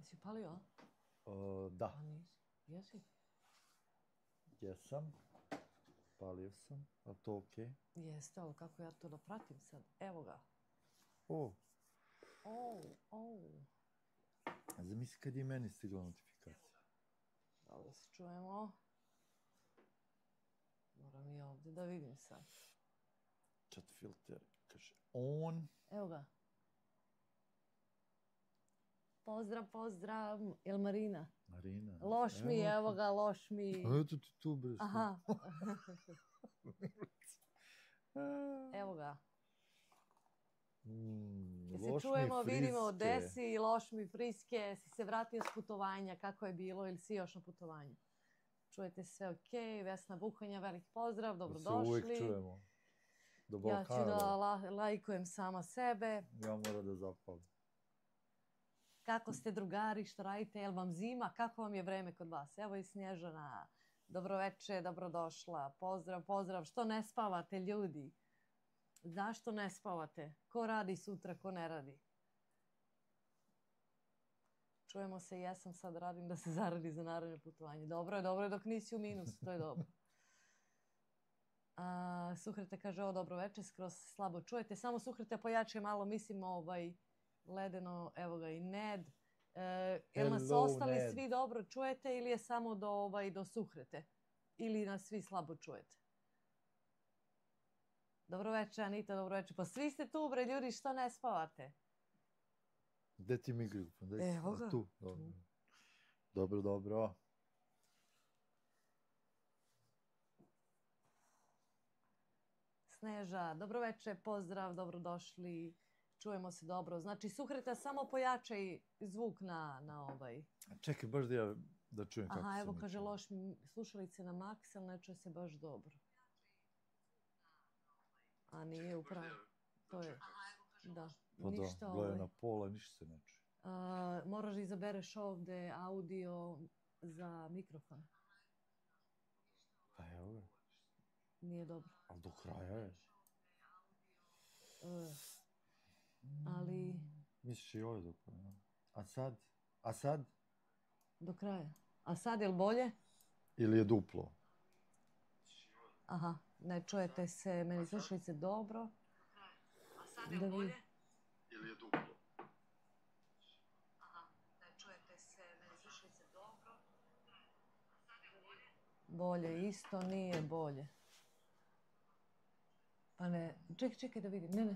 Jesi palio? Da. A nisi? Jesi? Jesam. Palio sam, a to okej? Jeste, ali kako ja to da pratim sad? Evo ga. O, zamisli kad je meni stigla notifikacija. Da se čujemo. Moram i ovdje da vidim sad. Chat filter, kaže on. Evo ga. Pozdrav, pozdrav. Jel Marina? Marina. Loš mi, evo ga, loš mi. Eto ti tu, bre. Aha. Evo ga. Se čujemo, vidimo, desi, loš mi, friske, si se vratio s putovanja, kako je bilo ili si još na putovanju? Čujete sve okej, Vesna Buhanja, velik pozdrav, dobrodošli. Se uvijek čujemo. Do Balkana. Ja ću da lajkujem sama sebe. Ja moram da zapalim. Kako ste drugari, što radite, jel vam zima, kako vam je vreme kod vas? Evo i Snježana, dobroveče, dobrodošla, pozdrav, pozdrav, što ne spavate ljudi? Zašto ne spavate? Ko radi sutra, ko ne radi? Čujemo se, jesam sad radim da se zaradi za naredno putovanje. Dobro je dok nisi u minusu, to je dobro. Suhrete kaže ovo dobro večer, skroz slabo čujete. Samo Suhrete pojače malo, mislim ledeno, evo ga i Ned. Jel nas ostali Ned. Svi dobro čujete ili je samo do Suhrete? Ili nas svi slabo čujete? Dobro večer, Anita, dobro večer. Pa svi ste tu, bre, ljudi, što ne spavate? Gde ti mikrofon? Evo ga. Tu. Dobro. Sneža, dobro večer, pozdrav, dobrodošli. Čujemo se dobro. Znači, Suhreta, samo pojačaj zvuk na ovaj. Čekaj, baš da čujem kako se mi. Evo, kaže, loš slušalice na maks, ali ne čuje se baš dobro. A nije upravo. To je. Da. Pa da, gledaj na pola, ništa se ne čuje. Moraš da izabereš ovde audio za mikrofon. Pa evo ga. Nije dobro. Ali do kraja je. Ali... Misliš i ovo do kraja. A sad? Do kraja. A sad je li bolje? Ili je duplo? Aha, ne čujete se, meni slušalice dobro. A sad je li bolje? Ili je duplo? Aha, ne čujete se, meni slušalice dobro. A sad je li bolje? Bolje, isto nije bolje. Pa ne, čekaj da vidim, ne.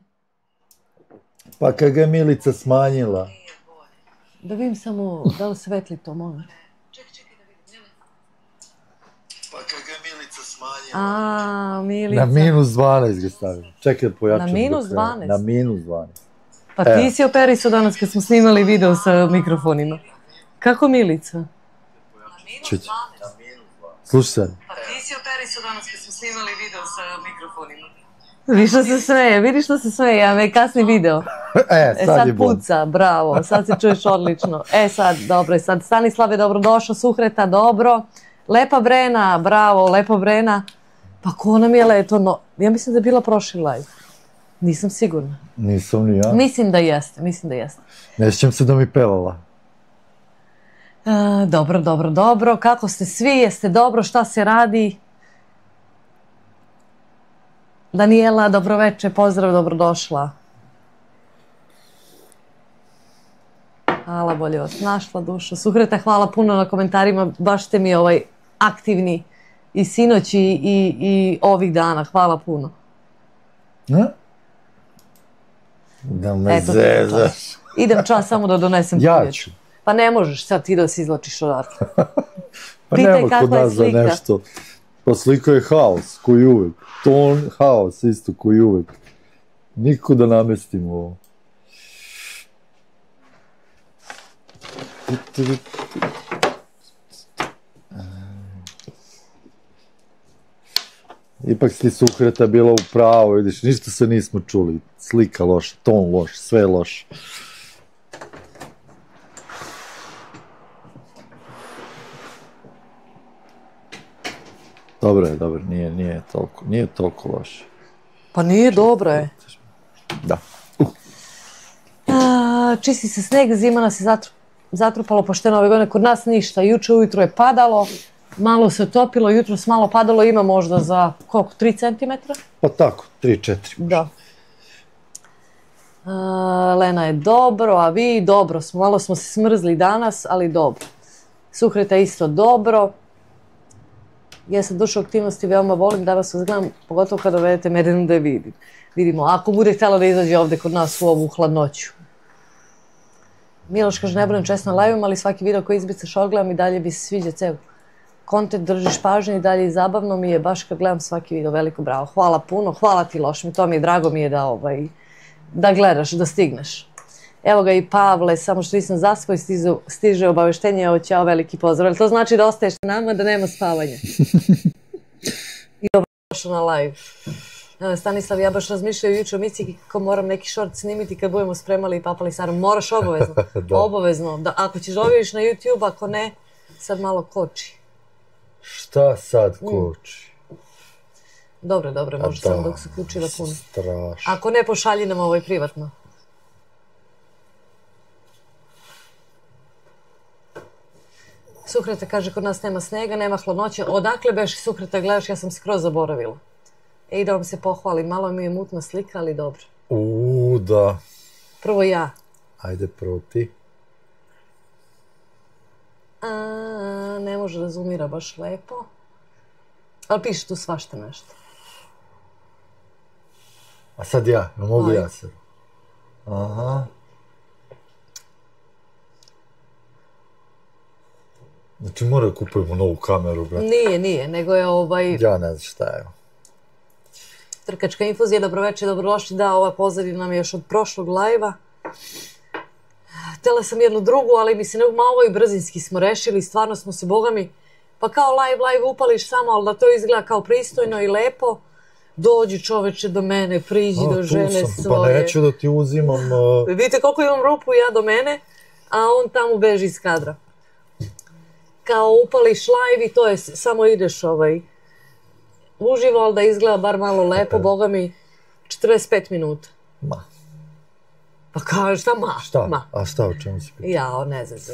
Pa kad ga je Milica smanjila. Da vidim samo, da li svetli to, molim. Čekaj da vidim, ne. Pa kad ga je Milica smanjila. Milica. Na -12 ga stavim. Čekaj da pojačam. Na -12? Na -12. Pa ti si operisu danas kad smo snimali video sa mikrofonima. Kako Milica? Čuć. Slušaj sad. Pa ti si operisu danas kad smo snimali video sa mikrofonima. Vidiš što se smeje, ja me kasni video. Sad puca, bravo, sad se čuješ odlično. Sad, dobro, sad Stanislav je dobrodošao, Suhreta, dobro. Lepa Brena, bravo, Lepa Brena. Pa ko nam je leto, ja mislim da je bila prošli live. Nisam sigurna. Nisam ni ja. Mislim da jeste. Ne sjećam se da mi pevala. Dobro, kako ste svi, jeste dobro, šta se radi? Daniela, dobroveče, pozdrav, dobrodošla. Hvala, bolje vas našla, dušo. Suhreta, hvala puno na komentarima, baš ste mi aktivni i sinoć i ovih dana, hvala puno. Da me zezaš. Idem čas samo da donesem ja povječ. ću. Pa ne možeš sad ti da se izlačiš odatle. Pa pitaj nema kod nas za nešto. Pa slika je haos, koji uvek. Ton haos, isto koji uvek. Niko da namestimo ovo. Ipak si Suhreta bila u pravu, vidiš, ništa se nismo čuli. Slika loša, ton loš, sve loš. Dobro je, nije toliko loše. Pa nije, dobro je. Da. Čisti se sneg, zima nas je zatru. zatrupalo pošteno ove godine, kod nas ništa. Juče ujutro je padalo, malo se otopilo, jutro s malo padalo, ima možda za koliko, 3 centimetra? Pa tako, 3-4. Da. Lena je dobro, a vi dobro smo, malo smo se smrzli danas, ali dobro. Suhreta isto dobro. Ja sam dušu aktivnosti veoma volim da vas uzgledam, pogotovo kada dovedete Medenu da je vidim. Vidimo, ako bude htjela da izađe ovde kod nas u ovu hladnoću. Miloš kaže, ne budem često na live-om, ali svaki video koji izbicaš odgledam i dalje bi se sviđa ceo kontent, držiš pažnju i dalje i zabavno mi je, baš kad gledam svaki video, veliko bravo. Hvala puno, hvala ti Lošmi, to mi je, drago mi je da gledaš, da stigneš. Evo ga i Pavle, samo što nisam zaspao i stiže obaveštenje, evo ćao, veliki pozdrav. To znači da ostaješ na nama, da nema spavanja. I dobro došao na live. Stanislav, ja baš razmišljaju juče o Mici kako moram neki short snimiti kad budemo spremali i papali Sarom. Moraš obavezno, obavezno. Ako ćeš oviš na YouTube, ako ne, sad malo koči. Šta sad koči? Dobro, može samo dok se ključi račun. Strašno. Ako ne, pošalji nam privatno. Suhreta kaže, kod nas nema snega, nema hladnoće. Odakle beš Suhreta gledaš, ja sam skroz zaboravila. I da vam se pohvalim, malo mi je mutna slika, ali dobro. Da. Prvo ja. Ajde, prvo ti. Ne može da zoomira baš lepo. Ali piše tu svašta nešto. A sad ja, ne mogu ja sad. Aha. Znači mora da kupujemo novu kameru, brate. Nije, nego je Ja ne znam šta je. Trkačka infuzija, dobroveče, dobrodošli, da, ova pozadina nam je još od prošlog live-a. Htjela sam jednu drugu, ali mislim, malo i brzinski smo rešili, stvarno smo se, bogami, pa kao live upališ samo, ali da to izgleda kao pristojno i lepo. Dođi čoveče do mene, priđi do žene svoje. Pa neću da ti uzimam... Vidite koliko imam rupu ja do mene, a on tamo beži iz kadra. Kao upališ live i to je, samo ideš uživo, ali da izgleda bar malo lepo, boga mi, 45 minuta. Ma. Pa kao, šta ma? Šta? A šta, o čemu si pitao? Jao, ne znam se.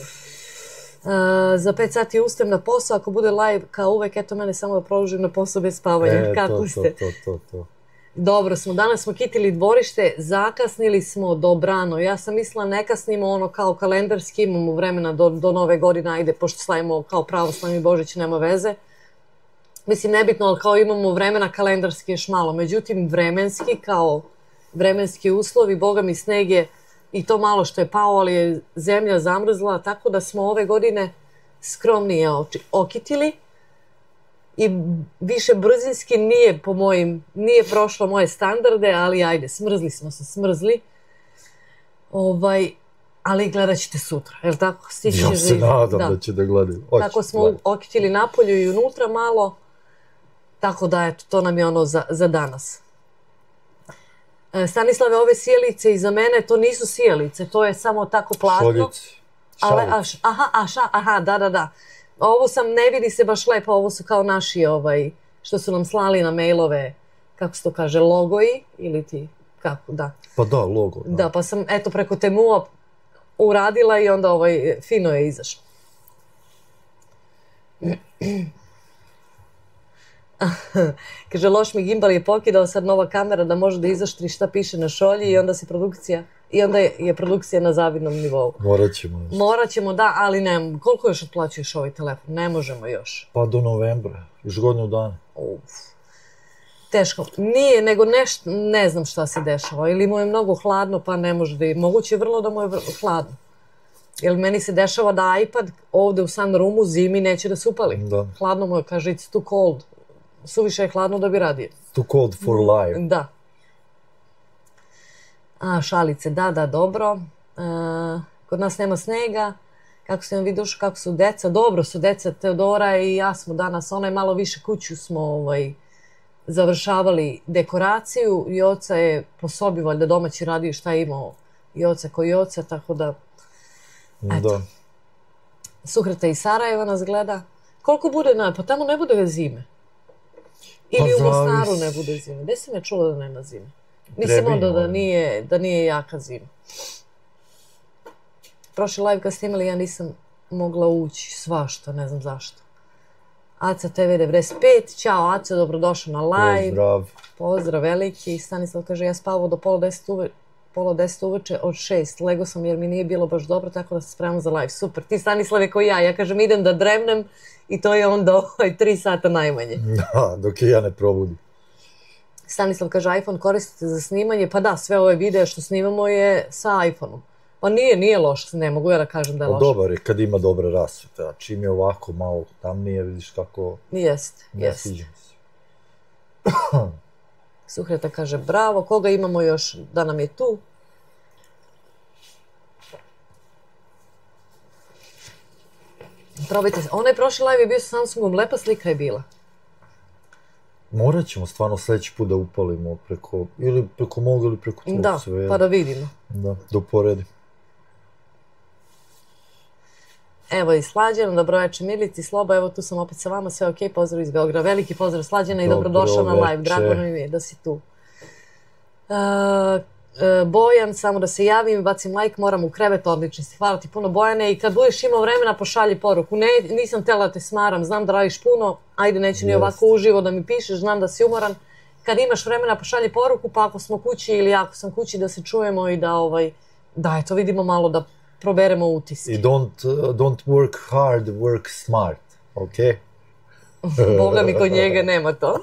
Za 5 sati ustajem na posao, ako bude live, kao uvek, eto mene samo da produžim na posao bez spavanja. Kako ste? To. Dobro smo, danas smo kitili dvorište, zakasnili smo dobrano. Ja sam mislila ne kasnimo ono kao kalendarski, imamo vremena do nove godine, ajde, pošto slavimo kao pravoslavni Božić, nema veze. Mislim, nebitno, ali kao imamo vremena kalendarski još malo. Međutim, vremenski, kao vremenski uslovi, boga mi sneg je i to malo što je pao, ali je zemlja zamrzla, tako da smo ove godine skromnije okitili. I više brzinski nije prošlo moje standarde, ali ajde, smrzli. Ali gledat ćete sutra, je li tako? Ja se nadam da će da gledaju. Tako smo okitili napolju i unutra malo, tako da eto, to nam je ono za danas. Stanislave, ove sijalice iza mene, to nisu sijalice, to je samo tako platno. Šalice. Aha, da. Ovo ne vidi se baš lepo, ovo su kao naši, što su nam slali na mailove, kako se to kaže, logoji, ili ti, kako, da. Pa da, logo. Da, pa sam, eto, preko Temua uradila i onda fino je izašlo. Kaže, loš mi gimbal je pokidao, sad nova kamera da može da izaštri šta piše na šolji i onda je produkcija na zavidnom nivou. Morat ćemo, da, ali ne, koliko još otplaćuješ ovaj telefon? Ne možemo još. Pa do novembra, još godinu dana. Teško. Nije, nego nešto, ne znam šta se dešava. Ili mu je mnogo hladno, pa ne može da je. Moguće je vrlo da mu je hladno. Jer meni se dešava da iPad ovde u sunroomu zimi neće da se upali. Hladno mu je, kaže, it's too cold. Suviše je hladno da bi radio. Too cold for live. Da. Šalice, da, dobro. Kod nas nema snega. Kako ste vam viduš, kako su deca? Dobro su deca, Teodora i ja smo danas, ona je malo više kuću smo završavali dekoraciju. Joca je po sobi, valjda domaći radio šta je imao Joca ko Joca, tako da, eto. Suhreta iz Sarajeva nas gleda. Koliko bude, pa tamo ne bude zime. Ili u Mostaru ne bude zime. Gde si me čula da nema zime? Mislim onda da nije jaka zima. prošli live kad ste imali, ja nisam mogla ući, svašta, ne znam zašto. Aca TV 95, ćao Aca, dobrodošao na live. Pozdrav. Pozdrav veliki. Stanislav kaže, ja spavao do pola 10 uveče od 6. Lego sam jer mi nije bilo baš dobro, tako da se spremam za live. Super, ti Stanislav je ko ja kažem idem da dremnem i to je onda 3 sata najmanje. Da, dok je ja ne probudim. Stanislav kaže, iPhone koristite za snimanje, pa da, sve ove videe što snimamo je sa iPhone-om. Pa nije loš, ne mogu ja da kažem da je loš. Dobar je kad ima dobra rasveta, čim je ovako malo tamnije, vidiš kako... Jeste. Ne sviđa mi se. Suhreta kaže, bravo, koga imamo još da nam je tu? Probajte se, onaj prošli live je bio sa Samsungom, lepa slika je bila. Morat ćemo stvarno sljedeći put da upalimo ili preko moga ili preko tvojeg. Da, pa da vidimo. Da uporedim. Evo i Slađana, dobroveče Milici, Sloba, evo tu sam opet sa vama, sve okej, pozdrav iz Beograda, veliki pozdrav Slađana i dobrodošao na live, drago mi je da si tu. Bojan, samo da se javim, bacim like, moram u krevet, odlični si, hvala ti puno Bojane i kad budeš imao vremena pošalji poruku, nisam tela da te smaram, znam da radiš puno, ajde neću ni ovako uživo da mi pišeš, znam da si umoran, kad imaš vremena pošalji poruku, pa ako smo kući ili ako sam kući da se čujemo i da eto vidimo malo da proberemo utiske. I don't work hard, work smart, okej? Boga mi kod njega nema to.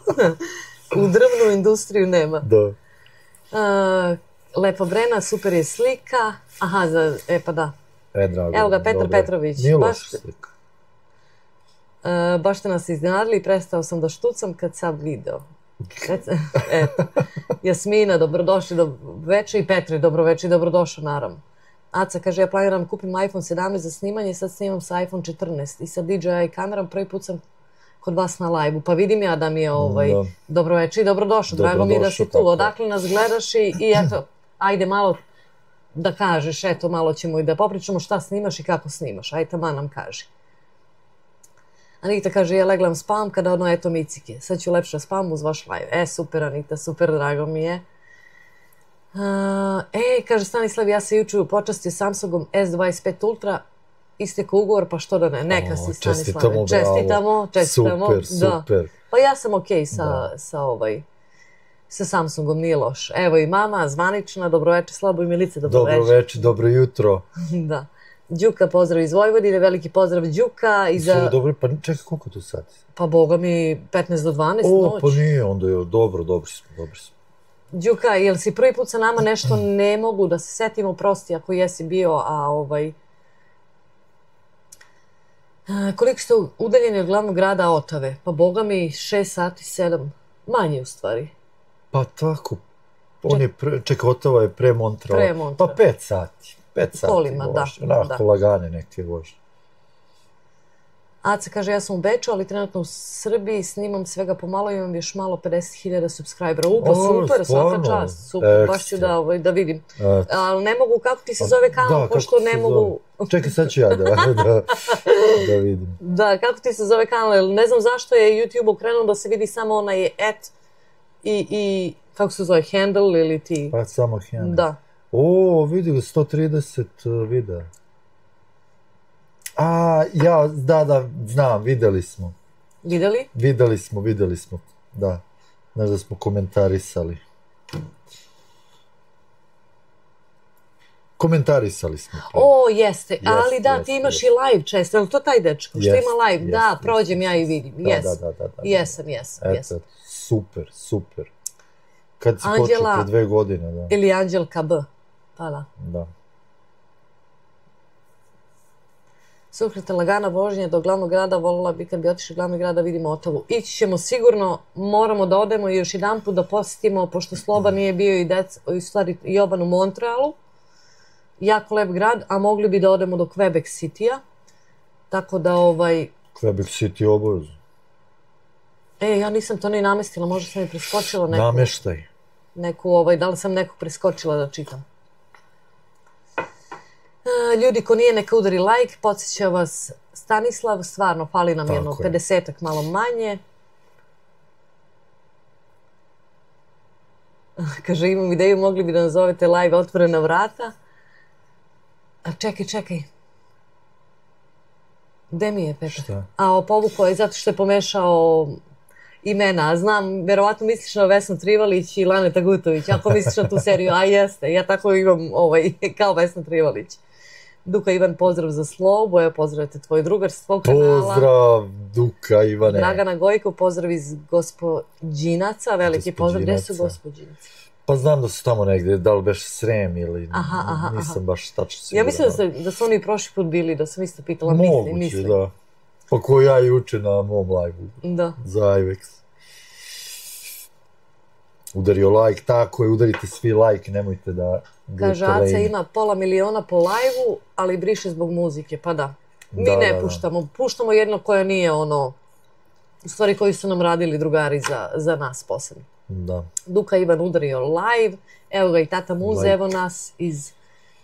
U drvnu industriju nema. Da. Lepa Brena, super je slika. Aha, pa da. Drago. Evo ga, Petar Petrović. Nije loša slika. Baš ste nas iznenadili i prestao sam da štucam kad sam video. Eto. Jasmina, dobrodošli do veče i Petri, dobroveče i dobrodošao naravno. Aca kaže, ja planiram kupim iPhone 17 za snimanje, sad snimam sa iPhone 14 i sa DJI kamerom, prvi put sam kod vas na live-u, pa vidim ja da mi je dobroveče i dobrodošao, drago mi je da si tu, odakle nas gledaš i eto, ajde malo da kažeš, eto malo ćemo i da popričamo šta snimaš i kako snimaš, ajde tamo nam kaži. Anita kaže, ja leglam spavam kada eto micike, sad ću lepše spavam uz vaš live. Super Anita, super, drago mi je. Kaže Stanislav, ja se juče počastio Samsungom S25 Ultra, istekao ugovor, pa što da ne, neka si Stanislave. Čestitamo. Super. Pa ja sam okej sa Samsungom, nije loš. Evo i mama, zvanična, dobroveče Slabo i Milice, dobroveče. Dobroveče, dobro jutro. Da. Đuka, pozdrav iz Vojvodine, veliki pozdrav Đuka. Dobro, pa čekaj, koliko tu sati? Pa boga mi 15 do 12 noć. Pa nije, onda je dobri smo. Đuka, jel si prvi put sa nama nešto ne mogu da se setimo, prosti ako jesi bio, koliko ste udaljeni od glavnog grada Otave? Pa boga mi 6 sati, 7, manje u stvari. Pa tako, čekaj, Otava je pre Montreala. Pa 5 sati. 5 sati kolima, vožnje, onako lagane neke vožnje. Aca kaže, ja sam u Beču, ali trenutno u Srbiji, snimam svega pomalo, imam još malo 50.000 subscribera. Pa super, svaka čast, super, baš ću da vidim. Ali ne mogu, kako ti se zove kanal, pošto ne mogu... Čekaj, sad ću ja da vidim. Da, kako ti se zove kanal, ne znam zašto je YouTube okrenuo da se vidi samo onaj i kako se zove, handle ili ti... Pa samo handle. Da. Vidi, 130 videa. Da, znam, videli smo. Videli? Videli smo, da. Znaš da smo komentarisali. Komentarisali smo. Jeste, ali da, ti imaš i live često, je li to taj dečko što ima live? Da, prođem ja i vidim, jesam. Eto, super. Kad si počeo pre 2 godine, da. Ili Anđelka B, pa da. Da. Suhreta, lagana vožnja do glavnog grada, voljela bi kad bi otišli glavnog grada vidimo Otavu. Ići ćemo sigurno, moramo da odemo i još jedan put da posjetimo, pošto Sloba nije bio i stvari Joban u Montrealu. Jako lep grad, a mogli bi da odemo do Quebec City-a. Tako da Quebec City obavezno. Ja nisam to ni namestila, možda sam i preskočila neku. Nameštaj. Da li sam nekog preskočila da čitam. Ljudi, ko nije, neka udari like, podsjeća vas Stanislav, stvarno, fali nam jedno 50-ak malo manje. Kaže, imam ideju, mogli bi da nazovete live Otvorena vrata. Čekaj. Gde mi je, Petar? Šta? Povukao je zato što je pomešao imena. Znam, verovatno misliš na Vesnu Trivalić i Laneta Gutović. Ako misliš na tu seriju, jeste. Ja tako imam kao Vesna Trivalić. Duka Ivan, pozdrav za Slobu. Evo, pozdravite tvoj drugar s tvog kanala. Pozdrav, Duka Ivane. Dragana Gojko, pozdrav iz Gospođinaca. Veliki pozdrav. Gde su Gospođinci? Pa znam da su tamo negde, da li beš Srem ili nisam baš tačno siguran. Ja mislim da su oni prošli put bili, da sam isto pitala. Moguće, da. Pa ko ja juče na mom live-u. Da. Za IVEX. Udario like, tako je, udarite svi like, nemojte da... Kaže, Aca ima 500.000 po live-u, ali briše zbog muzike, pa da. Mi ne puštamo, puštamo jedno koje nije u stvari koji su nam radili drugari za nas posebno. Da. Duka Ivan udario live, evo ga i tata Muze, evo nas iz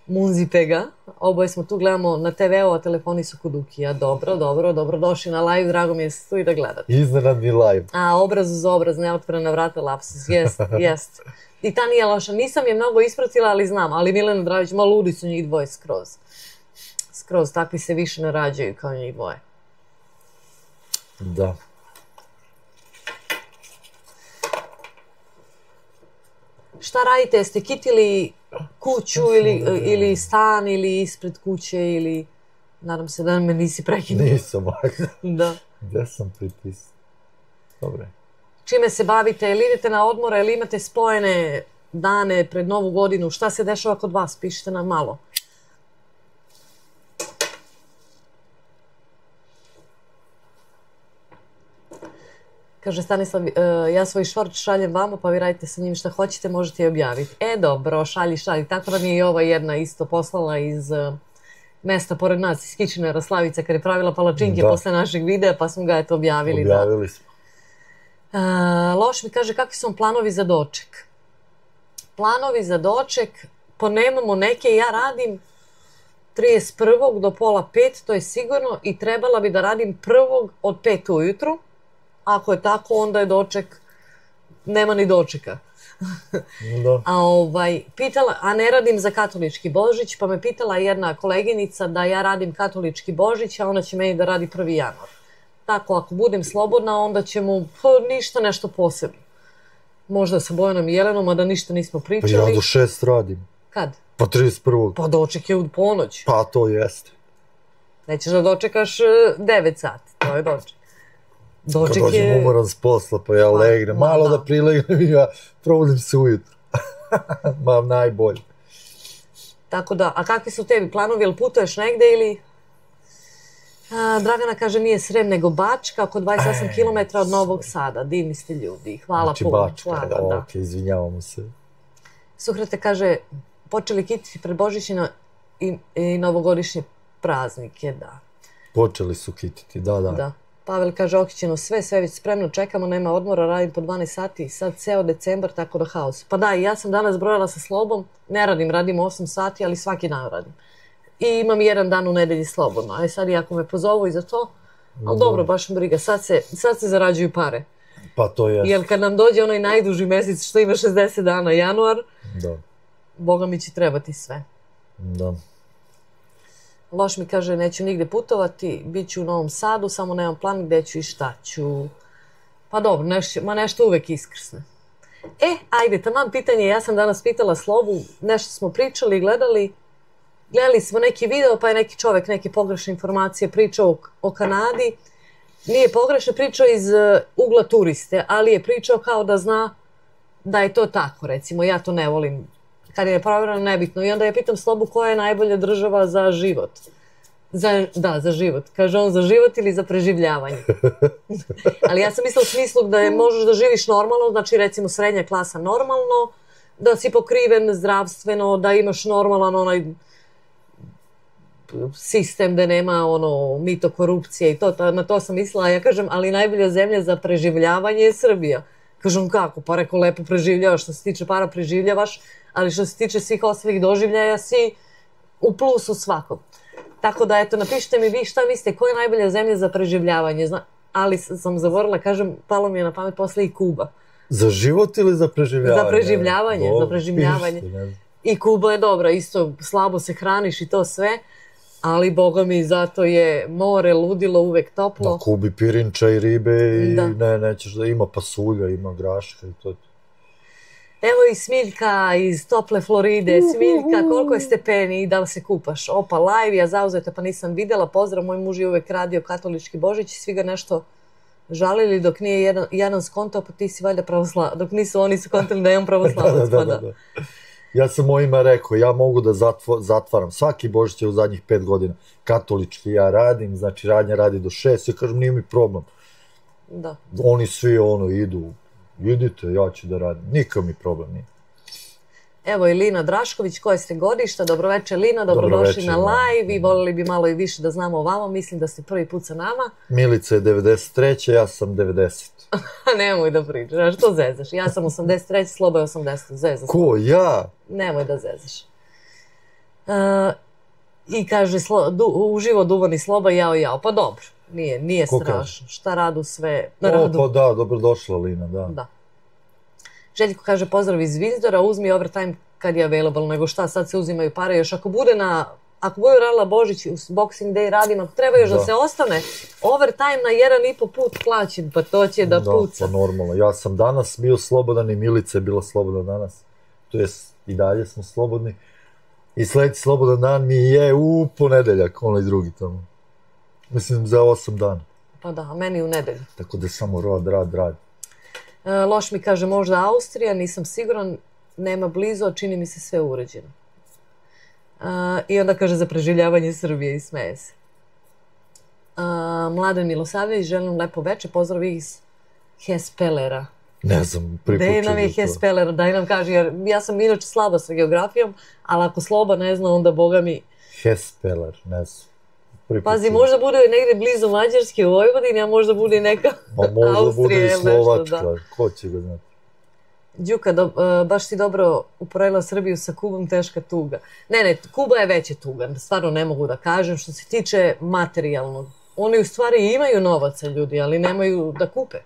Munzipega. Oboje smo tu, gledamo na TV-u, a telefoni su kod Dukija. Dobro došli na live, drago mi je tu i da gledate. Iznenadni live. Obraz uz obraz, neotvorena vrata, lapsus, jest. I ta nije loša, nisam je mnogo ispratila, ali znam, ali Milena Dravić, ludi su njih dvoje skroz. Skroz, takvi se više ne rađaju kao njih dvoje. Da. Šta radite, jeste kitili kuću ili stan ili ispred kuće ili... Nadam se da me nisi prekinuo. Nisam, da. Gde sam pripisao? Dobre. Čime se bavite, ili idete na odmore, ili imate spojene dane pred Novu godinu, šta se dešava kod vas, pišite nam malo. Kaže Stanislav, ja svoj šort šaljem vama, pa vi radite sa njim šta hoćete, možete je objaviti. Dobro, šalji. Tako da mi je i ova jedna isto poslala iz mesta pored nas, iz Kičinera, Slavica, kad je pravila palačinke posle našeg videa, pa smo ga objavili. Objavili smo. Loš mi kaže, kakvi su vam planovi za doček? Planovi za doček, nemamo neke, ja radim 31. do 4:30, to je sigurno, i trebala bi da radim 1. od 5 ujutru. Ako je tako, onda je doček, nema ni dočeka. A ne radim za katolički Božić, pa me pitala jedna koleginica da ja radim katolički Božić, a ona će meni da radi 1. januar. Tako, ako budem slobodna, onda ćemo ništa nešto posebno. Možda sa Bojanom i Jelenom, a da ništa nismo pričali. Pa ja do 6 radim. Kad? Pa 31. Pa doček je u ponoć. Pa to jeste. Nećeš da dočekaš 9 sati, to je doček. Kad dođem umoran s posla, pa ja legnem, malo da prilegnem i ja probudim se ujutro. Mam najbolje. Tako da, a kakvi su tebi planovi, jel putuješ negde ili... Dragana kaže, nije Srem nego Bačka, oko 28 km od Novog Sada. Divni ste ljudi, hvala puno. Znači Bačka, ok, izvinjavamo se. Suhrete kaže, počeli kititi pred Božićne i novogodišnje praznike, da. Počeli su kititi, da. Pavel kaže, okićeno sve već spremno, čekamo, nema odmora, radim po 12 sati, sad ceo decembar, tako da haos. Pa da, i ja sam danas brojala sa Slobom, ne radim 8 sati, ali svaki dan radim. I imam jedan dan u nedelji slobodno, a sad i ako me pozovu i za to, ali dobro, baš me briga, sad se zarađuju pare. Pa to je. Jer kad nam dođe onaj najduži mesec što ima 60 dana, januar, Boga mi će trebati sve. Da. Loš mi kaže, neću nigde putovati, bit ću u Novom Sadu, samo nemam plan gde ću i šta ću. Pa dobro, nešto uvek iskrsne. Ajde, taman pitanje, ja sam danas pitala Slobu, nešto smo pričali i gledali smo neki video, pa je neki čovek neke pogrešne informacije pričao o Kanadi. Nije pogrešno, pričao iz ugla turiste, ali je pričao kao da zna da je to tako, recimo, ja to ne volim. Kad je provjereno, nebitno. I onda ja pitam Slobu koja je najbolja država za život. Da, za život. Kaže on za život ili za preživljavanje. Ali ja sam mislila u smislu da možeš da živiš normalno, znači recimo srednja klasa normalno, da si pokriven zdravstveno, da imaš normalan onaj sistem da nema mito, korupcije i to. Na to sam mislila, ja kažem, ali najbolja zemlja za preživljavanje je Srbija. Kažem kako, pa reko lepo preživljavaš, što se tiče para preživljavaš, ali što se tiče svih ostalih doživljaja si u plusu svakom. Tako da, eto, napišite mi vi šta mislite, koja je najbolja zemlja za preživljavanje, ali sam zaboravila, kažem, palo mi je na pamet posle i Kuba. Za život ili za preživljavanje? Za preživljavanje. I Kuba je dobra, isto slabo se hraniš i to sve, ali boga mi zato je more, ludilo, uvek toplo. Na Kubi pirinča i ribe i nećeš da ima pasulja, ima graška i to. Evo i Smiljka iz tople Floride. Smiljka, koliko je stepeni i da li se kupaš? Opa, live, ja zauzeta pa nisam videla. Pozdrav, moj muž je uvek radio katolički Božić i svi ga nešto žalili dok nije jedan skontao, pa ti si valjda pravoslavac. Dok nisu oni skontali da je on pravoslavac. Da. Ja sam mojima rekao, ja mogu da zatvaram svaki Božić u zadnjih 5 godina. Katolički ja radim, znači radnja radi do 6, ja kažem nije mi problem. Da. Oni svi idu, idite, ja ću da radim, nikad mi problem nije. Evo i Lina Drašković, koje ste godišta, dobroveče Lina, dobrodošli na live i voljeli bi malo i više da znamo o vama, mislim da ste prvi put sa nama. Milica je 93. Ja sam 90. Nemoj da pričaš, što zezaš? Ja sam 83, Sloba je 80, zezaš. Ko, ja? Nemoj da zezaš. I kaže, uživo duvani Sloba, jao, pa dobro, nije strašno. Šta radu sve? Pa da, dobrodošla Lina, da. Željko kaže, pozdrav iz Vinzdora, uzmi overtime kad je available, nego šta, sad se uzimaju pare, još ako bude radila Božić, u Boxing Day radim, ako treba još da se ostane, overtime na 1,5 put plaćen, pa to će da puca. Da, pa normalno. Ja sam danas bio slobodan i Milica je bila slobodna danas. To jest, i dalje smo slobodni. I sledeći slobodan dan mi je u ponedeljak, onaj drugi tamo. Mislim, za 8 dana. Pa da, a meni u nedelju. Tako da samo rad. Loš mi kaže možda Austrija, nisam siguran, nema blizu, čini mi se sve uređeno. I onda kaže za preživljavanje Srbije i smeje se. Mladen Milosavljević, želim lepo veče, pozdrav iz Hespelera. Ne znam, pripučujem. Gde nam je Hespeler, daj nam kaže, jer ja sam inače slaba sa geografijom, ali ako Sloba ne zna, onda boga mi... Hespeler, ne znam. Pazi, možda bude negde blizu Mađarske u Vojvodini, a možda bude i neka Austrija. Možda bude i Slovačka, ko će ga znati. Đuka, baš si dobro uporedila Srbiju sa Kubom, teška tuga. Ne, Kuba je veća tuga, stvarno ne mogu da kažem. Što se tiče materijalnog, oni u stvari imaju novaca ljudi, ali nemaju da kupe.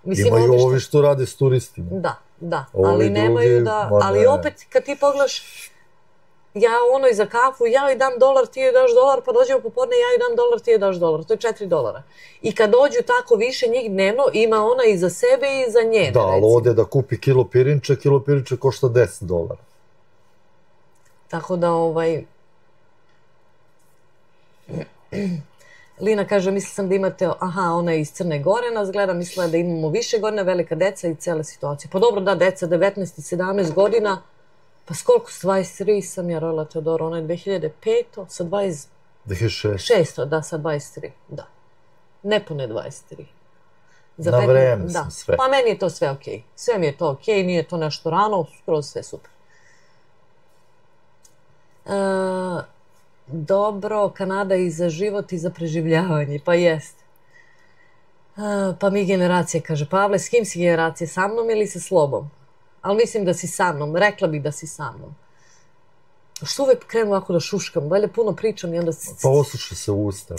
Imaju ovi što rade s turistima. Da, ali nemaju da, ali opet kad ti pogledaš, ja onoj za kafu, ja joj dam dolar, ti joj daš dolar, pa dođemo popodne, ja joj dam dolar, ti joj daš dolar. To je $4. I kad dođu tako više njih dnevno, ima ona i za sebe i za njene. Da, ali ode da kupi kilo pirinča košta $10. Tako da, Lina kaže, mislila sam da imate, ona je iz Crne Gore, nas gleda, mislila da imamo više godina, velika deca i cele situacije. Pa dobro, da, deca, 19 i 17 godina, pa s koliko, s 23 sam ja rodila Teodora, ona je 2005, sa 26, da, sa 23, da. Nepune 23. Na vreme sam sve. Pa meni je to sve okej. Sve mi je to okej, nije to nešto rano, skroz sve super. Dobro, Kanada i za život i za preživljavanje, pa jest. Pa mi generacije, kaže Pavle, s kim si generacije, sa mnom ili sa Slobom? Ali mislim da si sa mnom, rekla bih da si sa mnom. Što uvek krenu ovako da šuškam, valjda puno pričam i onda... Pa osluša se usta.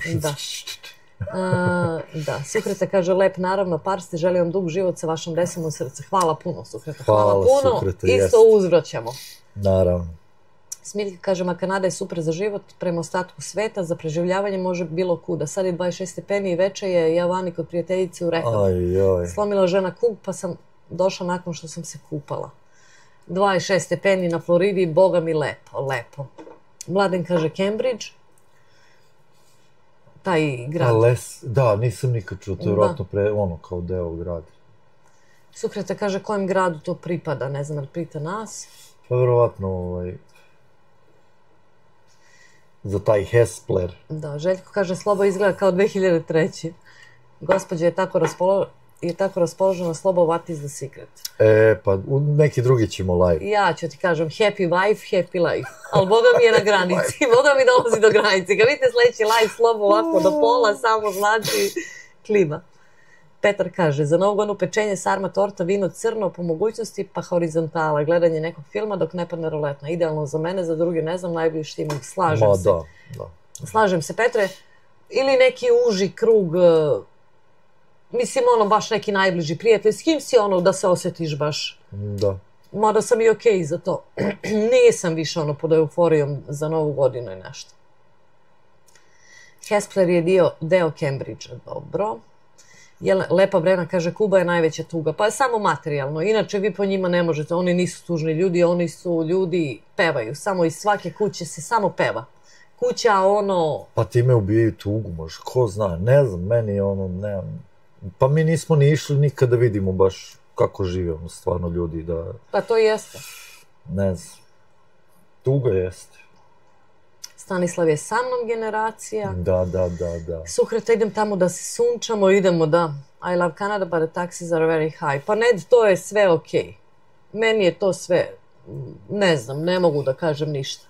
Da, Sukreta kaže, lep naravno, par ste, želim vam dug život sa vašom desom u srce. Hvala puno, Sukreta, hvala puno, isto uzvraćamo. Naravno. Smiljka kaže, ma Kanada je super za život, prema ostatku sveta, za preživljavanje može bilo kuda. Sad je 26 stepeni i veče je, ja vani kod prijateljice u Rekavu. Slomila žena kub, pa sam došla nakon što sam se kupala. 26 stepeni na Floridi, boga mi lepo. Mladen kaže Cambridge. Taj grad. Da, nisam nikad čuo, to je vjerojatno kao deo grada. Sukreta kaže kojem gradu to pripada, ne znam, ali pita nas. Pa vjerojatno za taj Hespler. Da, Željko kaže Sloba izgleda kao 2003. Gospođa je tako raspoložena, Sloba, what is the secret? Pa neki drugi ćemo live. Ja ću ti kažem, happy wife, happy life. Ali Boga mi je na granici, Boga mi dolazi do granici. Kad vidite sledeći live Sloba ovako do pola, samo znači klima. Petar kaže, za Novu godinu pečenje, sarma, torta, vino crno, po mogućnosti, pa horizontala, gledanje nekog filma dok ne padne roletna. Idealno za mene, za druge ne znam, najbolji štiming, slažem se. Slažem se, Petre. Ili neki uži krug, mislim baš neki najbliži prijatelj, s kim si da se osjetiš baš Mada sam i okej za to. Nisam više pod euforijom za Novu godinu i nešto. Hespler je deo Cambridgea, dobro. Lepa Brena kaže, Kuba je najveća tuga. Pa je samo materijalno. Inače, vi po njima ne možete. Oni nisu tužni ljudi, oni su ljudi, pevaju. Samo iz svake kuće se samo peva. Kuća, Pa time ubijaju tugu, možda. Ko zna, ne znam, meni nemam. Pa mi nismo ni išli nikad da vidimo baš kako žive stvarno ljudi. Pa to jeste. Ne znam. Tuga jeste. Stanislav je sa mnom generacija. Da. Suhreta, idem tamo da se sunčamo, idemo da. I love Canada, but the taxes are very high. Pa Ned, to je sve okej. Meni je to sve, ne znam, ne mogu da kažem ništa.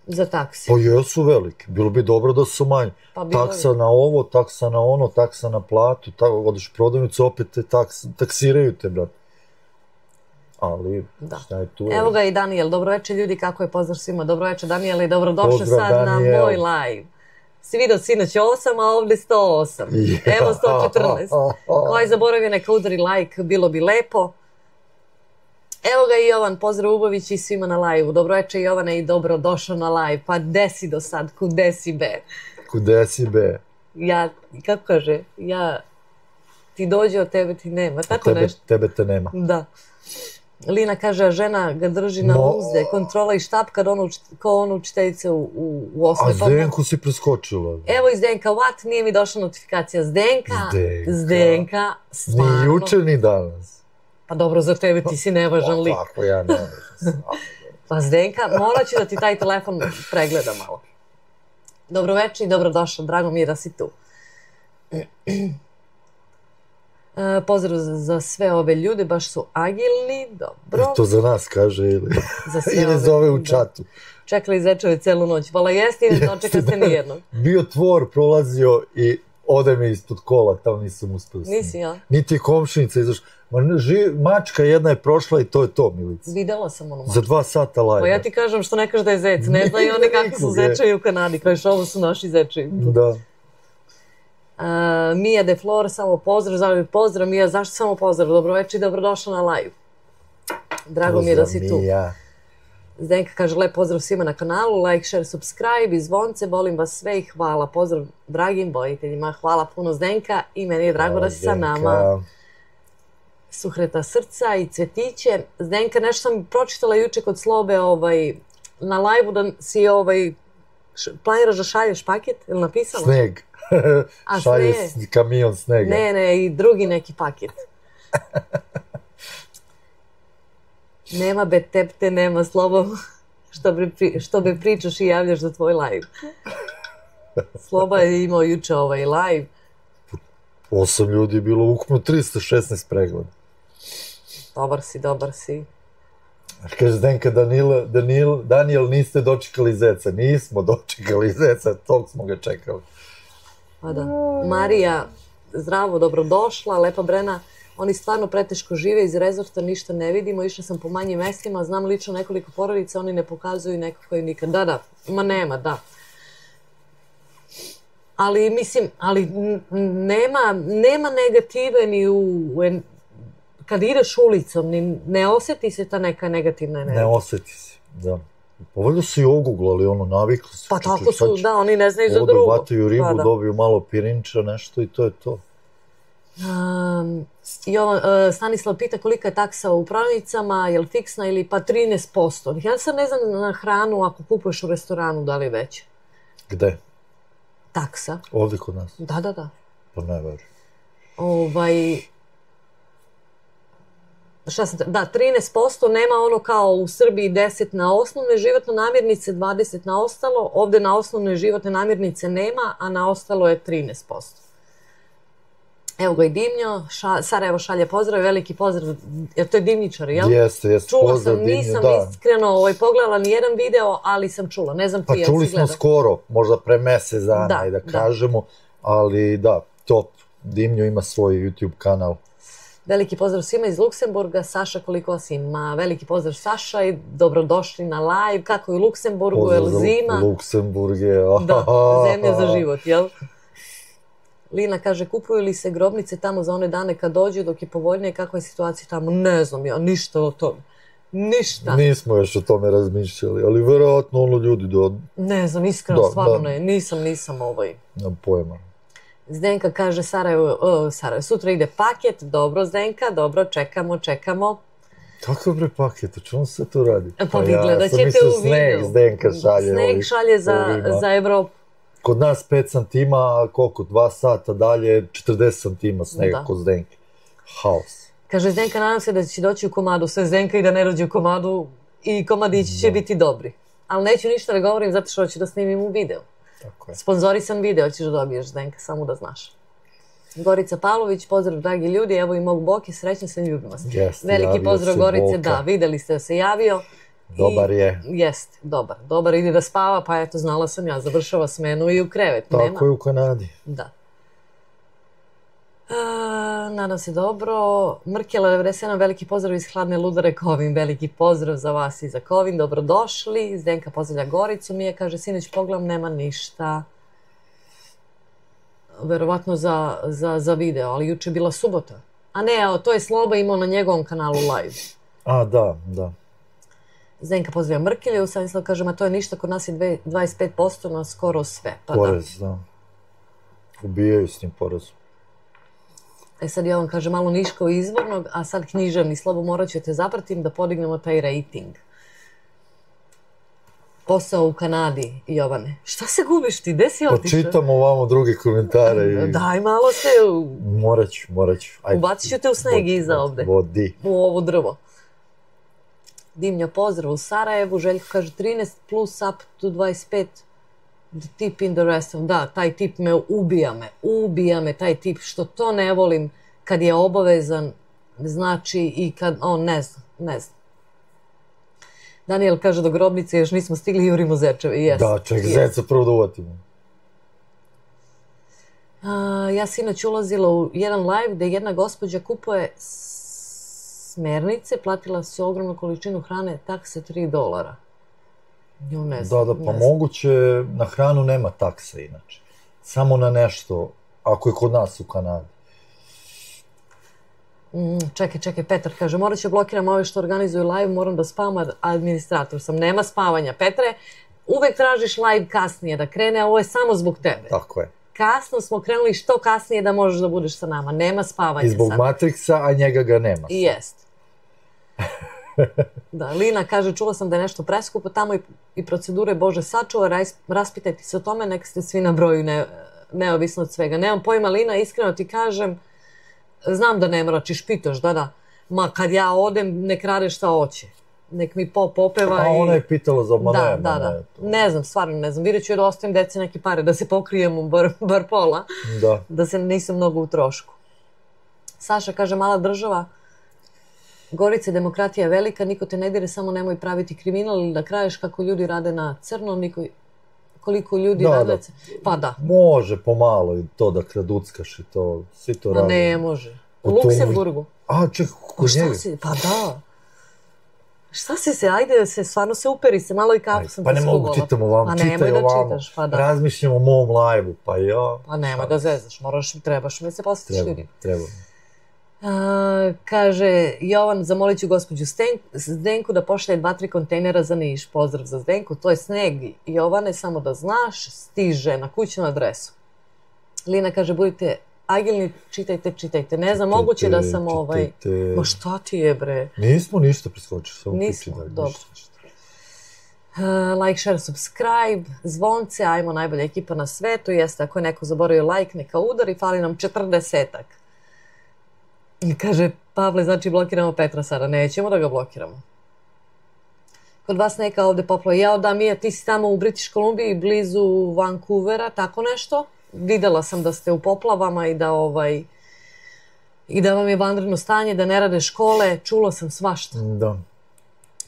Za taksi. Pa jesu velike. Bilo bi dobro da su manje. Taksa na ovo, taksa na ono, taksa na platu, odeš u prodavnicu, opet te taksiraju te, brate. Ali, šta je tu? Evo ga i Daniel, dobroveče ljudi, kako je, pozdrav svima, dobroveče Daniel i dobrodošli sad na moj live. Si vidio sinoć 8, a ovdje 108. Evo 114. Ko je zaboravio neka udari like, bilo bi lepo. Evo ga i Jovan, pozdrav Ubović i svima na live-u. Dobroveče Jovane i dobrodošao na live. Pa desi do sad, kudesi be. Kudesi be. Kako kaže, ti dođe od tebe ti nema, tako nešto. Tebe te nema. Da. Lina kaže, a žena ga drži na uzde, kontrola i štap kao ono učiteljice u osnovi. A Zdenku si preskočila. Evo iz Zdenka, what? Nije mi došla notifikacija. Zdenka, stvarno. Ni juče, ni danas. Pa dobro, za tebe ti si nevažan lik. Tako, ja ne važan. Pa Zdenka, morat ću da ti taj telefon pregleda malo. Dobroveče i dobrodošla, drago mi je da si tu. Pozdrav za sve ove ljude, baš su agilni, dobro. To za nas kaže ili zove u čatu. Čekali zečeve celu noć, vala jesti i ne dočekaste nijednog. Bio tvor, prolazio i ode mi ispod kola, tamo nisam uspio. Nisi, ja? Niti je komšinica izašla. Mačka jedna je prošla i to je to, Milica. Videla sam ono mačku. Za 2 sata live. Pa ja ti kažem što ne kaže da je zec, ne znaju oni kako su zečevi u Kanadi, kažeš ovo su naši zečevi. Da. Mija de Flor, samo pozdrav, Mija, zašto samo pozdrav? Dobroveče i dobrodošla na live. Drago mi je da si tu. Zdenka kaže, lep pozdrav svima na kanalu, like, share, subscribe i zvonce, volim vas sve i hvala. Pozdrav dragim voditeljima, hvala puno Zdenka i meni je drago da si sa nama. Suhreta srca i cvetiće. Zdenka, nešto sam pročitala juče kod Slobe na live-u da si planiraš da šalješ paket, ili napisala? Sneg. Šalje kamion snega. Ne, i drugi neki paket. Nema be tepte, nema slobo što be pričaš i javljaš za tvoj live. Sloba je imao juče live. 8 ljudi je bilo ukupno 316 pregleda. Dobar si. Kaže Zdenka, Daniel, niste dočekali zeca. Nismo dočekali zeca, tog smo ga čekali. Pa da. Marija, zdravo, dobrodošla, lepa Brena. Oni stvarno preteško žive, iz rezorta ništa ne vidimo, išla sam po manjim mestima, znam lično nekoliko porodica, oni ne pokazuju nekako im nikad. Da, nema. Ali mislim, nema negative ni kad ideš ulicom, ne osjeti se ta neka negativna energija. Ne osjeti se, da. Pa valjda su i oguglali, navikli su. Pa tako su, da, oni ne znaju za drugo. Odu, vataju ribu, dobiju malo pirinča, nešto i to je to. Stanislav pita kolika je taksa u prodavnicama, je li fiksna ili pa 13%. Ja sad ne znam na hranu, ako kupuješ u restoranu, da li je veća. Gde? Taksa. Ovdje kod nas? Da. Pa ne verujem. Da, 13%, nema ono kao u Srbiji 10 na osnovne životne namirnice, 20 na ostalo. Ovdje na osnovne životne namirnice nema, a na ostalo je 13%. Evo ga i Dimnjo, Sarajevo šalje pozdrav, veliki pozdrav, jer to je dimničar, jel? Jeste, čula sam, nisam iskreno pogledala ni jedan video, ali sam čula, ne znam ti jel si gledao. Pa čuli smo skoro, možda pre mjesec dana da kažemo, ali da, top, Dimnjo ima svoj YouTube kanal. Veliki pozdrav svima iz Luksemburga, Saša koliko vas ima, veliki pozdrav Saša i dobrodošli na live, kako je u Luksemburgu, jel zima? Luksemburg je, da, zemlja za život, jel? Lina kaže, kupuju li se grobnice tamo za one dane kad dođu, dok je povoljnije, kakva je situacija tamo? Ne znam ja, ništa o tome. Ništa. Nismo još o tome razmišljali, ali verovatno ljudi do... Ne znam, iskreno, stvarno ne. Nisam Nemam pojma. Zdenka kaže, Sarajevo, sutra ide paket. Dobro, Zdenka, dobro, čekamo. Kako bre paket? O čemu se to radi? Pa vi gledat ćete u videu. Zdenka šalje. Sneg šalje za Evropu. Kod nas 5 santima, koliko? 2 sata dalje, 40 santima snega kod Zdenke. Haos. Kaže Zdenka, nadam se da će doći u komadu. Sve Zdenka i da ne dođe u komadu i komadići će biti dobri. Ali neću ništa da govorim zato što ću da snimim u videu. Sponzorisan video ćeš da dobiješ, Zdenka, samo da znaš. Gorica Pavlović, pozdrav dragi ljudi, evo i mog Boki, srećno se, ljubim vas. Veliki pozdrav Gorice, da, videli ste da se javio. Dobar je. Jeste, dobar, ide da spava, pa eto, znala sam ja, završava smenu i u krevet. Tako je u Kanadi. Da. Nadam se dobro. Mrkela 97, veliki pozdrav iz hladne Ludare Kovin, veliki pozdrav za vas i za Kovin, dobrodošli. Zdenka pozdravlja Goricu, Mija kaže, sinoć pogledam, nema ništa. Verovatno za video, ali juče je bila subota. A ne, to je Sloba imao na njegovom kanalu live. A, da. Zdenka pozdravlja Mrkelju, Stanislav kaže, ma to je ništa, kod nas je 25% na skoro sve. Porez, da. Ubijaju s tim porezom. Sad Jovan kaže, malo niško izvornog, a sad književni. Slobo, morat ću te zapratim da podignemo taj rating. Posao u Kanadi, Jovane. Šta se gubiš ti? Gde si otišao? Počitamo ovamo druge komentare. Daj malo se... Morat ću. Ubacit ću te u sneg iza ovde. Vodi. U ovo drvo. Dimnja pozdrav u Sarajevu. Željko kaže 13 plus up to 25. The tip in the restaurant. Da, taj tip me ubija me taj tip. Što to ne volim kad je obavezan, znači i kad... ne znam. Daniel kaže do grobnice, još nismo stigli, jurimo zečeve. Da, ček, zeca prvo da uvatimo. Ja sinoć ulazila u jedan live gde jedna gospođa kupuje smernice, platila se ogromnu količinu hrane, takse $3. Da, pa moguće, na hranu nema takse inače. Samo na nešto, ako je kod nas u Kanadi. Čekaj, Petar kaže, morat ću blokiram ove što organizuju live, moram da spavam, administrator sam. Nema spavanja. Petre, uvek tražiš live kasnije da krene, a ovo je samo zbog tebe. Tako je. Kasno smo krenuli što kasnije da možeš da budeš sa nama. Nema spavanja sad. I zbog Matrixa, a njega ga nema. Jest. Da, Lina kaže, čula sam da je nešto preskupo, tamo i procedure, Bože sačuva, raspitajte se o tome, nek ste svi na broju, neovisno od svega. Nemam pojma, Lina, iskreno ti kažem, znam da ne mračiš, pitaš, da. Ma kad ja odem, nek rade šta hoće. Nek mi pop opeva i... A ona je pitala za mane. Da. Ne znam, stvarno ne znam. Vidjet ću da ostavim deci neke pare, da se pokrijemo bar pola. Da se nisam mnogo u trošku. Saša kaže, mala država, Gorice, demokratija je velika, niko te ne dire, samo nemoj praviti kriminal ili da kraješ kako ljudi rade na crno, koliko ljudi rade... Pa da. Može pomalo i to da kraduckaš i to, svi to rade. Pa ne može. U Luksemburgu. A, čekaj, kod njega? Pa da. Šta si se, ajde se, stvarno se uperi se, malo i kafu sam pa ne mogu, čitam ovamo, čitaj ovamo, razmišljam o mom live-u, pa ja... Pa nemoj da zezaš, trebaš mi se posjetiš ljudima. Treba. Kaže, Jovan, zamolit ću gospođu Zdenku da pošalje 2-3 kontejnera za Niš. Pozdrav za Zdenku, to je sneg. Jovane, samo da znaš, stiže na kućnu adresu. Lina kaže, budite agilni, čitajte. Ne znam, moguće da sam Ma šta ti je, bre? Nismo ništa preskočili. Nismo, dobro. Like, share, subscribe, zvonce, ajmo, najbolja ekipa na svetu. Jeste, ako je neko zaboravio like, neka udari, fali nam 40-ak. I kaže, Pavle, znači blokiramo Petra sada. Nećemo da ga blokiramo. Kod vas neka ovde poplava. Jao da, Mija, ti si tamo u British Columbiji, blizu Vancouvera, tako nešto. Videla sam da ste u poplavama i da vam je vanredno stanje, da ne rade škole. Čula sam svašta. Da.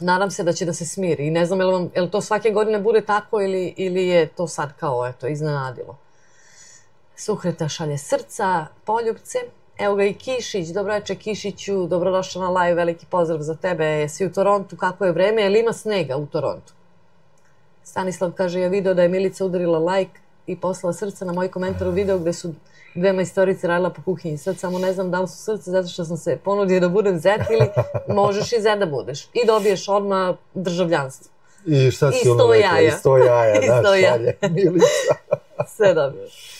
Nadam se da će da se smiri. I ne znam, je li to svake godine bude tako ili je to sad kao, eto, iznenadilo. Suhreta šalje srca, poljubce. Evo ga i Kišić, dobroveče Kišiću, dobrodošla na live, veliki pozdrav za tebe, jesi u Torontu, kako je vreme, ili ima snega u Torontu? Stanislav kaže, ja video da je Milica udarila like, i poslala srce na moj komentar u video gde su dve majstorice radila po kuhinji. Sad samo ne znam da li su srce zato što sam se ponudio da budem zet ili možeš i zet da budeš. I dobiješ odmah državljanstvo. I šta si ono rekla? I 100 jaja. I 100 jaja. Milica. Sve dobiješ.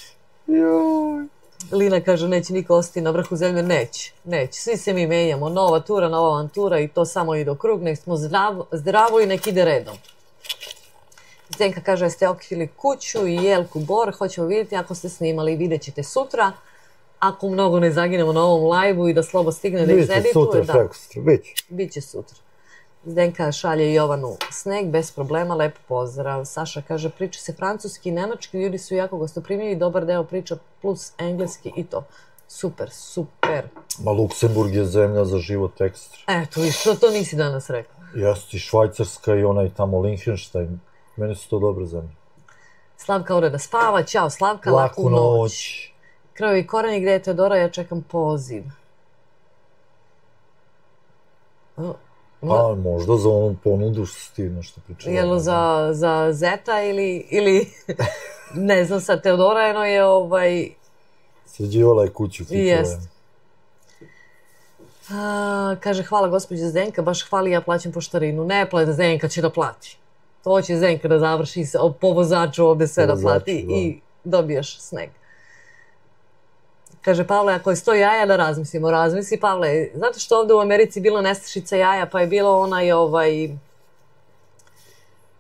Lina kaže neće niko ostati na vrhu zemlje. Neće. Svi se mi menjamo. Nova tura, nova avantura i to samo ide u krug. Nek smo zdravo i nek ide redom. Zdenka kaže jeste okrili kuću i Jelku Bor. Hoćemo vidjeti ako ste snimali. Vidjet ćete sutra. Ako mnogo ne zaginemo na ovom live-u i da Slobo stigne da ih edituje. Biće sutra, Biće sutra. Zdenka šalje Jovanu sneg, bez problema, lepo pozdrav. Saša kaže, priča se francuski i nemački, ljudi su jako gostoprimljivi, dobar deo priča plus engleski i to. Super. Ma Luksemburg je zemlja za život ekstra. Eto, i što to nisi danas rekao? Jeste, i Švajcarska i onaj tamo Lichtenstein. Meni su to dobre zemlje. Slavka ode da spava, ćao Slavka, laku noć. Kraju i koreni, gde je Teodora, ja čekam poziv. Pa možda za onu ponudu što si ti nešto pričala. Jel za Zeta ili ne znam sad, Teodora je sređivala je kuću. Jest. Kaže hvala gospođe Zdenka, baš hvali ja plaćam poštarinu. Ne plati, Zdenka će da plati. To će Zdenka da završi po vozaču ovde sve da plati i dobiješ sneg. Kaže Pavle, ako je 100 jaja da razmislimo, razmisli Pavle, zato što ovde u Americi bila nestašica jaja, pa je bilo onaj,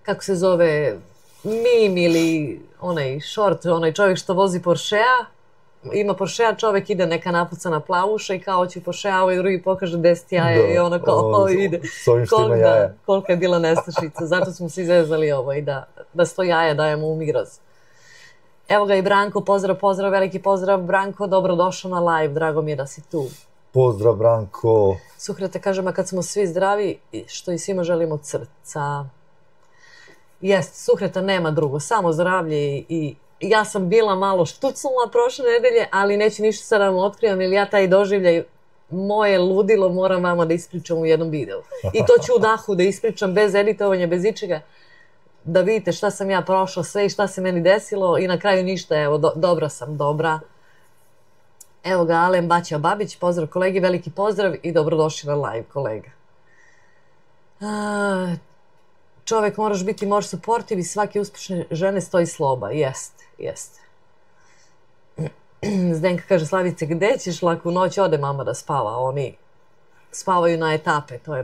kako se zove, mim ili onaj short, onaj čovjek što vozi Porschea, ima Porschea, čovjek ide neka napucana plavuša i kao će Porschea, ovaj drugi pokaže 10 jaja i ono kao ide. S ovim što ima jaja. Kolika je bila nestašica, zato smo se izvezali da 100 jaja dajemo u Migros. Evo ga i Branko, pozdrav, veliki pozdrav. Branko, dobrodošao na live, drago mi je da si tu. Pozdrav, Branko. Suhreta kaže, ma kad smo svi zdravi, što i svima želimo od srca. Jest, Suhreta nema drugo, samo zdravlje i ja sam bila malo štucnula prošle nedelje, ali neću ništa sad da vam otkrivam, jer ja taj doživljaj, moje ludilo moram vama da ispričam u jednom videu. I to ću u dahu da ispričam, bez editovanja, bez ičega. Da vidite šta sam ja prošla sve i šta se meni desilo i na kraju ništa, evo, dobra sam, dobra. Evo ga, Alen Baća Babić, pozdrav kolegi, veliki pozdrav i dobrodošli na live, kolega. Čovek moraš biti more supportive i svake uspešne žene stoji sloba, jeste. Zdenka kaže, Slavice, gde ćeš, laku noć, ode mama da spava, oni spavaju na etape, to je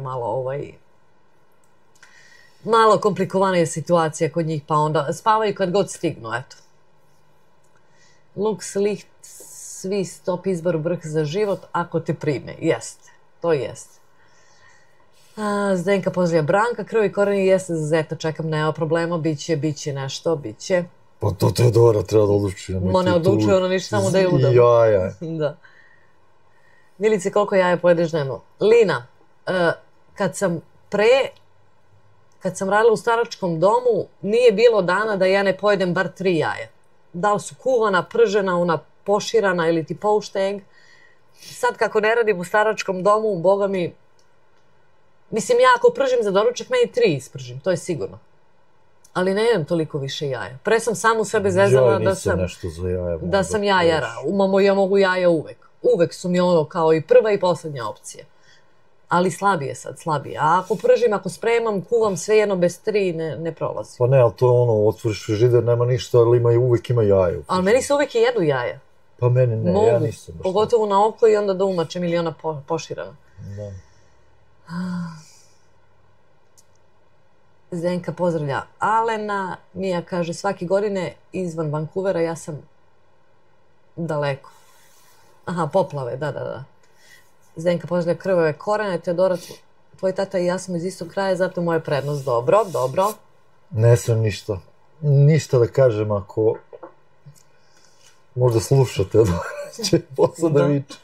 malo komplikovanija situacija kod njih, pa onda spavaju kad god stignu, eto. Lux, Licht, svi stop izbor vrh za život ako te prime. Jeste, to jeste. Zdenka pozdravlja Branka, krv i koreni jeste za Zeta, čekam, nema problema, biće nešto, biće. Pa to Teodora treba da odluči. Ma ne odlučuje ono ništa, samo da je udam. Jaja. Da. Milice, koliko jaja pojedeš dnevno? Lina, kad sam radila u staračkom domu, nije bilo dana da ja ne pojedem bar 3 jaja. Da li su kuvana, pržena, ona poširana ili ti pošteg. Sad kako ne radim u staračkom domu, boga mi, mislim ja ako pržim za doručak, meni 3 ispržim, to je sigurno. Ali ne jem toliko više jaja. Pre sam samu sebe zezala da sam jajara. Ja mogu jaja uvek. Uvek su mi ono kao i prva i poslednja opcija. Ali slabije sad, slabije. A ako pržim, ako spremam, kuvam sve jedno bez 3, ne prolazi. Pa ne, ali to je ono, otvoriš frižider, nema ništa, ali uvek ima jaja. Ali meni se uvek i jedu jaja. Pa meni ne, ja nisam. Pogotovo na oko i onda da umačem ili ona poširana. Da. Zdenka pozdravlja Alena. Mija kaže, svake godine izvan Vancouvera ja sam daleko. Aha, poplave, da. Zdenka pozdravlja krvave korene. Teodora, tvoj tata i ja smo iz istog kraja, zato moja prednost. Dobro. Ne sam ništa da kažem ako možda slušate, će posle da viče.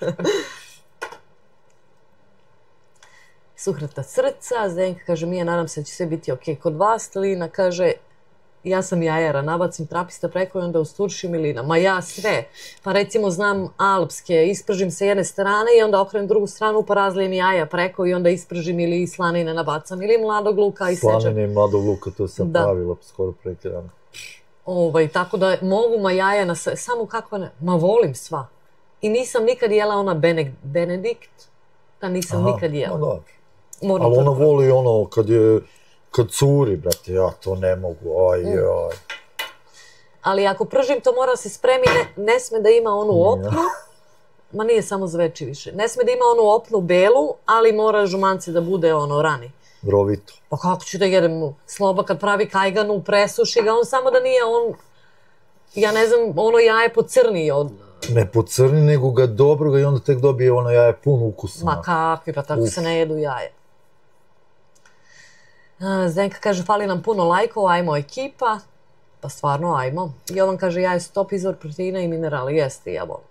Suhreta srca, Zdenka kaže, Mija, nadam se da će sve biti okej kod vas. Lina kaže, ja sam jajara, nabacim trapista preko i onda usturšim Lina. Ma ja sve. Pa recimo znam alpske, ispržim sa jedne strane i onda okrenem drugu stranu pa razlijem jaja preko i onda ispržim ili slanine nabacam ili mladog luka i sečem. Slanine i mladog luka, to sam pravila skoro pre 1 dana. Tako da mogu ma jaja na sve, samo kako ne, ma volim sva. I nisam nikad jela ona Benedikt, da nisam nikad jela. Aha, dobro. Ali ona voli ono kad curi, brate, ja to ne mogu, aj. Ali ako pržim, to mora se spremi, ne sme da ima onu opnu, ma nije samo zveči više, ne sme da ima onu opnu belu, ali mora žumance da bude ono rani. Rovito. Pa kako ću da jedem Sloba kad pravi kajganu, presuši ga, on samo da nije on, ja ne znam, ono jaje pocrni od... Ne pocrni, nego ga dobro ga i onda tek dobije ono jaje pun ukusa. Ma kakvi, pa tako se ne jedu jaje. Zdenka kaže, fali nam puno lajkova, ajmo ekipa. Pa stvarno, ajmo. Jovan kaže, jaje su top izvor proteina i minerala. Jeste, ja volim.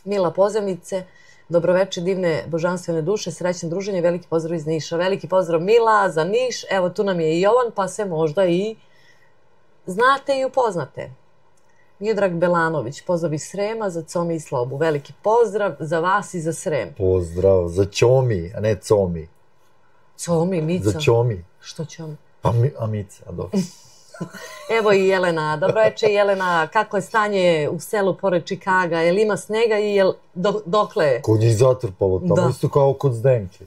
Mila Pozemnice, dobroveče, divne božanstvene duše, srećno druženje, veliki pozdrav iz Niša. Veliki pozdrav Mila za Niš, evo tu nam je i Jovan, pa se možda i znate i upoznate. Miodrag Belanović, pozdrav iz Srema za Comi i Slobu. Veliki pozdrav za vas i za Srem. Pozdrav, za Ćomi, a ne Comi. Comi, Mica. Za Ćomi. Što Ćomi? A Mica, a dobro. Evo i Jelena, dobroveče Jelena, kako je stanje u selu pored Čikaga, jel ima snega i jel dokle? Kod njih zatrpalo tamo, isto kao kod Zdenke.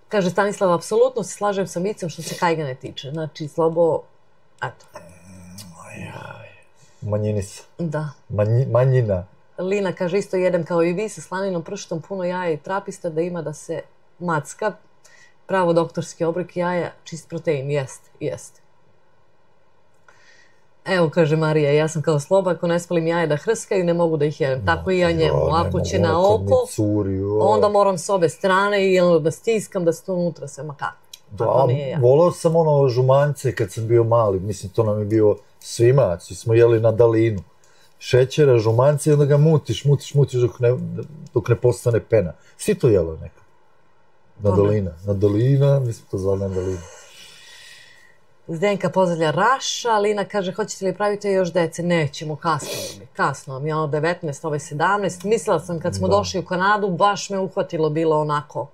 Kaže Stanislav, apsolutno se slažem sa Micom što se kajgane tiče, znači Slobo, eto. Manjinica. Da. Manjina. Lina kaže, isto jedem kao i vi sa slaninom pršutom, puno jaja i trapista da ima da se macka. Pravo doktorski obrok jaja, čist protein, jeste. Evo, kaže Marija, ja sam kao Sloba, ako ne spalim jaje da hrskaju, ne mogu da ih jedem. Tako i ja njemu. Ako će na oko, onda moram s obe strane i da stiskam da se to unutra sve makako. Da, volao sam ono žumance kad sam bio mali, mislim, to nam je bio svima, svi smo jeli na dalinu. Šećera, žumance i onda ga mutiš dok ne postane pena. Svi to jelo nekako. Nadalina, mi smo to zvali Nadalina. Zdenka pozdravlja Raša, Lina kaže, hoćete li praviti još dece? Nećemo, kasno mi je ono 19, ovo je 17. Mislila sam kad smo došli u Kanadu, baš me uhvatilo bilo onako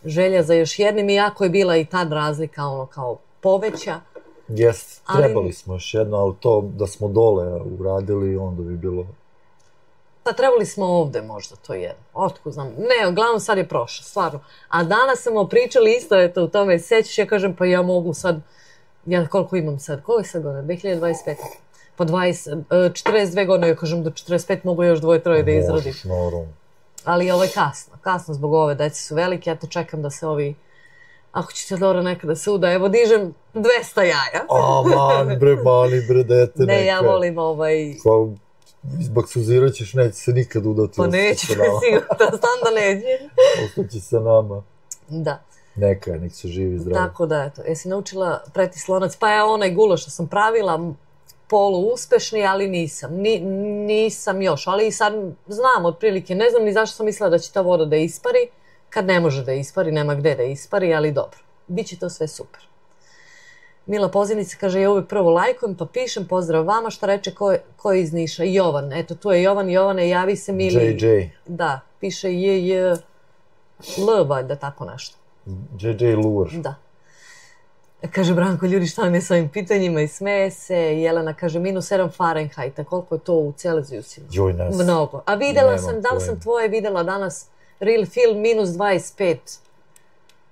želja za još jednim, iako je bila i tad razlika ono kao poveća. Jest, trebali smo još jedno, ali to da smo dole uradili, onda bi bilo... Pa trebali smo ovde možda to jedno, otkud znam, ne, uglavnom sad je prošlo, stvarno. A danas smo pričali isto, eto, u tome, sećaš, ja kažem, pa ja mogu sad, ja koliko imam sad, koliko je sad godina, 2025? Pa 42 godine, ja kažem, do 45 mogu još 2-3 da izradim. Možeš, naravno. Ali ovo je kasno zbog ove, deci su velike, ja to čekam da se ovi, ako će se dobro nekada se uda, evo dižem 200 jaja. Mani bre, dete neke. Ne, ja volim izbaksuzirat ćeš, neće se nikad udati. Pa neće, sigurno, znam da neće. Ostaće sa nama. Da. Neka, nek se živi zdravo. Tako da, eto, jesi naučila preti slonac, pa ja onaj gulaš što sam pravila, polu uspešni, ali nisam još, ali sad znam otprilike, ne znam ni zašto sam mislila da će ta voda da ispari, kad ne može da ispari, nema gde da ispari, ali dobro, bit će to sve super. Mila Pozivnica kaže, ja uvek prvo lajkujem, pa pišem, pozdrav vama, šta reče, ko je iz Niša? Jovan, eto, tu je Jovan, Jovane, javi se Mili. JJ. Da, piše L, valjda, tako nešto. JJ Lur. Da. Kaže Branko, ljudi, šta vam je s ovim pitanjima i smeje se. Jelena kaže, -7 Fahrenheita, koliko je to u Celzijusima? Joj, nas. Mnogo. A videla sam, da li sam tvoje videla danas, Real Feel -25.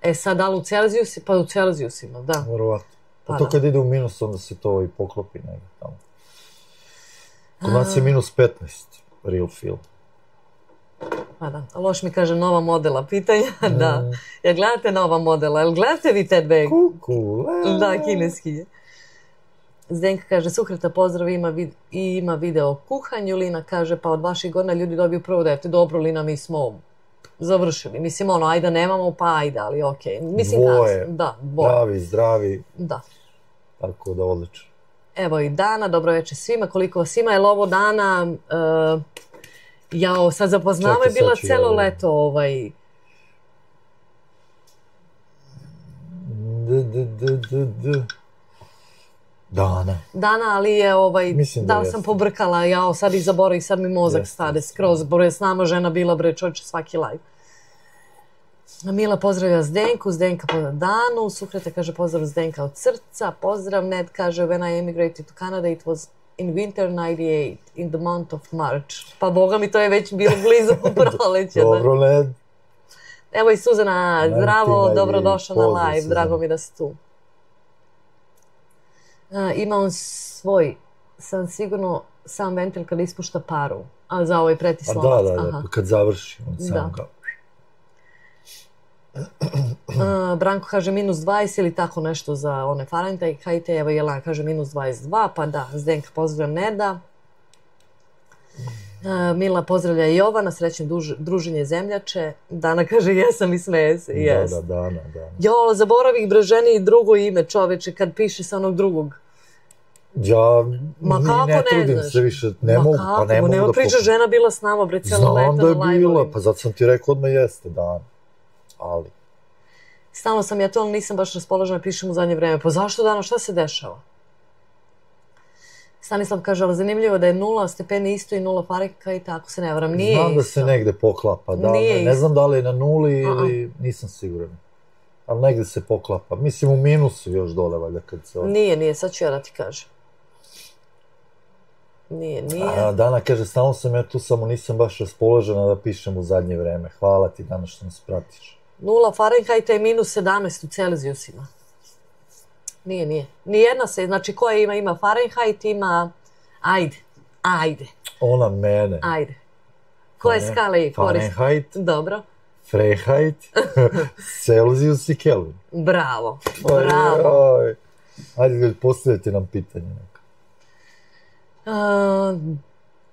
E sad, da li u Celzijusima? Pa u Celzijusima, da. Verovatno. Pa to kad ide u minus, onda se to i poklopi negdje tamo. Kod nas je -15, Real Feel. Pa da, loš mi kaže nova modela pitanja, da. Ja gledate nova modela, jel gledate vi Ted Bag? Kuku, da, kineski je. Zdenka kaže, Suhreta pozdrav, ima video o kuhanju. Lina kaže, pa od vaših godina ljudi dobiju prvo dete. Dobro, Lina, mi smo završili. Mislim, ono, ajde nemamo, pa ajde, ali okej. Dvoje, pravi, zdravi. Da. Tako da, odlično. Evo i Dana, dobro večer svima. Koliko vas ima, je li ovo Dana... Jao, sad zapoznava je bila celo leto, Dana. Dana, ali je, da li sam pobrkala, jao, sad i zaboravim, sad mi mozak stade skroz, bre, s nama žena bila, bre, čovječe, svaki live. Mila pozdravlja Zdenku, Zdenka pozdrav Danu, Sukreta kaže pozdrav Zdenka od srca, pozdrav, Ned kaže when I emigrated to Canada it was in winter 98, in the month of March. Pa boga mi to je već bilo blizu proleća. Dobro, Ned. Evo i Suzana, zdravo, dobrodošla na live, drago mi da si tu. Ima on svoj, sam sigurno sam ventil kad ispušta paru, a za ovaj pretislovac. Da, kad završi, on sam kao... Branko kaže minus 20 ili tako nešto za one Fahrenheit, evo Jelena kaže minus 22, pa da, Zdenka pozdravlja Neda. Mila pozdravlja Jovana, srećno druženje zemljače. Dana kaže jesam i smeje se, jes. Da, Dana. Jo, zaboravih bre ženi i drugo ime čoveče kad piše sa onog drugog. Ja ne trudim se više, ne mogu da pokupim. Nema priča, žena bila s nama bre cijelo leto na live-ovima. Znam da je bila, pa zato sam ti rekao odmah jeste, Dana. Ali... Stalno sam ja to, ali nisam baš raspoložena, pišem u zadnje vreme. Pa zašto Dano, šta se dešava? Stanislav kaže, ali zanimljivo da je 0 stepeni isto i 0 Fahrenheita, ako se ne varam, nije isto. Znam da se negde poklapa, da, ne znam da li je na 0 ili nisam siguran. Ali negde se poklapa. Mislim u minusu još dole, valjda kad se... Nije, sad ću ja da ti kažem. Nije. Dana kaže, stalno sam ja tu, samo nisam baš raspoložena da pišem u zadnje vreme. Hvala ti, Dana, što nas pratiš. 0 Fahrenheita je minus 17 u Celzijusima. Nije. Nijedna se, znači koja ima Fahrenheit, ima... Ajde. Ona mene. Ajde. Koje skale koristi? Fahrenheit. Dobro. Fahrenheit, Celzijus i Kelvin. Bravo. Ajde, postavite nam pitanje.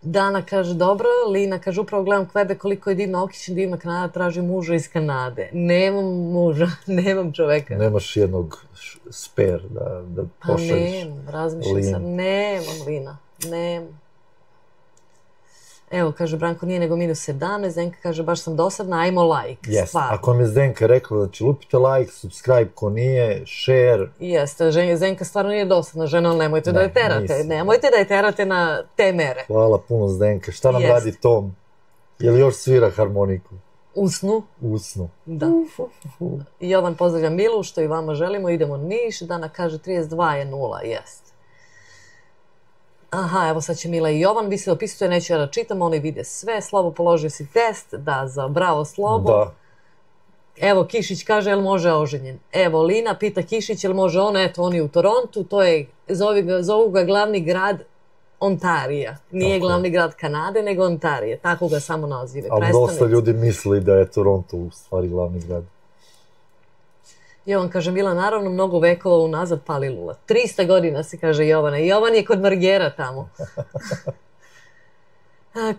Dana kaže dobro, Lina kaže upravo gledam Quebec koliko je divno okićen, divna Kanada, traži muža iz Kanade. Nemam muža, nemam čoveka. Nemaš jednog spare da pošalješ? Pa nemam, razmišljam sad, nemam Lina, nemam. Evo, kaže Branko, nije nego minus 17, Zdenka kaže baš sam dosadna, ajmo like, stvarno. Ako mi je Zdenka rekla, znači lupite like, subscribe ko nije, share. Jeste, Zdenka stvarno nije dosadna žena, ali nemojte da je terate, nemojte da je terate na te mere. Hvala puno Zdenka, šta nam radi Tom? Je li još svira harmoniku? Usnu. Da. Jovan pozdravlja Milu, što i vama želimo, idemo Niš, Dana kaže 32 je 0, jest. Aha, evo sad će Mila i Jovan, vi se dopisujete, neću ja da čitam, oni vide sve, Slobo položio si test, da, za bravo Slobo. Da. Evo, Kišić kaže, jel može oženjen? Evo, Lina pita Kišić, jel može on, eto, on je u Torontu, to je, zovu ga glavni grad Ontarija. Nije glavni grad Kanade, nego Ontarije, tako ga samo nazive. Ali dosta ljudi misli da je Toronto u stvari glavni grad. Jovan kaže, Mila, naravno, mnogo vekova unazad pali lula. 300 godina se kaže Jovana. Jovan je kod Margera tamo.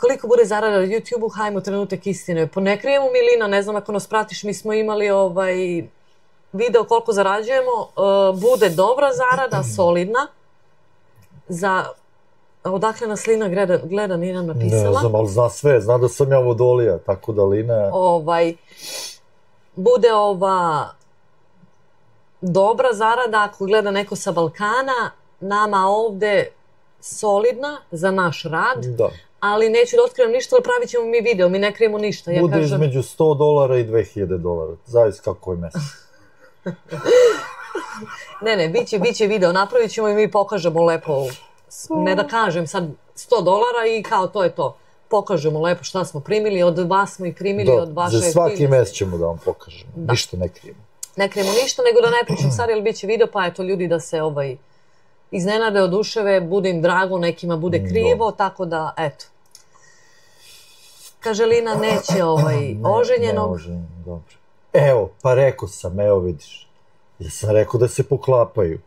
Koliko bude zarada od YouTube-u, hajmo trenutak istine. Pa ne krijemo Milina, ne znam ako nas pratiš, mi smo imali video koliko zarađujemo. Bude dobra zarada, solidna. Odakle nas Lina gleda, nije nam napisala. Ne znam, ali zna sve, zna da sam ja vodolija, tako da Lina... Bude dobra zarada ako gleda neko sa Balkana, nama ovde solidna za naš rad, ali neću da otkrivam ništa, ali pravit ćemo mi video, mi ne krijemo ništa. Bude između $100 i $2000, zavisi kako je mjesto. Ne, bit će video, napravit ćemo i mi pokažemo lepo, ne da kažem sad $100 i kao to je to. Pokažemo lepo šta smo primili, od vas smo i primili, od vaše aktivnosti. Za svaki mes ćemo da vam pokažemo, ništa ne krijemo. Ne krijemo ništa, nego da ne pričam sad, jer bit će video, pa eto ljudi da se iznenade, oduševe, bude im drago, nekima bude krivo, tako da, eto. Kaže Lina, neće oženjenog. Ne oženjenog, dobro. Evo, pa rekao sam, evo vidiš. Ja sam rekao da se poklapaju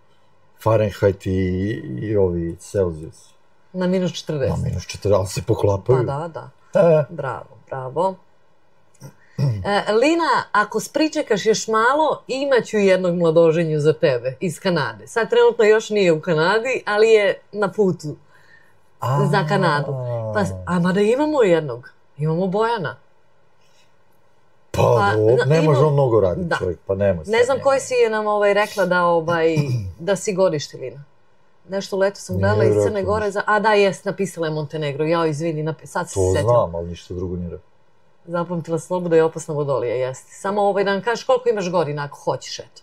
Fahrenheit i ovi Celzijus. Na minus 40. Na minus 40, ali se poklapaju. Pa da. Bravo. Lina, ako spričekaš još malo, imaću jednog mladoženju za tebe iz Kanade. Sad trenutno još nije u Kanadi, ali je na putu za Kanadu. A mada imamo jednog, imamo Bojana. Pa ne može on mnogo raditi čovjek, pa nemoj sad. Ne znam koji si je nam rekla da si godište, Lina. Nešto leto sam gledala iz Crne Gore, napisala je Montenegro, jao izvini, sad se setim. To znam, ali ništa drugo nije rekao. Zapamtila Sloboda i opasna vodolija, jeste. Samo da nam kažeš koliko imaš godina ako hoćeš, eto.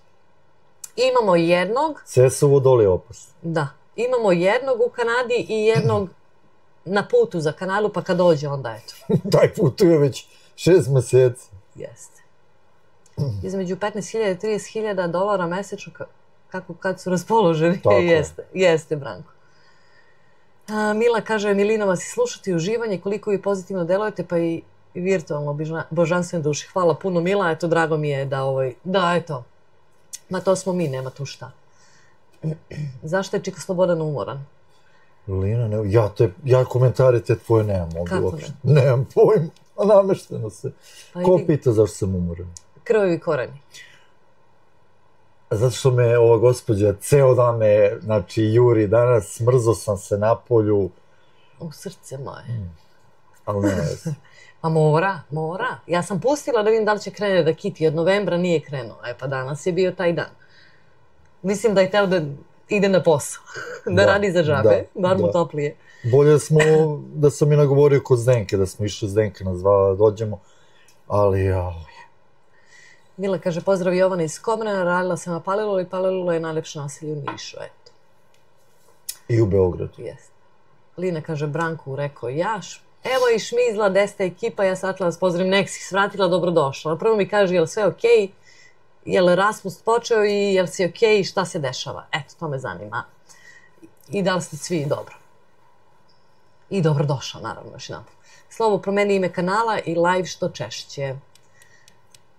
Imamo jednog... Sve su vodolije opasne. Da. Imamo jednog u Kanadi i jednog na putu za Kanadu, pa kad dođe onda, eto. Taj putuje već 6 meseci. Jeste. Između 15.000 i 30.000 dolara mesečno, kad su raspoloženi. Jeste, Branko. Mila kaže, Milina vas i slušati uživanje, koliko vi pozitivno delujete, pa i virtualno božanstvene duši. Hvala puno, Mila, eto, drago mi je da, eto, ma to smo mi, nema tu šta. Zašto je Čika Slobodan umoran? Lina, ja komentare te tvoje nemam ovdje uopšte. Nemam pojma, namešteno se. Ko pita zašto sam umoran? Krvovi koreni. Zato što me ova gospođa ceo dan me, znači, juri danas, smrzo sam se na polju. U srce moje. Ali ne vezi. Pa mora. Ja sam pustila da vidim da li će krene da kiti, od novembra nije krenuo. Pa danas je bio taj dan. Mislim da je teo da ide na posao, da radi za žabe, bar mu toplije. Bolje smo, da sam i nagovorio kod Zdenke, da smo išli Zdenke nazvala da dođemo, ali jao. Mila kaže, pozdrav Jovana iz Komrena, radila sam na Palilulu i Palilulu je najlepše naselje u Nišu, eto. I u Beogradu. Jeste. Lina kaže, Branku rekao jaš, evo i Šmizla, 10. ekipa, ja sam atla vas pozdravim, nek si svratila, dobrodošla. Prvo mi kaže, je li sve okej? Je li raspust počeo i je li si okej i šta se dešava? Eto, to me zanima. I da li ste svi dobro? I dobrodošao, naravno, još jedan. Slobo, promeni ime kanala i live što češće.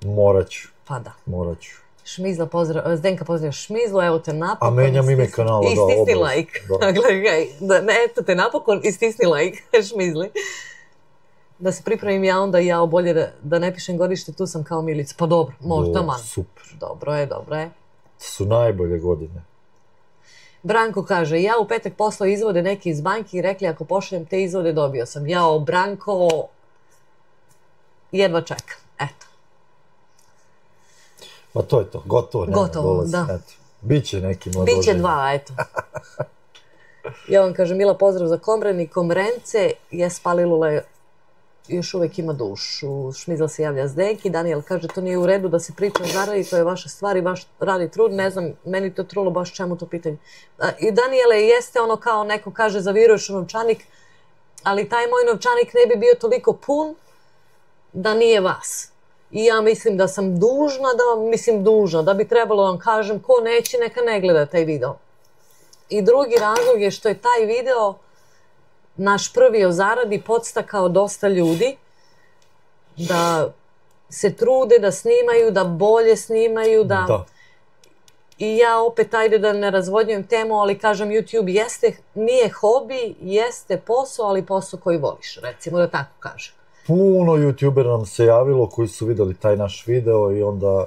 Morat ću. Pa da. Morat ću. Šmizla pozdrav, Zdenka pozdravlja Šmizlu, evo te napokon. A menjam ime kanala, da, obraz. I stisni like. Gledaj, eto te napokon i stisni like, Šmizli. Da se pripravim ja onda i ja bolje da ne pišem godište, tu sam kao Milica. Pa dobro, možda man. Super. Dobro je. To su najbolje godine. Branko kaže, ja u petak poslao izvode neki iz banki i rekli ako pošaljem te izvode dobio sam. Jao, Branko, jedva čekam. Eto. Pa to je to, gotovo. Gotovo, da. Biće neki moj Bože. Biće 2, eto. Jovan kaže, Mila, pozdrav za Komren i Komrence, jes Palilula još uvek ima dušu. Šmizla se javlja Zdenki. Daniel kaže, to nije u redu da se priča o zaradi, to je vaša stvar i vaš radi trud. Ne znam, meni to trulo baš čemu to pitanje. I Daniele, jeste ono kao neko kaže, zaviruješ u novčanik, ali taj moj novčanik ne bi bio toliko pun da nije vas. I ja mislim da sam dužna, da bi trebalo da vam kažem, ko neće, neka ne gleda taj video. I drugi razlog je što je taj video naš prvi o zaradi podstakao dosta ljudi da se trude, da snimaju, da bolje snimaju, da... I ja opet, ajde da ne razvodnjujem temu, ali kažem, YouTube nije hobi, jeste posao, ali posao koji voliš, recimo da tako kažem. Puno YouTubera nam se javilo koji su videli taj naš video i onda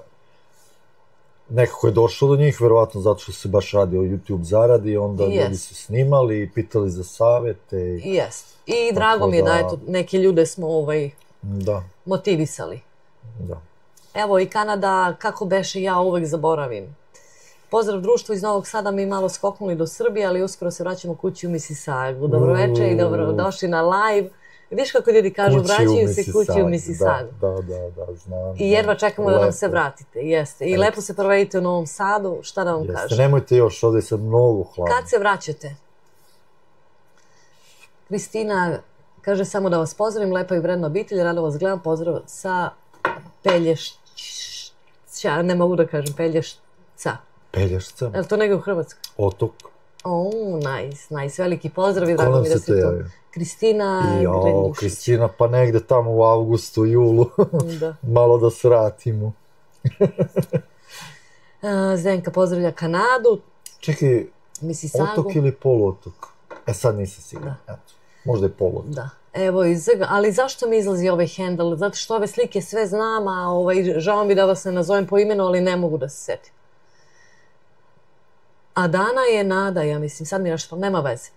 nekako je došlo do njih, verovatno zato što se baš radi o YouTube zaradi, onda ljudi su snimali i pitali za savjete. Jest. I drago mi je da eto, neke ljude smo motivisali. Da. Evo i Kanada, kako beše, ja uvek zaboravim. Pozdrav društvu iz Novog Sada, mi malo skoknuli do Srbije, ali uskoro se vraćamo kući u Misisagu. Dobroveče i dobrodošli na live. Vidiš kako ljudi kažu, vraćaju se kući u Misisagu. Da, znam. I jedva čekamo da nam se vratite, jeste. I lepo se provedite u Novom Sadu, šta da vam kažem. Nemojte još, ovdje je sad mnogo hladno. Kad se vraćate? Kristina kaže samo da vas pozdravim, lepa i vredna obitelj, rado vas gledam, pozdrav sa Pelješća, ne mogu da kažem, Pelješca. Pelješca? Je li to negdje u Hrvatskoj? Otok. Nice, veliki pozdrav i drago mi da ste to. Kristina Grenjušić. Kristina, pa negde tamo u avgustu, julu, malo da sratimo. Zdenka pozdravlja Kanadu. Čekaj, otok ili poluotok? Sad nisam siguran. Možda je poluotok. Da. Evo, ali zašto mi izlazi ovaj handle? Zato što ove slike sve znam, a žao mi da vas ne nazovem po imenu, ali ne mogu da se setim. A Dana je Nada, ja mislim, sad mi nešto, nema veze.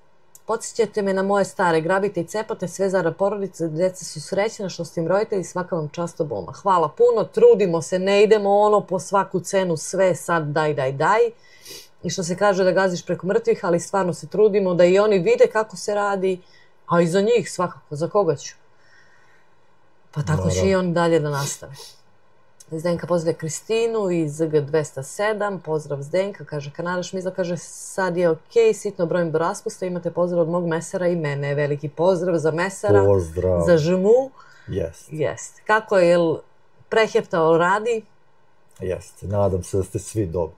Podsjećate me na moje stare, grabite i cepate, sve zarad porodice, djeca su srećna što ste im roditelji, svaka vam čast oboma. Hvala puno, trudimo se, ne idemo ono po svaku cenu, sve sad daj. I što se kaže da gaziš preko mrtvih, ali stvarno se trudimo da i oni vide kako se radi, a i za njih svakako, za koga ću. Pa tako će i on dalje da nastave. Zdenka pozdravlja Kristinu iz G207, pozdrav Zdenka, kaže Kanada Šmizla, kaže sad je okej, sitno brojim do raspusta, imate pozdrav od mog mesara i mene, veliki pozdrav za mesara, za žmu. Jeste. Kako je, jel preheftao radi? Jeste, nadam se da ste svi dobro.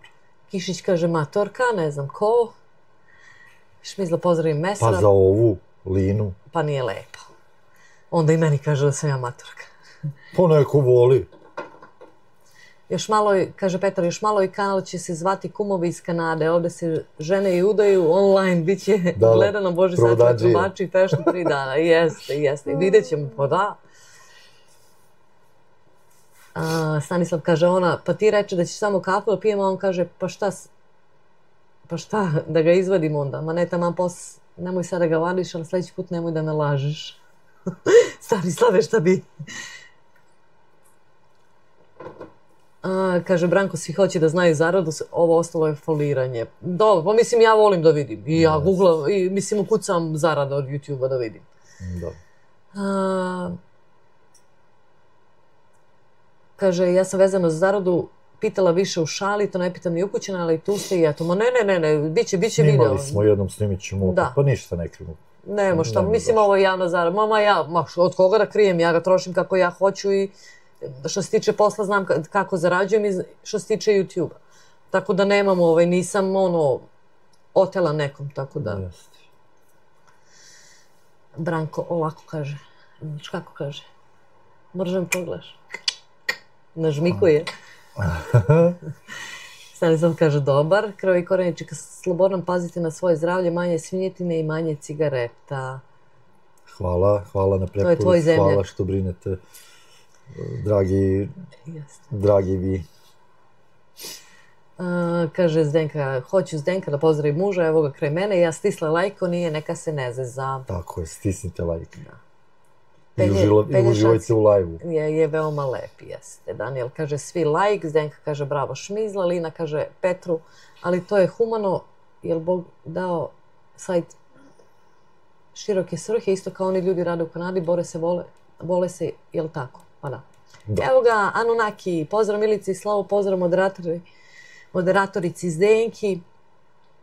Kišić kaže matorka, ne znam ko. Šmizla pozdravim mesara. Pa za ovu Linu. Pa nije lepo. Onda i meni kaže da sam ja matorka. Pa neko voli. Još malo, kaže Petar, još malo i kanal će se zvati Kumovi iz Kanade. Ovde se žene i udaju online, bit će gledano Boži sačuvaj trubači i peštu 3 dana. Jeste. Vidjet ćemo, pa da. Stanislav kaže ona, pa ti reče da ćeš samo kafu da pijemo, a on kaže, pa šta, da ga izvadim onda? Ma ne, taman nemoj sad da ga vadiš, ali sledeći put nemoj da me lažeš. Stanislave, šta bi? Kaže Branko, svi hoće da znaju zaradu, ovo ostalo je foliranje. Dobro, pa mislim ja volim da vidim. I ja googlam, i mislim ukucam zarada od YouTube-a da vidim. Dobro. Kaže, ja sam vezana za zaradu, pitala više u šali, to ne pitam ni ukućena, ali tu ste i eto. Ma ne, bit će video. Snimali smo jednom, snimit ćemo, pa ništa ne kriju. Nemo šta, mislim ovo je javna zarada. Od koga da krijem, ja ga trošim kako ja hoću i što se tiče posla znam kako zarađujem i što se tiče YouTube-a. Tako da nemam, nisam otela nekom, tako da. Branko ovako kaže, kako kaže? Moraš da mi pogledaš. Nažmikuje. Stanislav kaže dobar, krv i koreničika slobodno pazite na svoje zdravlje, manje svinjetine i manje cigareta. Hvala na preporuku, hvala što brinete, dragi vi. Kaže Zdenka, hoću Zdenka da pozdravim muža, evo ga kraj mene, ja stisla lajko, nije, neka se ne zeza. Tako je, stisnite lajk. I uživajte u lajvu. Je veoma lep, jeste. Daniel kaže svi lajk, Zdenka kaže bravo Šmizla, Lina kaže Petru, ali to je humano, jer Bog dao sajt široke svrhe, isto kao oni ljudi rade u Kanadi, vole se, jel tako? Pa da. Evo ga, Anunnaki, pozdrav Milici i Slavu, pozdrav moderatorici Zdenki.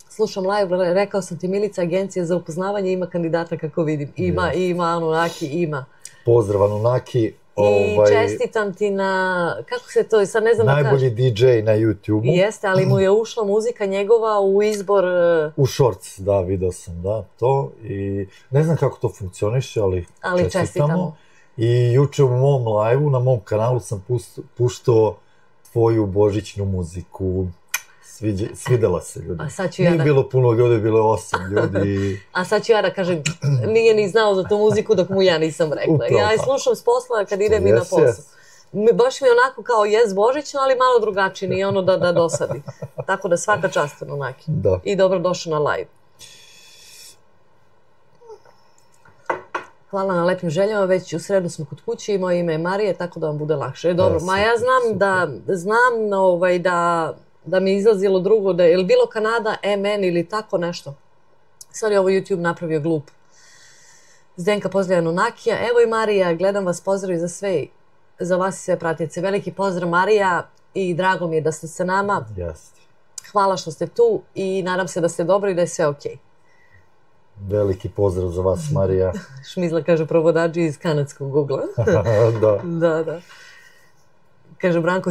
Slušam live, rekao sam ti Milica, agencija za upoznavanje ima kandidata kako vidim. Ima Anunnaki, ima. Pozdrav Anunnaki. I čestitam ti na, kako se to, sad ne znam da kažem. Najbolji DJ na YouTube-u. Jeste, ali mu je ušla muzika njegova u izbor. U Shorts, da, video sam, da, to. I ne znam kako to funkcioniše, ali čestitamo. I juče u mom live-u, na mom kanalu sam puštao tvoju božićnu muziku. Svidela se ljudi. Nije bilo puno ljudi, bilo je 8 ljudi. A sad ću ja da kažem, nije ni znao za tu muziku dok mu ja nisam rekla. Ja je slušam s posla kad idem i na posao. Baš mi je onako kao božićno, ali malo drugačije, nije ono da dosadi. Tako da svaka čast Anunnaki. I dobrodošao na live. Hvala na lepim željama, već u sredu smo kod kuće i moje ime je Marije, tako da vam bude lakše. Dobro, ma ja znam da mi je izlazilo drugo, da je li bilo Kanada, MN ili tako nešto. Sad je ovo YouTube napravio glup. Zdenka pozdravlja Anunnakija. Evo i Marija, gledam vas, pozdrav za sve, za vas i sve pratnice. Veliki pozdrav Marija i drago mi je da ste sa nama. Hvala što ste tu i nadam se da ste dobri i da je sve okej. Veliki pozdrav za vas, Marija. Šmizla kaže provodači iz kanadskog Google-a. Da. Kaže Branko,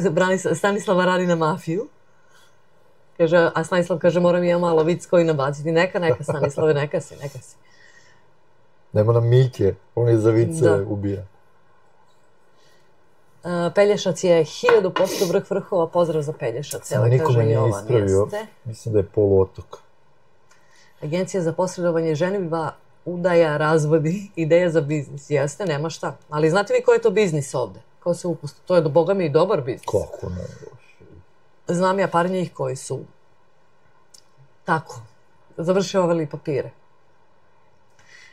Stanislava radi na mafiju. A Stanislav kaže moram ja malo vic koji nabaciti. Neka Stanislave, neka si. Nema nam Mike, on je za vice ubija. Pelješac je 1000% vrh vrhova, pozdrav za Pelješac. Samo nikome nije ispravio, mislim da je poluotok. Agencija za posredovanje ženidba, udaja, razvodi, ideja za biznis. Jeste, nema šta. Ali znate vi ko je to biznis ovde? Ko se upusti? To je boga mi i dobar biznis. Kako ne? Znam ja par njih koji su tako, završavali papire.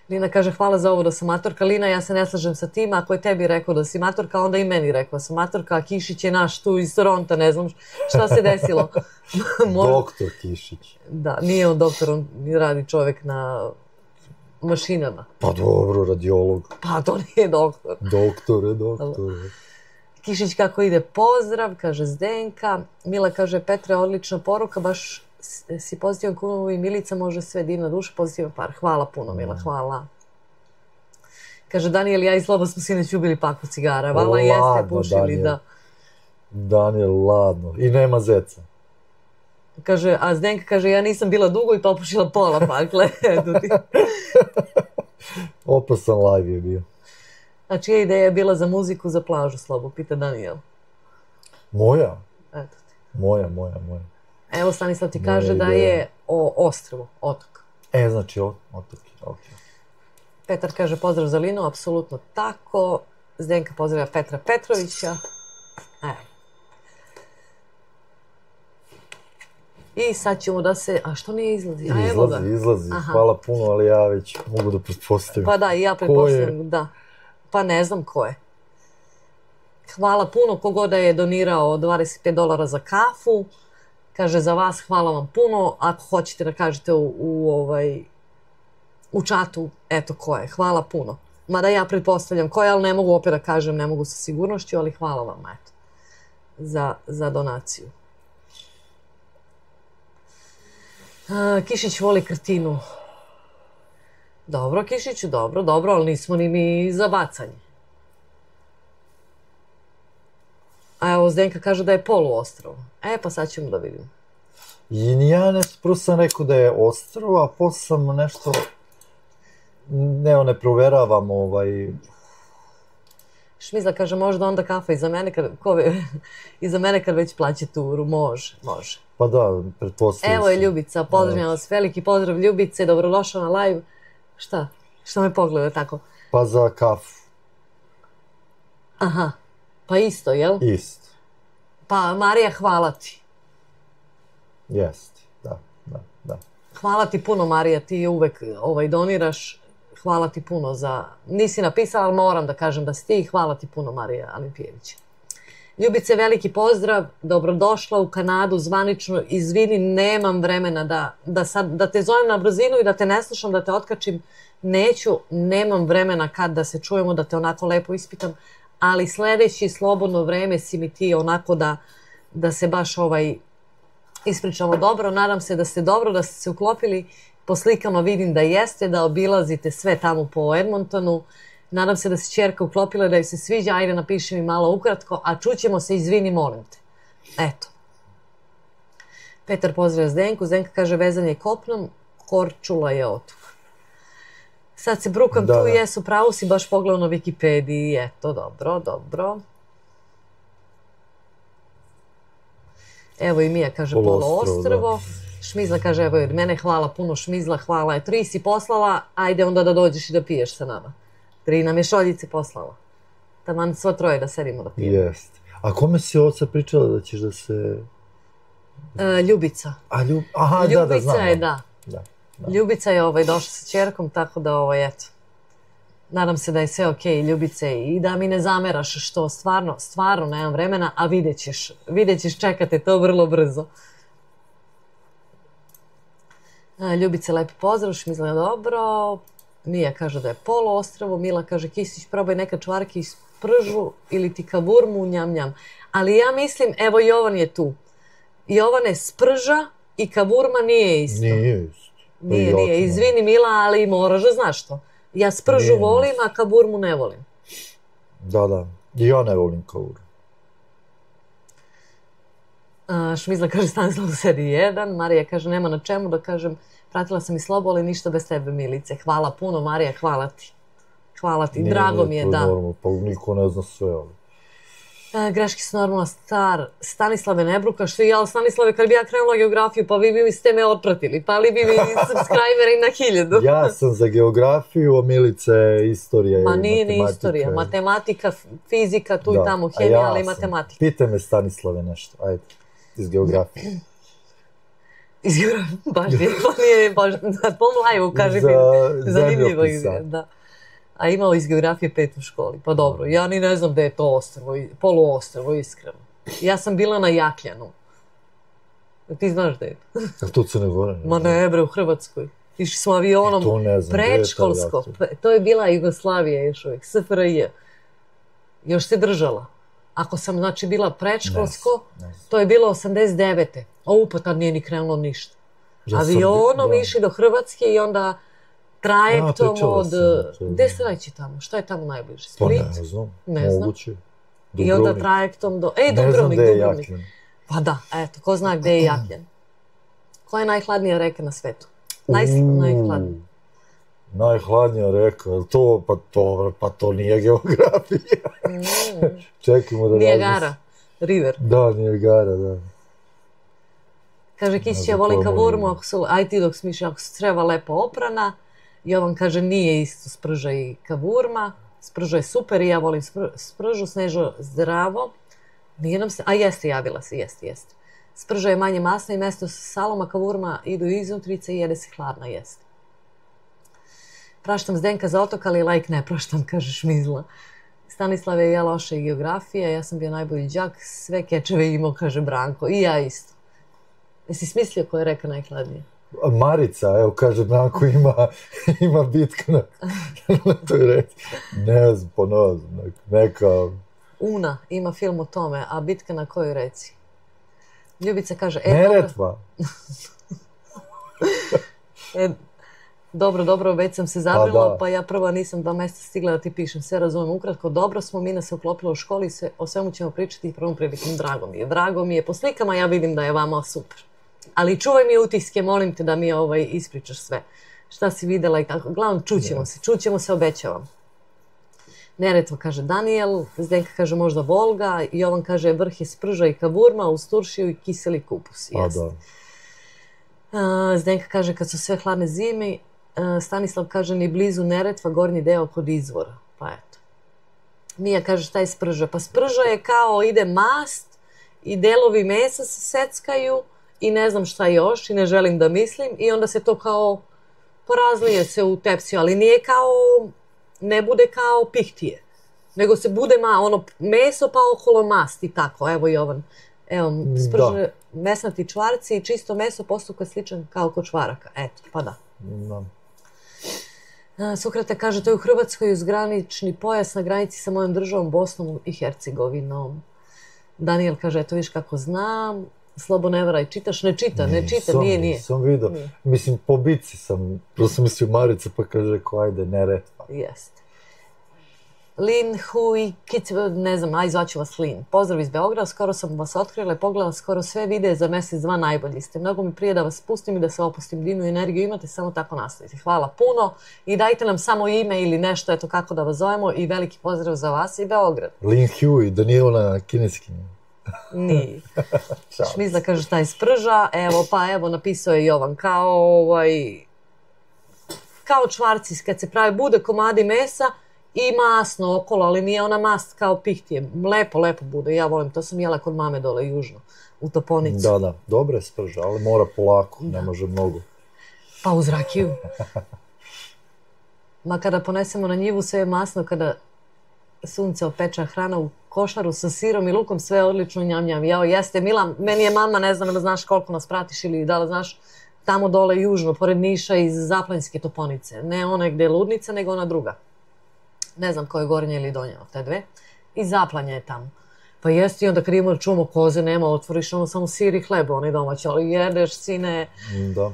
Lina kaže hvala za ovo da sam matorka. Lina, ja se ne slažem sa tim, ako je tebi rekao da si matorka, onda i meni rekao da sam matorka, a Kišić je naš tu iz Toronta, ne znam šta se desilo. Doktor Kišić. Da, nije on doktor, on radi čovek na mašinama. Pa dobro, radiolog. Pa to nije doktor. Doktore. Kišić kako ide, pozdrav, kaže Zdenka. Mila kaže, Petre, odlična poruka, baš si pozitivan kunovo i Milica može sve, divna duša, pozitivan par. Hvala puno, Mila, hvala. Kaže, Danijel, ja i Slobo smo sinoć ubili paku cigara. Vala jeste pušili, da. Daniel, ladno. I nema zeca. Kaže, a Zdenka kaže, ja nisam bila dugo i popušila pola pakle. Opasan live je bio. A čija ideja je bila za muziku za plažu, Slobo, pita Danijel. Moja? Eto ti. Moja. Evo, Stanislav ti kaže da je ostrvo, otok. Znači otok, ok. Petar kaže, pozdrav za Linu, apsolutno tako. Zdenka pozdravlja Petra Petrovića. I sad ćemo da se... A što nije izlazi? Izlazi. Hvala puno, ali ja već mogu da pretpostavim. Pa da, i ja pretpostavim, da. Pa ne znam ko je. Hvala puno kogoda je donirao $25 za kafu. Kaže, za vas hvala vam puno. Ako hoćete da kažete u čatu, eto ko je. Hvala puno. Mada ja pretpostavljam ko je, ali ne mogu opet da kažem, ne mogu sa sigurnošću, ali hvala vam, eto, za donaciju. Kišić voli krtinu. Dobro, Kišiću, dobro, ali nismo ni mi za bacanje. A evo, Zdenka kaže da je poluostrvo. Pa sad ćemo da vidimo. I ja prvo sam rekao da je ostrvo, a posle sam nešto... ne proveravam Šmizla kaže, možda onda kafa iza mene kad već plaće turu. Može. Pa da, pretpostavljam. Evo je Ljubica, pozdravljam vas, veliki pozdrav Ljubice, dobrodošla na live. Šta? Što me pogleda tako? Pa za kafu. Aha, pa isto, jel? Isto. Pa Marija, hvala ti. Jeste, da. Hvala ti puno, Marija, ti uvek doniraš. Hvala ti puno za... Nisi napisala, ali moram da kažem da si ti. Hvala ti puno, Marija Alimpijević. Ljubice, veliki pozdrav. Dobrodošla u Kanadu, zvanično. Izvini, nemam vremena da te zovem na brzinu i da te ne slušam, da te otkačim. Nemam vremena kad da se čujemo, da te onako lepo ispitam. Ali sledeći slobodno vreme si mi ti onako da se baš ispričamo dobro. Nadam se da ste dobro, da ste se uklopili. Po slikama vidim da jeste, da obilazite sve tamo po Edmontonu. Nadam se da se ćerka uklopila, da joj se sviđa. Ajde, napiši mi malo ukratko, a čućemo se, izvini, molim te. Eto. Petar pozdravlja Zdenku. Zdenka kaže, vezanje kopnom, Korčula je otok. Sad se brukam tu, jesu, pravo si baš pogledao na Wikipediji. Eto, dobro. Evo i Mija kaže poluostrvo. Šmizla kaže, evo od mene, hvala puno Šmizla, hvala. 3 si poslala, ajde onda da dođeš i da piješ sa nama. 3 nam je šoljice poslala. Taman svo 3 da sedimo da pijemo. Jeste. A kome si ovo sad pričala da ćeš da se... Ljubica. Aha, da, znam. Ljubica je, da. Ljubica je došla sa ćerkom, tako da eto. Nadam se da je sve okej, Ljubice, i da mi ne zameraš što stvarno nemam vremena, a vidjet ćeš, čekate to vrlo brzo. Ljubice, lepi pozdrav, Šmizla je dobro. Mija kaže da je poluostrvo, Mila kaže, Kisić, probaj neka čvarke iz pržu ili ti kaburmu, njam. Ali ja mislim, evo Jovan je tu. Jovane, sprža i kaburma nije isto. Nije isto. Nije, izvini Mila, ali moraš da znaš to. Ja spržu volim, a kaburmu ne volim. Da. I ja ne volim kaburmu. Šmizla kaže, Stanislav sedi 1. Marija kaže, nema na čemu da kažem. Pratila sam i Slobo, ali ništa bez tebe, Milice. Hvala puno, Marija, hvala ti. Hvala ti, drago mi je, da. Pa niko ne zna sve, ali... Greški su normalna star. Stanislave ne brukaš, što ja, Stanislave, kad bi ja krenula geografiju, pa vi biste me otpratili, pa li bi mi subscriberi na 1000. Ja sam za geografiju, a Milica je istorija i matematika. Ma nije ni istorija, matematika, fizika, tu i tamo, hemija, ali i matematika. Pitaj me, Stanislave, nešto, ajde, iz geografije. Iz geografije, baš na tom live-u, kaži mi, zanimljivo izgleda. A imao iz geografije 5 u školi. Pa dobro, ja ni ne znam da je to poluostrvo, iskreno. Ja sam bila na Jakljanu. Ti znaš da je to? A to Crne Gore? Ma ne, bre, u Hrvatskoj. Išli smo avionom predškolsko. To je bila Jugoslavija još uvijek, SFRJ. Još se držala. Ako sam, znači, bila predškolsko, to je bilo 89. Pa tad nije ni krenulo ništa. Avionom išli do Hrvatske i onda trajektom od... Gde se reći tamo? Šta je tamo najbliže? Split? Ne znam. I onda trajektom do... Dubrovnik. Pa da, eto, ko zna gde je Jakljan. Koja je najhladnija reka na svetu? Najhladnija. Najhladnija reka, pa to nije geografija. Čekajmo da Nijagara, river. Da, Nijagara, da. Kaže, Kisić, ja volim kavurmu, aj ti dok smišlja, ako su creva lepo oprana. Jovan kaže, nije isto sprža i kavurma. Sprža je super i ja volim spržu, Snežo zdravo. Nije nam se, jeste, javila se, jeste. Sprža je manje masna i mesto sa salom, a kavurma idu iznutrice i jede se hladna, jeste. Praštam Zdenka za otok, ali lajk ne praštam, kaže Šmizla. Stanislav je ja loša i geografija, ja sam bio najbolji đak, sve kečeve imao, kaže Branko, i ja isto. Jesi smislio koja je reka najhladnija? Marica, evo, kaže Branko, ima bitka na toj reci. Ne znam, neka... Una, ima film o tome, a bitka na kojoj reci? Ljubica kaže... Neretva! Dobro, već sam se zabrinula, pa ja prva nisam 2 mjeseca stigla da ti pišem, sve razumijem ukratko, dobro smo, Mina se uklopila u školi i o svemu ćemo pričati i prvom prilikom, drago mi je, po slikama ja vidim da je vama super, ali čuvaj mi utiske, molim te da mi ispričaš sve, šta si videla i tako, glavno čućemo se, obećavam. Neretva kaže Daniel, Zdenka kaže možda Volga, Jovan kaže vrh je sprža i kavurma, uz turšiju i kiseli kupus, jest. Zdenka kaže kad su sve hladne zime, Stanislav kaže ni blizu Neretva, gornji deo kod izvora. Pa eto. Mija kaže šta je sprža? Pa sprža je kao ide mast i delovi mesa se seckaju i ne znam šta još i ne želim da mislim i onda se to kao porazlije se u tepsiju, ali nije kao, ne bude kao pihtije, nego se bude meso pa okolo mast i tako. Evo Jovan. Evo, sprža mesnati čvarci i čisto meso postuka sličan kao kod čvaraka. Eto, pa da. Sokrate kaže, to je u Hrvatskoj uz granični pojas na granici sa mojom državom Bosnom i Hercegovinom. Daniel kaže, eto viš kako znam, Slobo ne varaj, čitaš? Ne čita, nije. Nisam vidio. Mislim, po bici sam, prvo sam mislio Marica, pa kaže, ajde, Neretva. Jeste. Lin, Hui, ne znam, zvaću vas Lin. Pozdrav iz Beograda, skoro sam vas otkrila i pogledala skoro sve videe za mjesec, 2 najbolji ste. Mnogo mi prije da vas pustim i da se opustim, divnu energiju imate, samo tako nastavite. Hvala puno i dajte nam samo ime ili nešto, eto kako da vas zovemo i veliki pozdrav za vas i Beograd. Lin Hui, da nije ona kineskinja. Nije. Šmizla kaže šta je sprža, evo napisao je Jovan, kao čvarci kad se pravi, bude komadi mesa, i masno okolo, ali nije ona mast kao pihtije. Lepo bude, ja volim, to sam jela kod mame dole južno, u Toponici. Da, dobra je sprža, ali mora polako, ne može mnogo. Pa uz rakiju. Ma kada ponesemo na njivu, sve je masno, kada sunce opeča hrana u košaru sa sirom i lukom, sve je odlično njam. Jao, jeste, Mila, meni je mama, ne znam da znaš koliko nas pratiš ili da li znaš, tamo dole južno, pored Niša iz Zaplanjske Toponice. Ne ona gde je Ludnica, nego ona druga. Ne znam ko je gornja ili donja od te dve. I Zaplanja je tamo. Pa jesti i onda kad ima čumo koze, nema, otvoriš samo sir i hleb, oni domaći, ali jedeš, sine. Da.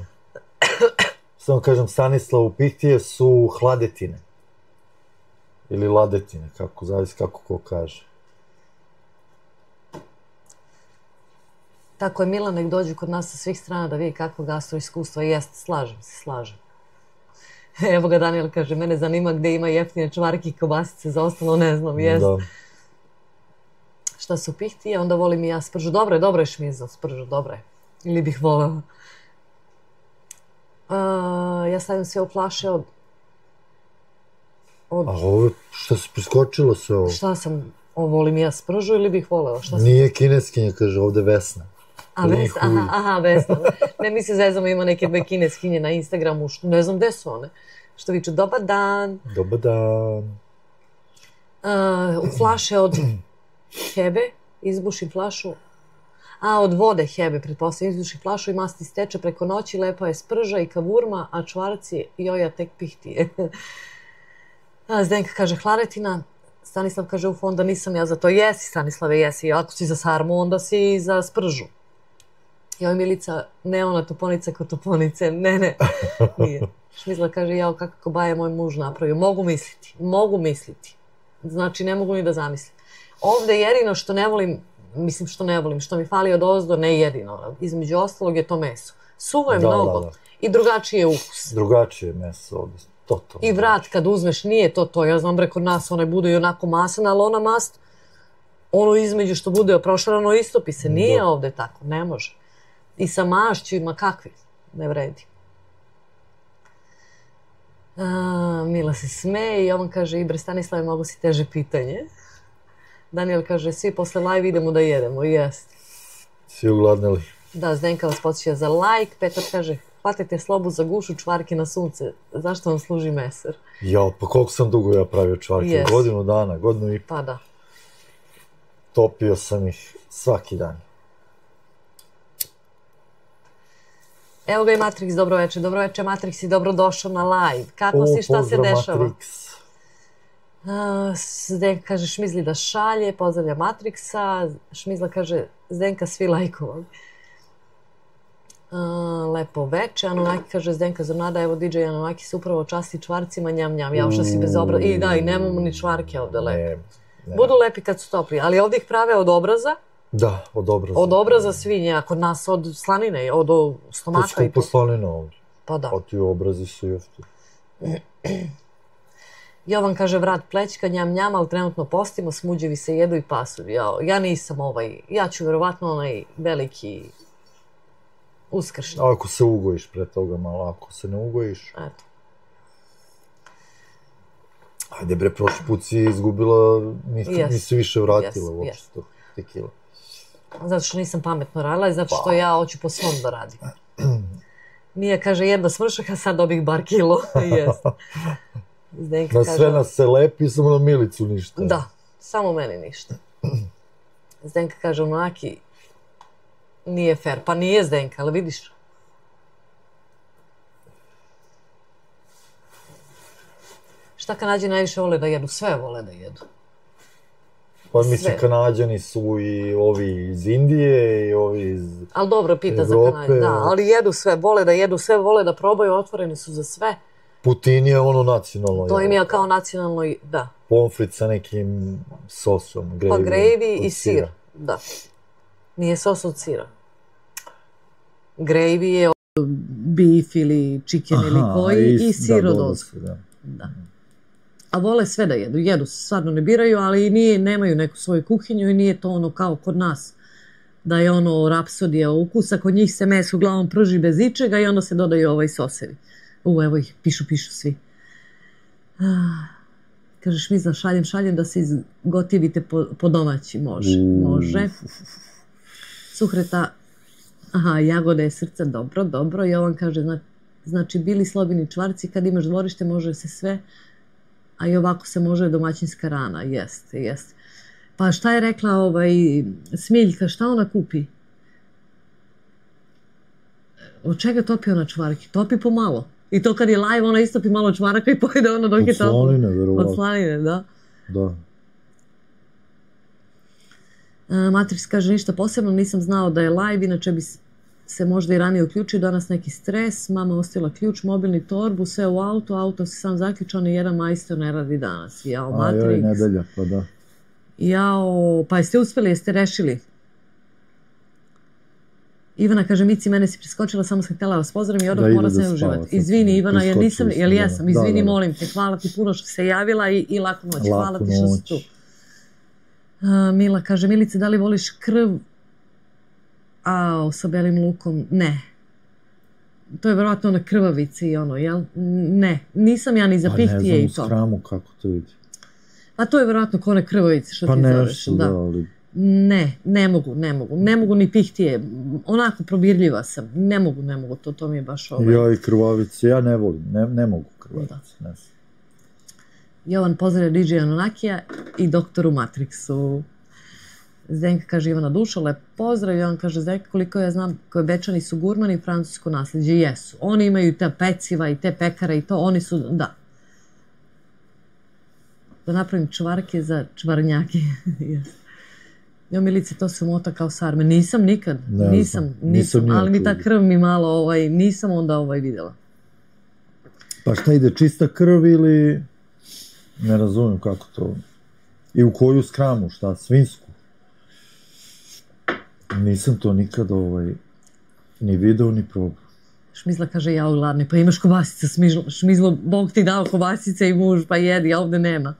Samo kažem, Stanislav, u Pihtije su hladetine. Ili ladetine, zavisi kako ko kaže. Tako je, Milan, nek dođu kod nas sa svih strana da vidi kako gastro iskustva jeste. Slažem. Evo ga Daniel kaže, mene zanima gde ima jeftine čvarke i kobasice, za ostalo ne znam, jest. Šta su Pihtije, onda volim i ja spržu. Dobro je Šmizla, spržu, dobro je. Ili bih volela. Ja stavim sve u flaše od... A ovo, šta si priskočilo se ovo? Šta sam, volim ja spržu ili bih volela? Nije kineskinja, kaže ovde Vesna. Vesna. Ne mi se zezamo, ima neke dve kineskinje na Instagramu, ne znam gde su one. Što viču, dobar dan. Dobar dan. U flaše od Hebe, izbušim flašu. A od vode hebe, pretpostavljam, izduši flašu i masti steče preko noći, lepa je sprža i kavurma, a čvarci joja tek pihtije. Zdenka kaže hlaretina, Stanislav kaže uf, onda nisam ja za to. Jesi Stanislave, jesi. Ako si za sarmu, onda si i za spržu. Joj Milica, ne ona toponica kod toponice, ne, nije. Šmizla kaže, jao kako baje moj muž napravio. Mogu misliti. Znači ne mogu ni da zamislim. Ovde jedino što ne volim, što mi fali od ozdo, ne jedino. Između ostalog je to meso. Suvo je mnogo i drugačiji je ukus. Drugačije je meso ovdje. I vrat kad uzmeš nije to. Ja znam kod nas onaj bude i onako masan, ali ona mast, ono između što bude oprošarano istopi se. Nije ovde tako, ne može. I sa mašću, ma kakvi, ne vredi. Mila se smeje i Jovan kaže, Ibre Stanislave, mogu si teže pitanje. Daniel kaže, svi posle live idemo da jedemo, jest. Svi ugladnili. Da, Zdenka vas podsjeća za like. Petar kaže, hvatite slobu za gušu, čvarke na sunce. Zašto vam služi meser? Ja, pa koliko sam dugo ja pravio čvarke? Godinu dana, godinu i... Pa da. Topio sam ih svaki dan. Evo ga i Matrix, dobro večer. Dobro večer, Matrix, i dobrodošao na live. Kako si, šta se dešava? Zdenka kaže, Šmizli da šalje, pozdravlja Matrixa. Šmizla kaže, Zdenka svi lajkovali. Lepo veče. Anunnaki kaže, Zdenka Zornada, evo DJ Anunnaki se upravo časti čvarcima, njam. Javša si bez obraza. I da, i nemamo ni čvarke ovde lepe. Budu lepi kad su topli, ali ovdje ih prave od obraza. Da, od obraza. Od obraza svinja, kod nas od slanine, od stomaka i to. To skupo slanina ovdje. Pa da. A ti obrazi su jeftini. Jovan kaže, vrat plećka, njam, ali trenutno postimo, smuđevi se jedu i pasuvi. Ja nisam ja ću verovatno onaj veliki uskršnji. Ako se ugojiš pre toga malo, ako se ne ugojiš. Eto. Ajde bre, prošli put si izgubila, nisi više vratila uopšte te kila. Zato što nisam pametno radila i zato što ja hoću po svom da radim. Mija kaže, jedna smršaka, sad dobih bar kilo. Na sve nas se lepi, samo na Milicu ništa. Da, samo meni ništa. Zdenka kaže, Anunnaki, nije fair. Pa nije Zdenka, ali vidiš? Šta Kanadjani najviše vole da jedu? Sve vole da jedu. Pa mislim, Kanadjani su i ovi iz Indije i ovi iz Evrope. Ali dobro pita za Kanadjani, da, ali jedu sve, vole da jedu sve, vole da probaju, otvoreni su za sve. Putin je ono nacionalno. To im je kao nacionalno, da. Pomfrit sa nekim sosom, gravy. Pa gravy i sir, da. Nije sos od sira. Gravy je beef ili chicken ili koji i sir od ozgo. Da. A vole sve da jedu. Jedu se, stvarno ne biraju, ali nemaju neku svoju kuhinju i nije to ono kao kod nas. Da je ono rapsodija ukusa, kod njih se meso uglavnom prži bez ičega i onda se dodaju sosevi. Evo ih, pišu svi. Kaže Šmizla, šaljem da se izgotivite po domaći. Može. Suhreta, jagode, srce, dobro. Jovan kaže, znači bili slobini čvarci, kad imaš dvorište može se sve, a i ovako se može domaćinska rana. Jeste. Pa šta je rekla Smiljka, šta ona kupi? Od čega topi ona čvarki? Topi pomalo. I to kad je live, ona istopi malo čvaraka i pojede ono dok je toplo. Od slanine, verovatno. Od slanine, da. Da. Matrix kaže, ništa posebno, nisam znao da je live, inače bi se možda i ranije uključio, danas neki stres, mama ostavila ključ, mobilni torbu, sve u auto se sam zaključan i jedan majstor ne radi danas. Jao, Matrix. Joj, nedelja, pa da. Jao, pa jeste uspeli, jeste rešili? Ivana kaže, Mici, mene si preskočila, samo sam htjela vas pozdravim i odmah mora se ne uživati. Izvini Ivana, jel jesam, izvini, molim te, hvala ti puno što se javila i laku noć, hvala ti što si tu. Mila kaže, Milice, da li voliš krv sa belim lukom? Ne. To je verovatno ona krvavica i ono, jel? Ne, nisam ja ni za pihtije i to. Pa ne znam u sramu kako to vidi. A to je verovatno kao one krvavice što ti zoveš. Da, ali... Ne mogu ni pihtije, onako probirljiva sam, ne mogu, to mi je baš Ja i krvavice, ja ne volim, ne mogu krvavice, ne znam. Jovan pozdravlja DJ Anunnakija i doktoru Matrixu. Zdenka kaže Ivana Duša, lep pozdrav. Ivan kaže Zdenka, koliko ja znam koje Bečani su gurmani i francusko nasljeđe. Jesu. Oni imaju te peciva i te pekare i to. Oni su, da. Da napravim čvarke za čvarnjake. Jo, Milice, to se mota kao sarme. Nisam nikad. Nisam. Ali mi ta krv mi malo, nisam onda vidjela. Pa šta ide, čista krv ili... Ne razumijem kako to... I u koju skramu, šta, svinsku? Nisam to nikad ni video, ni probao. Šmizla kaže, ja gladni, pa imaš kobasica, Šmizlo, Bog ti dao kobasice i muž, pa jedi, a ovde nema.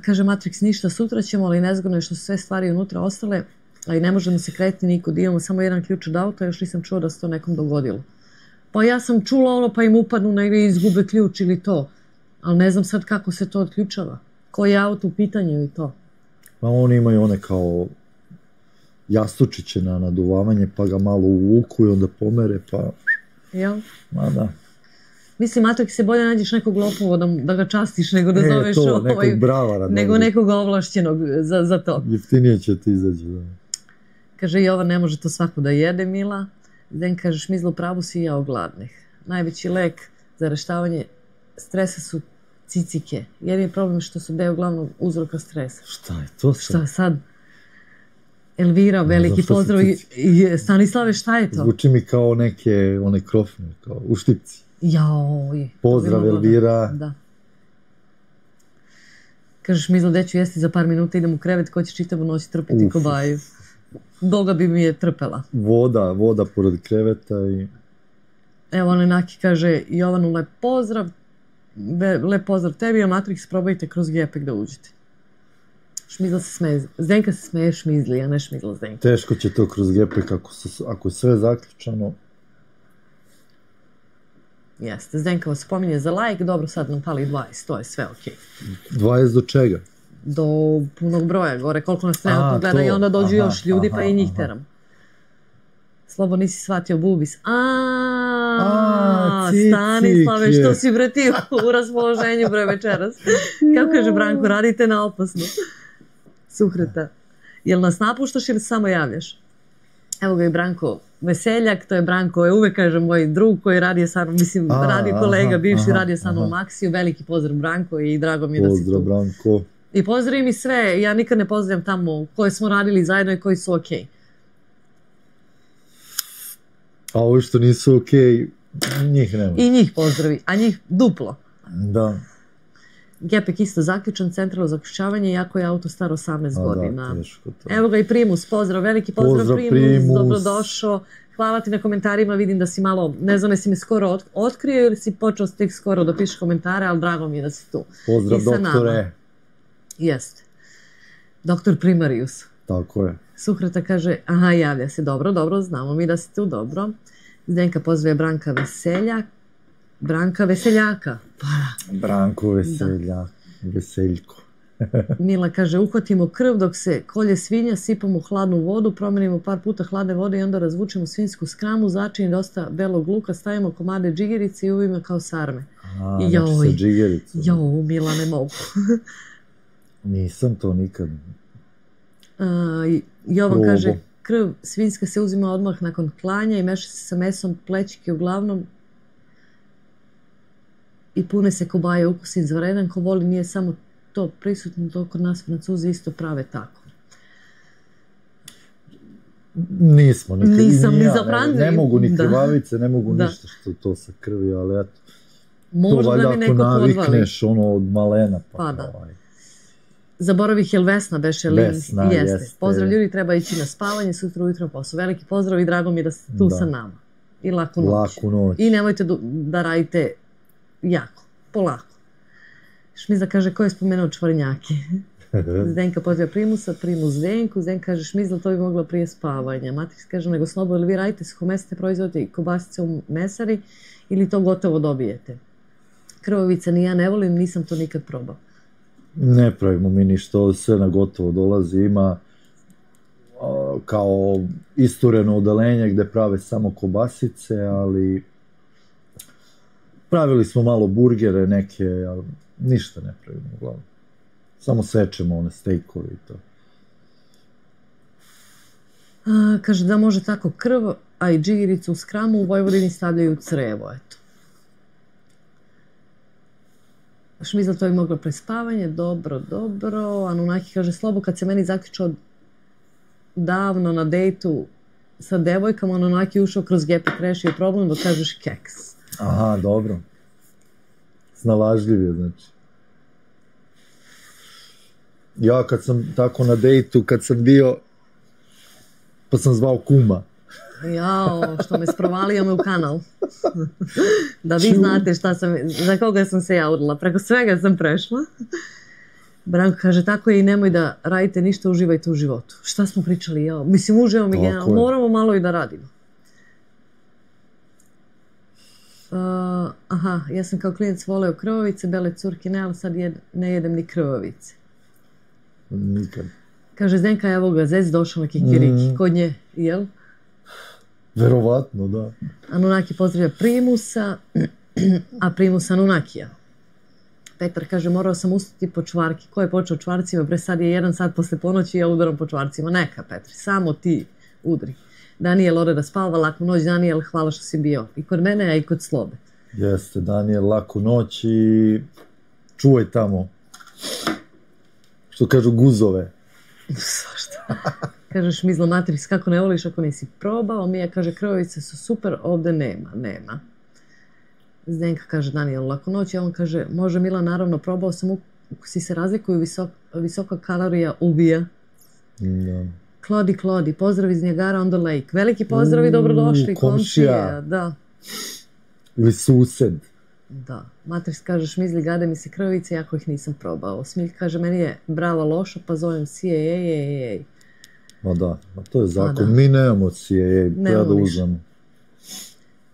Kaže Matrix, ništa, sutra ćemo, ali nezgodno je što su sve stvari unutra ostale, a i ne možemo se kretiti nikud, imamo samo jedan ključ od auta, još nisam čuo da se to nekom dogodilo. Pa ja sam čula pa im upadnu negdje i izgube ključ ili to, ali ne znam sad kako se to odključava. Koji je auto u pitanju i to? Pa oni imaju one kao jastučiće na naduvavanje, pa ga malo uvuku i onda pomere, pa... Jel? Ma da. Mislim, Matrix, se bolje nađeš nekog lopova da ga častiš nego da zoveš to, nekog bravara. Nego nekog ovlašćenog za to. Jeftinije će ti izaći, da. Kaže, Jovan, ne može to svako da jede, Mila. Den kaže, Šmizlo, pravu si i ja ogladnih. Najveći lek za reštavanje stresa su cicike. Jedini problem što su deo glavnog uzroka stresa. Šta je to sad? Šta sad? Elvira, veliki pozdrav. Stanislave, šta je to? Zvuči mi kao neke, one krofne, kao u štipci. Jaoj. Pozdrav, Elvira. Da. Kažeš, Mizla, deću jesti za par minuta, idem u krevet, ko će čitavu noć trpiti kobaju. Doga bi mi je trpela. Voda pored kreveta i... Evo, Naki kaže, Jovanu, lep pozdrav tebi, a Matrix, probajte kroz gepek da uđete. Šmizla se smeje. Zdenka se smeje Šmizli, a ne Šmizla Zdenka. Teško će to kroz gepek ako je sve zaključano. Jeste, Zdenka vas spominje za like, dobro, sad nam pali 20, to je sve okej. 20 do čega? Do punog broja, gore koliko nas trenutno gleda i onda dođu još ljudi pa i njih teram. Slobo, nisi shvatio bubis. Stanislave, što si vratio u raspoloženju bre večeras? Kako kaže Branko, radite na opasno. Suhreta. Jel nas napuštaš ili samo javljaš? Evo ga i Branko Veseljak, to je Branko, uvek kažem moj drug koji radi sa mnom, mislim, radi kolega, bivši radio sa mnom u Maksiju, veliki pozdrav Branko i drago mi je da si tu. Pozdrav Branko. I pozdravi mi sve, ja nikad ne pozdravljam tamo koje smo radili zajedno i koji su okej. A ovi što nisu okej, njih nema. I njih pozdravi, a njih duplo. Da. Gepek isto zaključan, centralno zaključavanje, iako je auto star 18 godina. Da, teško to. Evo ga i Primus, pozdrav, veliki pozdrav Primus, dobrodošao. Hvala ti na komentarima, vidim da si malo, ne znam, jesi me skoro otkrio ili si počeo tek skoro da pišeš komentare, ali drago mi je da si tu. Pozdrav doktore. Jeste. Doktor Primarius. Tako je. Suhreta kaže, aha, javlja se, dobro, znamo mi da si tu, dobro. Zdenka pozdrave Branka Veseljaka. Branko Veseljko. Mila kaže, uhvatimo krv dok se kolje svinja, sipamo hladnu vodu, promenimo par puta hladne vode i onda razvučemo svinsku skramu, začini dosta belog luka, stavimo komade džigerice i uvijemo kao sarme. Znači sa džigericom. Joj, Mila, ne mogu. Nisam to nikad. Jovan kaže, krv svinjska se uzima odmah nakon klanja i meša se sa mesom plećike uglavnom i pune se kobaje, ukus izvanredan, ko voli, nije samo to prisutno, to kod nas Francuzi isto prave tako. Nismo, nisam ni za Francuzi. Ne mogu ni krvavice, ne mogu ništa što to sa krvi, ali eto. Možda da mi neko podvali. To valjda ako navikneš od malena. Pa da. Zaboravih, jel Vesna beše link? Jeste. Pozdrav ljudi, treba ići na spavanje, sutra ujutro posao. Veliki pozdrav i drago mi je da ste tu sa nama. I laku noć. I nemojte da radite jako, polako. Šmizla kaže, ko je spomenuo čvarnjake? Zdenka pozdrav Primusa, Primus Zdenku. Zdenka kaže, Šmizla, to bi mogla prije spavanja. Matrix kaže, nego Slobo, ili vi radite suhomesite proizvode i kobasice u mesari ili to gotovo dobijete? Krvovica ni ja ne volim, nisam to nikad probao. Ne pravimo mi ništa, sve na gotovo dolazi, ima kao istureno odelenje gde prave samo kobasice, ali pravili smo malo burgere neke, ali ništa ne pravimo uglavnom. Samo sečemo one stejkove i to. Kaže da može tako krv, a i džigiricu u skramu u Vojvodini stavljaju u crevo, eto. Šmizla to je moglo prespavanje, dobro. Anunnaki kaže, Slobo, kad se meni zaključao davno na dejtu sa devojkama, Anunnaki ušao kroz gepe, rešio problem da kažeš keks. Aha, dobro. Snalažljiv je, znači. Ja kad sam tako na dejtu, kad sam bio, pa sam zvao kuma. Jao, što me sprovalio me u kanal. Da vi znate za koga sam se javila. Preko svega sam prešla. Branko kaže, tako je i nemoj da radite ništa, uživajte u životu. Šta smo pričali? Jao, mislim, uživamo i generalno. Moramo malo i da radimo. Aha, ja sam kao klinac voleo krvavice, bele curke, ne, ali sad ne jedem ni krvavice. Nikad. Kaže, Zdenka, evo ga, zec došao na kikiriki. Kod nje, jel? Verovatno, da. Anunnaki pozdravlja Primusa, a Primus Anunnakija. Petar kaže, morao sam ustati po čvarki. Ko je počeo čvarcima? Bre, sad je 1 sat posle ponoći i ja udaram po čvarcima. Neka, Petri, samo ti udri. Danijel ode da spava, laku noć. Danijel, hvala što si bio. I kod mene, a i kod Slobe. Jeste, Danijel, laku noć i čuvaj tamo. Što kažu guzove. Svašta. Kaže Šmizlo Matrix, kako ne voliš ako nisi probao? Mija kaže, krvavice su super, ovde nema. Zdenka kaže, Danijel, laku noć. I on kaže, može Mila, naravno, probao sam, ukusi se razlikuju, visoka kalorija ubija. Klodi, pozdrav iz Njegara on the Lake. Veliki pozdrav i dobrodošli, komšija. Da. Ili sused. Da. Matrix kaže, Šmizli, gade mi se krvavice, jako ih nisam probao. Smiljka kaže, meni je brava loša, pa zovem CIA. Ma da, to je zakon. Mi nemamo CIA, treba da uzmemo.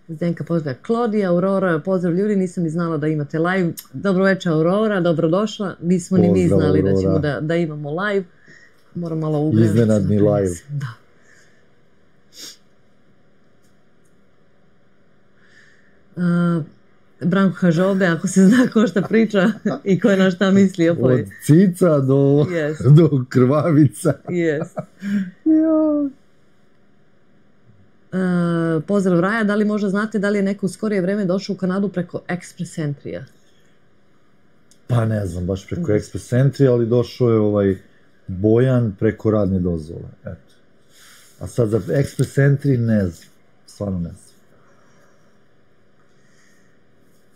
Zdenka pozdravlja Klodija, Aurora, pozdrav ljudi, nisam ni znala da imate live. Dobro večer Aurora, dobrodošla. Nismo ni mi znali da ćemo da imamo live. Moram malo ugrevati. Iznenadni live. Da. Branko kaže ovde, ako se zna ko šta priča i ko je na šta misli. Od cica do krvavica. Pozdrav Raja, da li možda znate da li je neko u skorije vreme došao u Kanadu preko Express Entry-a? Pa ne znam baš preko Express Entry, ali došao je Bojan preko radne dozvole. Eto. A sad za Express Entry ne znam. Stvarno ne znam.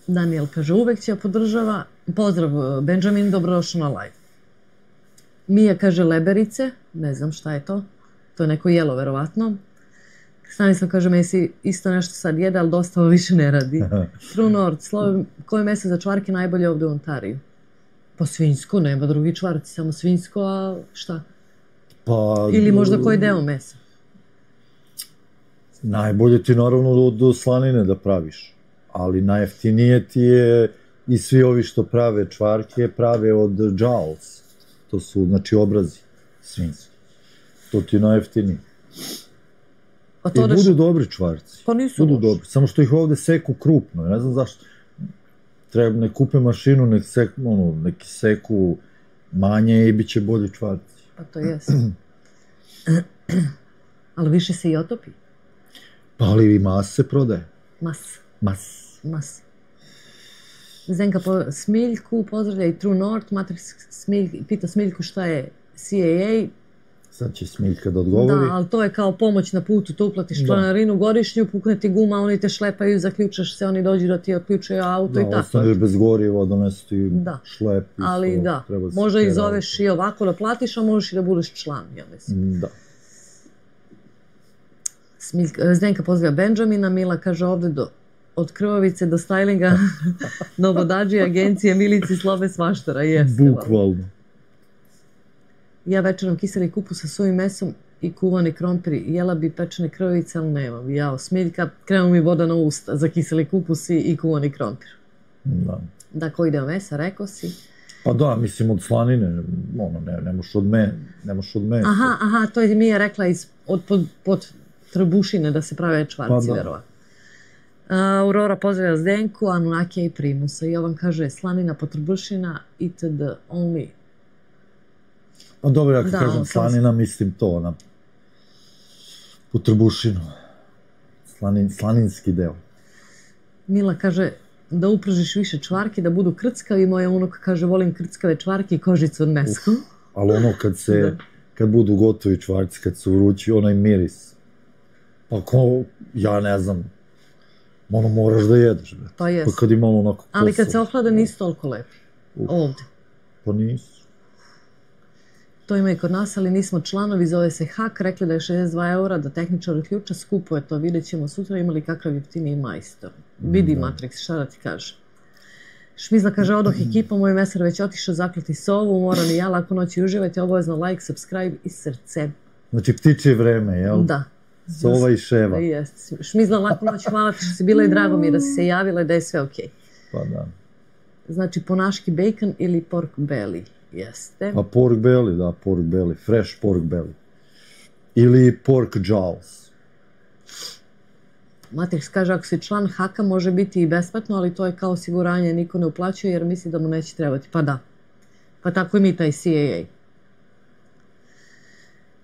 Daniel kaže, uvek će podržava. Pozdrav Benjamin, dobrodošao na live. Mija kaže leberice, ne znam šta je to. To je neko jelo, verovatno. Stanislav kaže, meni si isto nešto sad jede, ali dosta više ne radi. True North, koje meso za čvarke najbolje ovde u Ontariju? Pa svinjsko, nema drugi čvarci, samo svinjsko, a šta? Ili možda koji deo mesa? Najbolje ti naravno od slanine da praviš. Ali najjeftinije ti je i svi ovi što prave čvarke prave od jowls. To su, znači, obrazi svinjski. To ti je najjeftinije. I budu dobri čvarci. Pa nisu budu dobri. Samo što ih ovde seku krupno. Ne znam zašto. Treba ne kupe mašinu, neki seku manje i bit će bolji čvarci. Pa to jesu. Ali više se i otopi. Pa ali i mas se prodaje. Mas. Zdenka Smiljku pozdravlja i True North. Matrix pita Smiljku šta je CIA. Sad će Smiljka da odgovori. Da, ali to je kao pomoć na putu. Tu uplatiš članarinu godišnju, pukne ti guma, oni te šlepaju, zaključaš se, oni dođu da ti otključaju auto i tako. Da, ostaneš bez goriva, donesu ti šlep. Ali da, možda i zoveš i ovako da platiš, a možeš i da budeš član, ja mislim. Da. Zdenka pozdravlja Benjamina, Mila kaže ovde od krvavice do stylinga, novodađi, agencije, milici, slobe, svaštara. Bukvalno. Ja večerom kiseli kupus sa suvim mesom i kuvani krompiri. Jela bi pečene krvavice, ali nemam. Jao, Smiljka, krenu mi voda na usta za kiseli kupus i kuvani krompir. Da, koji deo mesa, rekao si? Pa da, mislim od slanine, ne moš od mesa. Aha, to je Mija rekla pod trbušine da se prave čvarci, verovatno. Aurora pozdravlja Zdenku, Anunnakija i Primusa. Jovan kaže slanina, potrbušina, itd. only. Pa dobro, ja kad kažem slanina, mislim to, U trbušinu. Slaninski deo. Mila kaže da upržiš više čvarki, da budu krckavi. Moja unuka kaže volim krckave čvarke i kožicu od mesko. Ali ono kad budu gotovi čvarci, kad su vrući, onaj miris. Pa ja ne znam, ono moraš da jedeš. Pa jes. Pa kad ima ono onako ali kad se ohlada nisu toliko lepi. Ovde. Pa nisu. To ima i kod nas, ali nismo članovi, zove se Hak, rekli da je 62 eura, da tehničar ključa, skupo je to, vidjet ćemo sutra, imali kakav jeftiniji majstor. Vidi Matrix, šta da ti kaže. Šmizla kaže, odoh ekipa, moj mesar već otišao zaklati sovu, moram i ja, lako noći uživajte, obavezno like, subscribe i srce. Znači ptiče vreme, jel? Da. Sova i ševa. Jeste. Šmizla, lako noć, hvala ti što si bila i drago mi je da si se javila i da je sve okej. Pa da. Znači, ponaški bacon ili pork belly. Jeste. A pork belly, da, pork belly. Fresh pork belly. Ili pork jaws. Matrix kaže, ako si član Haka, može biti i besplatno, ali to je kao osiguranje, niko ne uplaćuje jer misli da mu neće trebati. Pa da. Pa tako i mi taj CAA.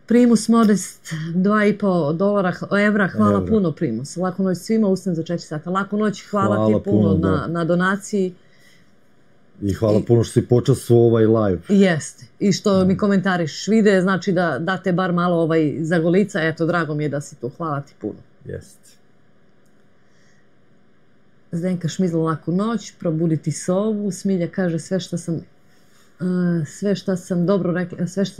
Primus Modest, $2,5 evra, hvala puno Primus. Laku noć svima, ustanem za 4 sata. Laku noć, hvala ti puno na donaciji. I hvala puno što si počastvuo ovaj live. Jeste. I što mi komentariš vide, znači da date bar malo zagolica. Eto, drago mi je da si tu. Hvala ti puno. Jeste. Zdenka Šmizla, laku noć, probuditi sovu. Smilja kaže sve što ste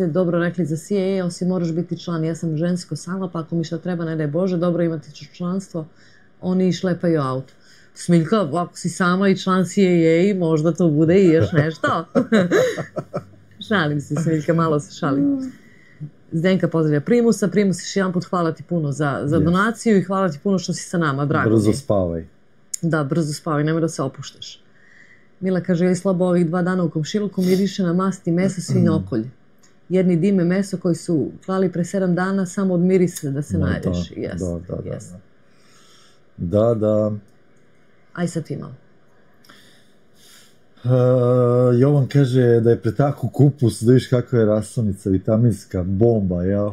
dobro rekli za CAA, osim moraš biti član. Ja sam žensko sama, pa ako mi šta treba, ne daj Bože, dobro imati članstvo. Oni šlepaju auto. Smiljka, ako si sama i član CAA, možda to bude i još nešto. Šalim se, Smiljka, malo se šalim. Zdenka pozdravlja Primusa. Primus, još jedan put hvala ti puno za donaciju i hvala ti puno što si sa nama, drago mi je. Brzo spavaj. Da, brzo spavaj, nemoj da se opuštaš. Mila kaže, je slabo ovih 2 dana u komšiluku, miriše na mast i meso svinjokolje. Jedni dime meso koji su klali pre 7 dana, samo od mirisa da se najedeš. Da. Aj sad ti malo. Jovan kaže da je pretaku kupus, da viš kakva je rasonica, vitaminska bomba, jel?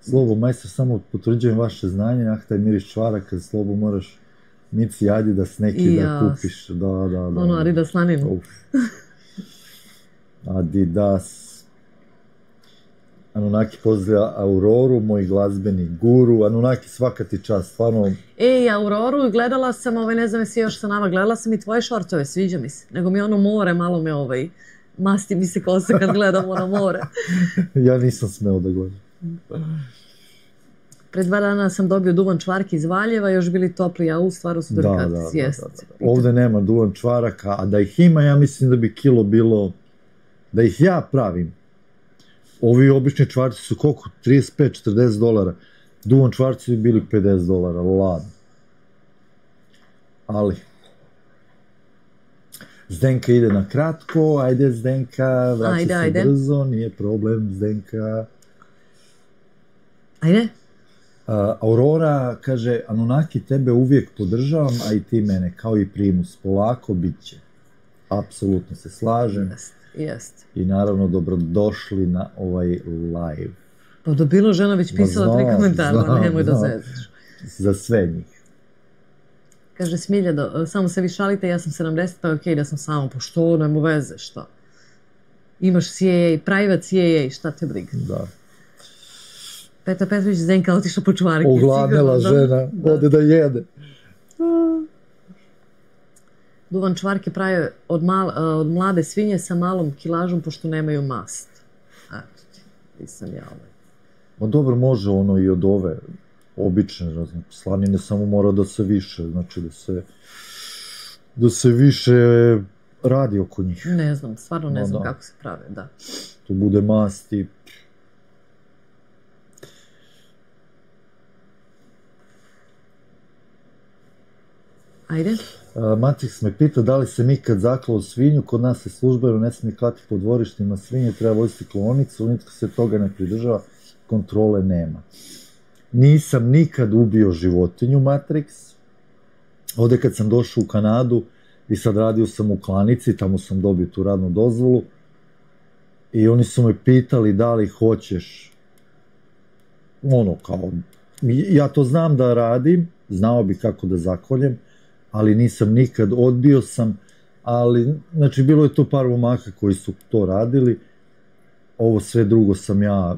Slobo, majstor, samo potvrđujem vaše znanje, taj miris čvaraka, Slobo, moraš Mici Adidas neki da kupiš. Da. Ono, Adidas laninu. Adidas. Anunnaki pozdravlja Auroru, moj glazbeni guru. Anunnaki, svaka ti čast, stvarno. Auroru, gledala sam, ne znam jesi još sa nama, gledala sam i tvoje šortove, sviđa mi se. Nego mi ono more, malo me masti mi se kosa kad gledam ono more. Ja nisam smeo da gledam. Pred 2 dana sam dobio duvan čvarki iz Valjeva, još bili topli, a u stvaru su delikatni. Ovde nema duvan čvaraka, a da ih ima, ja mislim da bi kilo bilo, da ih ja pravim. Ovi obični čvarci su koliko? $35-40. Duvan čvarci bi bili $50, ladno. Ali, Zdenka ide na kratko, ajde Zdenka, vraća se brzo, nije problem Zdenka. Ajde. Aurora kaže, Anunnaki, tebe uvijek podržavam, a i ti mene, kao i Primus, polako bit će. Apsolutno se slažem. Jest. I naravno, dobrodošli na ovaj live. Pa da bilo žena već pisala 3 komentara, nemoj da zezaš. Za sve njih. Kaže Smilja, samo se vi šalite, ja sam 70, pa je okej da sam samo, pošto nema veze, šta? Imaš CAA, private CAA, šta te briga? Da. Petar Petrović, Zdenka otišla po čvarke. Ogladnela žena, ode da jede. Duvan čvarke prave od mlade svinje sa malom kilažom, pošto nemaju mast. Eto ti, nisam ja Ma dobro, može ono i od ove obične slanine, samo mora da se više, znači da se više radi oko njih. Ne znam, stvarno ne znam kako se prave, da. To bude mast i... Ajde. Matrix me pita da li se mi kad zaklao svinju, kod nas se službeno ne smije klati po dvorištima svinje, treba voziti klaonicu, nitko se toga ne pridržava, kontrole nema. Nisam nikad ubio životinju, Matrix. Ovde kad sam došao u Kanadu i sad radio sam u klanici, tamo sam dobio tu radnu dozvolu i oni su me pitali da li hoćeš ono kao ja to znam da radim, znao bi kako da zakoljem, ali nisam nikad, odbio sam, ali, znači, bilo je to par momaka koji su to radili, ovo sve drugo sam ja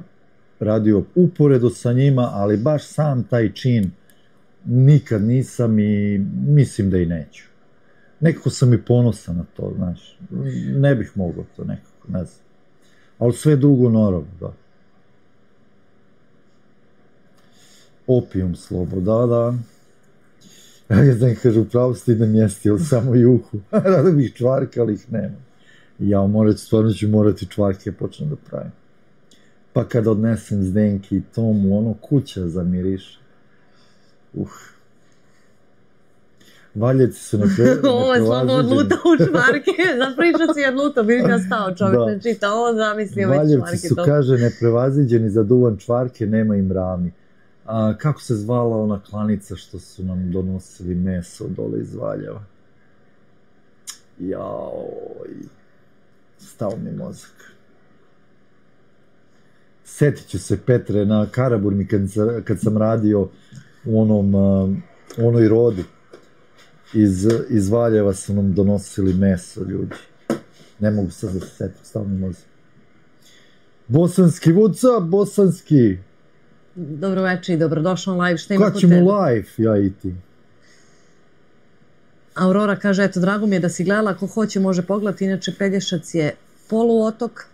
radio uporedo sa njima, ali baš sam taj čin nikad nisam i mislim da i neću. Nekako sam i ponosan na to, znaš, ne bih mogao to nekako, ne znam. Ali sve drugo naravno, da. Opijum slobo, da. Ja znam, kaže, upravo stidam jesti, ali samo juhu. Rado bih čvarke, ali ih nema. Ja stvarno ću morati čvarke počnem da pravim. Pa kad odnesem Zdenki i Tomu, ono, kuća zamiriše. Valjeci su ne prevaziđeni. Ovo je slabo odluta u čvarke. Zapričao si odluta, vidim ja stao čovjek ne čita. On zamislio već čvarke. Valjevci su, kaže, neprevaziđeni za duvan čvarke, nema im ravni. Kako se zvala ona klanica što su nam donosili meso dole iz Valjeva? Jaoj, stao mi mozak. Sjetit ću se, Petre, na Karaburmi kad sam radio u onoj rodi. Iz Valjeva su nam donosili meso, ljudi. Ne mogu sad da se sjetim, stao mi mozak. Bosanski, what's up, bosanski? Dobro večer i dobrodošao na live, šta ima kod tebe? Kad ćemo live, ja i ti? Aurora kaže, eto, drago mi je da si gledala, ako hoće može pogledati, inače Pelješac je poluotok,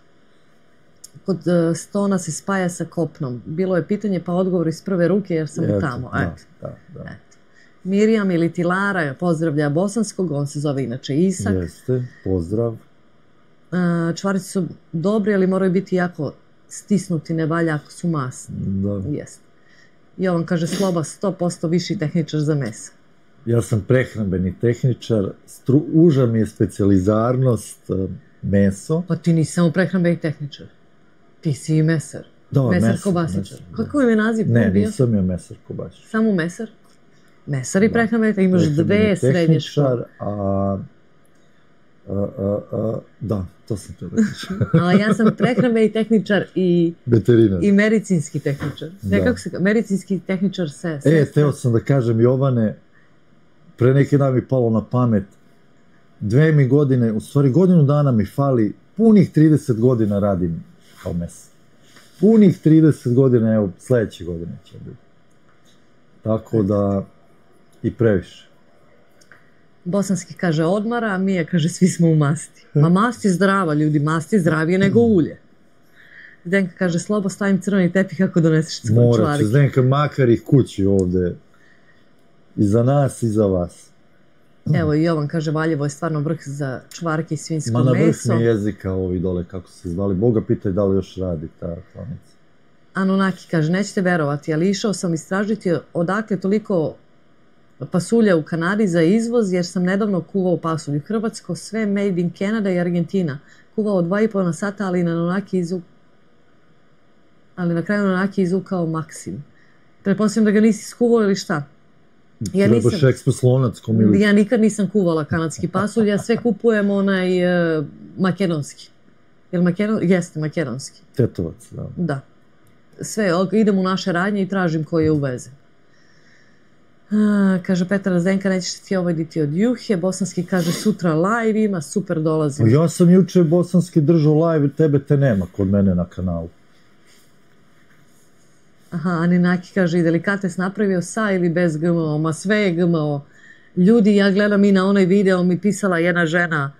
kod Stona se spaja sa kopnom. Bilo je pitanje, pa odgovor iz prve ruke, jer sam i tamo. Da. Mirjam ili Tilara pozdravlja bosanskog, on se zove inače Isak. Jeste, pozdrav. Čvarci su dobri, ali moraju biti jako stisnuti, ne valja ako su masni. Da. Jeste. Jovan kaže, Sloba 100% viši tehničar za meso. Ja sam prehrambeni tehničar, uža mi je specijalizarnost meso. Pa ti nisi samo prehrambeni tehničar. Ti si i mesar. Da, mesar kobasičar. Kako im je naziv? Ne, nisam ja mesar kobasičar. Samo mesar? Mesar i prehrambeni tehničar. Imaš dve srednje škole. Da, to sam to da kažem. A ja sam prehrambeni tehničar i veterinar. I medicinski tehničar. Ne, kako se medicinski tehničar se... Teo sam da kažem, Jovane, pre neki dan mi palo na pamet, 2 godine, u stvari godinu dana mi fali, punih 30 godina radim kao mesar. Punih 30 godina, evo, sledeće godine će biti. Tako da, i previše. Bosanski kaže odmara, a Mija kaže svi smo u masti. Ma mast je zdrava, ljudi, mast je zdravije nego ulje. Zdenka kaže, Slobo, stavim crveni tepih ako doneseš čvarke. Morat ću, Zdenka, makar ih kući ovde. I za nas i za vas. Evo i Jovan kaže, Valjevo je stvarno vrh za čvarke i svinjsko meso. Ma na vrh mi jezika ovi dole, kako se zvali. Boga pitaj da li još radi ta klanica. Anunaki kaže, nećete verovati, ali išao sam istražiti odakle toliko pasulja u Kanadi za izvoz, jer sam nedavno kuvao pasulju. Hrvatsko, sve made in Canada i Argentina. Kuvao 2,5 sata, ali na kraju Anunaki izvukao Maksim. Pretpostavljam da ga nisi skuvao ili šta? Trebaš ekspres lonac komili. Ja nikad nisam kuvala kanadski pasulj, ja sve kupujem onaj makedonski. Jeste, makedonski. Tetovac, da. Da. Sve, idem u naše radnje i tražim koji je uvezen. Kaže Petar Zdenka, nećeš ti ovaditi od juhe. Bosanski kaže, sutra live ima, super dolazim. Ja sam juče bosanski držao live, tebe te nema kod mene na kanalu. Aha, Aninaki kaže, i delikates napravio sa ili bez GMO, ma sve je GMO. Ljudi, ja gledam i na onaj video, mi pisala jedna žena,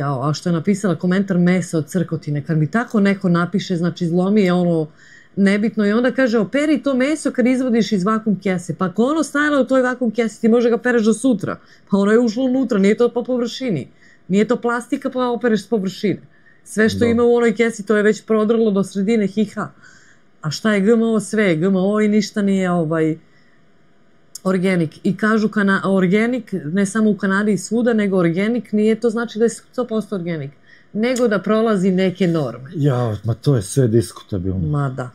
a što je napisala komentar meso od crkotine, kad mi tako neko napiše, znači zlomi je ono nebitno i onda kaže, operi to meso kad izvodiš iz vakum kese, pa ako ono stajalo u toj vakum kesi, ti može ga pereš do sutra, pa ono je ušlo unutra, nije to po površini, nije to plastika pa opereš s površine. Sve što ima u onoj kesi, to je već prodrlo do sredine hiha. A šta je GMO? Sve je GMO i ništa nije organik. I kažu organik, ne samo u Kanadi i svuda, nego organik nije to znači da je 100% organik, nego da prolazi neke norme. Ja, ma to je sve diskutabilno. Ma da.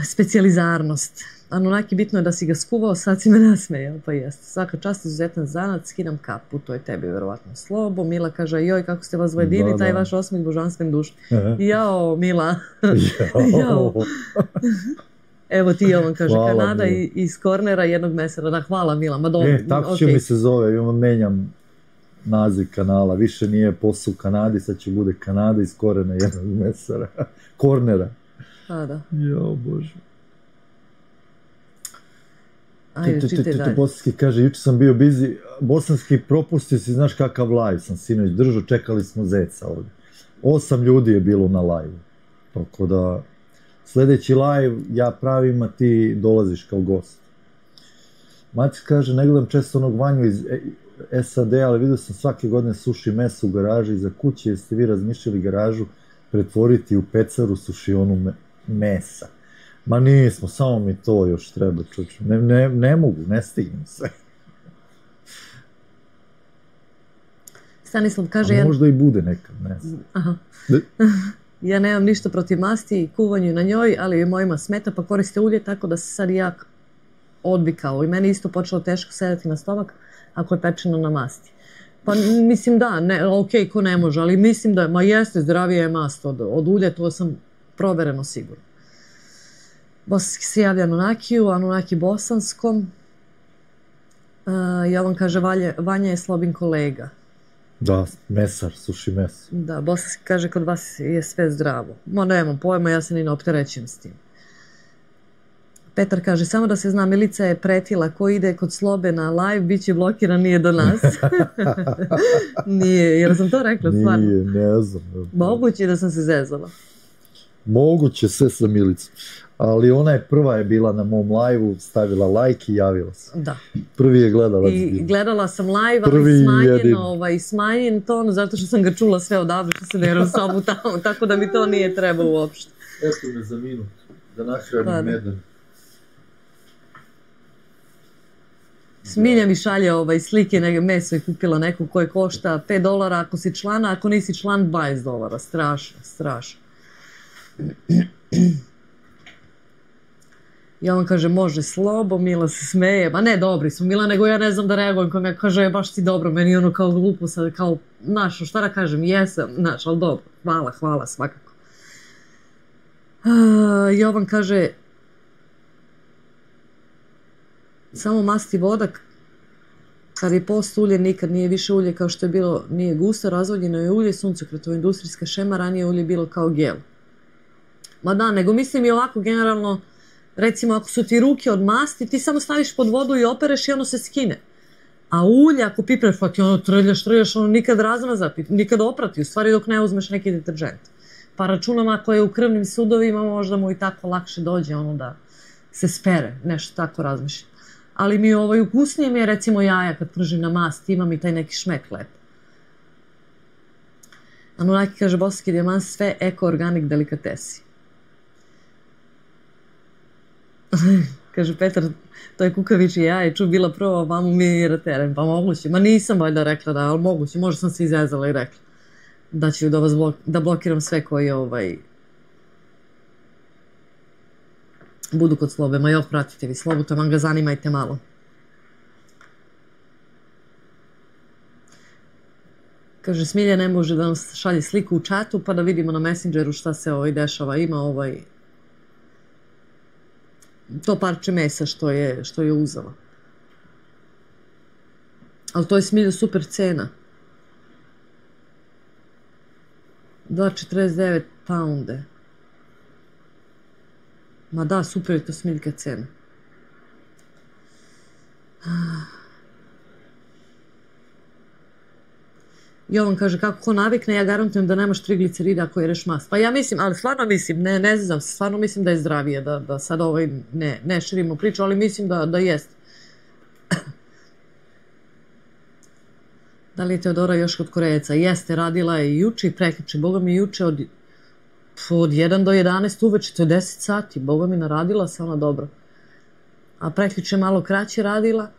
Specijalizarnost. Anunaki, bitno je da si ga skuvao, sad si me nasmejao, pa jeste. Svaka čast, izuzetan zanac, skidam kapu, to je tebi verovatno Slobo. Mila kaže, joj, kako ste vas vojedini, taj vaš osmeh božanstven duš. Jao, Mila. Jao. Evo ti Jovan kaže, Kanada iz kornera jednog mesera. Da, hvala Mila. Tako će mi se zove, menjam naziv kanala. Više nije posao u Kanadi, sad će bude Kanada iz korena jednog mesera. Kornera. Da. Jo, Bože. Ajde, čitaj dalje. Bosanski kaže, juče sam bio busy, bosanski propustio si, znaš kakav live sam sinoć držao, čekali smo zeca ovdje. 8 ljudi je bilo na live. Tako da, sljedeći live ja pravim, a ti dolaziš kao gost. Matic kaže, ne gledam često onog Vanju iz SAD, ali vidio sam svake godine suši meso u garaži iza kuće, jeste vi razmišljali garažu pretvoriti u pecaru sušionu mesa. Ma nismo, samo mi to još treba, čuču. Ne mogu, ne stignem sve. Stanislav kaže... A možda i bude nekad, ne znam. Aha. Ja nemam ništa protiv masti i kuvanju na njoj, ali mojima smeta, pa koriste ulje, tako da se sad jak odbikao. I meni isto počelo teško sedati na stomak ako je pečeno na masti. Pa mislim da, okej, ko ne može, ali mislim da, ma jeste, zdravije je mast od ulje, to sam provereno sigurno. Bosanski se javlja Anunnakiju, Anunnaki bosanskom. Jovan kaže, Vanja je Slobin kolega. Da, mesar, suši meso. Da, Bosanski kaže, kod vas je sve zdravo. Ma nemam pojma, ja se ni ne opterećujem s tim. Petar kaže, samo da se zna, Milica je pretila, ko ide kod Slobe na live, bit će blokiran, nije do nas. Nije, jer sam to rekla stvarno? Nije, ne znam. Moguće da sam se zezala. Moguće sve sa Milicom. Ali ona je prva je bila na mom live-u, stavila like i javila se. Da. Prvi je gledalac. I gledala sam live, ali smanjen ton, zato što sam ga čula sve odavde, što se deram sobu tamo, tako da mi to nije treba uopšte. Eto me za minut, da nahranim medan. Smilja mi šalje slike, meso je kupila neku koje košta $5 ako si član, a ako nisi član $20. Strašno, strašno. Ja vam kaže, može Slobo, Mila se smeje, ma ne, dobri su Mila, nego ja ne znam da reagujem, koja mi kaže, baš ti dobro, meni ono kao glupo sad, kao, znaš, šta da kažem, jesam, znaš, ali dobro, hvala, svakako. Jovan kaže, samo masti vodak, kad je post ulje, nikad nije više ulje kao što je bilo, nije gusto, razvodljeno je ulje, suncokretovo industrijska šema, ranije ulje bilo kao gel. Ma da, nego mislim i ovako generalno, recimo ako su ti ruke od masti, ti samo staviš pod vodu i opereš i ono se skine. A ulje, ako pipreš, pa ti ono trljaš, ono nikad razmazati, nikad oprati, u stvari dok ne uzmeš neki deterđent. Pa računam ako je u krvnim sudovima, možda mu i tako lakše dođe ono da se spere, nešto tako razmišljam. Ali mi ukusnije mi je recimo jaja kad pržim na mast, imam i taj neki šmek lep. Anunnaki kaže, bosanski dijamant, sve eko-organik delikatesi. Kaže Petar, to je kukavičje jaje, bila prva, vamo mi je teren, pa moguće. Ma nisam valjda rekla da, ali moguće, možda sam se izezala i rekla da ću da blokiram sve koji budu kod Slobe. Ma pratite vi Slobu, to vam ga zanimajte malo. Kaže, Smilja ne može da nam šalje sliku u čatu, pa da vidimo na Messengeru šta se dešava. Ima to parče mesa što je uzela. Ali to je Smilja super cena. 2,49 pounde. Ma da, super je to Smiljka cena. Jovan kaže, kako ko navikne, ja garantujem da nemaš triglicerida ako jedeš mast. Pa ja mislim, ali stvarno mislim, ne znam se, stvarno mislim da je zdravije, da sad ne širimo priču, ali mislim da jest. Da li je Teodora još kod Korejaca? Jeste, radila je juče i prekjuče. Boga mi juče od 1 do 11 uveče, to je 10 sati. Boga mi naradila se ona dobro. A prekjuče malo kraće radila.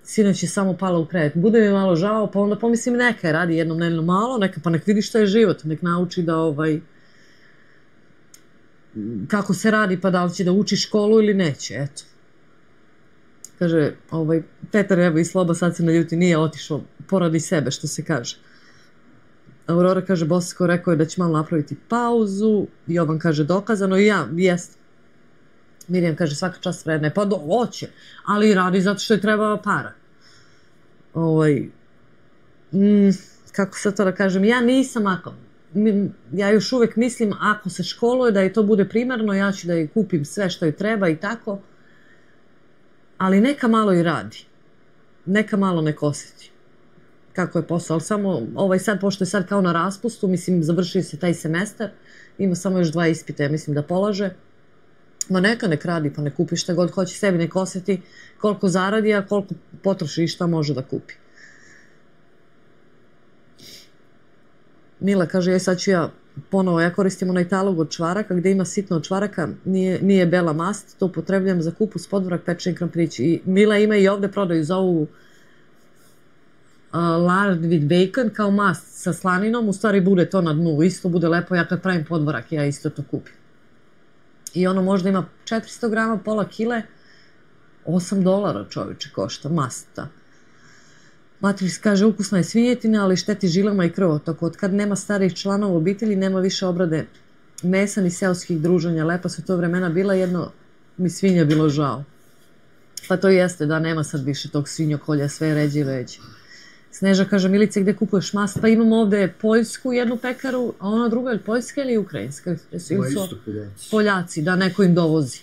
Sinoć je samo pala u krevet. Bude mi malo žao, pa onda pomislim neka je radi jednom nedeljno malo, neka pa nek vidi šta je život, nek nauči da kako se radi, pa da li će da uči školu ili neće, eto. Kaže, Petar, evo i Sloba sad se naljuti, nije otišao poradi sebe, što se kaže. Aurora kaže, Bosansko rekao je da će malo napraviti pauzu, Jovan kaže dokazano i ja, jest. Mirjam kaže, svaka čast vredna je, pa hoće, ali radi zato što je treba para. Kako sad to da kažem, ja nisam ja još uvek mislim ako se školuje da je to bude primarno, ja ću da je kupim sve što je treba i tako, ali neka malo i radi, neka malo nek osjeti kako je posao, ali samo sad, pošto je sad kao na raspustu, mislim završio se taj semestar, ima samo još 2 ispita, ja mislim da polaže, ma neka nek radi pa ne kupi šta god hoće, sebi nek osjeti koliko zaradi, a koliko potroši i šta može da kupi. Mila kaže, sad ću ja ponovo, ja koristim onaj talog od čvaraka, gde ima sitno od čvaraka, nije bela mast, to upotrebljam za kupus, podvorak, pečen krampirić. I Mila ima i ovde prodaju, zovu lard with bacon, kao mast sa slaninom, u stvari bude to na dnu, isto bude lepo, ja kad pravim podvorak, ja isto to kupim. I ono možda ima 400 grama, pola kile, $8 čoveče košta, masta. Matris kaže, ukusna je svinjetina, ali šteti žilama i krvotoku. Od kad nema starijih članova obitelji, nema više obrade mesa ni seoskih druženja. Lepa su to vremena bila, jedno mi svinja bilo žao. Pa to jeste, da nema sad više tog svinjokolja, sve ređe i ređe. Sneža kaže, Milice, gde kupuješ mast? Pa imamo ovde Poljsku, jednu pekaru, a ona druga je Poljska ili Ukrajinska? Poljaci, da neko im dovozi.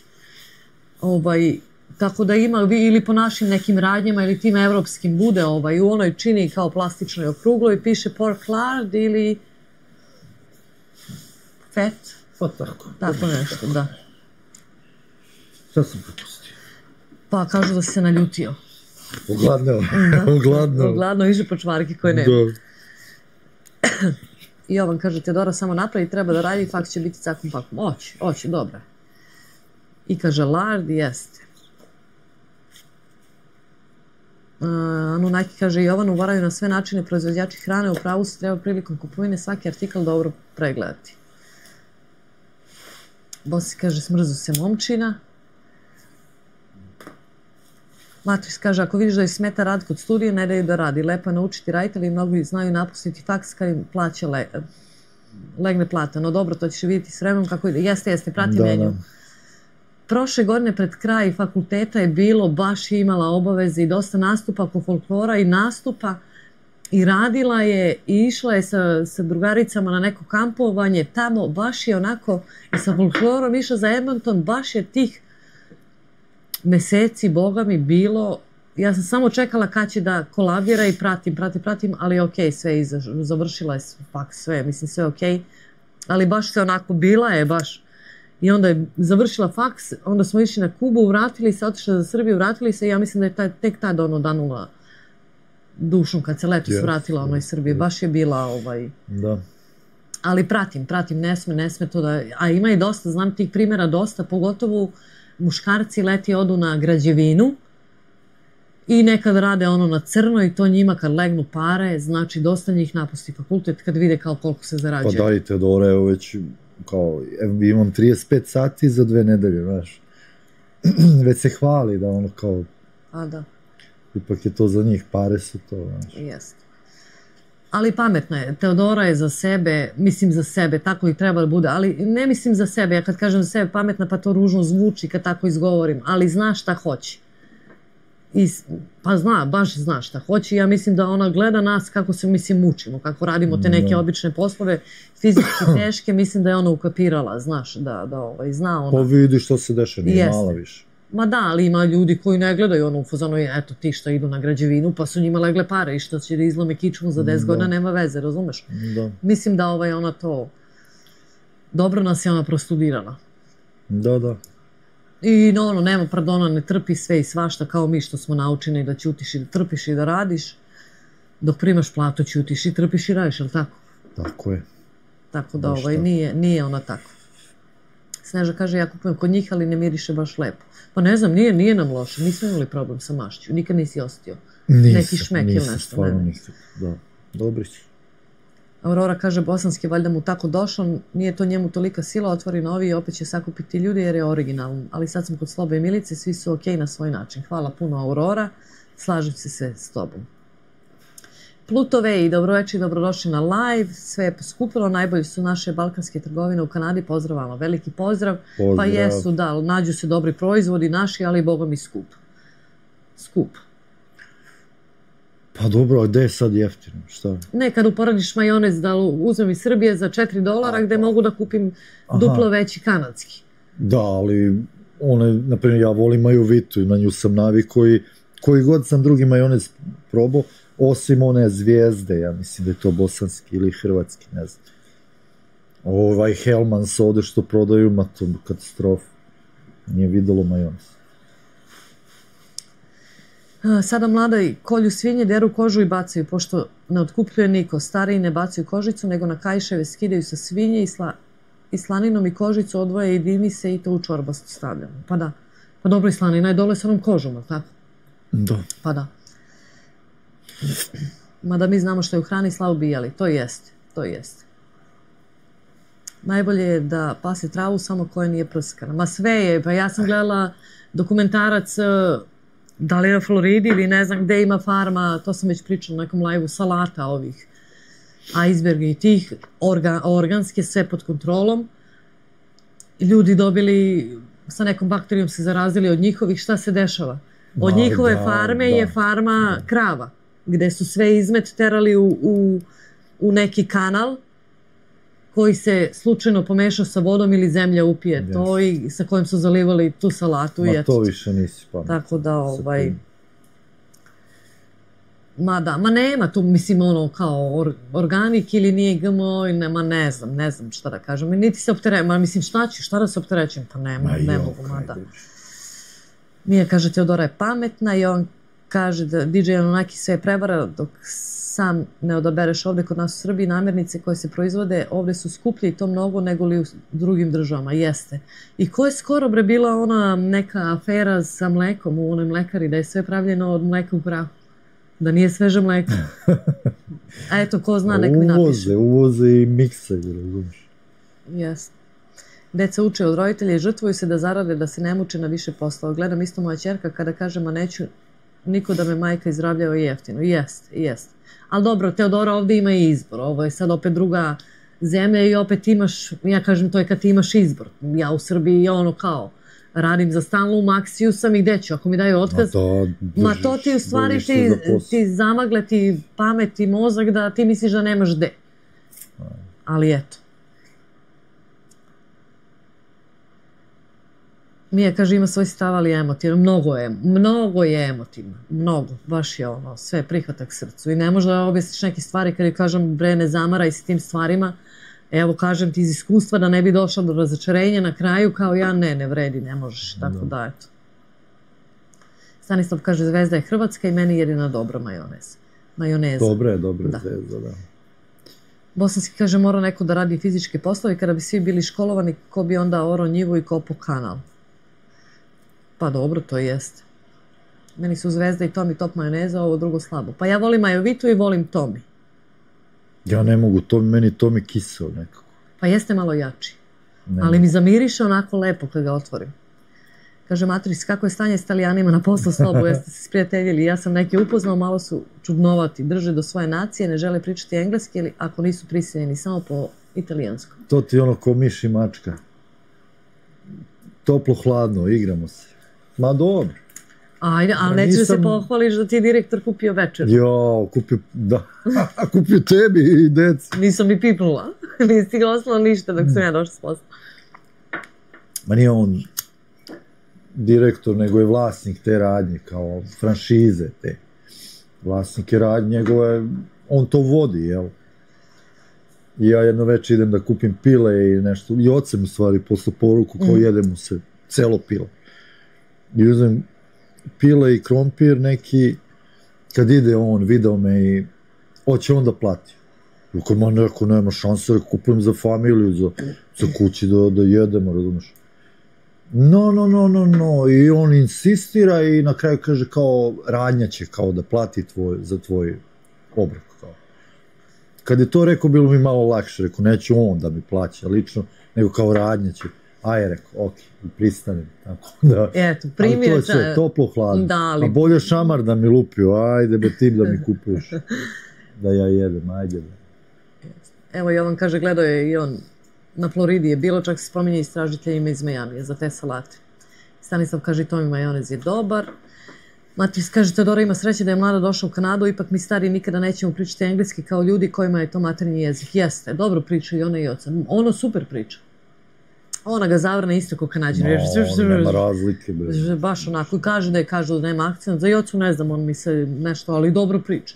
Tako da ima, ili po našim nekim radnjama, ili tim evropskim bude u onoj čini kao plastičnoj okruglo i piše pork lard ili fat. Pa tako. Tako nešto, da. Šta sam propustio? Pa kažu da si se naljutio. Ugladno. Iže po čvarki koje nema. I Jovan kaže, Teodora samo napravi, treba da radi, fakt će biti cakom pakom. Oći, dobro. I kaže, lard, jeste. Anunnaki kaže, Jovan, uvaraju na sve načine proizvođači hrane, u pravu se treba prilikom kupovine svaki artikl dobro pregledati. Bosi kaže, smrzu se momčina. Matris kaže, ako vidiš da je smeta rad kod studija, ne daju da radi. Lepo je naučiti raditi, ali mnogi znaju napustiti faks kad im plaća legne plata. No dobro, to ćeš vidjeti s vremenom kako ide. Jeste, prati menju. Prošle godine pred kraj fakulteta je bilo, baš je imala obaveze i dosta nastupa oko folklora i nastupa i radila je i išla je sa drugaricama na neko kampovanje tamo, baš je onako i sa folklorom išla za Edmonton, baš je tih meseci, boga mi, bilo, ja sam samo čekala kad će da kolabira i pratim, ali okej, sve je završila je fakt sve, mislim sve okej, ali baš se onako, bila je baš. I onda je završila faks, onda smo išli na Kubu, vratili se, otišli za Srbiju, vratili se i ja mislim da je tek tada danula dušom kad se letos vratila iz Srbije. Baš je bila Da. Ali pratim, ne sme to da... A ima i dosta, znam tih primjera dosta, pogotovo muškarci leti odu na građevinu i nekad rade na crno i to njima kad legnu pare, znači dosta njih napusti fakultet kad vide kao koliko se zarađuje. Pa dajte, Teodora, evo već... kao, imam 35 sati za 2 nedelje, znaš. Već se hvali da kao... A da. Ipak je to za njih, pare su to, znaš. Jeste. Ali pametna je, Teodora je za sebe, mislim za sebe, tako i treba da bude, ali ne mislim za sebe, ja kad kažem za sebe pametna pa to ružno zvuči kad tako izgovorim, ali zna šta hoće. Pa baš zna šta hoće i ja mislim da ona gleda nas kako se, mislim, mučimo, kako radimo te neke obične poslove, fizički teške, mislim da je ona ukapirala, znaš, da zna ona. Pa vidi što se deša, nije mala više. Ma da, ali ima ljudi koji ne gledaju u fazonu, eto ti što idu na građevinu, pa su njima legle pare i što će da izlome kičmu za 10 godina, nema veze, razumeš? Mislim da ona to, dobro nas je ona prostudirala. Da. I nema pardona, ne trpi sve i svašta kao mi što smo naučeni da ćutiš i da trpiš i da radiš, dok primaš platu ćutiš i trpiš i radiš, ali tako? Tako je. Tako da nije ona tako. Sneža kaže, ja kupujem kod njih, ali ne miriše baš lepo. Pa ne znam, nije nam loše, nismo imali problem sa mašću, nikad nisi ostio. Neki šmek ili nešto. Stvarno nisam, da, dobri su. Aurora kaže, bosanski valjda mu tako došao, nije to njemu tolika sila, otvori novi i opet će sakupiti ljudi jer je originalan. Ali sad sam kod Slobe i Milice, svi su okej na svoj način. Hvala puno, Aurora, slažem se s tobom. Plutove i dobroveče i dobrodošli na live. Sve je poskupilo, najbolje su naše balkanske trgovine u Kanadi. Pozdrav vama, veliki pozdrav. Pa jesu, da, nađu se dobri proizvodi naši, ali boga mi skup. Skup. Pa dobro, a gde je sad jeftino? Šta? Ne, kad uporadiš majonez da uzmem iz Srbije za $4, gde mogu da kupim duplo veći kanadski. Da, ali naprimjer, ja volim majovitu i na nju sam navikao i koji god sam drugi majonez probao, osim one Zvijezde, ja mislim da je to bosanski ili hrvatski, ne znam. Hellmann's ovde što prodaju, ma to katastrofa. Nije videlo majonez. Sada mladi kolju svinje, deru kožu i bacaju, pošto ne otkupljuje niko. Stariji ne bacaju kožicu, nego na kaiševe skidaju sa svinje i slaninom i kožicu odvoje i dimi se i to u čorbastu stavljamo. Pa da. Pa dobro, i slanina je dole sa onom kožom, ali tako? Da. Pa da. Mada mi znamo što je u hrani sla ubijali. To jeste. To jeste. Najbolje je da pase travu samo koja nije prskana. Ma sve je. Pa ja sam gledala dokumentarac da li na Floridi ili ne znam gde ima farma, to sam već pričala na nekom live-u, salata ovih iceberga i tih, organske, sve pod kontrolom. Ljudi dobili, sa nekom bakterijom se zarazili od njihovih, šta se dešava? Od njihove farme je farma krava, gde su sve izmet terali u neki kanal koji se slučajno pomešao sa vodom ili zemlja upije to i sa kojim su zalivali tu salatu. Ma to više nisi pametno. Tako da, ma nema tu, mislim, ono kao organik ili nije GMO, ma ne znam šta da kažem. Niti se opterećem, ma mislim šta da se opterećem, pa ne mogu, mada. Mija kaže, Teodora je pametna i on kaže da DJ Anunnaki sve prevara dok sam ne odabereš ovde kod nas u Srbiji. Namirnice koje se proizvode ovde su skuplje i to mnogo nego li u drugim državama. Jeste. I ko je skoro bre bila ona neka afera sa mlekom u onoj mlekari, da je sve pravljeno od mleka u prahu? Da nije sveže mleko? A eto, ko zna, nek mi napiše. Uvoze i mikse, razumiješ. Jeste. Deca uče od roditelja i žrtvuju se da zarade, da se ne muče na više poslova. Gledam isto moja ćerka kada kaže, ma neću niko da me majka izrabljava jeftino. Jeste. Ali dobro, Teodora, ovde ima i izbor. Ovo je sad opet druga zemlja i opet imaš, ja kažem, to je kad ti imaš izbor. Ja u Srbiji ono kao radim za stalno u Maksiju sam i gde ću, ako mi daju otkaz. Ma to ti u stvari ti zamagle ti pamet i mozak da ti misliš da nemaš gde. Ali eto. Mija kaže, ima svoj stav, ali je emotivno. Mnogo je emotivno. Mnogo. Baš je ono, sve prihvatak srcu. I ne možda da objasniš neke stvari kada kažem, bre, ne zamaraj se tim stvarima. Evo, kažem ti iz iskustva da ne bi došla do razočarenja na kraju, kao ja, ne vredi, ne možeš. Tako da, eto. Stanislav kaže, Zvezda je hrvatska i meni jedina dobra majoneza. Dobra je Zvezda, da. Bosanski kaže, mora neko da radi fizičke poslove, kada bi svi bili školovani, ko bi onda orao njivu i kopao kanal. Pa dobro, to jeste. Meni su Zvezda i Tomi top majoneza, ovo drugo slabo. Pa ja volim majovitu i volim Tomi. Ja ne mogu, meni Tomi kiseo nekako. Pa jeste malo jači. Ali mi zamiriše onako lepo kad ga otvorim. Kaže Matris, kako je stanje s Italijanima na poslu slobu, jeste se sprijateljili? Ja sam neke upoznao, malo su čudnovati, drže do svoje nacije, ne žele pričati engleski, ili ako nisu prisiljeni samo po italijanskom. To ti ono ko miš i mačka. Toplo, hladno, igramo se. Ma dobro. Ajde, ali nećeš da se pohvališ da ti je direktor kupio večer. Jo, kupio tebi i deci. Nisam ni pipnula. Nisi ti glasila ništa dok sam ja došla s posla. Ma nije on direktor, nego je vlasnik te radnje, kao franšize te. Vlasnik je radnje, njegove, on to vodi, jel? I ja jedno večer idem da kupim pile i nešto, i ocem u stvari posle poruku kao jedem mu se celo pile. I uzem pile i krompir neki, kad ide on, video me i hoće on da plati. Ako ma neko nema šanse, kupujem za familiju, za kući da jedemo, razumiješ. No, i on insistira i na kraju kaže kao radnja će kao da plati za tvoj obrok. Kad je to rekao, bilo mi malo lakše, rekao, neće on da mi plaća lično, nego kao radnja će. Aj, rekao, ok, pristanem. Eto, primjer. Ali to je sve toplo, hladno. A bolje šamar da mi lupio, ajde be tim da mi kupuješ. da ja jedem, ajde. Evo Jovan kaže, gledao je i on na Floridi je bilo, čak se spominje istražiteljima iz Majamija za te salate. Stanislav kaže, Tomi majonez je dobar. Matris kaže, Teodora ima sreće da je mlada došla u Kanadu, ipak mi stari nikada nećemo pričati engleski kao ljudi kojima je to maternji jezik. Jeste, dobro priča i ona i oca. Ono super priča. Ona ga zavrne isto kao Kanadžin. Nema razlike. Baš onako. I kaže da nema akcent. Za Jocu ne znam, on mi se nešto, ali dobro priča.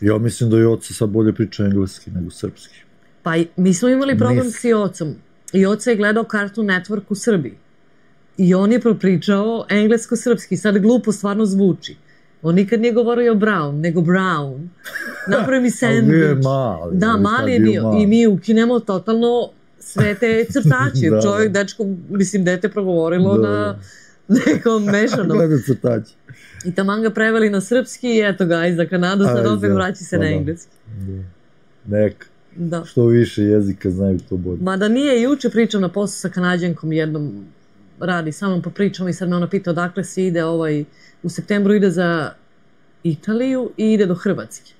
Ja mislim da Joca sad bolje priča engleski nego srpski. Pa mi smo imali problem s Jocom. Joca je gledao Cartoon Network u Srbiji. I on je propričao englesko-srpski. Sad glupo stvarno zvuči. On nikad nije govorio Brown, nego Brown. Napravi mi sandvič. Ali bio je mali. Da, mali je bio. I mi ukinemo totalno sve te crtače. Čovjek, dečko, mislim, dete progovorilo na nekom mešanom. Gleda crtače. I taman ga preveli na srpski i eto ga, za Kanadu, sad opet vraći se na engleski. Neka. Što više jezika znaju, to bolje. Mada nije, juče pričam na poslu sa Kanadjankom jednom, radi sa mnom pa pričam i sad me ona pita odakle se ide u septembru ide za Italiju i ide do Hrvatske.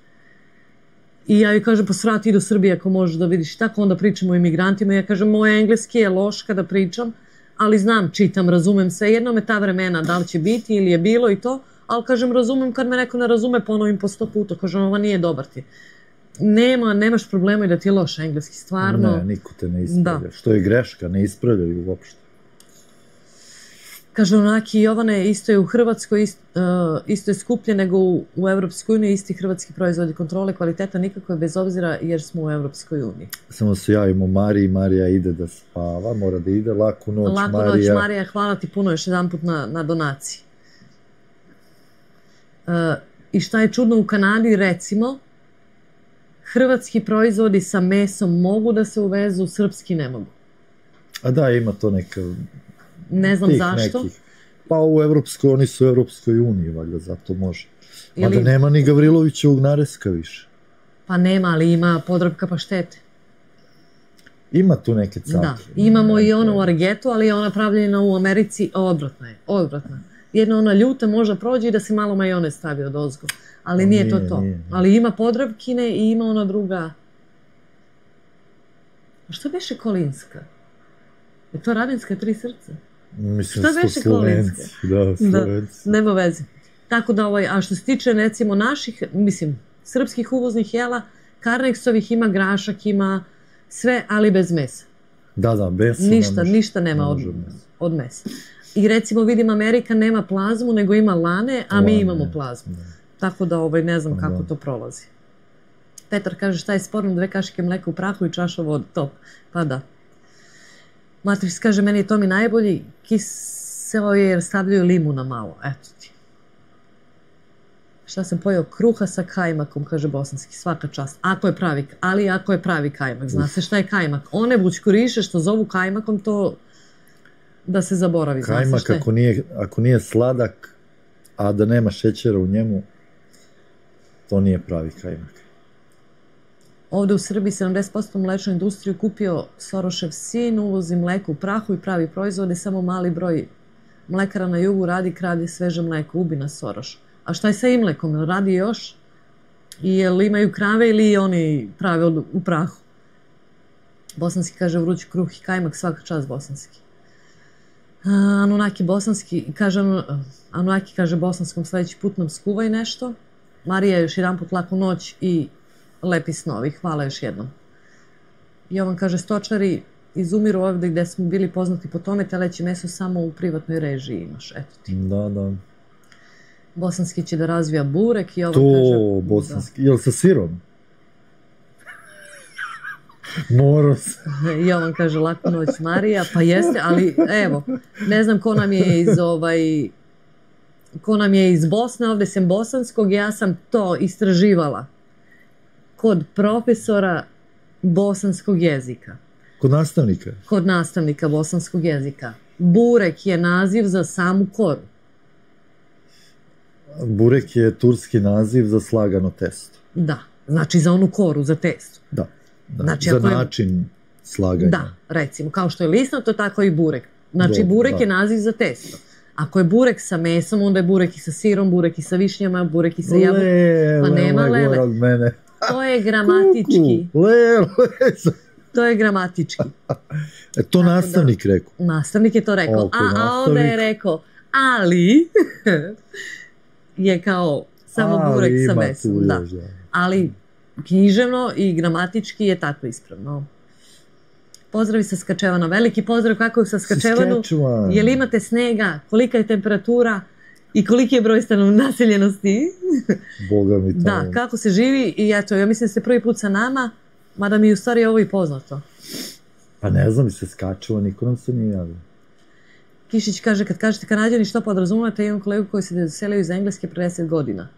I ja joj kažem, pa svrati do Srbije ako možeš da vidiš. Tako onda pričamo o imigrantima. Ja kažem, moj engleski je loš kada pričam, ali znam, čitam, razumem sve. Jedno me ta vremena, da li će biti ili je bilo i to, ali kažem, razumem kad me neko ne razume, ponovim po 100 puta. Kažem, ova nije dobar ti. Nemaš problema i da ti je loš engleski, stvarno. Ne, niko te ne ispravlja. Što je greška, ne ispravljaju uopšte. Kaže onaki, Jovane, isto je u Hrvatskoj, isto je skuplje nego u Evropskoj uniji, isti hrvatski proizvodi, kontrole kvaliteta nikako je bez obzira jer smo u Evropskoj uniji. Samo se javimo Mariji, Marija ide da spava, mora da ide, laku noć Marija. Laku noć Marija, hvala ti puno još jedan put na donaciji. I šta je čudno u Kanadi, recimo, hrvatski proizvodi sa mesom mogu da se uvezu, srpski ne mogu. A da, ima to neka... Ne znam zašto. Pa u Evropskoj, oni su u Evropskoj uniji, valjda, zato može. Mada nema ni Gavrilovićevog nareska više. Pa nema, ali ima Podravka paštete. Ima tu neke cake. Da, imamo i ono u Argetu, ali je ona pravljena u Americi, odvratna je, odvratna. Jedna ona ljuta možda prođe i da se malo majonez stavi od ozgo. Ali nije to to. Ali ima Podravkine i ima ona druga... A što beše Kolinska? Je to Radinska 3 srca? Mislim da su Slovenci. Da, Slovenci. Nema veze. Tako da, a što se tiče, recimo, naših, mislim, srpskih uvoznih jela, Karneksovih ima grašak, ima sve, ali bez mesa. Da, mesa ništa nema od mesa. I recimo, vidim, Amerika nema plazmu, nego ima lane, a mi imamo plazmu. Tako da, ne znam kako to prolazi. Petar kaže, šta je sporno, 2 kašike mleka u prahu i čaša vode, top. Pa da. Matris kaže, meni je to mi najbolji, kiselo je jer stavljaju limuna malo, eto ti. Šta sam pojeo? Kruha sa kajmakom, kaže bosanski, svaka čast. Ako je pravi kajmak, zna se šta je kajmak. One bućkuriše što zovu kajmakom, to da se zaboravi. Kajmak ako nije sladak, a da nema šećera u njemu, to nije pravi kajmak. Ovde u Srbiji 70% mlečnu industriju kupio Sorošev sin, uvozi mleko u prahu i pravi proizvode, samo mali broj mlekara na jugu kradi sveže mleko, ubi nas Soroš. A šta je sa Imlekom? Radi još? I jel imaju krave ili oni prave u prahu? Bosanski kaže vrući kruh i kajmak, svaka čast bosanski. Anunnaki kaže bosanskom sledeći put nam skuvaj nešto. Marija još jedan put laku noć i lepi snovi, hvala još jednom. Jovan kaže, stočari izumiru ovdje gde smo bili poznati po tome, teleće meso samo u privatnoj režiji imaš, eto ti. Da. Bosanski će da razvija burek i Jovan kaže... To, bosanski, jel sa sirom? Morao se. Jovan kaže, laku noć Marija, pa jeste, ali evo, ne znam ko nam je iz Bosne, ovdje sem bosanskog, ja sam to istraživala kod profesora bosanskog jezika. Kod nastavnika? Kod nastavnika bosanskog jezika. Burek je naziv za samu koru. Burek je turski naziv za slagano testo. Da, znači za onu koru, za testo. Da. Za način slaganja. Da, recimo, kao što je lisnato, tako i burek. Znači, burek je naziv za testo. Ako je burek sa mesom, onda je burek i sa sirom, burek i sa višnjama, burek i sa jabukom. Pa nema lele. To je gramatički. To je gramatički. To nastavnik rekao. Nastavnik je to rekao. A onda je rekao, ali je kao samo burek sa mesom. Ali književno i gramatički je tako ispravno. Pozdravi sa Skačevana. Veliki pozdrav, kako je sa Skačevanu? Je li imate snega? Kolika je temperatura? I koliki je broj naseljenosti? Boga mi tamo. Da, kako se živi. I eto, ja mislim da ste prvi put sa nama, mada mi u stvari ovo i poznato. Pa ne znam, se Skačevan, niko nam se nije javio. Kišić kaže, kad kažete Kanadjani, što podrazumete? Imam kolegu koji se doselio iz Engleske pre 10 godina.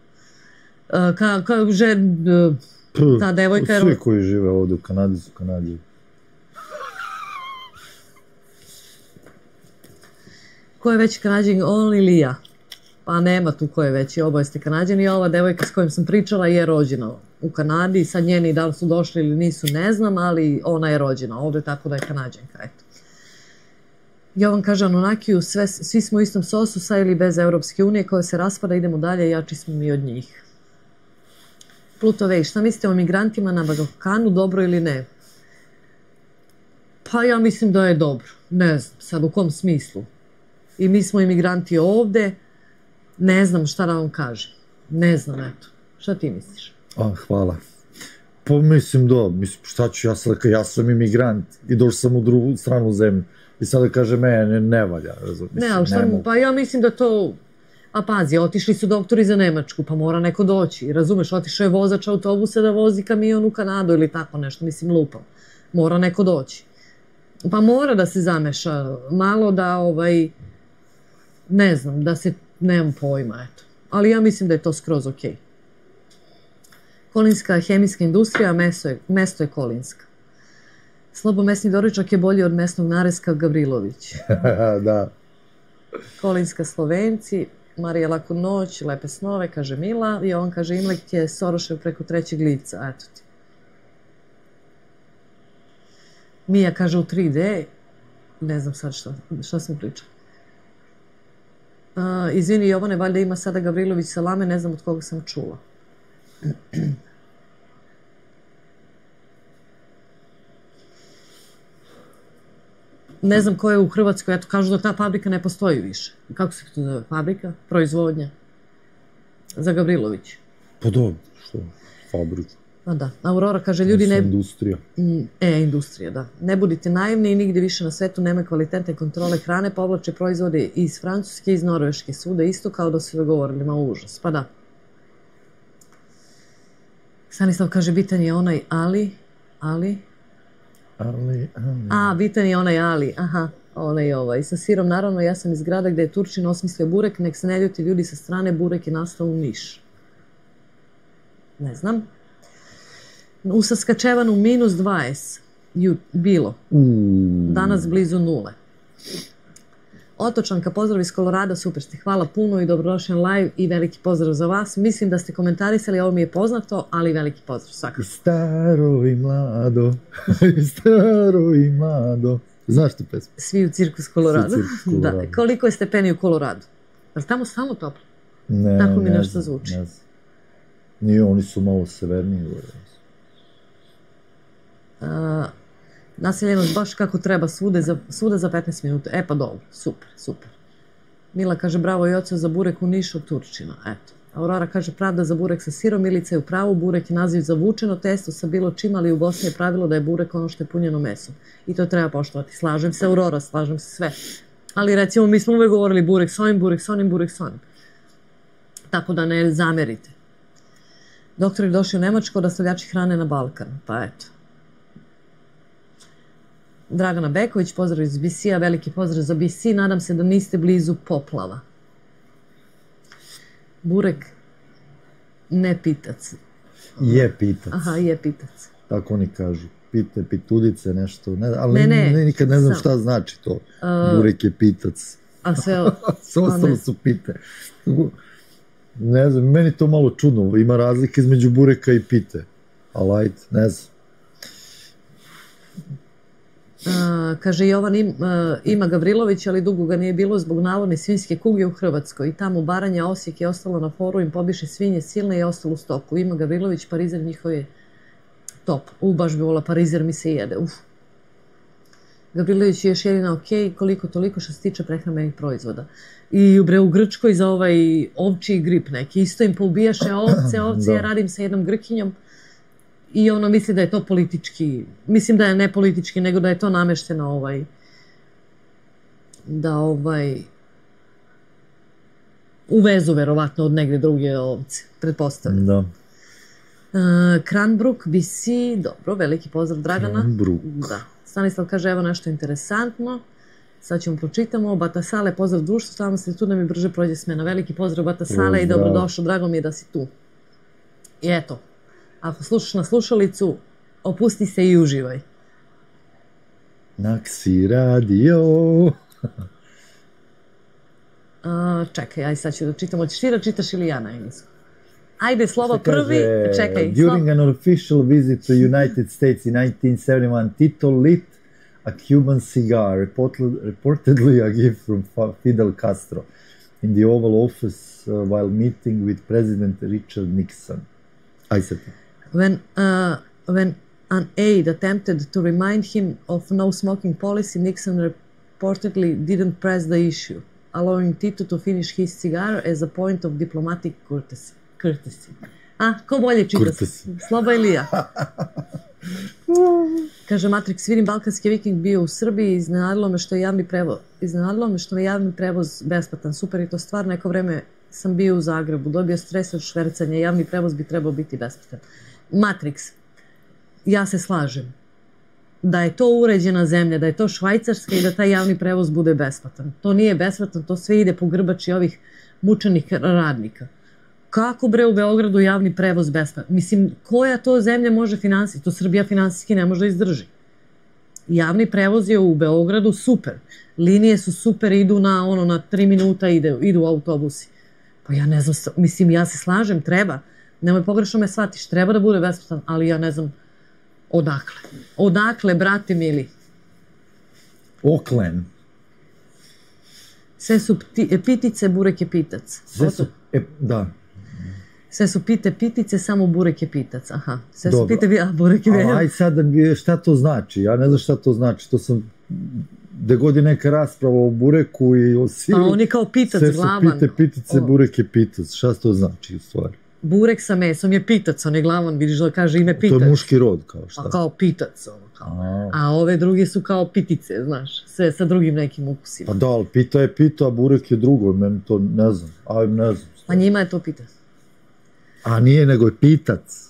Ta devojka je... Svi koji žive ovdje u Kanadi su Kanadjani. Ko je veći Kanadjan, on ili ja? Pa nema tu ko je veći, oboje ste Kanadjani. Ova devojka s kojom sam pričala je rođena u Kanadi. Sad njeni da li su došli ili nisu, ne znam, ali ona je rođena ovdje, tako da je Kanadjanka, eto. Jovan kaže, Anunnakiju, svi smo u istom sosu, sa ili bez Europske unije, koja se raspada, idemo dalje, jači smo mi od njih. Pluto Vej, šta mislite o migrantima na Balkanu, dobro ili ne? Pa ja mislim da je dobro, ne znam, sad u kom smislu. I mi smo imigranti ovde, ne znam šta da vam kažem. Ne znam, eto. Šta ti misliš? Hvala. Pa mislim da, šta ću ja sad, ja sam imigrant i došao sam u drugu stranu zemlju. I sada kaže, ne valja, razumiješ. Ne, ali šta, pa ja mislim da to... A pazi, otišli su doktori za Nemačku, pa mora neko doći. Razumeš, otišao je vozač autobusa da vozi kamion u Kanadu ili tako nešto, mislim, lupam. Mora neko doći. Pa mora da se zameša, malo da, ne znam, da se, nemam pojma, eto. Ali ja mislim da je to skroz okej. Kolinska hemijska industrija, mesto je Kolinska. Slobomesni doručak je bolji od mesnog nareska Gavrilović. Da. Kolinska Slovenci, Marija laku noć, lepe snove, kaže Mila. I on kaže, Imlek je Sorošev preko trećeg lica, eto ti. Mija kaže u 3D, ne znam sad šta sam pričala. Izvini Jovane, valjda ima sada Gavrilović salame, ne znam od koga sam čula. Ne znam ko je u Hrvatskoj, eto kažu da ta fabrika ne postoji više. Kako se to zove? Fabrika? Proizvodnja? Za Gavrilović. Pa dobro, što? Fabrika. A da, Aurora kaže ljudi ne... Industrija. Industrija, da. Ne budite naivni i nigdje više na svetu nema kvalitetne kontrole hrane, povlače proizvode iz Francuske, iz Norveške, svuda isto kao da su dogovorili, ma užas. Pa da. Stanislav kaže, bitan je onaj Ali. Bitan je onaj Ali, aha, onaj. Sa sirom, naravno, ja sam iz grada gdje je Turčin osmislio burek, nek se ne ljuti ljudi sa strane, burek je nastao u Niš. Ne znam. U Saskačevanu minus 20 bilo. Danas blizu 0. Otočanka, pozdrav iz Kolorada, super ste, hvala puno i dobrodošli na live i veliki pozdrav za vas. Mislim da ste komentarisali, ovo mi je poznato, ali veliki pozdrav svakako. Staro i mlado, staro i mlado. Znaš tu pesmu? Svi u cirkus Kolorado. Da. Koliko je stepeni u Koloradu? Je li tamo samo toplo? Ne, tako mi nešto zvuči. Ne znam. Nije, oni su malo severniji. Naseljenost baš kako treba, svuda za 15 minuta. Pa dobro, super. Mila kaže, bravo i oco za burek u Nišu od Turčina. Eto. Aurora kaže, pravda za burek sa sirom, Milica je u pravu, burek je naziv za vučeno testo sa bilo čim, ali u Bosni je pravilo da je burek ono što je punjeno mesom. I to treba poštovati. Slažem se, Aurora, slažem se sve. Ali recimo, mi smo uvek govorili burek s ovim, burek s onim, burek s onim. Tako da ne zamerite. Doktor je došli u Nemačku, dostavljači hrane na Balkan. Pa eto. Dragana Beković, pozdrav iz BC-a, veliki pozdrav za BC, nadam se da niste blizu poplava. Burek, ne pitac. Je pitac. Aha, je pitac. Tako oni kažu. Pite, pituljice, nešto, ali nikad ne znam šta znači to. Burek je pitac. A sve ostalo su pite. Ne znam, meni to malo čudno, ima razlike između bureka i pite. Ali ajde, ne znam. Kaže Jovan, ima Gavrilović, ali dugo ga nije bilo zbog navodne svinjske kuge u Hrvatskoj. I tamo Baranja, Osijek je ostalo na foru, im pobiše svinje silne i ostalo u stoku. Ima Gavrilović, Parizer njihove top. Baš bi volila parizer mi se jede. Gavrilović je još jedina koliko toliko što se tiče prehrambenih proizvoda. I u Grčkoj za ovaj ovčiji grip neki. Isto im poubijaše ovce, ja radim sa jednom Grkinjom i ono misli da je to politički, mislim da je ne politički, nego da je to namešteno da uvezu verovatno od negde druge ovce, pretpostavljam. Da. Cranbrook, BC, dobro, veliki pozdrav Dragana. Cranbrook. Da. Stanislav kaže, evo nešto interesantno, sad ćemo pročitamo. Batasale, pozdrav društvu, stavamo se tu da mi brže prođe smena. Veliki pozdrav Batasale i dobrodošao, drago mi je da si tu. I eto, ako slušaš na slušalicu, opusti se i uživaj. Naksi radio. Čekaj, aj sad ću da čitam. Hoćeš ti da čitaš ili ja na englesku? Ajde, slovo prvi, čekaj. During an official visit to United States in 1971, Tito lit a Cuban cigar, reportedly a gift from Fidel Castro, in the Oval Office while meeting with President Richard Nixon. Aj sad. When an aide attempted to remind him of no smoking policy, Nixon reportedly didn't press the issue, allowing Tito to finish his cigar as a point of diplomatic courtesy. Ko bolje čita? Sloba ili ja? Kaže Matrix, vidim balkanski viking bio u Srbiji, iznenadilo me što je javni prevoz besplatan. Super je to stvar, neko vreme sam bio u Zagrebu, dobio stres od švercanja, javni prevoz bi trebao biti besplatan. Matrix, ja se slažem da je to uređena zemlja, da je to Švajcarska i da taj javni prevoz bude besplatan. To nije besplatan, to sve ide po grbači ovih mučenih radnika. Kako bre u Beogradu javni prevoz besplatan? Mislim, koja to zemlja može finansijski? To Srbija finansijski ne može da izdrži. Javni prevoz je u Beogradu super. Linije su super, idu na 3 minuta idu autobusi. Pa ja ne znam, mislim, ja se slažem, treba. Nemoj pogrešno me shvatiš, treba da bude besplatan, ali ja ne znam odakle. Odakle, brate mili? Oklen. Sve su pitice, burek je pitac. Sve su, da. Sve su pitice, samo burek je pitac. Aha, sve su burek je pitac. Aj sad, šta to znači? Ja ne znam šta to znači. To sam, gde god je neka rasprava o bureku i o siru. A on je kao pitac glavan. Sve su pitice, burek je pitac. Šta to znači u stvari? Burek sa mesom je pitac, on je glavan, vidiš da kaže ime pitac. To je muški rod, kao šta? A kao pitac, a ove druge su kao pitice, znaš, sve sa drugim nekim ukusima. Pa da, ali pita je pita, a burek je drugo, meni to ne znam, ne znam. Pa njima je to pitac. A nije, nego je pitac.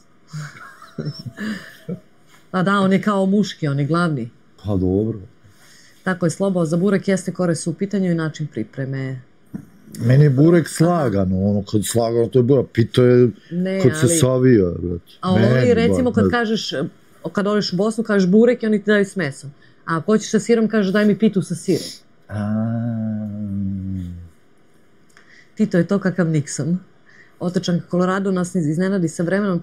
Pa da, on je kao muški, on je glavni. Pa dobro. Tako je, Slobo, za burek jeste kores u pitanju i način pripreme. Meni je burek slagano, kad slagano to je burek, pita je kad se savija. A oni recimo kad kažeš, kad odeš u Bosnu kažeš burek i oni ti daju s mesom. A ako hoćeš sa sirom kažeš daj mi pitu sa sirom. Tito je to kakav Nixon. Otočanka Colorado nas iznenadi sa vremenom,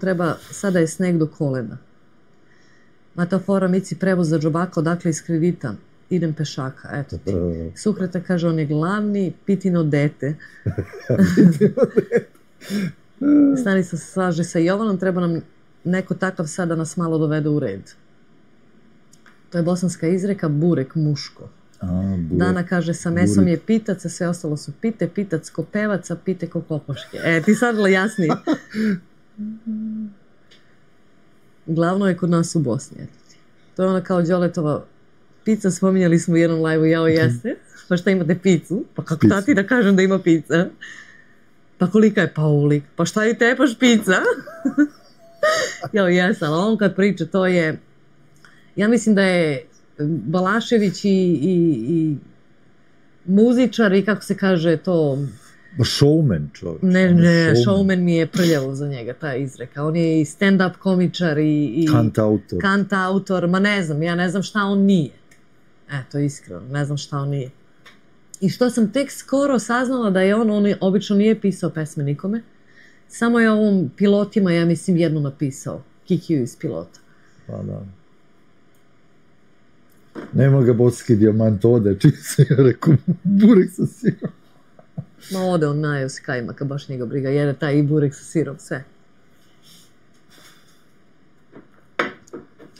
sada je sneg do kolena. Matafora Mici prevoz za džobaka, odakle iz kredita. Idem pešaka, eto ti. Sukreta kaže, on je glavni, pitino dete. Stanislav se slaže sa Jovanom, treba nam neko takav sad da nas malo dovede u red. To je bosanska izreka, burek muško. Dana kaže, sa mesom je pitac, a sve ostalo su pite, pitac ko pevac, a pite ko kokoške. Ti sad bilo jasnije. Glavno je kod nas u Bosni, eto ti. To je ona kao Đoletova pizza, spominjali smo u jednom live-u, jao jeste, pa šta imate picu? Pa kako tati da kažem da ima pizza? Pa kolika je Paulik? Pa šta je tepaš pizza? Jao jeste, ali on kad priča, to je, ja mislim da je Balašević i muzičar i kako se kaže to... Showman čovjek. Ne, showman mi je prljavo za njega, ta izreka. On je i stand-up komičar i... Kant-autor, ma ne znam, ja ne znam šta on nije. Eto, iskreno, ne znam šta on nije. I što sam tek skoro saznala da je on obično nije pisao pesme nikome, samo je ovom pilotima, ja mislim, jednu napisao. Kikiju iz pilota. Pa da. Nema ga boski dijamant, ode, čim se ja rekao, burek sa sirom. Ma ode on najeo se kajmaka, baš njega briga, jede taj i burek sa sirom, sve.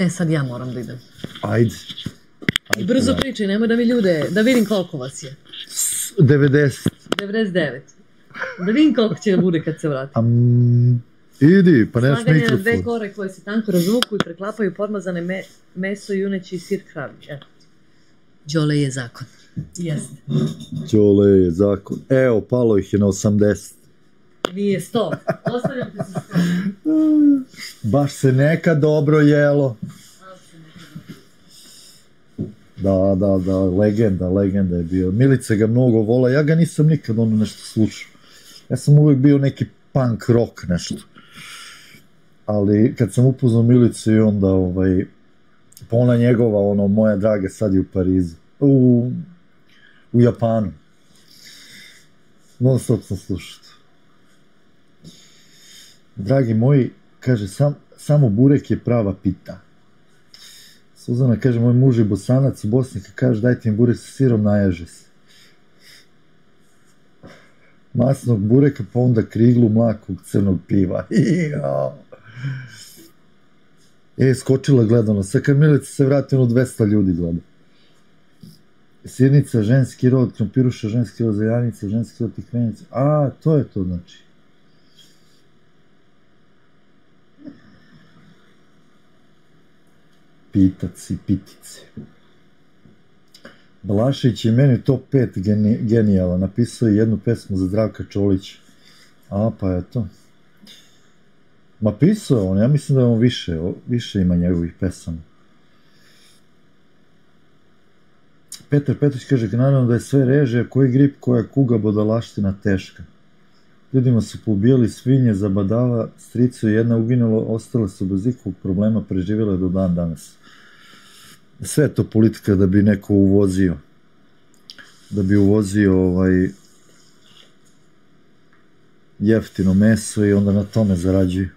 Sad ja moram da idem. Ajde. I brzo pričaj, nemoj da mi ljude, da vidim koliko vas je. 90. 99. Da vidim koliko će bude kad se vrati. Idi, pa nemaš mikrofon. Slaganje na 2 kore koje se tanko razvuku i preklapaju podmazane meso, juneći i sir kravlji. Đole je zakon. Jeste. Đole je zakon. Evo, palo ih je na 80. Nije 100. Ostavljam te se 100. Baš se nekad dobro jelo. Da, legenda je bio. Milica ga mnogo vola, ja ga nisam nikad nešto slušao. Ja sam uvijek bio neki punk rock nešto. Ali kad sam upoznao Milicu i onda, pa ona njegova, moja draga, sad je u Parizu. U Japanu. Non stop sam slušao. Dragi moji, kaže, samo burek je prava pita. Suzana kaže, moj muž je Bosanac u Bosni, kaže, dajte im burek sa sirom, najaže se. Masnog bureka, pa onda kriglu mlakog crnog piva. Skočila gledano. Sad kad Milica se vrati, 200 ljudi gleda. Sirnica, ženski rod, krompiruša, ženski rod, zajanica, ženski rod, tikvenica. To je to, znači. Pitaci, pitici. Balašević je meni top 5 genijala. Napisao je jednu pesmu za Zdravka Čolića. Pa je to. Ma pisao je on, ja mislim da je on više ima njegovih pesama. Petar Petrović kaže, naravno da je sve režija, koji grip, koja kuga, bodalaština teška. Ljudima su poubijali svinje, zabadava, stricu je jedna uginula, ostale su bez ikakvog problema, preživjela do dan danas. Sve je to politika da bi neko uvozio. Da bi uvozio jeftino meso i onda na tome zarađuju.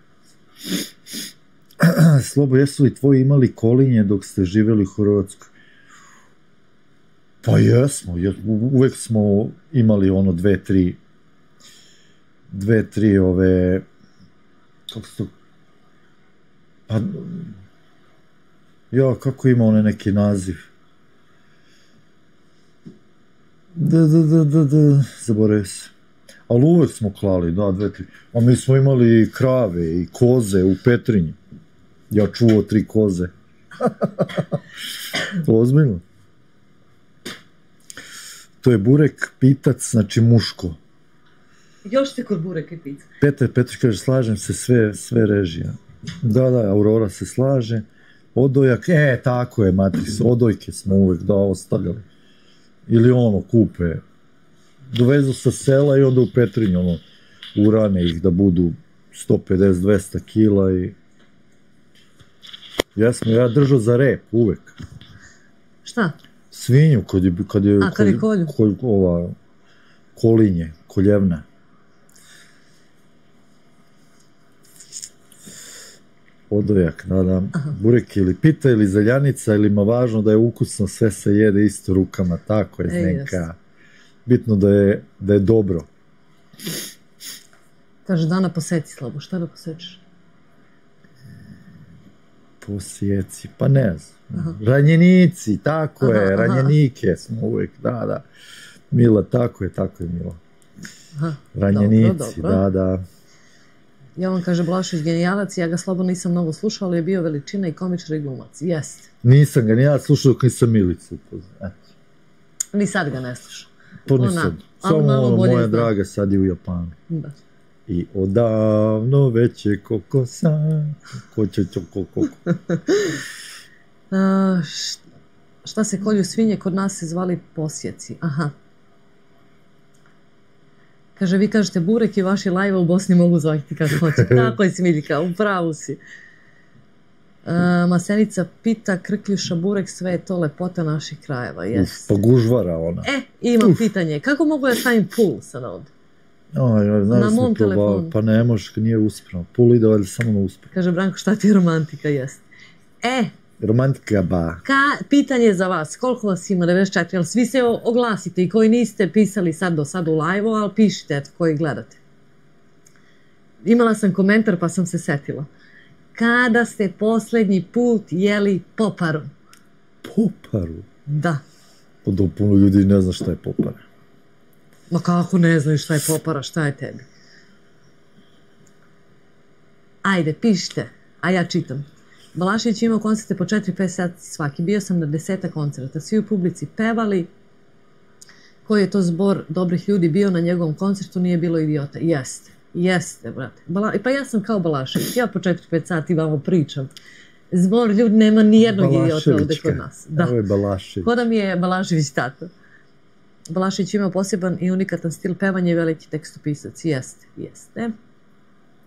Slobo, jesu li tvoji imali kolinje dok ste živjeli u Hrvatskoj? Pa jesmo, uvek smo imali 2-3 kako se to... kako ima neki naziv? Zaboravio se. Ali uvek smo klali, 2-3. A mi smo imali krave i koze u Petrinji. Ja čuvao 3 koze. To ozbiljno. To je burek, pitac, znači muško. Još ste kod bureka i pizza. Petar Petrović kaže, slažem se, sve režija. Da, Aurora se slaže. Odojak, tako je, Matris, odojke smo uvek ostavljali. Ili kupe. Dovezu sa sela i onda u Petrinju, urane ih da budu 150-200 kila i... Ja držao za rep, uvek. Šta? Svinju, kad je kolju? Kolinje, koljevna. Odojak, da. Burek ili pita ili zaljanica, ili ima važno da je ukusno, sve se jede isto rukama, tako je, Zdenka. Bitno da je dobro. Kaže, Dana, poseci Slabo, šta da posečiš? Posjeci, pa ne znam. Ranjenici, tako je, ranjenike smo uvek, da. Mila, tako je Mila. Ranjenici, da. Jovan kaže, Blašić genijalac, ja ga slabo nisam mnogo slušao, ali je bio veličina i komičar i glumac. Jeste. Nisam ga, ja slušao dok nisam Milicu upoznao. Ni sad ga ne slušao. To ni sad. Samo moja draga sad je u Japanu. Da. I odavno već je kokosa. Koko. Šta se kolju svinje, kod nas se zvali posjeci. Kaže, vi kažete burek i vaši live u Bosni mogu zvati kako hoće. Tako je, Smiljka, u pravu si. Masenica pita, Krkljuša, burek, sve je to lepota naših krajeva. Pa gužvara ona. Imam pitanje. Kako mogu ja stavim pul sad ovdje? Na mom telefonu. Pa ne možeš, nije uspravno. Pul ide ovdje samo na uspravno. Kaže, Branko, šta ti je romantika? Jeste. Romantika, ba. Pitanje za vas, koliko vas ima, 94, ali svi se oglasite i koji niste pisali do sad u live-u, ali pišite, koji gledate. Imala sam komentar pa sam se setila. kada ste posljednji put jeli poparu? Poparu? Da. Pa da puno ljudi ne zna šta je popara. Ma kako ne znaju šta je popara, šta je tebi? Ajde, pišite, a ja čitam. Balašević je imao koncerte po 4-5 sati svaki. Bio sam na 10 koncerta. Svi u publici pevali. Koji je to zbor dobrih ljudi bio na njegovom koncertu, nije bilo idiota. Jeste, brate. Pa ja sam kao Balašević. Ja po 4-5 sati vamo pričam. Zbor ljudi nema nijednog idiota ovdje kod nas. Ovo je Balašević. Ko da mi je Balašević tato. Balašević imao poseban i unikatan stil pevanja i veliki tekstopisac. Jeste.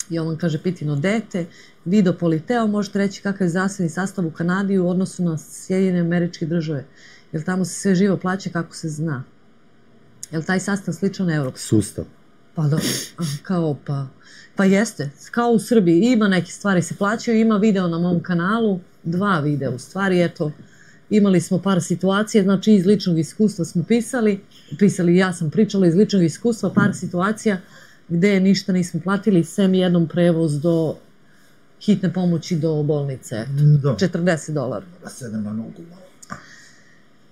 Jovan kaže Pitino dete, Vido Politeo, možete reći kakav je zdravstveni sastav u Kanadi u odnosu na Sjedinjene Američke Države. Jer tamo se sve živo plaća kako se zna. Jel taj sastav sličan europski? Sustav. Pa da, pa jeste, kao u Srbiji, ima neke stvari se plaćaju, ima video na mom kanalu, 2 videa u stvari, eto, imali smo par situacija, znači iz ličnog iskustva smo pisali, ja sam pričala iz ličnog iskustva, par situacija gde ništa nismo platili, sem jednom prevoz do hitne pomoći do bolnice, $40. Da sedem na nogu.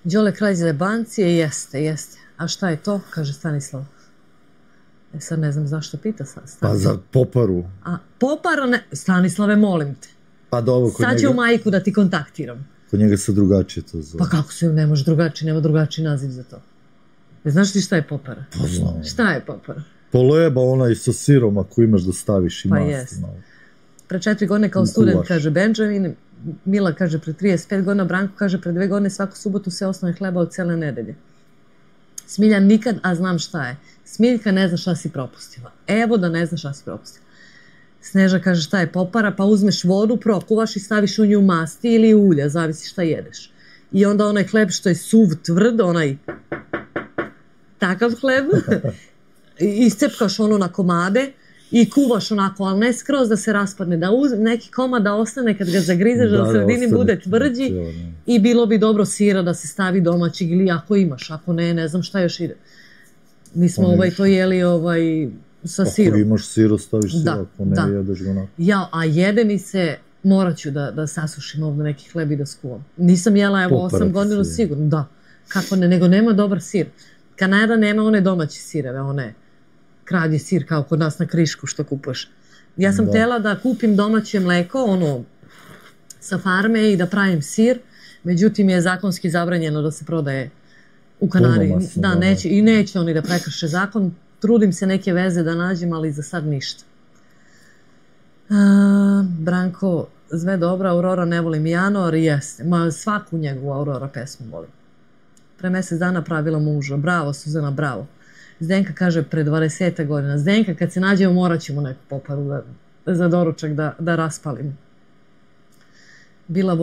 Đole kraj iz Lebancije, jeste. A šta je to, kaže Stanislav. Sad ne znam zašto pita sad. Pa za poparu. A popara ne, Stanislave, molim te. Pa dobro, sad ću majku da ti kontaktiram. Kod njega se drugačije to zove. Pa kako se ne može drugačije, nema drugačiji naziv za to. Ne znaš ti šta je popara? Pa znam. Šta je popara? Poleba onaj sa sirom ako imaš da staviš i masti. Pa jest. Pre 4 godine kao student, kaže Benjamin, Mila kaže pre 35 godina, Branko kaže pre 2 godine svaku subotu se osnovi hleba od cele nedelje. Smiljan nikad, a znam šta je. Smiljka ne zna šta si propustila. Evo da ne zna šta si propustila. Sneža kaže šta je popara, pa uzmeš vodu, prokuvaš i staviš u nju masti ili ulja, zavisi šta jedeš. I onda onaj hleb što je suv, tvrd, onaj takav hleb, iscepkaš ono na komade i kuvaš onako, ali ne skroz da se raspadne, da neki komad da ostane kad ga zagrizeš, da u sredini bude tvrđi i bilo bi dobro sira da se stavi domaćeg ili ako imaš, ako ne znam šta još ide. Mi smo to jeli sa sirom. Ako imaš siro, staviš siro, ako ne jedeš ga onako. Ja, a jede mi se, morat ću da sasušim ovdje neki hleb i da skuvam. Nisam jela, evo, 8 godina sigurno, da. Kako ne, nego nema dobar sir. Kanada nema one domaće sireve, one kravlji sir kao kod nas na Krišku što kupuješ. Ja sam htjela da kupim domaće mleko, ono, sa farme i da pravim sir, međutim je zakonski zabranjeno da se prodaje u Kanadi. Da, neće, i neće oni da prekrše zakon. Trudim se neke veze da nađem, ali za sad ništa. Branko, sve dobro, Aurora ne volim januar, jeste. Ma svaku njegovu Aurora pesmu volim. Pre mjesec dana pravila muža. Bravo, Suzana, bravo. Zdenka kaže pre 20 godina. Zdenka, kad se nađemo, morat ćemo neku poparu za doručak da raspalimo. Bila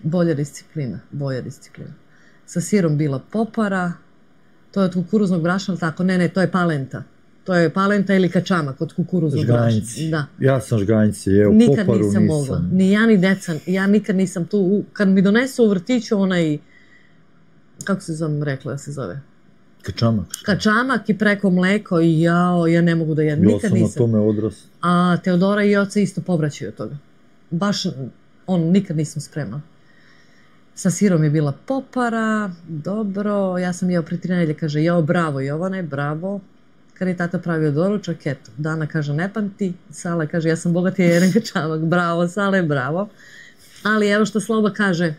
bolja disciplina. Sa sirom bila popara. To je od kukuruznog brašna, ali tako? Ne, to je palenta. To je palenta ili kačamak od kukuruznog brašna. Da. Ja sam žganjci, evo, poparu nisam. Mogla. Ni ja, ni deca. Ja nikad nisam tu. Kad mi donesu u vrtiću onaj, kako se rekla da se zove? Kačamak. Kačamak i preko mleko i ja ne mogu da jedem. Nikad nisam. Ja sam na tome odrasla. A Teodora i oca isto povraćaju od toga. Baš, nikad nisam spremna. Sa sirom je bila popara, dobro, ja sam jeo pre 3 nedelje, kaže, bravo Jovane, bravo. Kad je tata pravio doručak, eto, Dana kaže, ne pamti, Sala kaže, ja sam bogat, ja jedem kačamak, bravo, Sale, bravo. Ali evo što Sloba kaže,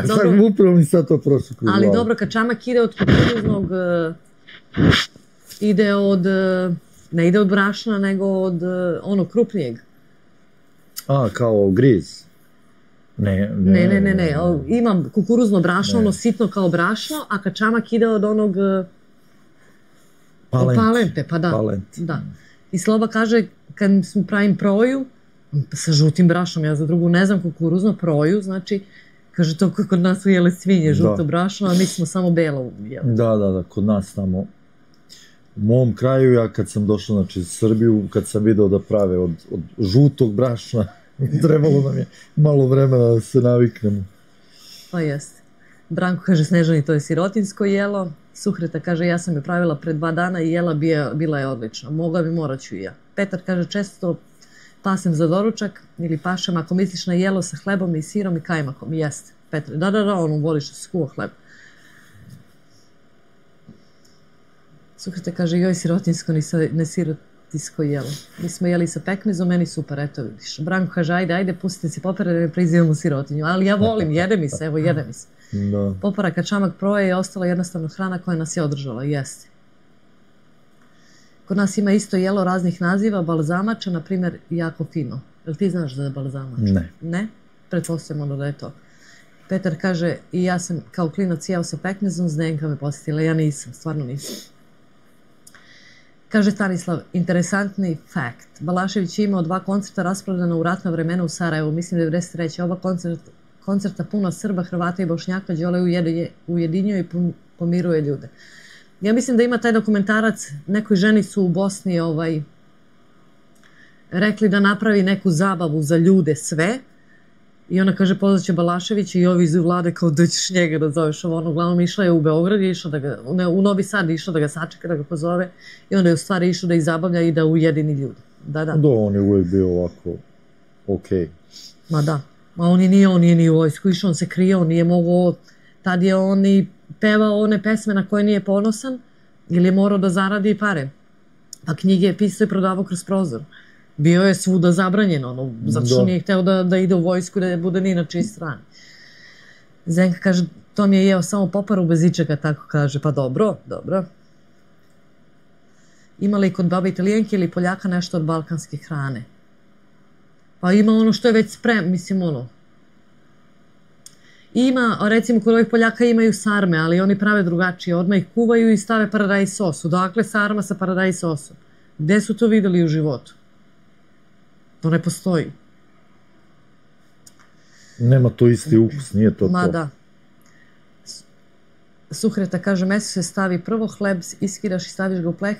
dobro, upravo mi sad to prošlo kroz glavu. Ali dobro, kačamak ide od kukuruznog, ne ide od brašna, nego od onog krupnijeg. Kao griz. Ne. Imam kukuruzno brašno, ono sitno kao brašno, a kačamak ide od onog palente, pa da. Da. I Sloba kaže, kad pravim proju, sa žutim brašnom, ja za drugu ne znam, kukuruzno proju, znači, kaže, to kod nas su jele svinje, žuto brašno, a mi smo samo belo jeli. Da, kod nas tamo. U mom kraju, ja kad sam došao, znači, iz Srbiju, kad sam video da prave od žutog brašna, trebalo nam je malo vremena da se naviknemo. Pa jeste. Branko kaže, Snežani, to je sirotinsko jelo. Suhreta kaže, ja sam je pravila pre 2 dana i jela bila je odlična. Morat ću i ja. Petar kaže, često Pasem za doručak ili pašem ako misliš na jelo sa hlebom i sirom i kajmakom. Jeste, Petre. Da, on voli što se skuva hleb. Sukrete kaže, joj sirotinsko, ne sirotinsko jelo. Mi smo jeli sa pekmezom, meni super, eto vidiš. Branko kaže, ajde, pustite si popere da ne prizivamo sirotinju. Ali ja volim, jede mi se, evo jede mi se. Popara kačamak proje je ostala jednostavno hrana koja nas je održala, jeste. Kod nas ima isto jelo raznih naziva, balzamača, na primjer, jako fino. Jel ti znaš da je balzamač? Ne. Ne? Pretpostavljamo da je to. Petar kaže, i ja sam kao klinac jeo sa pekmezom, Zdenka me posjetila, ja nisam, stvarno nisam. Kaže Stanislav, interesantni fakt. Balašević je imao 2 koncerta rasprodana u ratna vremena u Sarajevu, mislim 93. Oba koncerta puno Srba, Hrvata i Bošnjaka, Đole ujedinjuje i pomiruje ljude. Ja mislim da ima taj dokumentarac, nekoj ženi su u Bosni rekli da napravi neku zabavu za ljude sve i ona kaže pozvaće Balaševića i ovi iz vlade kao da ćeš njega da zoveš ovo. Uglavnom išla je u Beograd, u Novi Sad išla da ga sačeka, da ga pozove i onda je u stvari išla da ih zabavlja i da ujedini ljude. Da, on je uvijek bio ovako okej. Ma da, on nije ni u vojsku išao, on se krio, on nije mogao, tad je on i pevao one pesme na koje nije ponosan ili je morao da zaradi pare. Pa knjige je pisao i prodavao kroz prozor. Bio je svuda zabranjeno, zato što nije hteo da ide u vojsku i da bude ni na čiji strani. Zenka kaže, to mi je jeo samo poparu bez ičega, tako kaže. Pa dobro. Ima li kod baba Italijanke ili Poljaka nešto od balkanske hrane? Pa ima ono što je već mislim Ima, recimo kod ovih Poljaka imaju sarme, ali oni prave drugačije. Odmah ih kuvaju i stave paradajz sosu. Dakle, sarma sa paradajz sosom. Gde su to videli u životu? To ne postoji. Nema to isti ukus, nije to to. Ma da. Suhreta kaže, meso se stavi prvo, hleb iskiraš i staviš ga u pleh,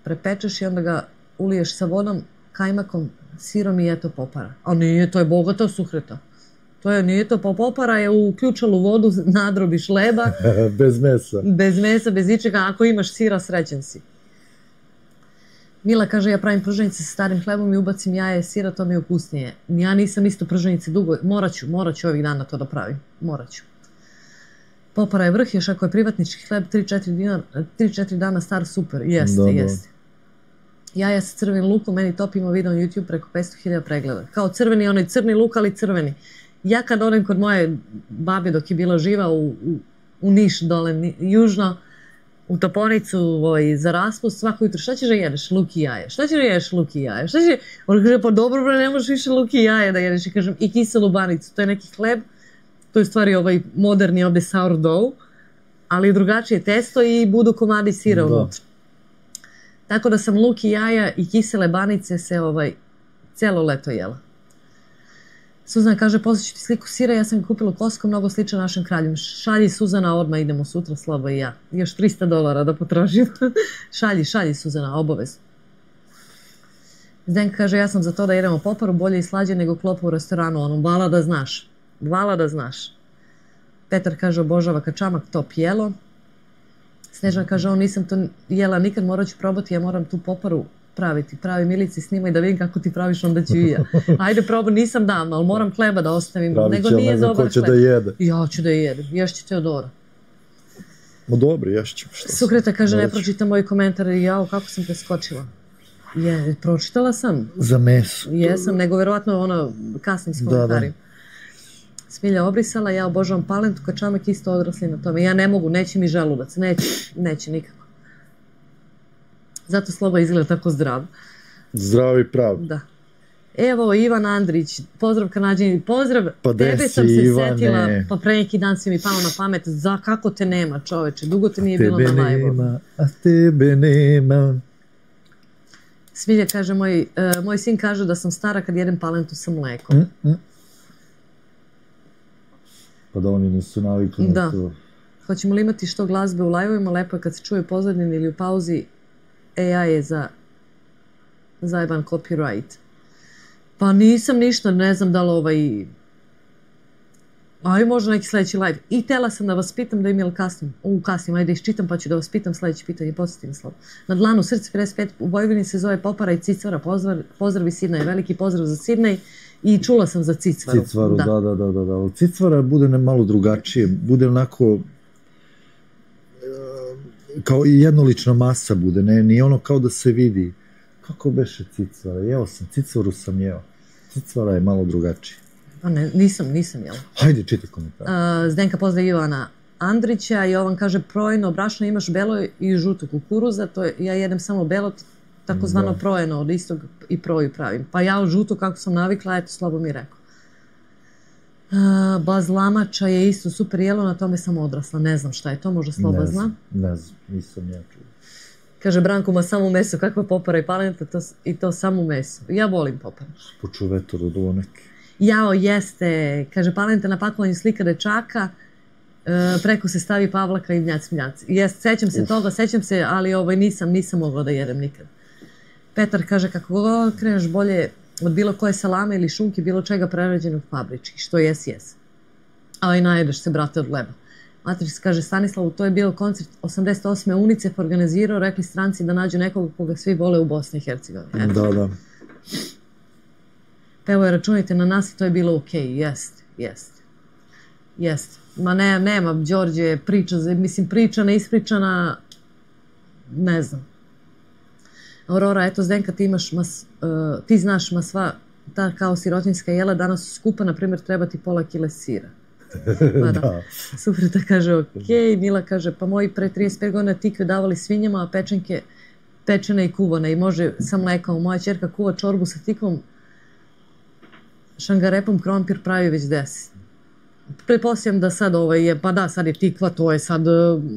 prepečeš i onda ga uliješ sa vodom, kajmakom, sirom i eto popara. A nije, to je bogato suhreta. Nije to, popara je u ključalu vodu, nadrobiš leba. Bez mesa. Bez mesa, bez ičega, ako imaš sira, srećen si. Mila kaže, ja pravim prženice sa starim hlebom i ubacim jaje, sira, to mi je ukusnije. Ja nisam isto prženice dugo, morat ću ovih dana to da pravim, morat ću. Popara je vrh, još ako je privatnički hleb, 3-4 dana star, super, jeste. Jaja sa crvenim lukom, meni top, ima video na YouTube preko 500.000 pregleda. Kao crveni, onaj crni luk, ali crveni. Ja kad odem kod moje babe dok je bila živa u Niš dole, južno, u Toponicu za raspust, svako jutro, šta ćeš da jedeš? Luk i jaje. Šta ćeš da jedeš? Luk i jaje. On kaže, pa dobro bre, ne možeš više luk i jaje da jedeš. I kažem, i kiselu banicu, to je neki hleb, to je u stvari moderni ovde sourdough, ali drugačije testo i budu komadi sira unutra. Tako da sam luk i jaja i kisele banice se celo leto jela. Suzana kaže, poslat ću ti sliku sira, ja sam ga kupila u Costco, mnogo sličan našem kraljem. Šalji Suzana, odmah idemo sutra, Slobo i ja. Još $300 da potrošim. Šalji Suzana, obavezno. Zdenka kaže, ja sam za to da jedemo poparu, bolje i slađe nego klopu u restoranu, vala da znaš. Petar kaže, obožava kačamak, top jelo. Snežana kaže, nisam to jela nikad, morat ću probati, ja moram tu poparu praviti. Pravi Milici, snimaj da vidim kako ti praviš, onda ću i ja. Ajde probam, nisam dama, ali moram hleba da ostavim. Nego nije za dobar hleb. Ja ću da jedem, ješće Teodora. No dobro, ješću. Sukreta kaže, ne pročitam moj komentar, jao, kako sam te skočila. Pročitala sam. Za meso. Jesam, nego verovatno kasnim s komentarima. Smilja obrisala, ja obožavam palentu, kačamak isto odrasli na tome. Ja ne mogu, neće mi želudac, neće nikako. Zato Sloba izgleda tako zdrav. Zdrav i prav. Da. Evo, Ivan Andrić, pozdrav Kanadžini, pozdrav, tebe sam se setila, pa pre neki dan si mi pao na pamet, kako te nema čoveče, dugo te nije bilo na live-u. Tebe nema, a tebe nema. Smilja kaže, moj sin kaže da sam stara kad jedem palentu sa mlekom. Pa da oni nisu navikli na to. Hoćemo li imati što glazbe u live-ovima, lepo je kad se čuje u pozadini ili u pauzi, AI je za zajeban copyright. Pa nisam ništa, ne znam da li Aj, možda neki sljedeći live. I htjela sam da vas pitam da im je li kasnim, ajde iščitam pa ću da vas pitam sljedeće pitanje, podsjetim slovo. Na dlanu srce 55 u Vojvodini se zove Popara i Cicvara, pozdrav iz Sidneja, veliki pozdrav za Sidnej i čula sam za Cicvaru. Cicvaru, da. Cicvara bude malo drugačije, bude onako kao i jednolična masa bude, nije ono kao da se vidi. Kako beše Cicvara? Jeo sam, Cicvaru sam jeo. Cicvara je malo drugačije. Pa ne, nisam jel. Hajde, čitaj komentar. Zdenka pozdrav Ivana Andrića, Jovan kaže projeno brašno imaš belo i žuto kukuruza, to je, ja jedem samo belo, takozvano projeno, od istog i proju pravim. Pa ja žuto kako sam navikla, eto Slobo mi je rekao. Bazlamača je isto super jelo, na tome sam odrasla, ne znam šta je to, možda Sloba zna. Ne znam, nisam ja čuo. Kaže Branko, ma samo meso, kakva popara i palenta, i to samo meso. Ja volim poparu. Počuo vetor od ovo neke. Jao, jeste, kaže Palenta na pakovanju slika dečaka, preko se stavi Pavlaka i mljac. Jest, sećam se, ali nisam mogla da jedem nikad. Petar kaže, kako god kreneš bolje od bilo koje salame ili šunke, bilo čega prerađenog fabrički, što jes. Ali najedeš se, brate, od leba. Matrić kaže, Stanislavu, to je bio koncert 88. UNICEF organizirao, rekli stranci da nađu nekog koga svi vole u Bosni i Hercegovini. Da. Evo je, računajte na nas i to je bilo okej, jest. Ma nema, Đorđe, priča neispričana, ne znam. Aurora, eto Zdenka, ti znaš ma sva ta kao sirotinjska jela, danas su skupa, na primjer, treba ti pola kile sira. Da. Supreta kaže, okej, Mila kaže, pa moji pre 35 godina tikve davali svinjama, a pečenke pečene i kuvane i može sa mlekom. Moja ćerka kuva čorbu sa tikvom, šangarepom, krompir pravi već 10. Pretpostavljam da sad sad je tikva, to je sad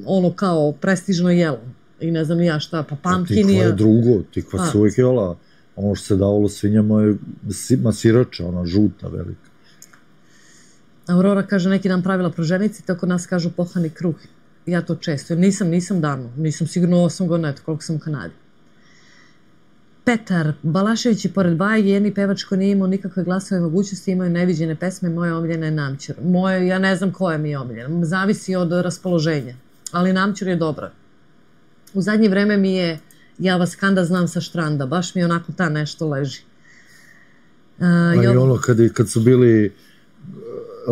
ono kao prestižno jelo. I ne znam ja šta, pa pumpkin Tikva je drugo, tikva se uvijek jela. Ono što se davalo svinjama je masirača, ona žuta velika. Aurora kaže, neki dan pravila proženici, tako nas kažu pohani kruh. Ja to često, jer nisam davno, nisam sigurno 8 godina, eto koliko sam u Kanadi. Petar Balašević je pored Baje, jedni pevač ko nije imao nikakve glasove mogućnosti, imaju neviđene pesme, moja omiljena je Namćur. Ja ne znam koja mi je omiljena, zavisi od raspoloženja, ali Namćur je dobra. U zadnje vreme mi je Ja vas kanda znam sa štranda, baš mi onako ta nešto leži. I ono kad su bili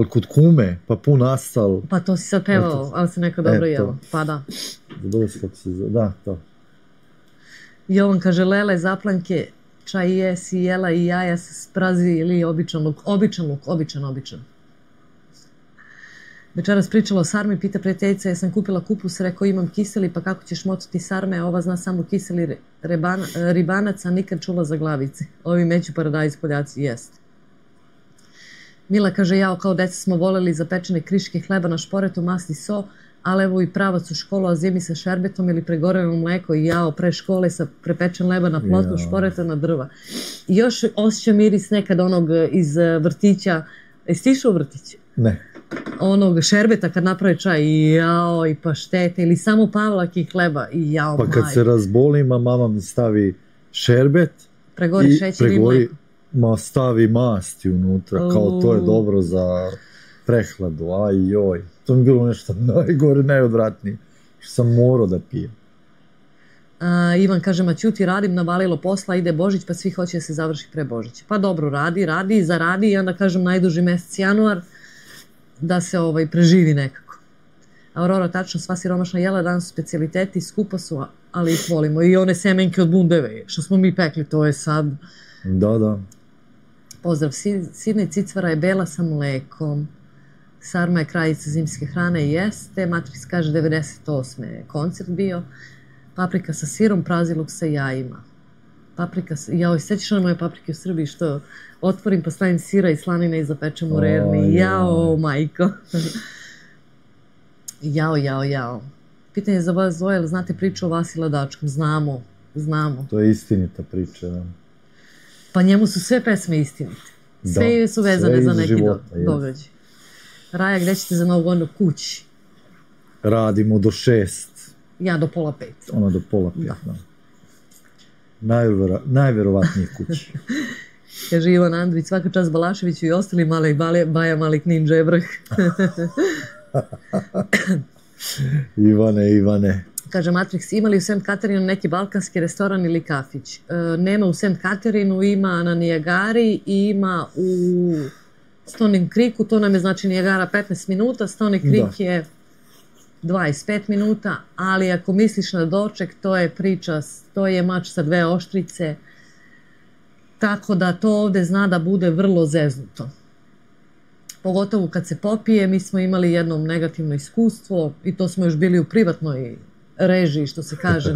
kod kume, pa pun astal. Pa to si sad pevao, ali se neko dobro jelo. Pa da. Dobro si kako se zove, da, to. Jovan kaže, lele, zaplanke, čaj jesi, jela i jaja se sprazi ili običan luk. Običan. Večeras pričala o sarmi, pita prijateljica, jesam kupila kupus, rekao imam kiseli, pa kako ćeš motati sarme, a ova zna samo kiseli ribanac, a nikad čula za glavice. Ovi meću paradajz Poljaci, jest. Mila kaže, jao, kao deca smo voleli zapečene kriške hleba na šporetu, masni so, ali evo i pravac u školu, a zimi sa šerbetom ili pregoreno mleko i jao, pre škole sa prepečen leba na plotu, šporeta na drva. I još osjećam miris nekad onog iz vrtića. Jesi ti išao u vrtić? Ne. Onog šerbeta kad napravi čaj i jao, i paštete, ili samo pavlak i hleba i jao, pa kad se razbolim, a mama mi stavi šerbet pregori šećer i mleko. Ma stavi masti unutra, kao to je dobro za prehladu, aj joj. To mi je bilo nešto najgore, najodvratnije, što sam morao da pijem. Ivan kaže, ma ćuti, radim, navalilo posla, ide Božić, pa svi hoće da se završi pre Božića. Pa dobro, zaradi i onda kažem najduži mesec januar, da se preživi nekako. Aurora, tačno, sva siromašna jela danas su specijaliteti, skupo su, ali ih volimo. I one semenke od bundeve, što smo mi pekli, to je sad... Da. Pozdrav, Sidnej, Cicvara je bela sa mlekom. Sarma je kraljica zimske hrane, jeste. Matrix kaže 98. koncert bio. Paprika sa sirom, praziluk sa jajima. Jao, sećaš na moje paprike u Srbiji što otvorim pa stavim sira i slanine i zapečem u rerni. Jao, majko. Jao. Pitanje za vas dvoje, ali znate priču o Vasi Ladačkom? Znamo. To je istinita priča, da. Pa njemu su sve pesme istinite. Sve su vezane za neki događaj. Raja, gde ćete za Novu godinu? Kući. Radimo do 6. Ja do pola 5. Ona do pola 5, da. Najverovatnije kući. Kaže Ivan Andrić, svaka čast Balaševiću i ostali Baja Malik Ninja je vrh. Ivane. Kaže Matrix, ima li u St. Katarinu neki balkanski restoran ili kafić? Nema u St. Katarinu, ima na Nijagari i ima u Stony Creeku, to nam je znači Nijagara 15 minuta, Stony Creek je 25 minuta, ali ako misliš na doček, to je priča, to je mač sa dve oštrice, tako da to ovde zna da bude vrlo zeznuto. Pogotovo kad se popije, mi smo imali jedno negativno iskustvo i to smo još bili u privatnoj režiji, što se kaže,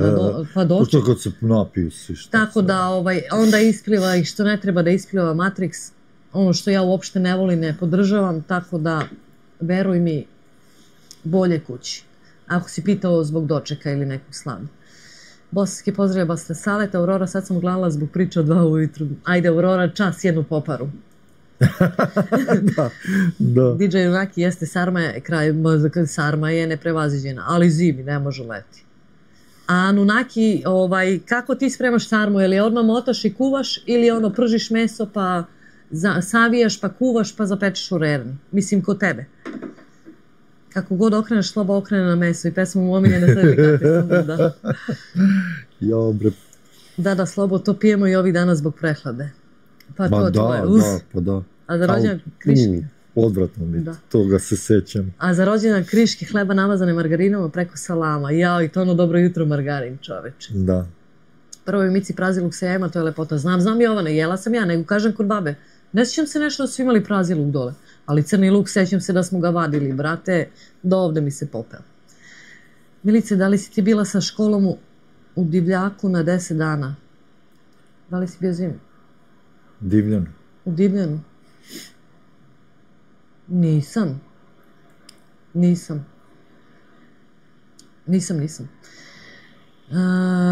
pa doček. Što kad se napiju svi što. Tako da onda ispliva i što ne treba da ispliva Matrix, ono što ja uopšte ne volim, ne podržavam, tako da veruj mi, bolje kući. Ako si pitao zbog dočeka ili nekog slava. Bosanski pozdrav, Basta Savet, Aurora, sad sam uglavila zbog priče od 2 ujutru. Ajde, Aurora, čas jednu poparu. Da. DJ Junaki jeste sarma je neprevaziđena, ali zimi ne može leti. A Nunaki, kako ti spremaš sarmu? Je li odmah motaš i kuvaš ili ono pržiš meso pa savijaš pa kuvaš pa zapečeš u rerni? Mislim, kod tebe. Kako god okreneš, Sloba okrene na meso i pesma mu omiljene sebi kakve sam da. Jobre. Da, Slobo, to pijemo i ovih dana zbog prehlade. Pa to tvoje. Pa da. A za rođendan kriške. Odvratno mi, toga se sećam. A za rođendan kriške hleba namazane margarinom preko salama. Jao, i to ono dobro jutro margarin, čoveče. Da. Prvo je Mici praziluk se jema, to je lepota. Znam Jovane, jela sam ja, nego kažem kod babe. Ne sjećam se nešto da su imali praziluk dole. Ali crni luk, sećam se da smo ga vadili, brate, do ovde mi se popeo. Milice, da li si ti bila sa školom u Divljaku na 10 dana? Da li si bio zimi? Divljanu. U Divljanu? Nisam.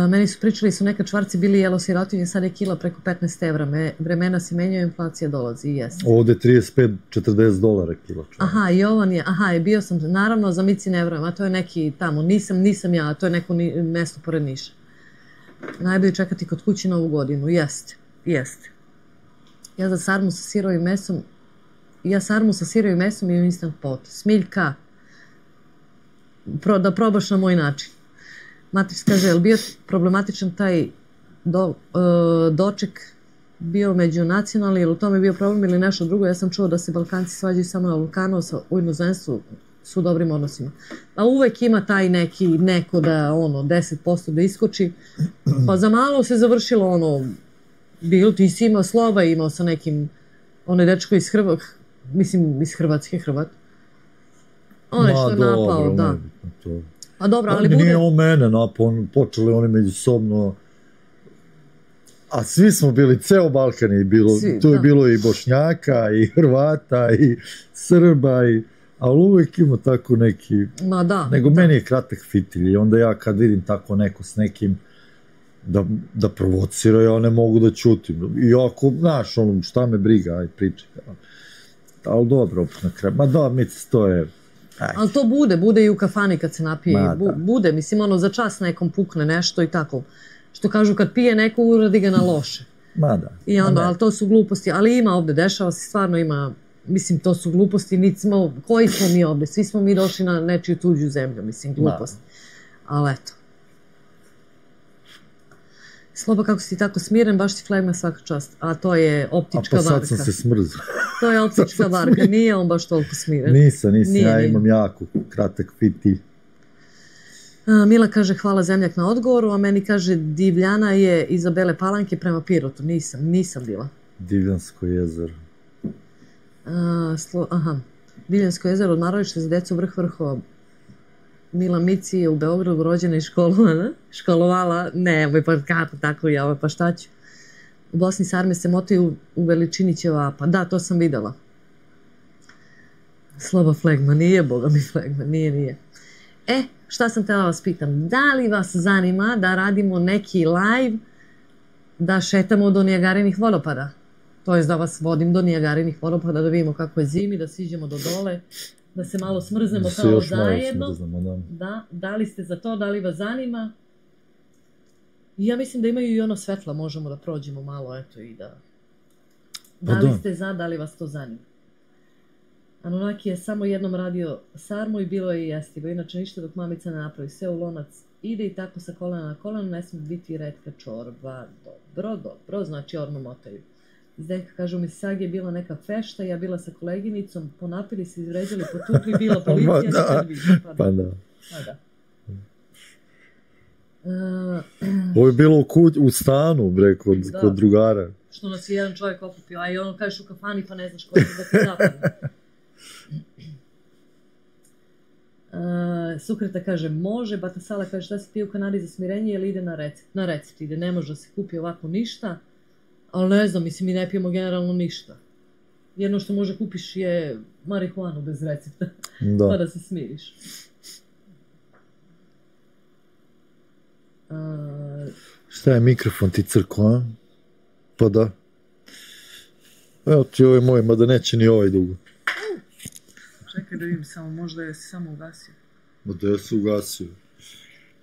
Meni su pričali, su nekad čvarci bili jelo sirotinje, sad je kila preko 15 evra. Vremena se menjaju, inflacija dolazi i jeste. Ovde $35-40 kila. Aha, Jovan je, bio sam, naravno za Mici ne vrujem, a to je neki tamo, nisam ja, a to je neko mesto pored Niša. Najbolje čekati kod kući Novu godinu, jeste. Ja za sarmu sa sirovim mesom i u instant pot. Smiljka, da probaš na moj način. Matrix kaže, je li bio problematičan taj doček bio međunacionalni, ili u tome bio problem ili nešto drugo? Ja sam čuo da se Balkanci svađaju samo na Vulkanu, u inozemstvu su u dobrim odnosima. A uvek ima taj neko da 10% da iskoči, pa za malo se završilo ti si imao Sloba, imao sa nekim, onaj dečko iz Hrvatske, Hrvat. Onaj što je napao, da. A dobro, ali bude... Nije on mene napao, počeli oni međusobno, a svi smo bili, ceo Balkan je bilo, tu je bilo i Bošnjaka, i Hrvata, i Srba, ali uvek ima tako neki... Ma da. Nego meni je kratak fitilj i onda ja kad vidim tako neko s nekim da provocira, ja ne mogu da ćutim. I ako, znaš, šta me briga, aj pričaj. Ali dobro, opet na kraju. Ma da, Mici, to je... Ali to bude i u kafani kad se napije. Bude, mislim, za čas nekom pukne nešto i tako. Što kažu, kad pije neko, uradi ga na loše. Ma da. I onda, ali to su gluposti. Ali ima ovde, dešava se, stvarno ima, mislim, to su gluposti, koji smo mi ovde? Svi smo mi došli na nečiju tuđu zemlju, mislim, gluposti. Ali eto. Sloba, kako si ti tako smiren, baš ti flegma svaka čast. A to je optička varka. A pa sad sam se smrzao. To je optička varka, nije on baš toliko smiren. Nisam, ja imam jako kratak fitilj. Mila kaže hvala zemljak na odgovoru, a meni kaže Divljana je iza Bele Palanke prema Pirotu. Nisam bila. Divljansko jezero. Divljansko jezero, odmaralište za decu vrh vrhova. Mila Mici je u Beogradu rođena i školovala, ne, pa kako tako, pa šta ću. U Bosni sarme se motaju u veličini ćevapa. Da, to sam videla. Sloba flegma, nije, boga mi flegma, nije. Šta sam htjela vas pitam, da li vas zanima da radimo neki live, da šetamo do Nijagarinih vodopada? To je da vas vodim do Nijagarinih vodopada, da vidimo kako je zimi, da siđemo do dole, da se malo smrznemo kao zajedno. Da li ste za to, da li vas zanima? Ja mislim da imaju i ono svetla, možemo da prođemo malo, eto, i da Da li ste za, da li vas to zanima? Anunnaki je samo jednom radio sarmu i bilo je i jestivo. Inače ništa dok mamica ne napravi. Sve u lonac ide i tako sa kolena na koleno ne smije biti retka čorba. Dobro, znači odmah motaju. Zdenka kaže, u Misisagi je bila neka fešta, ja bila sa koleginicom, ponapili se, izvređali, potukli, bila policija, nikad više. Pa da. Ovo je bilo u stanu, bre, kod drugara. Što nas je jedan čovjek okupio, a i ono kažeš u kafani pa ne znaš ko je da ti zapadne. Sukreta kaže, može, Batasala kaže, šta se pije u Kanadi za smirenje ili ide na recept? Na recept ide, ne može da se kupi ovako ništa, ali ne znam, mislim, mi ne pijemo generalno ništa. Jedno što može kupiš je marihuanu bez recepta, pa da se smiriš. Šta je mikrofon ti crko, a? Pa da. Evo ti ovaj moj, mada neće ni ovaj dugo. Čekaj da vidim samo, možda je se samo ugasio. Da je se ugasio.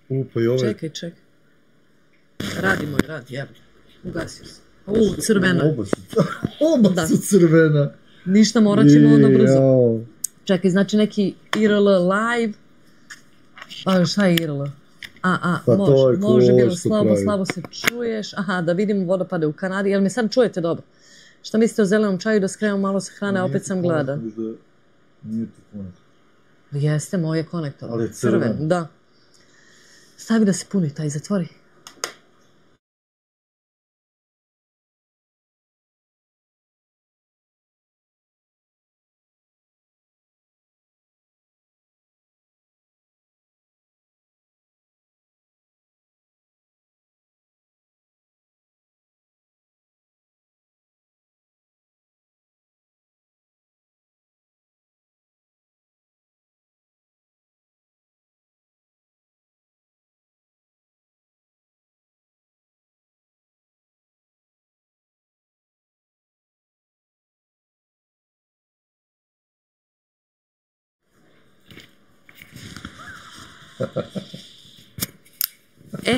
Pa i ovaj. Čekaj. Radi moj, evo. Ugasio se. Crvena. Oba su crvena. Ništa, morat ćemo onda brzo. Čekaj, znači neki IRL live. Pa šta je IRL? Može bilo slabo se čuješ. Aha, da vidimo vodopade u Kanadi. Jel me sad čujete dobro? Šta mislite o zelenom čaju, da skrenemo malo sa hrane, opet sam gladan. Nije ti konektor. Jeste, moj je konektor. Ali je crven. Da. Stavi da se puni taj, zatvori.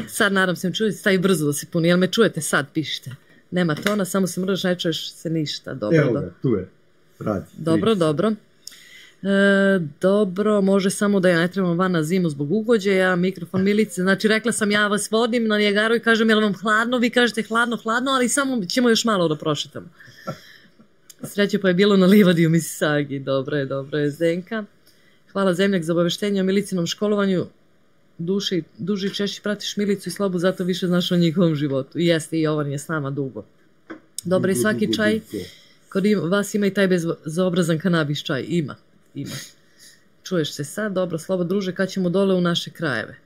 Sad nadam se, čujete, stavi brzo da se puni, jel me čujete sad, pišite. Nema tona, samo se mrdaš, ne čuješ se ništa. Evo ga, tu je, radi. Dobro, može samo da ja ne trebam van na zimu zbog ugođaja, mikrofon Milice, znači rekla sam ja vas vodim na Nijagaru i kažem jel vam hladno, vi kažete hladno, ali samo ćemo još malo da prošetamo. Sreće pa je bilo na livadi u Misisagi, dobro je Zdenka. Hvala Zemljak za obaveštenje o Milicinom školovanju. Duži češći pratiš Milicu i Slobu, zato više znaš o njihovom životu. I jeste, i Jovan je s nama dugo. Dobro, i svaki čaj, kod vas ima i taj bezobrazan kanabis čaj. Ima. Čuješ se sad, dobro, Slobo druže, kad ćemo dole u naše krajeve?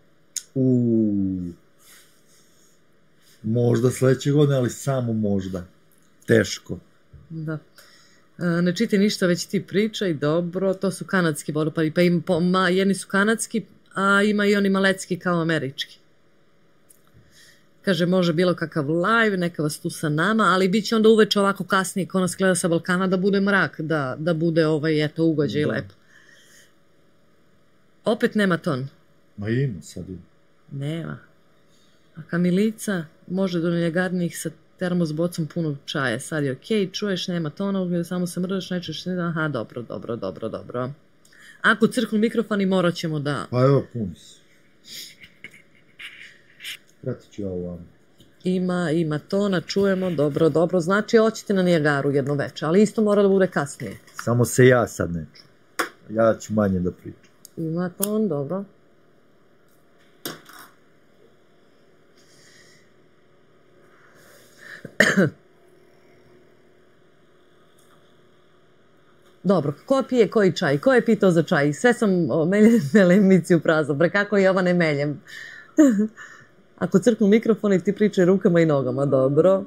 Možda sledeće godine, ali samo možda. Teško. Da. Ne čitaj ništa, već ti pričaj, dobro, to su kanadski vodopadi, pa jedni su kanadski, a ima i oni malecki kao američki. Kaže, može bilo kakav live, neka vas tu sa nama, ali bit će onda uveče ovako kasnije, ko nas gleda sa Balkana, da bude mrak, da bude ugođaj lepo. Opet nema ton. Ma ima, sad ima. Nema. A Kamilica može do njegarnih sa termos bocom punog čaja. Sad je okej, čuješ, nema tona, samo se mrdaš, nećeš, aha, dobro. Ako crknu mikrofoni, morat ćemo da... Pa evo, puni se. Pratit ću ja ovamo. Ima tona, čujemo, dobro. Znači, hoćete na Nijagaru jedno veče, ali isto mora da bude kasnije. Samo se ja sad ne čujem. Ja ću manje da pričam. Ima ton, dobro. Dobro, ko pije koji čaj? Ko je pitao za čaj? Sve sam meljene emisiju prazno. Bre, kako ja ova ne meljem? Ako crknu mikrofoni, ti pričaj rukama i nogama. Dobro.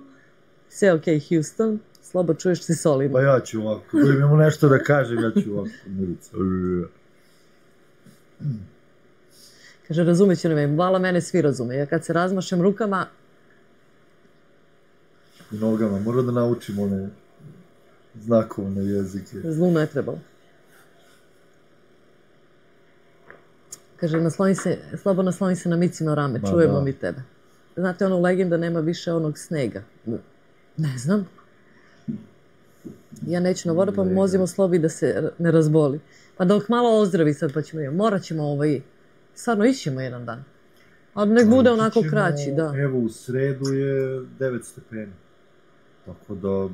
Sve okej, Houston. Slobo čuješ se solidno. Pa ja ću ovako. Ako imamo nešto da kažem, ja ću ovako. Kaže, razumeću, ne vem. Vala mene svi razume. Ja kad se razmašem rukama... I nogama. Moram da naučim one... znakovne jezike. Zlu ne trebalo. Kaže, slabo nasloni se na Micino rame, čujemo mi tebe. Znate onu legendu, nema više onog snega? Ne znam. Ja neću na vodu, pa mozimo slobi da se ne razboli. Pa dok malo ozdravi sad, pa ćemo morat ćemo stvarno ićemo jedan dan. Ali nek bude onako kraći, da. Evo, u sredu je 9 stepeni. Tako da,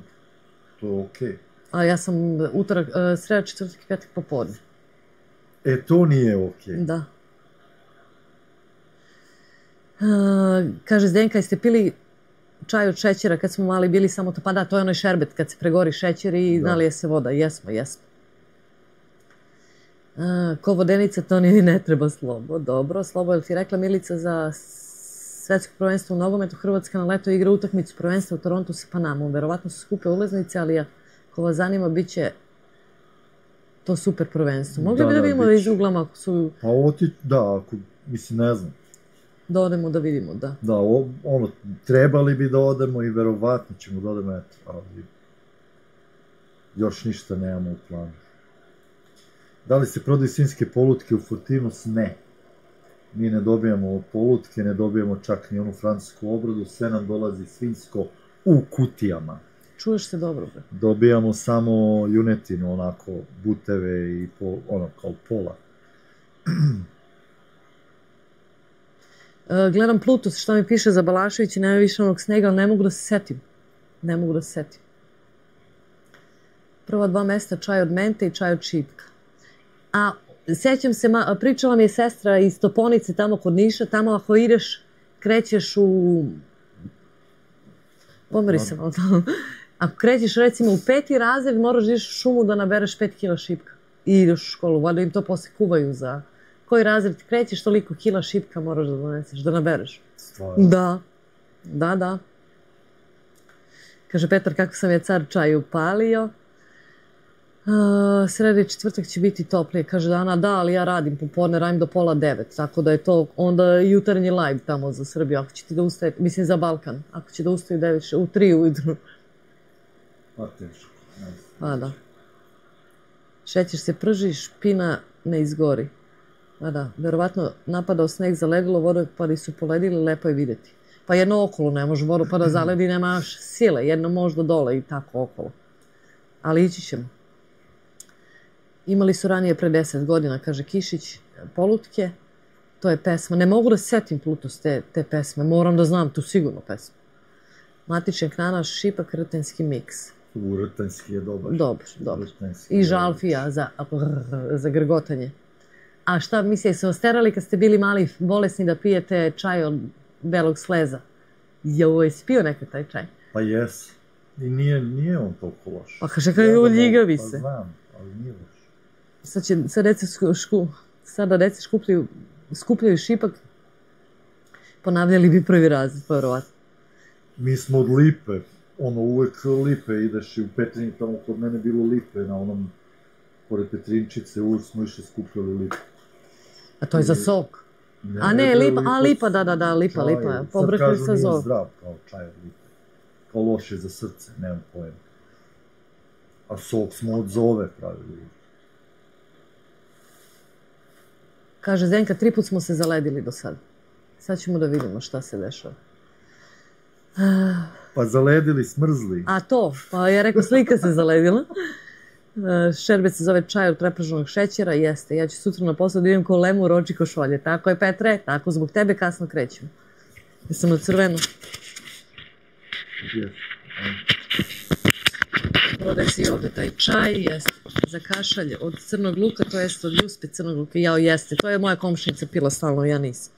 to je okej. A ja sam utorak, sreda, četvrtak i petak popodne. To nije okej. Da. Kaže Zdenka, jeste pili čaj od šećera kad smo mali bili samo to? Pa da, to je onaj šerbet kad se pregori šećer i nalije se voda. Jesmo. Ko vodenica, to ni ne treba Slobo. Dobro, Slobo, je li ti rekla Milica za svetsko prvenstvo u nogometu? Hrvatska na leto igra utakmicu prvenstva u Torontu sa Panamom. Verovatno su skupe ulaznice, ali ako vas zanima, bit će to super prvenstvo. Mogli bi da vidimo iz uglama ako su... Pa ovo ti, da, ako, mislim, ne znam. Da odemo da vidimo, da. Da, ono, trebali bi da odemo i verovatno ćemo da odemo, eto, ali još ništa nemamo u planu. Da li se prodaju svinjske polutke u Fortinos? Ne. Mi ne dobijamo polutke, ne dobijamo čak ni onu francusku obradu, sve nam dolazi svinjsko u kutijama. Čuješ se dobro, bre. Dobijamo samo junetinu, onako, buteve i ono, kao pola. Gledam Plutus, šta mi piše za Balašević i nema više onog snega, ali ne mogu da se setim. Prva 2 mesta, čaj od mente i čaj od šipka. A sećam se, pričala mi je sestra iz Toponice tamo kod Niša, tamo ako ideš, krećeš u... Pomeri se malo tamo. Ako krećeš recimo u 5. razred, moraš da ideš u šumu da nabereš 5 kila šipka. I ideš u školu, valjda im to posle kuvaju za... Koji razred krećeš, toliko kila šipka moraš da doneseš, da nabereš. Stvarno? Da. Kaže Petar, kako sam je car čaj upalio. Sredi četvrtak će biti toplije. Kaže Dana, da, ali ja radim popodne, radim do 8:30, tako da je to onda jutarnji live tamo za Srbiju, ako ćete da ustajete, mislim za Balkan, ako će da ustaju u 3 ujutru. Pa teško. Pa da. Šećer se prži, špina ne izgori. Pa da, verovatno napadao sneg, zaledilo, vodopadi su poledili, lepo je vidjeti. Pa jedno okolo ne može vodopada zaledi, nemaš sile, jedno možda dole i tako okolo. Ali ići ćemo. Imali su ranije pre 10 godina, kaže Kišić, polutke, to je pesma. Ne mogu da setim Plutus te pesme, moram da znam tu sigurno pesmu. Matičan Knanaš, šipak, rtenski miks. Rtenski je dobar. Dobar. I žalfija za grgotanje. A šta misli, se osterali kad ste bili mali bolesni da pijete čaj od belog sleza? Jesi pio nekad taj čaj? Pa jes. I nije on toliko loš. Pa kaže kada uljigavi se. Pa znam, ali nije loš. Sada deci skupljaju šipak, ponavljali bi prvi razred, verovatno. Mi smo od lipe, uvek lipe ideš i u Petrinji, tamo kod mene bilo lipe, na onom, pored Petrinčice, uvek smo išli skupljali lipe. A to je za sok? A ne, lipa, da, lipa, pobrkali sa zov. Sad kažu nije zdrav kao čaj od lipe, kao loše za srce, nemam pojma. A sok smo od zove pravili. Kaže Zdenka, 3 put smo se zaledili do sada. Sad ćemo da vidimo šta se dešava. Pa zaledili, smrzli. A to, pa ja rekao slika se zaledila. Šerbet se zove čaj od prepraženog šećera, jeste. Ja ću sutra na posao da idem ko lemur, oči košolje. Tako je, Petre, tako, zbog tebe kasno krećemo. Jesam na crvenu. Prodaj si ovde taj čaj, jeste. Za kašalje od crnog luka, to jeste od ljuspe crnog luka. Jao, jeste, to je moja komšinica pila stalno, ja nisam.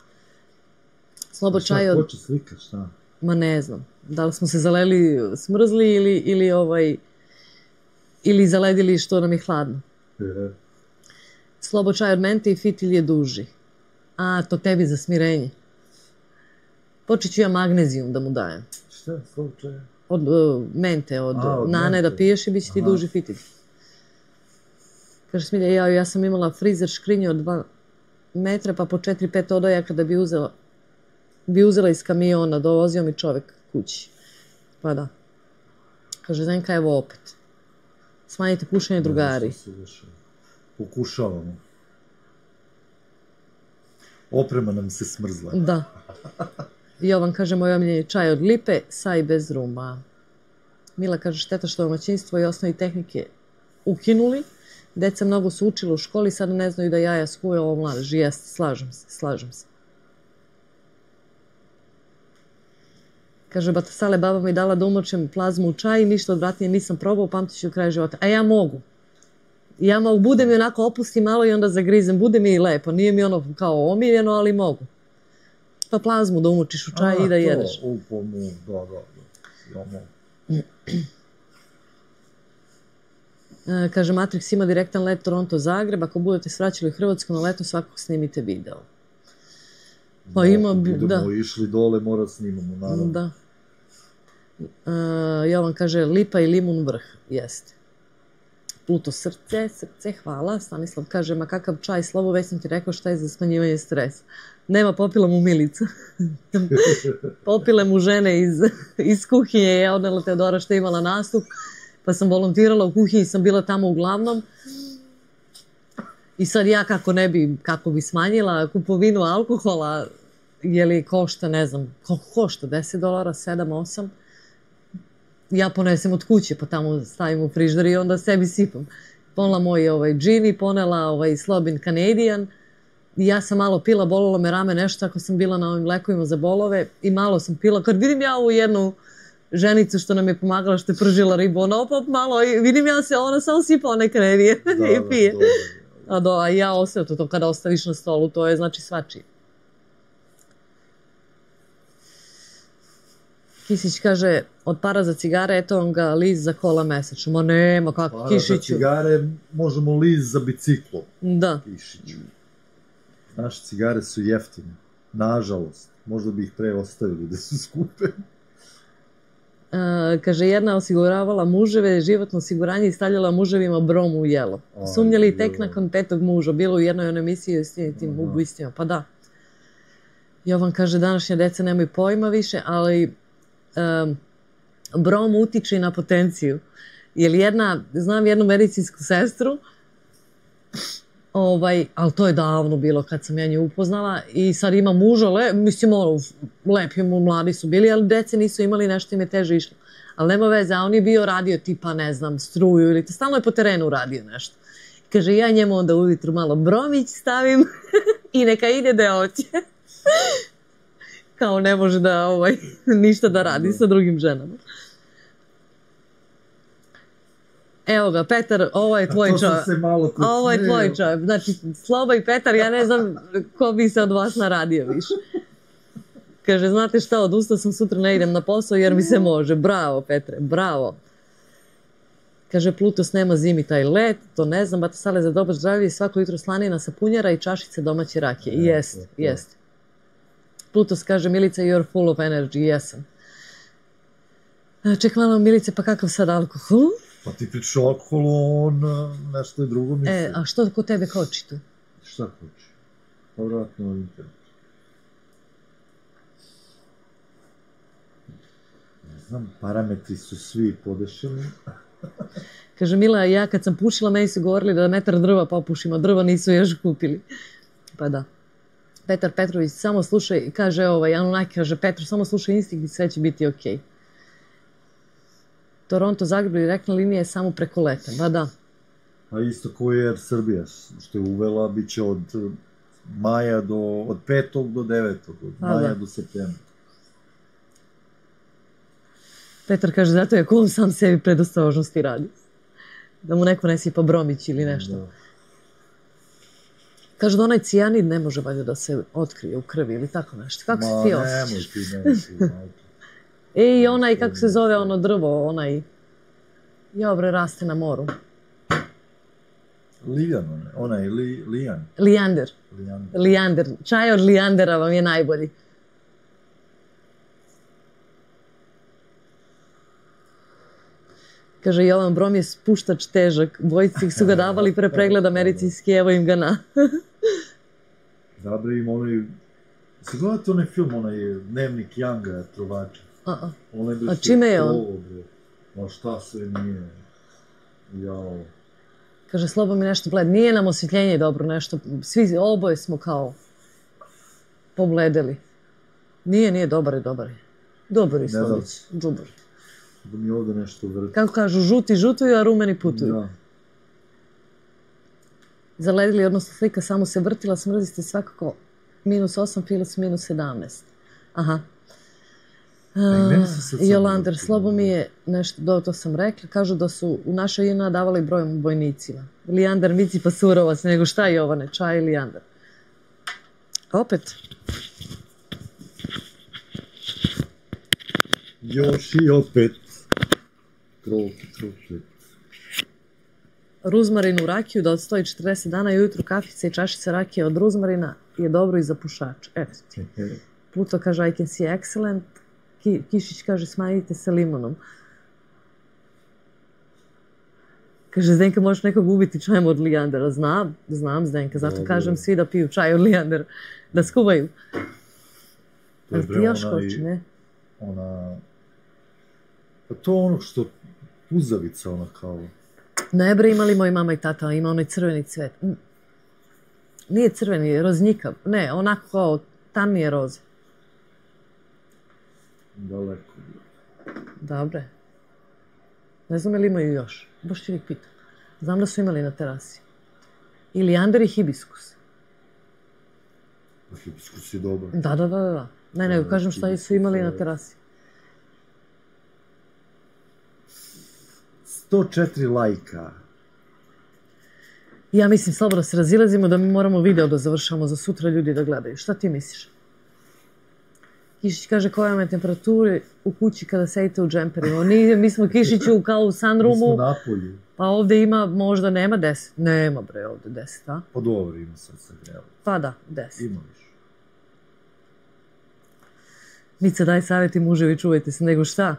Slobo čaj od... Šta hoće slika, šta? Ma ne znam. Da li smo se zaleli, smrzli ili zaledili što nam je hladno. Slobo čaj od mente i fitilj je duži. A, to tebi za smirenje. Počet ću ja magnezijum da mu dajem. Šta? Slobo čaj? Od mente, od nane da piješ i bit će ti duži fitilj. Kaže Smilja, ja sam imala frizer škrinju od 2 metra, pa po 4-5 odojaka da bi uzela iz kamiona, dovozio mi čovek kući. Pa da. Kaže Zenka, evo opet. Smanjite pušenje, drugari. Pokušavamo. Oprema nam se smrzla. Da. Jovan kaže, moj omiljeni čaj od lipe, sa i bez ruma. Mila kaže, šteta što domaćinstvo i osnovi tehnike ukinuli. Deca mnogo su učila u školi, sada ne znaju da jaja skuje ovo mladež. Jeste, slažem se. Kaže, Batasale, baba mi dala da umočem plazmu u čaj i ništa odvratnije nisam probao, pamtit ću do kraja života. A ja mogu. Bude mi onako opustim malo i onda zagrizem. Bude mi i lepo. Nije mi ono kao omiljeno, ali mogu. Pa plazmu da umočiš u čaj i da jedeš. Kaže, Matrix ima direktan let Toronto-Zagreb. Ako budete svraćali u Hrvatsku na leto, svakako snimite video. Pa ima, da. Budemo išli dole, mora snimamo, naravno. Da. Jovan kaže, lipa i limun vrh. Jeste. Pluto srce, hvala. Stanislav kaže, ma kakav čaj, Slobo, već sam ti rekao šta je za smanjivanje stresa. Nema, popila mu Milica. Popile mu žene iz kuhinje, ja odnela Teodora što je imala nastup, pa sam volontirala u kuhinji, sam bila tamo uglavnom. I sad ja kako bi smanjila kupovinu alkohola, je li košta, ne znam, koliko košta, $10, 7, 8. Ja ponesem od kuće, pa tamo stavim u frižder i onda sebi sipam. Ponela moj džin i ponela Slobin Canadian. I ja sam malo pila, bolilo me rame nešto, ako sam bila na ovim lekovima za bolove i malo sam pila. Kad vidim ja ovu jednu ženicu što nam je pomagala, što je pržila ribu, ona opet malo, i vidim ja se, ona samo sipa one Canadian i pije. A ja ostavim to kada ostaviš na stolu, to je znači svačije. Kisić kaže, od para za cigare, eto vam ga liz za kola mesečno. Ma nema, kako Kišiću. Para za cigare možemo liz za biciklo. Da. Kišiću. Naše cigare su jeftine. Nažalost. Možda bi ih pre ostavili da su skupe. Kaže, jedna osiguravala muževe, životno osiguranje i stavljala muževima brom u jelo. Sumnjali tek nakon 5. muža. Bilo u jednoj emisiji o istinitim ubojstvima. Pa da. Jovan kaže, današnja deca nemaju pojma više, ali brom utiče na potenciju. Jer znam jednu medicinsku sestru, ali to je davno bilo kad sam ja nju upoznala i sad ima muža, mislim lepi mu, mladi su bili, ali dece nisu imali, nešto im je teže išlo. Ali nema veze, a on je bio radio tipa, ne znam, struju ili stalno je po terenu radio nešto. Kaže, ja njemu onda ujutru malo bromić stavim i neka ide da hoće. Kao ne može da ništa da radi sa drugim ženama. Evo ga, Petar, ovo je tvoj čovjek. Ovo je tvoj čovjek. Znači, Sloba i Petar, ja ne znam ko bi se od vas naradio više. Kaže, znate šta, odustao sam, sutra ne idem na posao jer mi se može. Bravo, Petre, bravo. Kaže, Plutos nema zimi taj let, to ne znam, Batasale za dobar zdravlje, svako jutro slanina sapunjara i čašice domaće rakije. Jest. Plutos kaže, Milica, you're full of energy, jesam. Ček malo, Milice, pa kakav sad alkohol? Pa ti pričaš o alkoholu, on nešto je drugo misli. A što kod tebe koči tu? Šta koči? Pa vratno na internet. Ne znam, parametri su svi podešeni. Kaže, Mila, ja kad sam pušila, meni su govorili da metar drva popušimo, drva nisu još kupili. Pa da. Petar Petrović, samo slušaj, kaže Anunnaki, kaže, Petru, samo slušaj instinkt i sve će biti okej. Toronto, Zagreb, direktna linija je samo preko leta, ba da. A isto koji je Air Srbija, što je uvela, bit će od maja do, od 5. do 9. od maja do septembra. Petar kaže, zato je ko sam sebi predostrožnosti radi. Da mu neko ne sipa bromić ili nešto. Kaže da onaj cijanid ne može valjda da se otkrije u krvi ili tako nešto. Kako se ti osjećaš? I onaj, kako se zove ono drvo, onaj, raste na moru. Lijan, onaj, lijan. Lijander. Čaj od lijandera vam je najbolji. Kaže, Jovan Brom je spuštač težak. Dvojici su ga davali pre pregleda medicinski, evo im ga na. Dobre im onaj... Se gledate onaj film, onaj Dnevnik Younga, trovača? A čime je on? Ma šta sve nije. Jao. Kaže, Slobo mi nešto bled. Nije nam osvjetljenje dobro nešto. Svi oboje smo kao pobledeli. Nije, dobar je. Dobar je Slobić. Dobar. Da mi ovdje nešto vrti. Kako kažu, žuti žutuju, a rumeni putuju. Da. Zaledili, odnosno slika samo se vrtila, smrzite svakako -8, Philips -17. Aha. Jolander, slobo mi je nešto, to sam rekla, kažu da su u našoj JNA davali brojom vojnicima. Lijander, Mici pa surovac, nego šta je Jovane, čaj i Lijander. Opet. Još i opet. Kroklet. Ruzmarin u rakiju da odstoji 40 dana i ujutru kafice i čašica rakije od ruzmarina je dobro i za pušač. Eto ti. Pluto kaže I can see excellent. Kišić kaže smanjite sa limonom. Kaže Zdenka možeš nekog ubiti čajem od Lijandera. Znam Zdenka, zato kažem svi da piju čaj od Lijandera. Da skuvaju. Ali ti još hoće, ne? Pa to ono što puzavica ona kao... Ne bre, imali moj mama i tata, ima onaj crveni cvet. Nije crveni, roznjikav. Ne, onako kao tamnije roze. Daleko. Dobre. Ne znam li imaju još. Baš ti uvijek pitam. Znam da su imali na terasi. I lijander i hibiskus. Hibiskus je dobar. Da. Ne, nego kažem šta su imali na terasi. 104 lajka. Ja mislim slabo da se razilazimo, da mi moramo video da završamo za sutra ljudi da gledaju. Šta ti misliš? Kišić kaže koja vam je temperatura u kući kada sedite u džemperima. Mi smo Kišiću kao u sunroomu. Mi smo napolju. Pa ovdje ima, možda nema 10. Nema bre ovdje 10, a? Pa dobro ima sad se greva. Pa da, 10. Ima više. Mica daj savjeti muževi, čuvajte se, nego šta?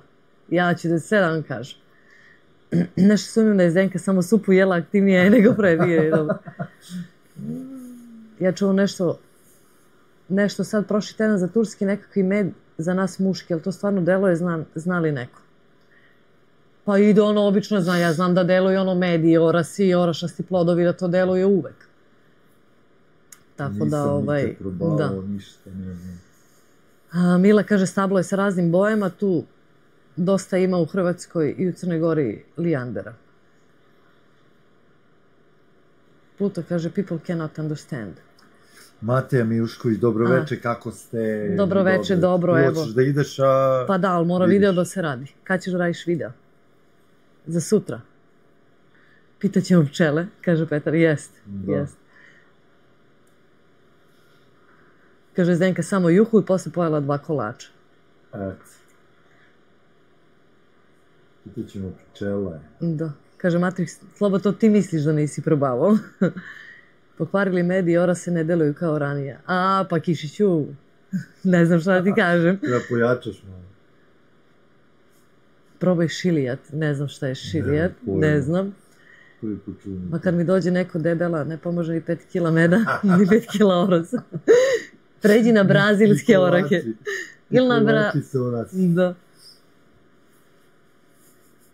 Ja ću da se vam kažem. Nešto sumnjam da je Zdenka samo supu jela aktivnija nego pre bio. Ja čuvam nešto sad prošli teden za turski nekakvi med za nas muški, ali to stvarno deluje, zna li neko? Pa ide ono obično, ja znam da deluje ono med i orasi i orašasti plodovi, da to deluje uvek. Tako da, nisam nikad probao, ništa, ne znam. Mila kaže stablo je sa raznim bojama, tu dosta ima u Hrvatskoj i u Crnoj Gori lijandera. Pluto kaže people cannot understand. Mateja Mijušković, dobro večer, kako ste? Dobro večer, dobro, evo. Hoćeš da ideš, a... Pa da, ali mora video da se radi. Kad ćeš da radiš video? Za sutra? Pitaćemo pčele, kaže Petar, jest. Kaže Zdenka samo juhu i posle pojela 2 kolača. Eto. Pitaćemo pčele. Da. Kaže Matrix, slobo to ti misliš da nisi probavao. Pokvarili med i ora se ne deluju kao ranije. A, pa Kišiću, ne znam šta da ti kažem. Da pojačaš malo. Probaj šilijat, ne znam šta je šilijat, ne znam. Ma kad mi dođe neko debela, ne pomože ni 5 kila meda, ni 5 kila orasa. Pređi na brazilske orake. Ili na Da.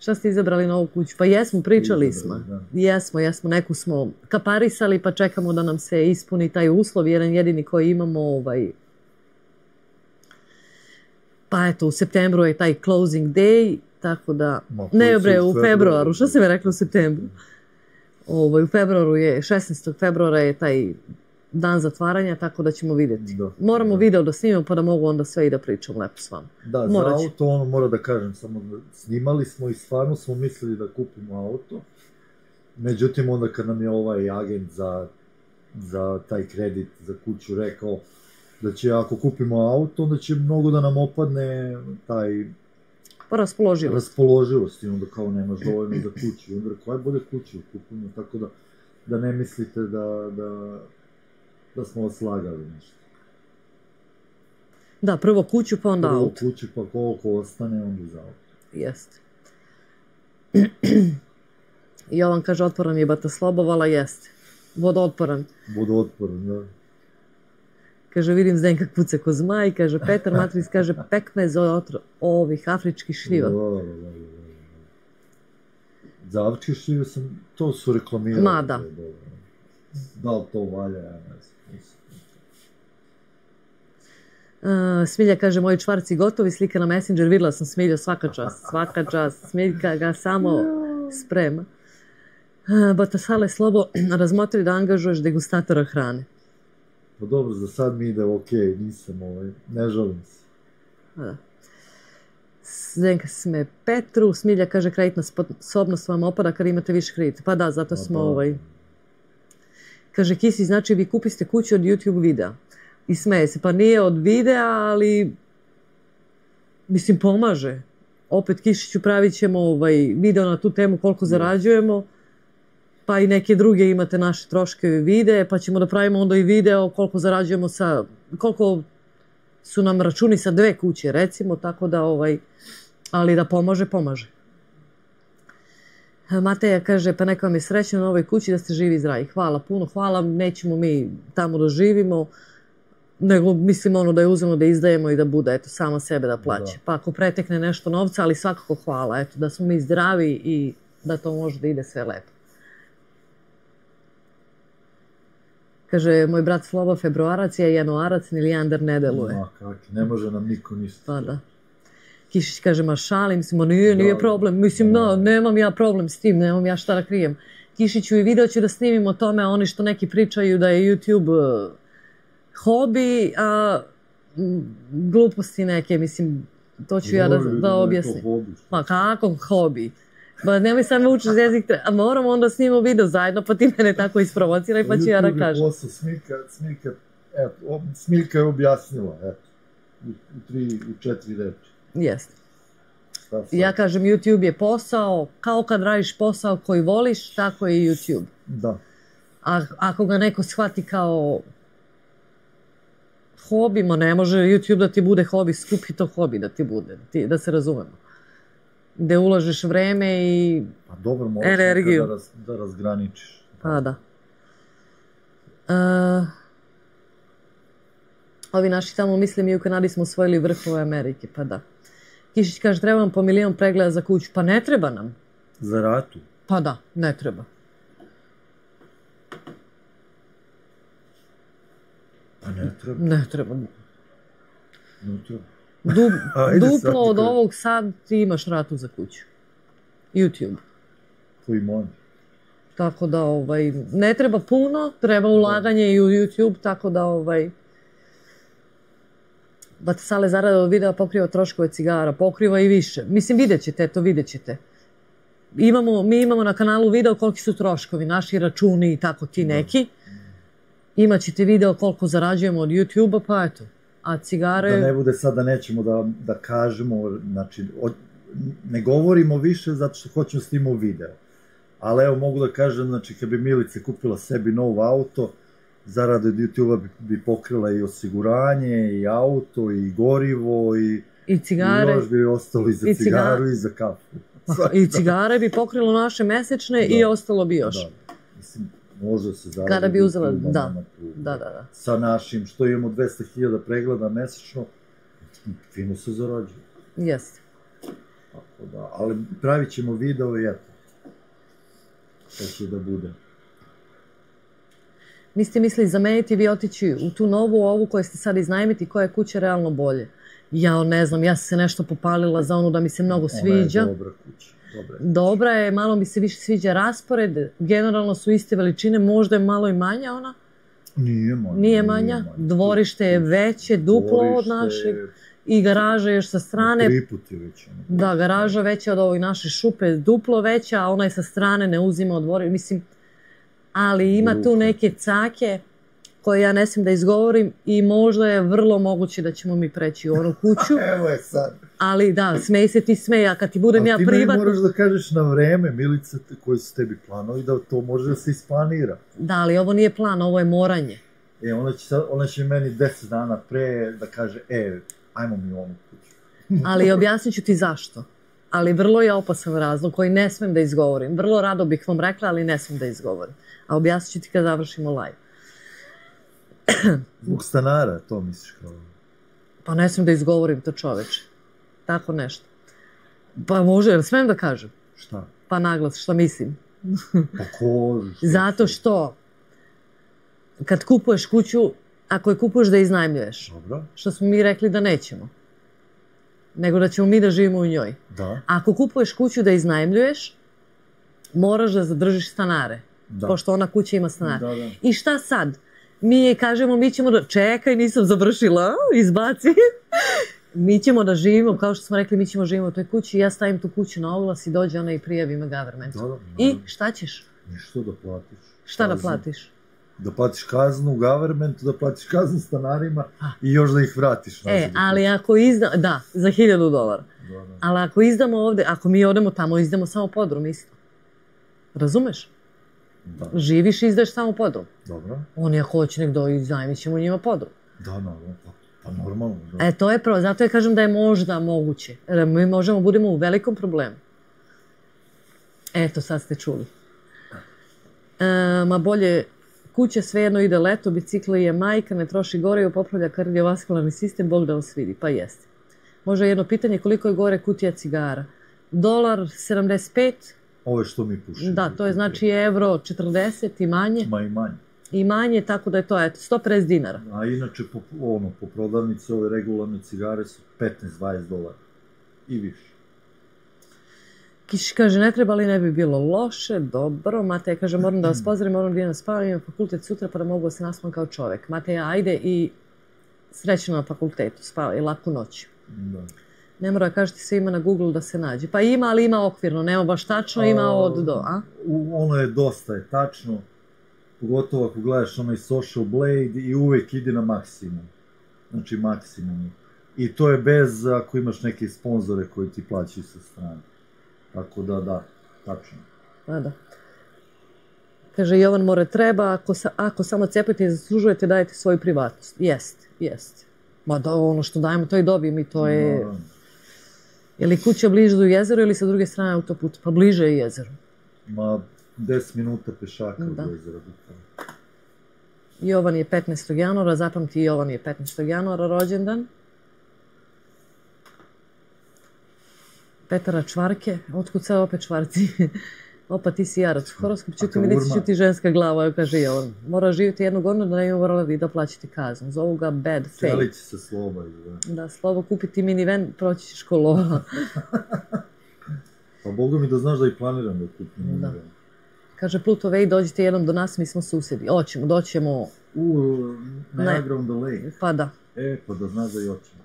Šta ste izabrali novu kuću? Pa jesmo, pričali smo. Jesmo, neku smo kaparisali pa čekamo da nam se ispuni taj uslov, jedan jedini koji imamo pa eto, u septembru je taj closing day, tako da, ne bre, u februaru, šta se mi rekla u septembru? U februaru je, 16. februara je taj dan zatvaranja, tako da ćemo vidjeti. Moramo video da snimamo pa da mogu onda sve i da pričam lepo s vama. Da, za auto, ono mora da kažem, samo snimali smo i stvarno smo mislili da kupimo auto. Međutim, onda kad nam je ovaj agent za taj kredit, za kuću rekao da će ako kupimo auto, onda će mnogo da nam opadne taj... Pa raspoloživost. I onda kao nemaš dovoljno za kuću. I onda rekao, aj bude kuću kupimo, tako da ne mislite da smo vas slagali nešto. Da, prvo kuću pa onda auto. Prvo kuću pa koliko ostane onda za auto. Jeste. Jovan kaže otporan je bata slobovala, jeste. Vodootporan. Vodootporan, da. Kaže vidim Zdenka kuca ko zmaj, kaže Petar Matrić, kaže pekmez ovih afričkih šljiva. Za afričke šljive to su reklamirali. Ma da. Da li to valja, ja ne znam. Smilja kaže, moji čvarci gotovi, slika na Messenger, vidjela sam Smilja, svaka čast. Smiljka ga samo sprema. Batasale Slobo, razmotri da angažuješ degustatora hrane. Pa dobro, za sad mi ide okej, nisam ne žalim se. Zdenka sme Petru, Smilja kaže, kreditna sposobnost vam opada kad imate više kredita. Pa da, zato smo Kaže, Kisi, znači vi kupiste kuću od YouTube videa. I smeje se, pa nije od videa, ali mislim pomaže. Opet Kišiću pravit ćemo video na tu temu koliko zarađujemo, pa i neke druge imate naše troškove videe, pa ćemo da pravimo onda i video koliko zarađujemo koliko su nam računi sa 2 kuće, recimo, tako da ali da pomaže. Mateja kaže, pa neka vam je srećno na ovoj kući da ste živi i zdravi. Hvala, puno hvala, nećemo mi tamo da živimo, nego mislim da je uzmemo da izdajemo i da bude, eto, sama sebe da plaće. Pa ako pretekne nešto novca, ali svakako hvala, eto, da smo mi zdravi i da to može da ide sve lepo. Kaže, moj brat Sloba februarac, ja januarac, ni Lijander ne deluje. Ne može nam niko ništa. Pa da. Kišić kaže, ma šalim se, nije problem, mislim, nemam ja problem s tim, nemam ja šta da krijem. Kišiću i video ću da snimim o tome, oni što neki pričaju da je YouTube hobi, a gluposti neke, mislim, to ću ja da objasnim. Pa kako hobi? Ba nemoj sam me učiš jezik, a moramo onda snimamo video zajedno, pa ti mene tako isprovociraj, pa ću ja da kažem. Smiljka je objasnila, eto, u 4 reči. Jeste. Ja kažem, YouTube je posao, kao kad radiš posao koji voliš, tako je i YouTube. Da. Ako ga neko shvati kao hobi, ne može YouTube da ti bude hobi, skupi to hobi da ti bude, da se razumemo. Gde ulažeš vreme i energiju. Pa dobro, moraš da razgraničiš. Pa da. Ovi naši tamo misle, mi u Kanadi smo osvojili vrhove Amerike, pa da. Kišić kaže, treba vam po 1 milion pregleda za kuću. Pa ne treba nam. Za ratu? Pa da, ne treba. Pa ne treba? Ne treba. Duplo od ovog sad ti imaš ratu za kuću. YouTube. Tvoj moj. Tako da, ne treba puno, treba ulaganje i u YouTube, tako da, Batasale zarada od videa pokriva troškove cigara, pokriva i više. Mislim, vidjet ćete. Mi imamo na kanalu video koliki su troškovi, naši računi i tako ti neki. Imaćete video koliko zarađujemo od YouTube-a, pa eto. A cigare... Da ne bude sad da nećemo da kažemo, znači, ne govorimo više zato što hoćemo snimati video. Ali evo mogu da kažem, znači, kad bi Milica kupila sebi nov auto, zarada od YouTube-a bi pokrila i osiguranje, i auto, i gorivo, i cigare. I još bi ostalo i za cigaru i za kafu. I cigare bi pokrilo naše mesečne i ostalo bi još. Da, mislim, može se zaradi. Kada bi uzela, da. Sa našim, što imamo 200.000 pregleda mesečno, fino se zarađuje. Jeste. Tako da, ali pravit ćemo video i eto. To će da bude. Niste mislili zameniti vi otići u tu novu ovu koju ste sad iznajmiti, koja je kuća realno bolje? Ja ne znam, ja sam se nešto popalila za onu da mi se mnogo sviđa. Ona je dobra kuća. Dobra je, malo mi se više sviđa raspored, generalno su iste veličine, možda je malo i manja ona. Nije manja. Dvorište je veće, duplo od našeg. I garaža još sa strane. 3 puta je veća. Da, garaža veća od ovoj naše šupe, duplo veća, a ona je sa strane, ne uzima od dvorišta. Mislim, ali ima tu neke cake koje ja ne smijem da izgovorim i možda je vrlo moguće da ćemo mi preći u onu kuću. Evo je sad. Ali da, smej se ti smej, a kad ti budem ja privatno... Ali ti meni moraš da kažeš na vreme, Milica, koji su tebi planovi, da to može da se isplanira. Da, ali ovo nije plan, ovo je moranje. Ona će meni 10 dana pre da kaže, ajmo mi u onu kuću. Ali objasnit ću ti zašto. Ali vrlo je opasan razlog koji ne smem da izgovorim. Vrlo rado bih vam rekla, ali ne smem da izgovorim. A objasnit ću ti kad završimo live. Zbog stanara, to misliš kao? Pa ne smem da izgovorim to, čoveče. Tako nešto. Pa može, jer smem da kažem? Šta? Pa naglas, šta mislim. Pa koži. Zato što kad kupuješ kuću, ako je kupuješ da iznajmljuješ, što smo mi rekli da nećemo, nego da ćemo mi da živimo u njoj. Ako kupuješ kuću da iznajmljuješ, moraš da zadržiš stanare, pošto ona kuća ima stanare. I šta sad? Mi je kažemo, mi ćemo da... Čekaj, nisam završila, izbaci. Mi ćemo da živimo, kao što smo rekli, mi ćemo živimo u toj kući, ja stavim tu kuću na oglas i dođe ona i prijavi me governmentu. I šta ćeš? Ništa da platiš. Šta da platiš? Da platiš kaznu u governmentu, da platiš kaznu stanarima i još da ih vratiš. Ali ako izdamo, da, za $1000. Ali ako izdamo ovde, ako mi odemo tamo, izdamo samo podrum isto. Razumeš? Živiš i izdaješ samo podrum. Dobro. Oni ako hoće nek dođu, iznajmit ćemo njima podrum. Da, pa normalno. To je pravo, zato ja kažem da je možda moguće. Mi možemo budemo u velikom problemu. Eto, sad ste čuli. Ma bolje, kuća svejedno ide leto, bicikla je majka, ne troši gorivo, popravlja kardiovaskularni sistem, Bog da vas vidi. Pa jeste. Možda jedno pitanje, koliko je gore kutija cigara? $1.75. Ovo je što mi pušimo. Da, to je znači €40 i manje. Ma i manje. I manje, tako da je to, eto, $150. A inače, po prodavnici ove regularne cigare su $15-20 i više. Kišić kaže, ne treba li ne bi bilo loše, dobro. Matej kaže, moram da vas pozdravim, moram da idem na spavanje, imam fakultet sutra pa da mogu da se naspam kao čovek. Matej, ajde i srećno na fakultetu, spavaj, laku noć. Da. Ne mora da kažete sve ima na Google da se nađe. Pa ima, ali ima okvirno, nema baš tačno, ima od do, a? Ono je dosta je tačno, pogotovo ako gledaš onaj Social Blade i uvek ide na maksimum. Znači maksimum. I to je bez ako imaš neke sponzore koji ti plaćaju sa strane. Tako da, tačno. Da. Kaže, Jovan More, treba, ako samo cepujete i zaslužujete, dajete svoju privatnost. Jest. Ma da, ono što dajemo, to i dobijem i to je... Je li kuća bliže do jezera ili sa druge strane autoputa? Pa bliže je jezeru. Ma, 10 minuta pešaka od jezera. Jovan je 15. januara, zapamti, Jovan je 15. januara rođendan. Petara Čvarke, otkud sad opet Čvarci? Opa, ti si jarac. Horoskop ćuti milici, ćuti ženska glava, kaže Jovan. Mora živjeti 1 godinu da ne ima morala vi da plaćati kaznu. Zovu ga bad fate. Čelići se Sloba. Da, Slobo, kupiti minivan, proći ćeš kolova. Pa Boga mi da znaš da i planiram da kupim minivan. Kaže Pluto Vej, dođite jednom do nas, mi smo susjedi. Doćemo... Niagara on the Lake. Pa da. Pa da znaš da i oćemo.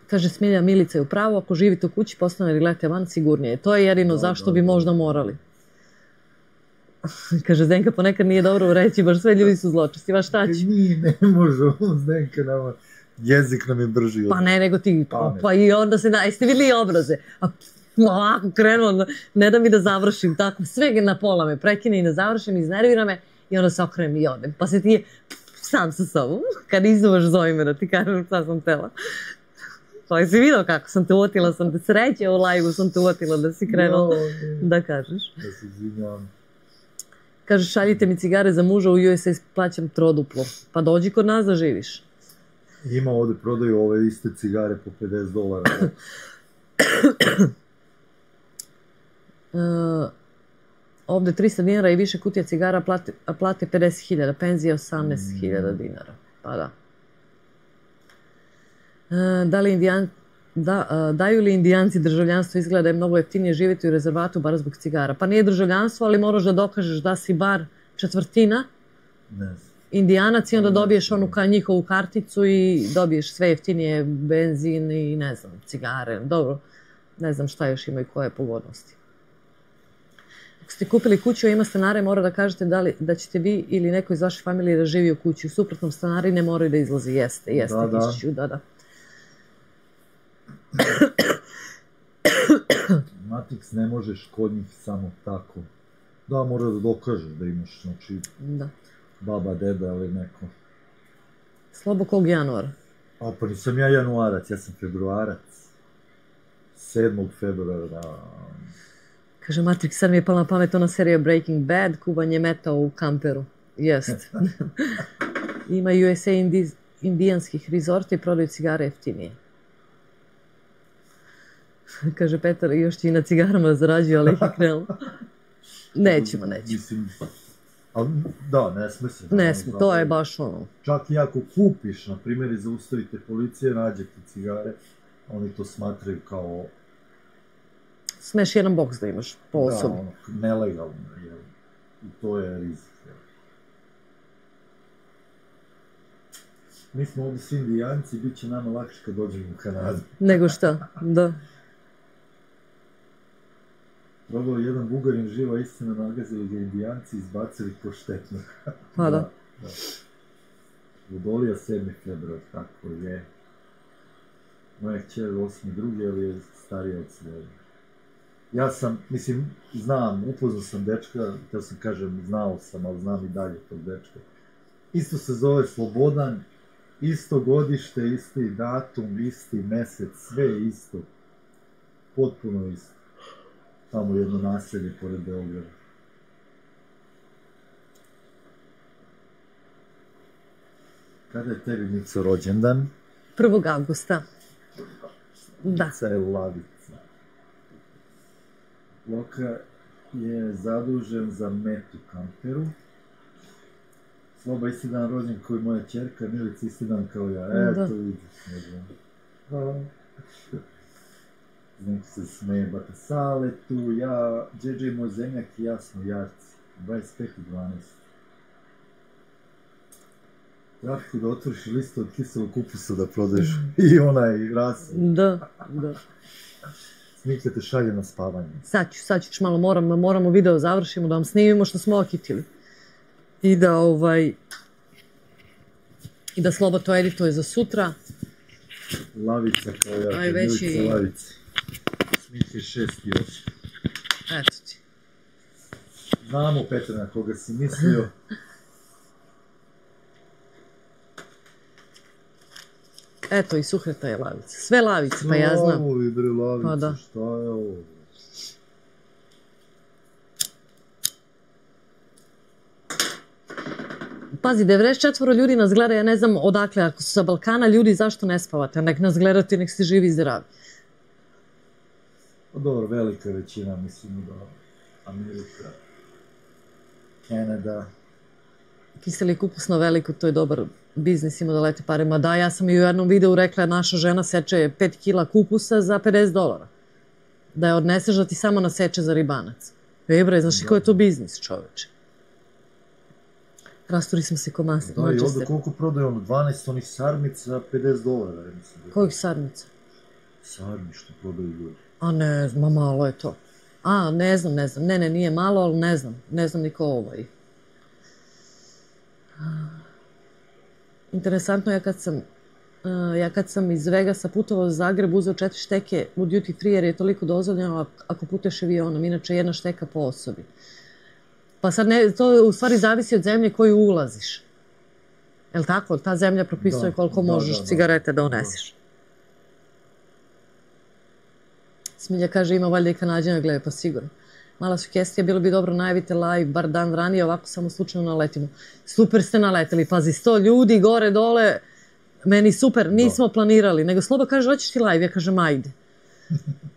Kaže Smilja, Milica je u pravu, ako živite u kući, postane ili lete van, sigurnije. To je jedino zašto bi možda morali. Kaže Zdenka, ponekad nije dobro reći, baš sve ljudi su zločesti, baš šta će? Ne može, Zdenka nama, jezik nam je brži. Pa ne, nego ti, pa i onda se, jeste vidjeli obraze? Ovako krenuo, ne da mi da završim, tako, sve na pola me prekine i ne završim, iznervira me i onda se okrenem i odem. Pa se ti je sam sa sobom, kad izuvaš zove me da ti kažem šta sam tela. Pa si vidio kako sam te uvotila, sam te sreće u live-u, sam te uvotila da si krenuo da kažeš. Da se izvinjavam. Kaže, šaljite mi cigare za muža u USA, plaćam troduplo. Pa dođi kod nas da živiš. Ima ovde prodaju ove iste cigare po $50. Ovde $300 i više kutija cigara, plate 50.000, penzija 18.000 dinara. Pa da. Daju li Indijanci državljanstvo? Izgleda da je mnogo jeftinije živjeti u rezervatu bar zbog cigara. Pa nije državljanstvo, ali moraš da dokažeš da si bar četvrtina Indijanac i onda dobiješ onu njihovu karticu i dobiješ sve jeftinije benzin i ne znam, cigare. Dobro, ne znam šta još imaju, koje pogodnosti. Ako ste kupili kuću i ima stanare, mora da kažete da ćete vi ili neko iz vaše familije da živi u kući. U suprotnom stanari ne moraju da izlazi. Jeste, Kišiću, da. Matrix ne možeš kod njih samo tako. Da, mora da dokažeš da imaš, znači, baba, deda ili neko. Slobo kog januara? Pa nisam ja januarac, ja sam februarac. 7. februara, da. Kaže Matrix, sad mi je pala na pamet ona serija Breaking Bad, kuvanje meta u kamperu. Jest. Ima USA indijanskih rezorta i prodaju cigare jeftinije. Kaže Petar, još će i na cigarama zarađuju, ali ih je krenulo. Nećemo. Mislim, Da, ne sme se. Ne sme, to je baš ono. Čak i ako kupiš, na primjer, i zaustavite policije, nađete cigare, oni to smatraju kao... Smeš jedan boks da imaš po osobi. Da, ono, nelegalno, jel? I to je rizik, jel? Mi smo ovdje svi indijanci, bit će nama lakše kad dođemo u Kanadu. Nego šta, da. Probao jedan Bugarin, živa istina, nagazili ga indijanci, izbacili ko štetno. Pa da. Vodolija 7. februar, tako je. Moja kćer 8.2. ali je starija od svega. Ja sam, mislim, znam, upoznao sam dečka, to sam kažem, znao sam, ali znam i dalje tog dečka. Isto se zove Slobodan, isto godište, isti datum, isti mesec, sve isto. Potpuno isto. Tamo jedno naselje pored Beograda. Kada je tebi, Mico, rođendan? 1. avgusta. Da. Mica je lavica. Loka je zadužen za metu kamperu. Sloba isti dan rođen kao i moja ćerka, Milica isti dan kao ja. Eto vidiš, ne znam. Znači se smeje Bata Sale, tu ja, JJ moj zemljak i ja smo jarci. 25.12. Ratko da otvoriš listu od kiselog kupusa da prodeš i onaj ras. Da. Smikle te šalje na spavanje. Sad ću malo, moramo video završimo da vam snimimo što smo okitili. I da Sloba to edituje za sutra. Lavica kao ja, Milica Lavica. Smikle 6.8. Eto ti. Znamo, Petar, na koga si mislio. Eto i Suhreta je lavica. Sve lavice, pa ja znam. Ovo je bre lavica, šta je ovo? Pazi, 94 ljudi nas gleda, ja ne znam odakle, ako su sa Balkana ljudi, zašto ne spavate? Nek nas gledate, nek ste živi i zdravi. Pa dobro, velika većina, mislim da Amerika, Kanada. Kiseli kupus na veliko, to je dobar biznis, ima da lete parima. Da, ja sam i u jednom videu rekla, naša žena seče 5 kila kupusa za $50. Da je odneseš da ti samo naseče za ribanac. Bre, znaš li ko je to biznis, čoveče? Rasturi smo se ko masne. Da, i ovdje koliko prodaje ono, 12 onih sarmica, $50, mislim. Kojih sarmica? Sarmi što prodaju ljudi. A ne znam, malo je to. A, ne znam. Ne, nije malo, ali ne znam. Ne znam ni ko ovaj. Interesantno, ja kad sam iz Vegasa putovao u Zagreb, uzeo 4 šteke u duty free jer je toliko dozvoljeno ako putuješ avionom, inače 1 šteka po osobi. Pa sad to u stvari zavisi od zemlje koju ulaziš. Jel' tako? Ta zemlja propisuje koliko možeš cigarete da uneseš. Smilja kaže, ima valjda i Kanađana, gledaj, pa sigurno. Mala sugestija, bilo bi dobro najavite live, bar dan ranije, ovako samo slučajno naletimo. Super ste naleteli, pazi, 100 ljudi, gore, dole, meni super, nismo planirali, nego Sloba kaže, hoćeš ti live, ja kažem, ajde.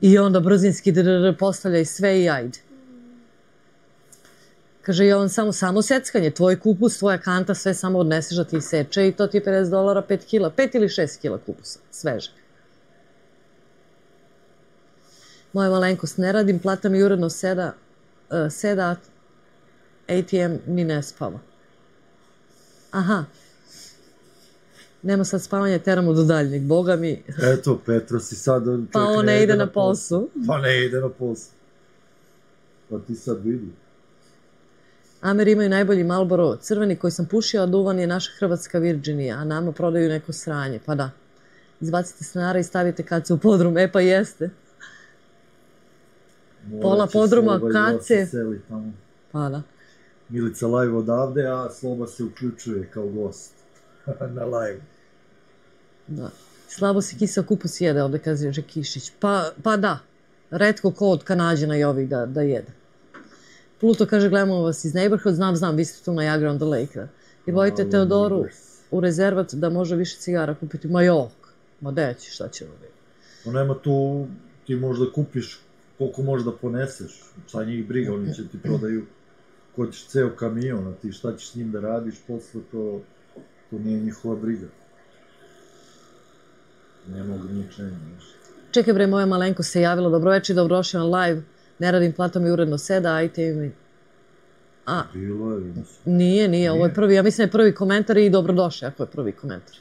I onda brzinski postavljaj sve i ajde. Kaže, i on samo seckanje, tvoj kupus, tvoja kanta, sve samo odneseš da ti seče i to ti je $50, 5 kila, 5 ili 6 kila kupusa, sveže. Moja malenkost ne radim, plata mi uredno seda, ATM mi ne spava. Aha. Nema sad spavanja, teramo do daljnjeg, boga mi. Eto, Petro si sad... Pa on ne ide na posao. Pa ti sad vidi. Amer imaju najbolji Marlboro crveni koji sam pušio, a duvan je naša hrvatska Virginija, a nama prodaju neko sranje, pa da. Izbacite stanara i stavite kace u podrum, pa jeste. Pola podruma, kace. Pa da. Milica live odavde, a Sloba se uključuje kao gost na live. Da. Slabo se kiseo kupus jede, ovdje kaže Kišić. Pa da, retko ko od Kanađana i ovih da jede. Pluto kaže, gledamo vas iz Neighborhood, znam, vi ste tu na Niagara on the Lake. I vojite Teodoru u rezervat da može više cigara kupiti. Ma jok, ma deći, šta će ovo biti? No nema tu, ti možda kupiš koliko možeš da poneseš, šta njih briga, oni će ti prodaju hoćeš ceo kamion, a ti šta ćeš s njim da radiš, posle to nije njihova briga. Nema ograničenja, znaš. Čekaj bre, moja malenko se javila, dobroveče, dobrodošli na live, ne radim platom i uredno seda, ajte mi. Bilo je. Nije, ovo je prvi, ja mislim da je prvi komentar i dobrodošli ako je prvi komentar.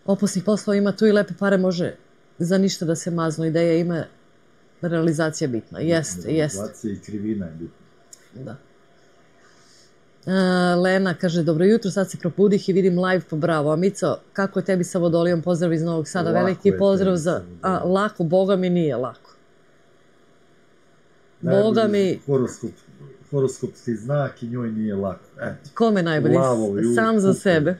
Opasnih poslova ima tu i lepe pare može za ništa da se maznu, ideja ima, realizacija je bitna, jeste. Realizacija i krivina je bitna. Da. Lena kaže, dobro jutro, sad se probudih i vidim live, pa bravo. A Mico, kako je tebi sa Vodolijom? Pozdrav iz Novog Sada, veliki pozdrav za... Lako, Boga mi nije lako. Boga mi... Horoskopski znak i njoj nije lako. Kome najbolji? Sam za sebe.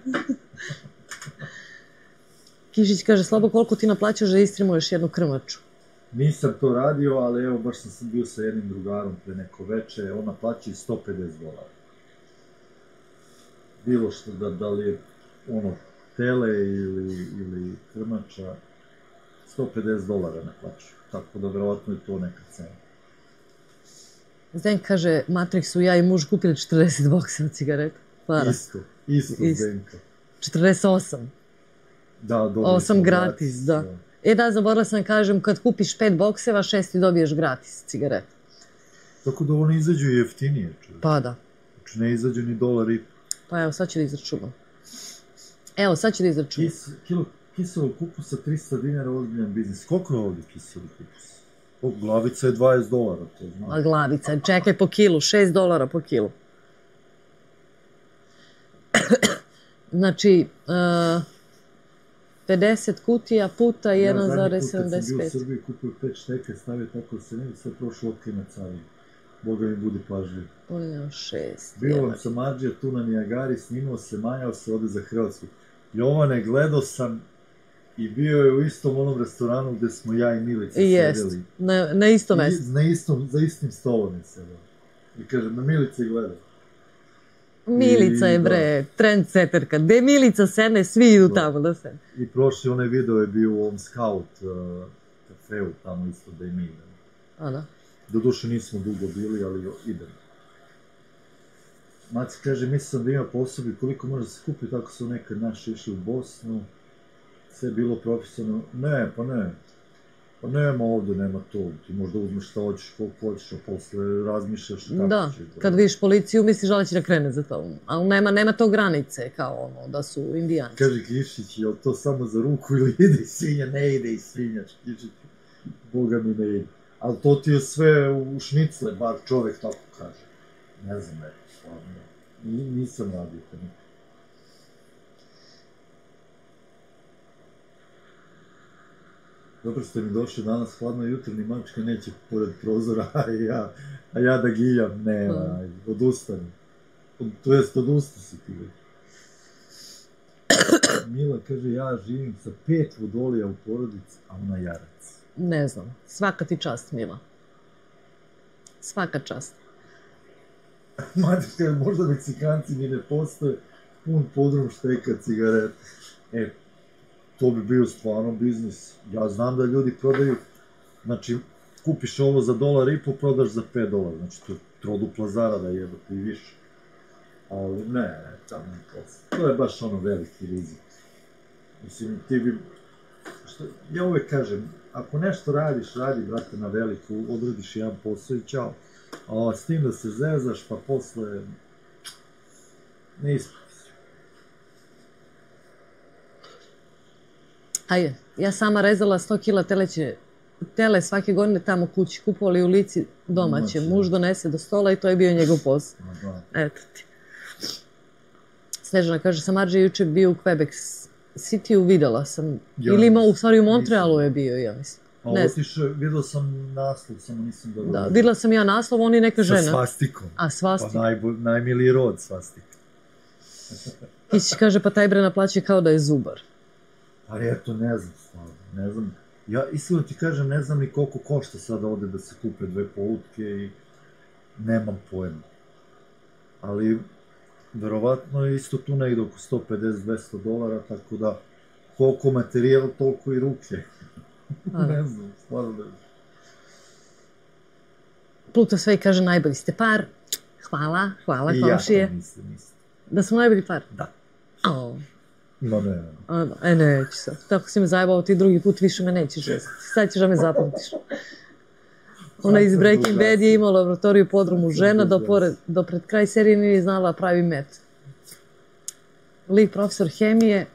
Kišić kaže, Slabo, koliko ti naplaćaš da istrimuješ jednu krmaču? Nisam to radio, ali evo, baš sam bio sa jednim drugarom pre neko veče, on naplaća $150. Bilo što, da li je ono, tele ili krmača, $150 naplaćaju. Tako da, verovatno je to neka cena. Zdenk kaže, Matrixu, ja i muž kupili 40 bokseva cigareta. Isto Zdenka. 48. Da, dobiješ 8 gratis, da. Da, zaboravila sam kažem, kad kupiš 5 bokseva, 6 ti dobiješ gratis cigareta. Tako da ovo ne izađu jeftinije, čovječ. Pa da. Znači ne izađu ni $1. Pa evo, sad ću da izračunam. Kilo kiselog kupusa, 300 dinara, ozbiljan biznis. Koliko je ovdje kiselog kupusa? Glavica je $20, to znam. A glavica, čekaj po kilu, $6 po kilu. Znači, 50 kutija puta 1,75. Ja zadnji put kad sam bio u Srbiji, kupio 5 šteke, stavio tako da se ne bi sad prošlo okej na carinu. Boga mi budi pažljiv. Bio vam sam Adžija tu na Nijagari, snimao se, majao se, ode za Hrvatsku. Jovane, gledao sam i bio je u istom onom restoranu gde smo ja i Milica sedeli. Na istom mestu. Za istim stolom je sedeli. I kažem, na Milici gledao. Milica je bre, trendseterka. Gde Milica sedne, svi idu tamo da sedne. I prošli onaj video je bio u ovom Scout kafeu, tamo isto da i mi idemo. A da. Doduše nismo dugo bili, ali idemo. Maci kaže, mislim da ima posebno koliko može da se kupi, tako su nekad naši išli u Bosnu. Sve je bilo profesionalno. Ne. Pa nema ovdje, nema to. Ti možda uzmeš šta hoćeš, koliko hoćeš, a posle razmišljaš kako ćeš. Da, kad vidiš policiju, misliš da li će da krene za to. Ali nema to granice, kao ono, da su indijanci. Kaže Kišić, je li to samo za ruku ili ide i svinja? Ne ide i svinja, Kišić. Boga mi ne ide. Ali to ti je sve u šnicle, bar čovek tako kaže. Ne znam, nisam radio to nikad. Dobro ste mi došli danas, hladno jutro, ni mačka neće pored prozora, a ja da giljam, nema, odustanem. To jest, odusta si ti. Mila kaže, ja živim sa 5 vodolija u porodici, a ona jarac. Ne znam, svaka ti čast, Mila. Svaka čast. Mačka, možda Meksikanci mi ne postoje pun podrum šteka cigareta. To bi bio stvarno biznis. Ja znam da ljudi prodaju, znači, kupiš ovo za $1,50, prodaš za $5. Znači, to je trodupla zarada, jebate i više. Ali ne, tamo ne posle. To je baš ono veliki rizik. Mislim, ti bi... Ja uvek kažem, ako nešto radiš, radi, brate, na veliku, odradiš jedan posao i čao. A s tim da se zezaš, pa posle... Ne isprati. Ajde, ja sama rezala 100 kila tele svake godine tamo kući, kupovali u Lici domaće. Muž donese do stola i to je bio njegov posao. Eto ti. Snežana kaže, sam Adžija juče bio u Quebec City-u, videla sam. Ili ima, u stvari u Montrealu je bio, ja mislim. A otišao, videla sam naslov, samo nisam dobro. Da, videla sam ja naslov, on je neka žena. Sa svastikom. A, svastik. Pa najmiliji rod svastik. Ići kaže, pa taj bre naplaćuje kao da je zubar. Ali eto, ne znam stvarno, ne znam. Ja iskreno ti kažem, ne znam ni koliko košta sada ovde da se kupe 2 polutke i nemam pojma. Ali, verovatno je isto tu negde oko $150-200, tako da koliko materijal, toliko i ruke. Ne znam, stvarno ne znam. Pluto sve i kaže, najbolji ste par. Hvala komšije. I ja to mislim. Da smo najbolji par? Da. No ne. Neću sad. Tako si me zajebao, ti drugi put više me nećeš jesati. Sad ćeš da me zapamtiš. Ona iz Breaking Bad je imala laboratoriju podrumu žena, do pred kraj serije nije znala pravi met. Lik profesor hemije.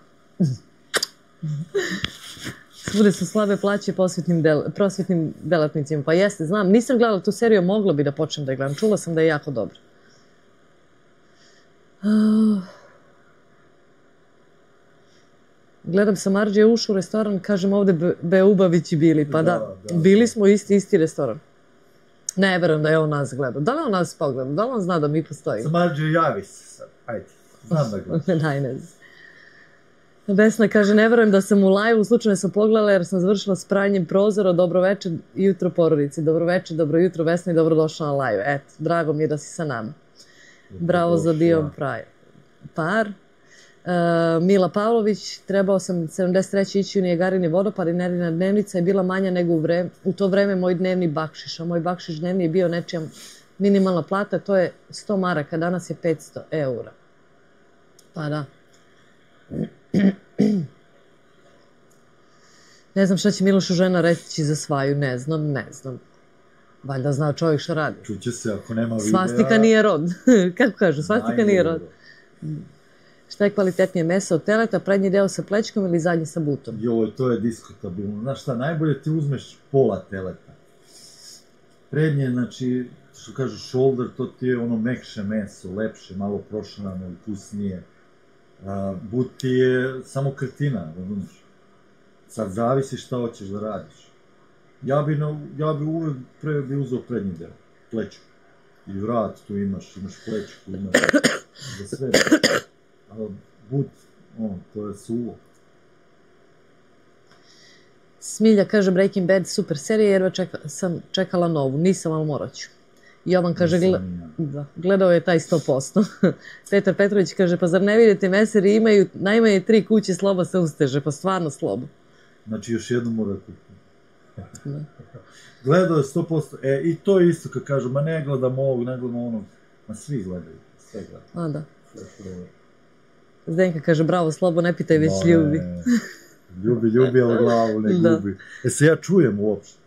Svude su slabe plaće prosvetnim delatnicima. Pa jeste, znam, nisam gledala tu seriju, mogla bi da počnem da je gledam. Čula sam da je jako dobra. Gledam sam Arđe ušao u restoran, kažem ovde Beubavići bili. Pa da, bili smo isti restoran. Ne verujem da je on nas gledao. Da li on nas pogledao? Da li on zna da mi postojimo? Sam Arđe, javi se sad. Ajde, znam da gledaš. Najnez. Vesna kaže, ne verujem da sam u live-u, slučajno sam pogledala jer sam završila s pranjem prozora, dobro večer, jutro porodici, dobro večer, dobro jutro Vesna i dobrodošla na live. Eto, drago mi je da si sa nama. Bravo za bio par. Mila Pavlović, trebao sam 73. ići u Nijagarini vodopad i Nerina dnevnica je bila manja nego u to vreme moj dnevni bakšiš, a moj bakšiš dnevni je bio nečija minimalna plata, to je 100 maraka, danas je 500 eura. Pa da. Ne znam šta će Milošu žena reći za svaju, ne znam. Valjda zna čovjek šta radi. Čuće se ako nema videa. Svastika nije rod. Kako kažu, svastika nije rod. Šta je kvalitetnije, meso od teleta, prednji deo sa plećkom ili zadnji sa butom? Joj, to je diskutabilno. Znaš šta, najbolje ti uzmeš pola teleta. Prednje, znači, što kažu shoulder, to ti je ono mekše meso, lepše, malo prošarano, ukusnije. But ti je samo kretina, razumiješ? Sad zavisi šta hoćeš da radiš. Ja bi uvek bi uzeo prednji deo, plećku. I vrat tu imaš plećku, imaš za sve. But, to je suvo. Smilja kaže Breaking Bad super serija jer sam čekala novu, nisam, ali morat ću. Jovan kaže, gledao je taj 100%. Petar Petrović kaže, pa zar ne vidite meseri imaju najmanje 3 kuće Sloba se usteže, pa stvarno Slobo. Znači još jednu mora kupiti. Gledao je 100%, i to je isto kad kažu, ma ne gledam ovog, ne gledam onog, ma svi gledaju, sve gledaju. A da. Zdenka kaže, bravo Slobo, ne pitaj, već ljubi. Ljubi, ali glavu ne gubi. Se ja čujem uopšte?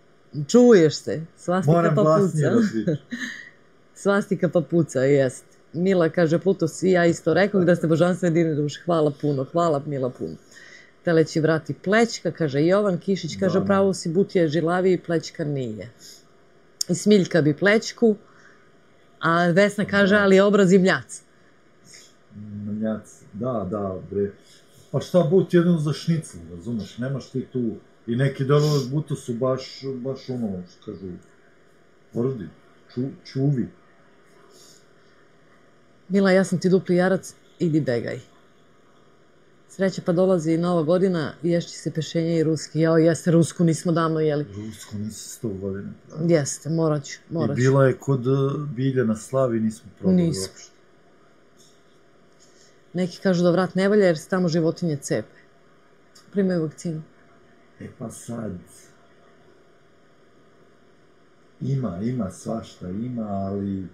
Čuješ se, svastika moram pa glasnije puca. Da pričam. Svastika pa puca, jest. Mila kaže, Plutos, i ja isto rekao da ste božanstvene divne duše, hvala puno, hvala Mila puno. Teleći vrati plećka, kaže Jovan Kišić, kaže, pravo si but je žilaviji, plećka nije. I Smiljka bi plećku, a Vesna kaže, ali obraz i mljac. Mljac, da, bre. Pa šta but jedino za šnicl, razumeš, nemaš ti tu. I neki delovi buta su baš ono, što kažu, porodi, čuvi. Mila, ja sam ti dupli jarac, idi begaj. Sreća pa dolazi i Nova godina, ješći se pešenje i ruski. Jao, jeste, rusku nismo davno jeli. Rusku nisi 100 godina. Jeste, morat ću. I bila je kod Bilje na Slavi, nismo probali uopšte. Neki kažu da vrat ne valja jer se tamo životinje cepe. Primaju vakcinu. Pa sad, ima svašta, ali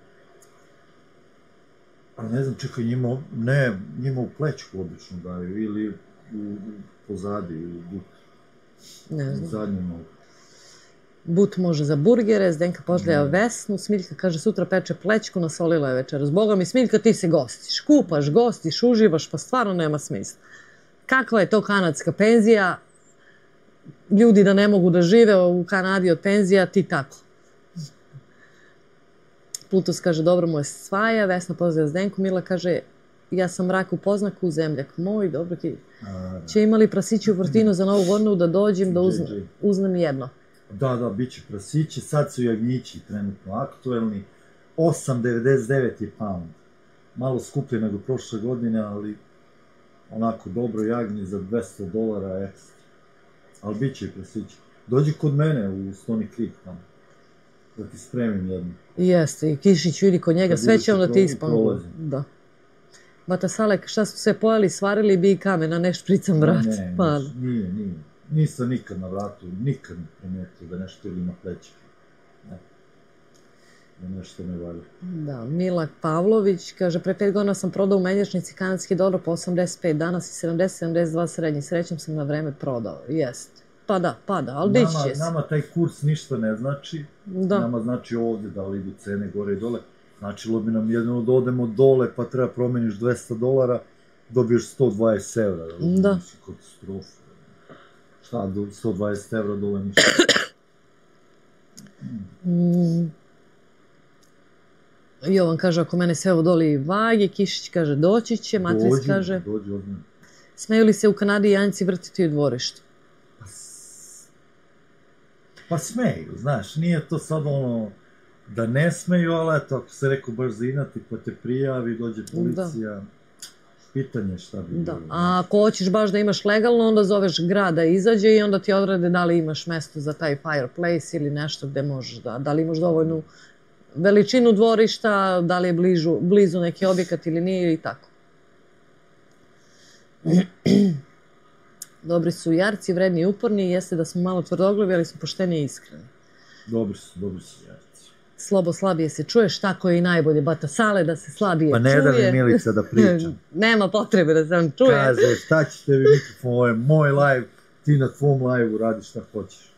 ne znam, čekaj, njima u plećku obično daju, ili u pozadi, ili u zadnju nogu. But može za burgere, Zdenka poželja Vesnu, Smiljka kaže sutra peče plećku, nasolila je večeras. Boga mi, Smiljka, ti se gostiš, kupaš, gostiš, uživaš, pa stvarno nema smisla. Kakva je to kanadska penzija? Ljudi da ne mogu da žive u Kanadi od penzija, ti tako. Plutos kaže, dobro mu je svaja, Vesna pozdravlja Zdenku, Mila kaže, ja sam rak u poznaku, zemljak moj, dobro ki. Će imali prasići u vrtinu za Novu godinu da dođem da uzmem jedno. Da, bit će prasići, sad su jagnjići trenutno aktuelni, 8,99 je pound. Malo skuplje nego prošle godine, ali onako dobro jagnji za $200 ekstra. Ali bit će prasići. Dođi kod mene u Stony Creek tamo, da ti spremim jednu. Jeste, i Kišić vidi kod njega, sve će onda ti ispanu. Da. Bata Salek, šta su sve pojeli, svarili bi i kamena, ne špricam vrat. Nije. Nisam nikad na vratu, nikad ne primetio da nešto ili ima plećke. nešto ne valja. Da, Milak Pavlović kaže, pre 5 godina sam prodao u menjačnici kanadski dolar po 85, danas i 70-72 srednji, srećom sam na vreme prodao, jest. Pada, ali dići će se. Nama taj kurs ništa ne znači, nama znači ovdje da li idu cene gore i dole, značilo bi nam jedino da odemo dole pa treba promeniš $200, dobiješ 120 evra, da. Katastrofa. Šta, 120 evra dole ništa. Jovan kaže, ako mene sve ovo doli vage, Kišić kaže, doći će, Matris kaže, smeju li se u Kanadi janjci vrtiti u dvorištu? Pa smeju, znaš, nije to sad ono da ne smeju, ali eto, ako se rekao baš zinati pa te prijavi, dođe policija, pitanje šta bi bilo. A ako hoćeš baš da imaš legalno, onda zoveš grad da izađe i onda ti odrede da li imaš mesto za taj fireplace ili nešto gde možeš da li imaš dovoljnu veličinu dvorišta, da li je blizu neki objekat ili nije i tako. Dobri su jarci, vredni i uporni, jeste da smo malo tvrdoglavi, ali su pošteni i iskreni. Dobri su jarci. Slobo slabije se čuješ, tako je i najbolje. Bata Sale da se slabije čuje. Pa ne da mi Milica da pričam. Nema potrebe da se on čuje. Kaže, šta ćeš tebi mikrofon, ovo je moj live, ti na tvom live-u radiš šta hoćeš.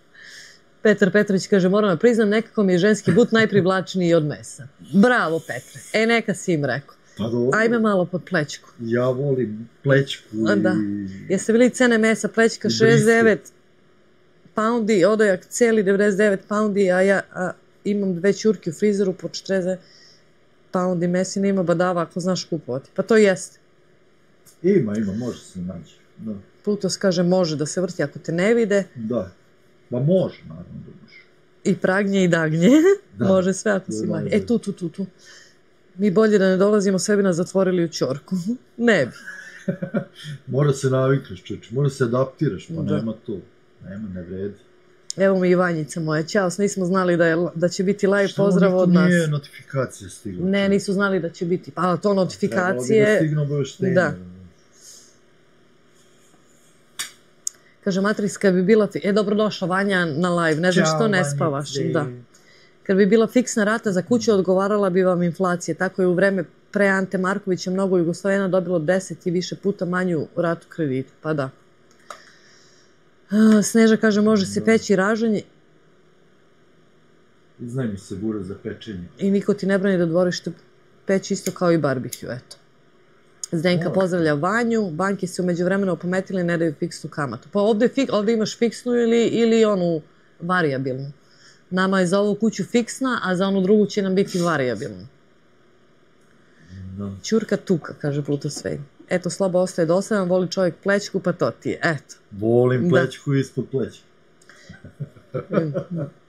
Petar Petrović kaže, moram da priznam, nekako mi je ženski but najprivlačniji od mesa. Bravo, Petre. Neka si im rekao. Ajme malo pod plećku. Ja volim plećku i... Da. Jeste bili cene mesa, plećka 69 poundi, odojak celi 99 poundi, a ja imam 2 ćurke u frizeru po 40 poundi mesina, ima badava ako znaš kupovati. Pa to jeste. Ima, može se naći. Plutos kaže, može da se vrti ako te ne vide. Da. Pa može, naravno da može. I pragnje i dagnje. Može sve ako si manje. Tu. Mi bolje da ne dolazimo, sve bi nas zatvorili u ćorku. Ne bi. Mora se navikneš, čoče. Mora se adaptiraš, pa nema to. Nema, ne vredi. Evo mi Ivanjica moja. Ćao, nismo znali da će biti live pozdrav od nas. Što nije notifikacija stigla? Ne, nisu znali da će biti. Pa to notifikacije... Trebalo bi da stignu obaveštenje. Da. Kaže, Matris, kad bi bila... dobrodošla Vanja na live, ne znam što ne spavaš. Da. Kad bi bila fiksna rata za kuću, odgovarala bi vam inflacija. Tako je u vreme pre Ante Markovića mnogo Jugoslovena dobilo 10 i više puta manju ratu kredita. Pa da. Sneža kaže, može se peći ražanje. Iznajmi se bure za pečenje. I niko ti ne brani da dvorište peći isto kao i barbekju, eto. Zdenka pozdravlja Vanju, banke se umeđu vremena opometili i ne daju fiksnu kamatu. Pa ovdje imaš fiksnu ili onu varijabilnu. Nama je za ovu kuću fiksna, a za onu drugu će nam biti varijabilna. Ćurka tuka, kaže Pluto Svej. Eto, Slobo ostaje dosadan, voli čovjek plećku, pa to ti je, eto. Volim plećku ispod pleća.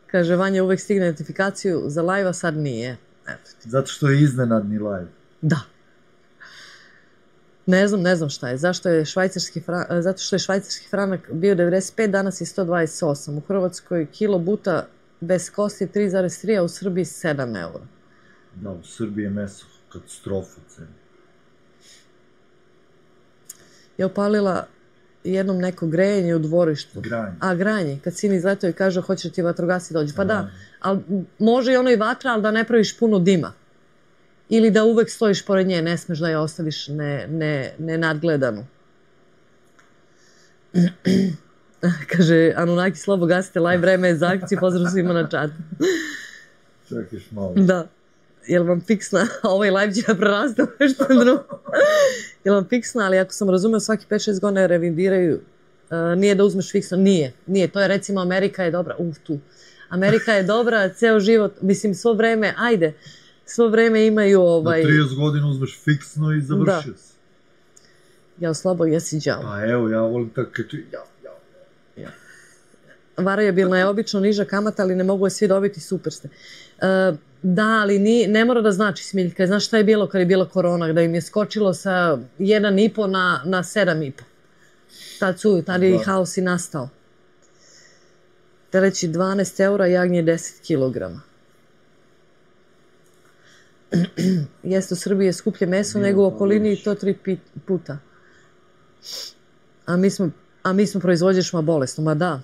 Kaže, Vanja uvek stigne notifikaciju za live, a sad nije. Zato što je iznenadni live. Da. Ne znam šta je. Zato što je švajcarski franak bio 95, danas je 128. U Hrvatskoj kilo buta bez kosti 3,3, a u Srbiji 7 eura. Da, u Srbiji je meso katastrofa cena. Je upalila jednom neko grejanje u dvorištu. Granje. A, granje. Kad sin izletao i kaže, hoće ti vatrogasci dođu. Pa da, ali može i ono i vatra, ali da ne praviš puno dima. Ili da uvek stojiš pored nje, ne smeš da je ostaviš nenadgledanu. Kaže, Anunnaki, Slobo, gasite live, vreme je za akciju, pozdrav svima na čatu. Čekaš malo. Da. Jel vam fiksna, ovaj live će da preraste u nešto drugo. Jel vam fiksna, ali ako sam razumeo, svaki 5-6 godina revidiraju, nije da uzmeš fiksno, nije, to je recimo Amerika je dobra, tu. Amerika je dobra, ceo život, mislim, svo vreme imaju Na 30 godina uzmeš fiksno i završio si. Jel, Slobo, jesi đavo? Pa evo, ja volim tako kači, Varijabilna je obično niža kamata, ali ne mogu je svi dobiti, super ste. Da, ali ne mora da znači, Smiljka. Znaš šta je bilo kad je bila korona, da im je skočilo sa 1,5 na 7,5. Tad je i haos i nastao. Teleći 12 eura, jagnje 10 kilograma. Jeste, u Srbiji je skuplje meso nego u okolini i to 3 puta. A mi smo proizvođačima bolesno, ma da.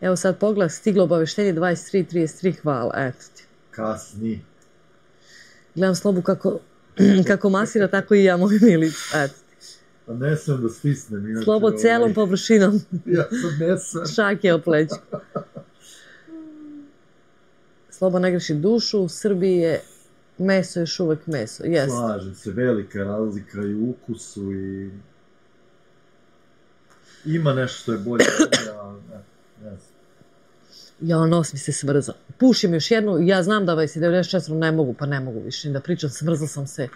Evo sad pogled, stiglo obaveštenje 23:33, hvala, eto ti. Kasni. Gledam Slobu kako masira, tako i ja moju milicu, eto ti. Pa ne sam da stisnem. Slobo celom površinom. Ja sam nesan. Šake o pleću. Slobo ne greši dušu, u Srbiji je meso još uvek meso, jest. Slažem se, velika razlika i u ukusu i... Ima nešto što je bolje, ne znam. Ja, nos mi se smrzao. Pušim još jednu, ja znam da 94 ne mogu, pa ne mogu više da pričam, smrzao sam se.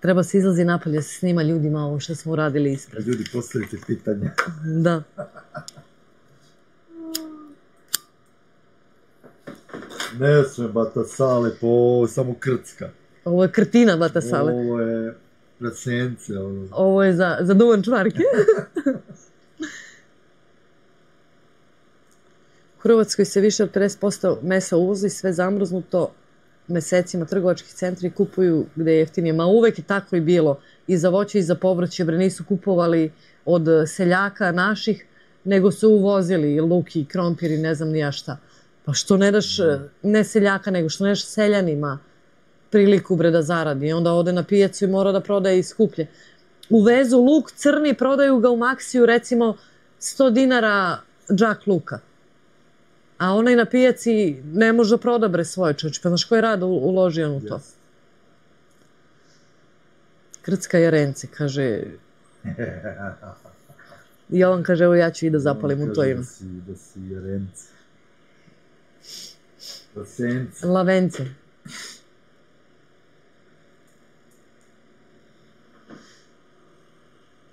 Treba se izlazi napolje, se snima ljudima ovo što smo uradili ispred. Ljudi, postavite pitanje. Da. Ne sme batasale, po samo krcka. Ovo je krtina batasale. Ovo je prasence. Ovo je za duvan čvarke. U Hrvatskoj se više od 50% mesa uvozi, sve zamrznuto. Mesecima trgovački centri kupuju gde je jeftinije. Ma uvek je tako i bilo. I za voće i za povrće, bre, nisu kupovali od seljaka naših, nego su uvozili luk i krompir i ne znam ni ja šta. Pa što ne daš, ne seljaka, nego što ne daš seljanima priliku, bre, da zaradi. Onda ode na pijacu i mora da prodaje i skuplje. Uvezu luk crni, prodaju ga u Maksiju, recimo 100 dinara džak luka. A onaj na pijaci ne može da proda, bre, svoje čoveče. Pa znaš koji rad uloži on u to? Krcka jarence, kaže... Jovan kaže, evo ja ću i da zapalim u to ime. Da si jarence. Lasence. Lavence.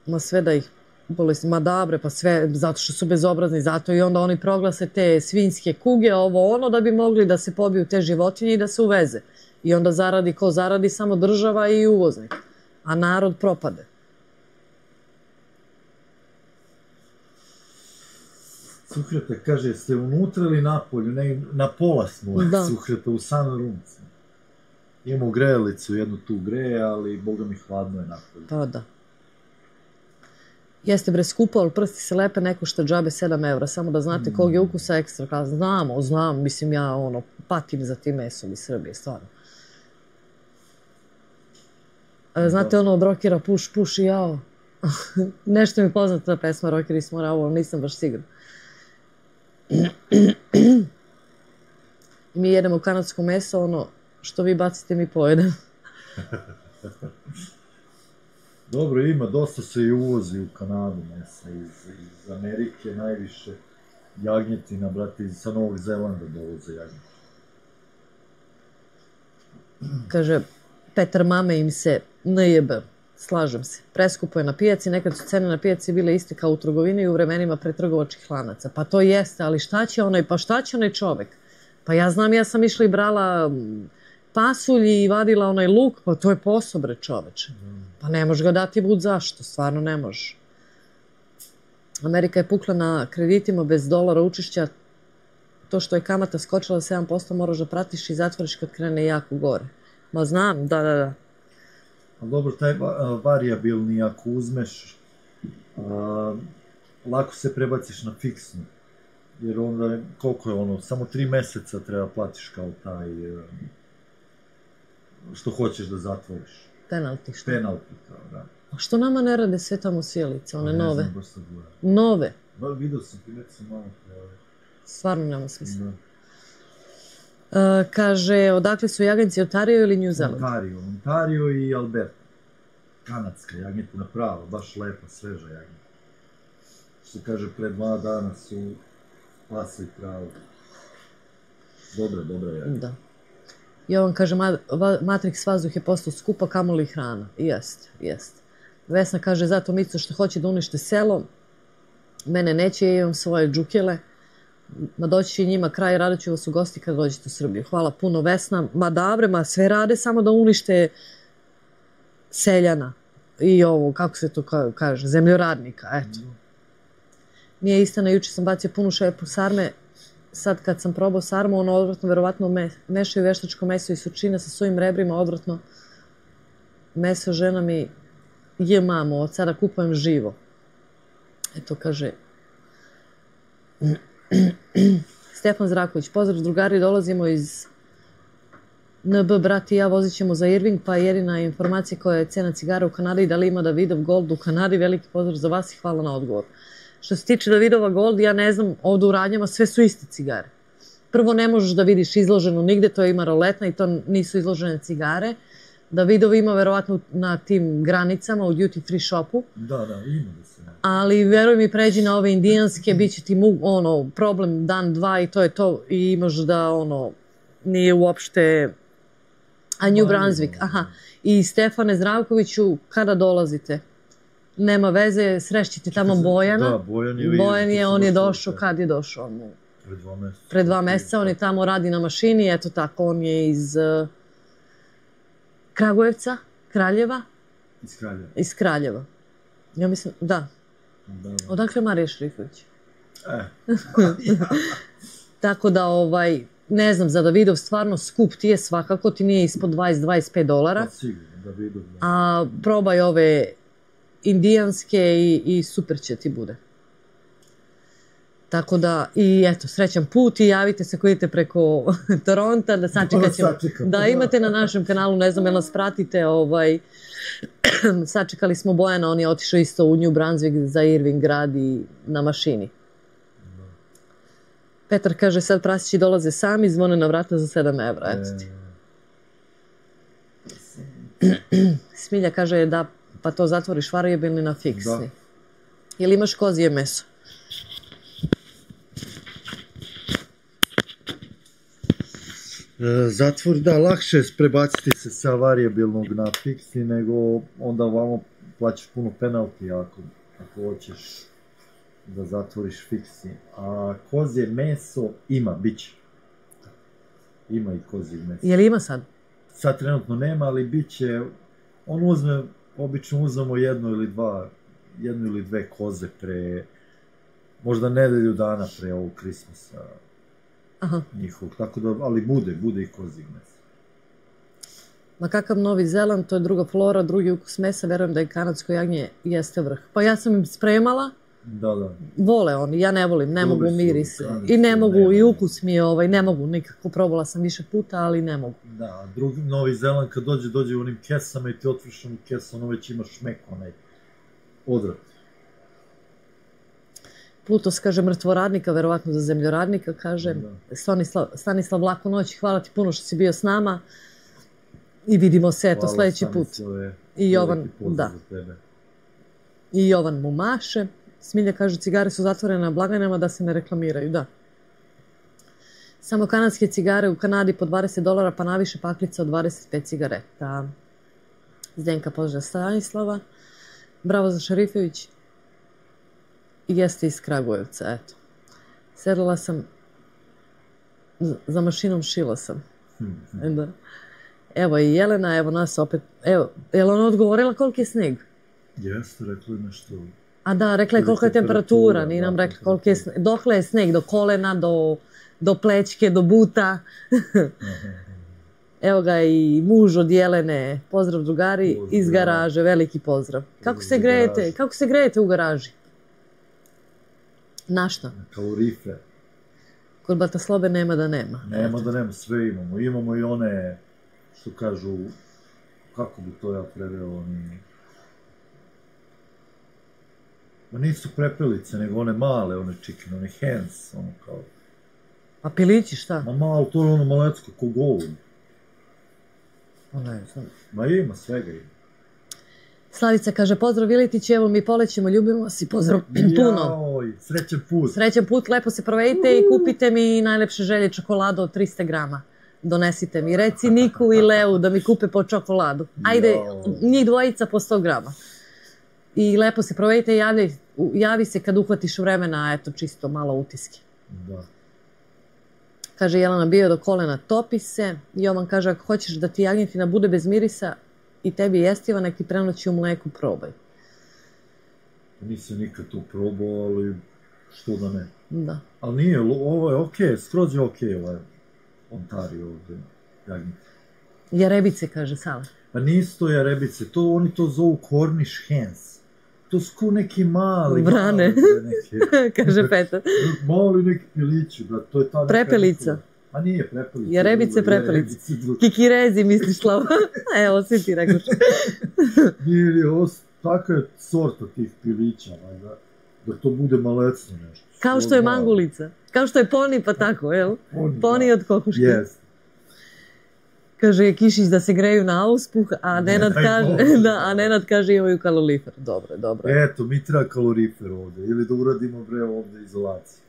Ma sve da ih bolesti, ma dobre, pa sve, zato što su bezobrazni, zato i onda oni proglase te svinjske kuge, ovo ono, da bi mogli da se pobiju te životinje i da se uveze. I onda zaradi, ko zaradi, samo država i uvoznik. A narod propade. Suhreta kaže, ste unutra ili napolju? Ne, na pola smo Suhreta, u samoj rumci. Imamo grejalicu, jednu tu greje, ali boga mi hladno je napolju. Pa da. Jeste, bre, skupo, ali prsti se lepe, neko što džabe 7 evra, samo da znate kog je ukusa ekstra klasa. Znam, mislim ja, patim za tim mesom iz Srbije, stvarno. Znate ono od Rokera, puš i jao. Nešto mi je poznata ta pesma Roker i Smoravo, ali nisam baš sigurna. I mi jedemo kanadsko meso, ono što vi bacite mi pojedem. Dobro, ima, dosta se i uvozi u Kanadu mesa, iz Amerike najviše, jagnjetina, brate, sa Novog Zelanda dovoze jagnjetina. Kaže, Petar mame im se najebe, slažem se, preskupo je na pijaci, nekad su cene na pijaci bile iste kao u trgovini i u vremenima pretrgovačkih lanaca. Pa to jeste, ali šta će onaj čovek? Pa ja znam, ja sam išla i brala pasulj i vadila onaj luk, pa to je posao, bre, čoveče. Pa ne možeš ga dati bud zašto, stvarno ne možeš. Amerika je pukla na kreditima bez dolara učešća. To što je kamata skočila 7%, moraš da pratiš i zatvoriš kad krene jako gore. Ma znam, da. Dobro, taj varijabilni, ako uzmeš, lako se prebaciš na fiksnu. Jer onda, koliko je ono, samo 3 meseca treba platiš kao taj, što hoćeš da zatvoriš. Penalti, što? Penalti, kao, da. A što nama ne rade sve tamo sjelice, one nove? Ne znam, baš sad gledam. Nove? Vidio sam, primeti sam malo prejave. Stvarno nema smisla. Kaže, odakle su jaganjci, Ontario ili New Zealand? Ontario i Alberta. Kanadska jagnjetina prava, baš lepa, sveža jagnjetina. Što se kaže, pre 2 dana su pasa i krava. Dobra jagnjetina. Da. Jovan kaže, Matrix vazduh je postao skupa, kamoli hrana. Jest. Vesna kaže, zato Mico što hoće da unište selo, mene neće, ja imam svoje džukele, ma doći će i njima kraj, rado ću vas ugosti kad dođete u Srbiju. Hvala puno, Vesna. Ma dobre, sve rade samo da unište seljana i ovo, kako se to kaže, zemljoradnika, eto. Nije istina, juče sam bacio punu šepu sarme, sad kad sam probao sarmu, ono odvratno, verovatno mešaju veštačko meso i sučine sa svojim rebrima, odvratno. Meso žena mi je mamo, od sada kupujem živo. Eto, kaže, Stefan Zraković, pozdrav drugari, dolazimo iz NB, brat i ja vozit ćemo za Irving, pa jedina informacija koja je cena cigara u Kanadi, da li ima Davidov Gold u Kanadi, veliki pozdrav za vas i hvala na odgovor. Što se tiče Davidova Gold, ja ne znam, ovdje u Radnjama sve su iste cigare. Prvo ne možeš da vidiš izloženu nigde, to ima roletna i to nisu izložene cigare. Davidov ima verovatno na tim granicama u duty free shopu. Da, ima da se. Ali veruj mi, pređi na ove indijanske, bit će ti problem dan, dva i to je to. I imaš da nije uopšte... A New Brunswick, aha. I Stefane Zdravkoviću, kada dolazite? Nema veze, srešćite tamo Bojana. Da, Bojan je, on je došao, kad je došao? Pred 2 mjeseca, on je tamo radi na mašini, eto tako, on je iz Kragujevca, Kraljeva? Iz Kraljeva. Ja mislim, da. Odakle Marija Šrifović? Tako da, ne znam, za Davidov stvarno skup ti je svakako, ti nije ispod $20-25. A probaj ove indijanske i super će ti bude. Tako da, i eto, srećan put i javite se koji idete preko Toronta, da sačekat ćemo. Da, imate na našem kanalu, ne znam, jel nas pratite, sačekali smo Bojana, on je otišao isto u New Brunswick za Irving grad i na mašini. Petar kaže, sad prasići dolaze sami, zvone na vrata za 7 evra, eto ti. Smilja kaže, da, pa to zatvoriš varijabilni na fiksni. Ili imaš kozije meso? Zatvor, da, lakše je prebaciti se sa varijabilnog na fiksni, nego onda ovamo plaćaš puno penalti ako hoćeš da zatvoriš fiksni. A kozje meso ima, bit će. Ima i kozje meso. Je li ima sad? Sad trenutno nema, ali bit će, obično uzmemo jednu ili dve koze možda nedelju dana pre ovog Christmasa njihovog, tako da, ali bude i kozjeg mesa. Ma kakav Novi Zeland, to je druga flora, drugi ukus mesa, verujem da je kanadsko jagnje jeste vrh. Pa ja sam im spremala, vole oni, ja ne volim, ne mogu miris i ne mogu, i ukus mi je, ne mogu nikako, probala sam više puta, ali ne mogu. Da, drugi Novi Zeland kad dođe u onim kesama i ti otvoriš onu kesu, ono već ima šmek, onaj odvrat. Plutos kaže mrtvoradnika, verovatno za zemljoradnika, kaže. Stanislav, laku noć, hvala ti puno što si bio s nama i vidimo se, eto, sljedeći put. I Jovan, da. I Jovan mu maše. Smilja kaže, cigare su zatvorene na blagajnama da se ne reklamiraju, da. Samo kanadske cigare u Kanadi po $20, pa naviše paklica od 25 cigareta. Zdenka pozdrav Stanislava. Bravo za Šarifović. I jeste iz Kragujevca, eto. Sedala sam, za mašinom šila sam. Evo i Jelena, evo nas opet, evo, je li ona odgovorila koliki je sneg? Jeste, rekla je nešto. A da, rekla je kolika je temperatura, nije nam rekla koliki je sneg. Dokle je sneg, do kolena, do plećke, do buta. Evo ga i muž od Jelene, pozdrav drugari, iz garaže, veliki pozdrav. Kako se grejete u garaži? Na šta? Kalorife. Kod Bataslobe nema da nema. Nema da nema, sve imamo. Imamo i one, što kažu, kako bi to ja preveo, ma nisu prepelice, nego one male, one chicken, one hands, ono kao. A pilići šta? Ma malo, to je ono malecko, ko golub. Ne znam. Ma ima, svega ima. Slavica kaže, pozdrav Ilitić, evo mi polećemo, ljubimo vas i pozdrav puno. Joj, srećan put. Srećan put, lepo se provedite i kupite mi najlepše želje čokoladu od 300 grama. Donesite mi, reci Niku i Leu da mi kupe po čokoladu. Ajde, njih dvojica po 100 grama. I lepo se provedite, javi se kad uhvatiš vremena, eto, čisto malo utiske. Da. Kaže Jelena, bio do kolena, topi se. Jovan kaže, ako hoćeš da ti jagnjetina bude bez mirisa i tebi jestiva, nek ti prenoći u mleku, probaj. Nisam nikad to probao, ali što da ne. Da. Ali nije, ovo je okej, skroz je okej, ovaj Ontario ovdje, jagnjetina. Jarebice, kaže Sala. Pa nisu to jarebice, oni to zovu Cornish hens. To su ko neki mali. Vrane, kaže Petar. Mali neki pilići, brat, to je ta neka... Prepelica. A nije prepelica. Jerebice, prepelice. Kikirezi, misliš, Slava? Evo, svi ti rekao. Nije, taka je sorta tih pilića, da to bude malecno nešto. Kao što je mangulica. Kao što je poni, pa tako, jel? Poni od kokoške. Jest. Kaže Kišić da se greju na auspuh, a Nenad kaže imaju kalorifer. Dobro. Eto, mi treba kalorifer ovdje. Ili da uradimo ovdje izolaciju.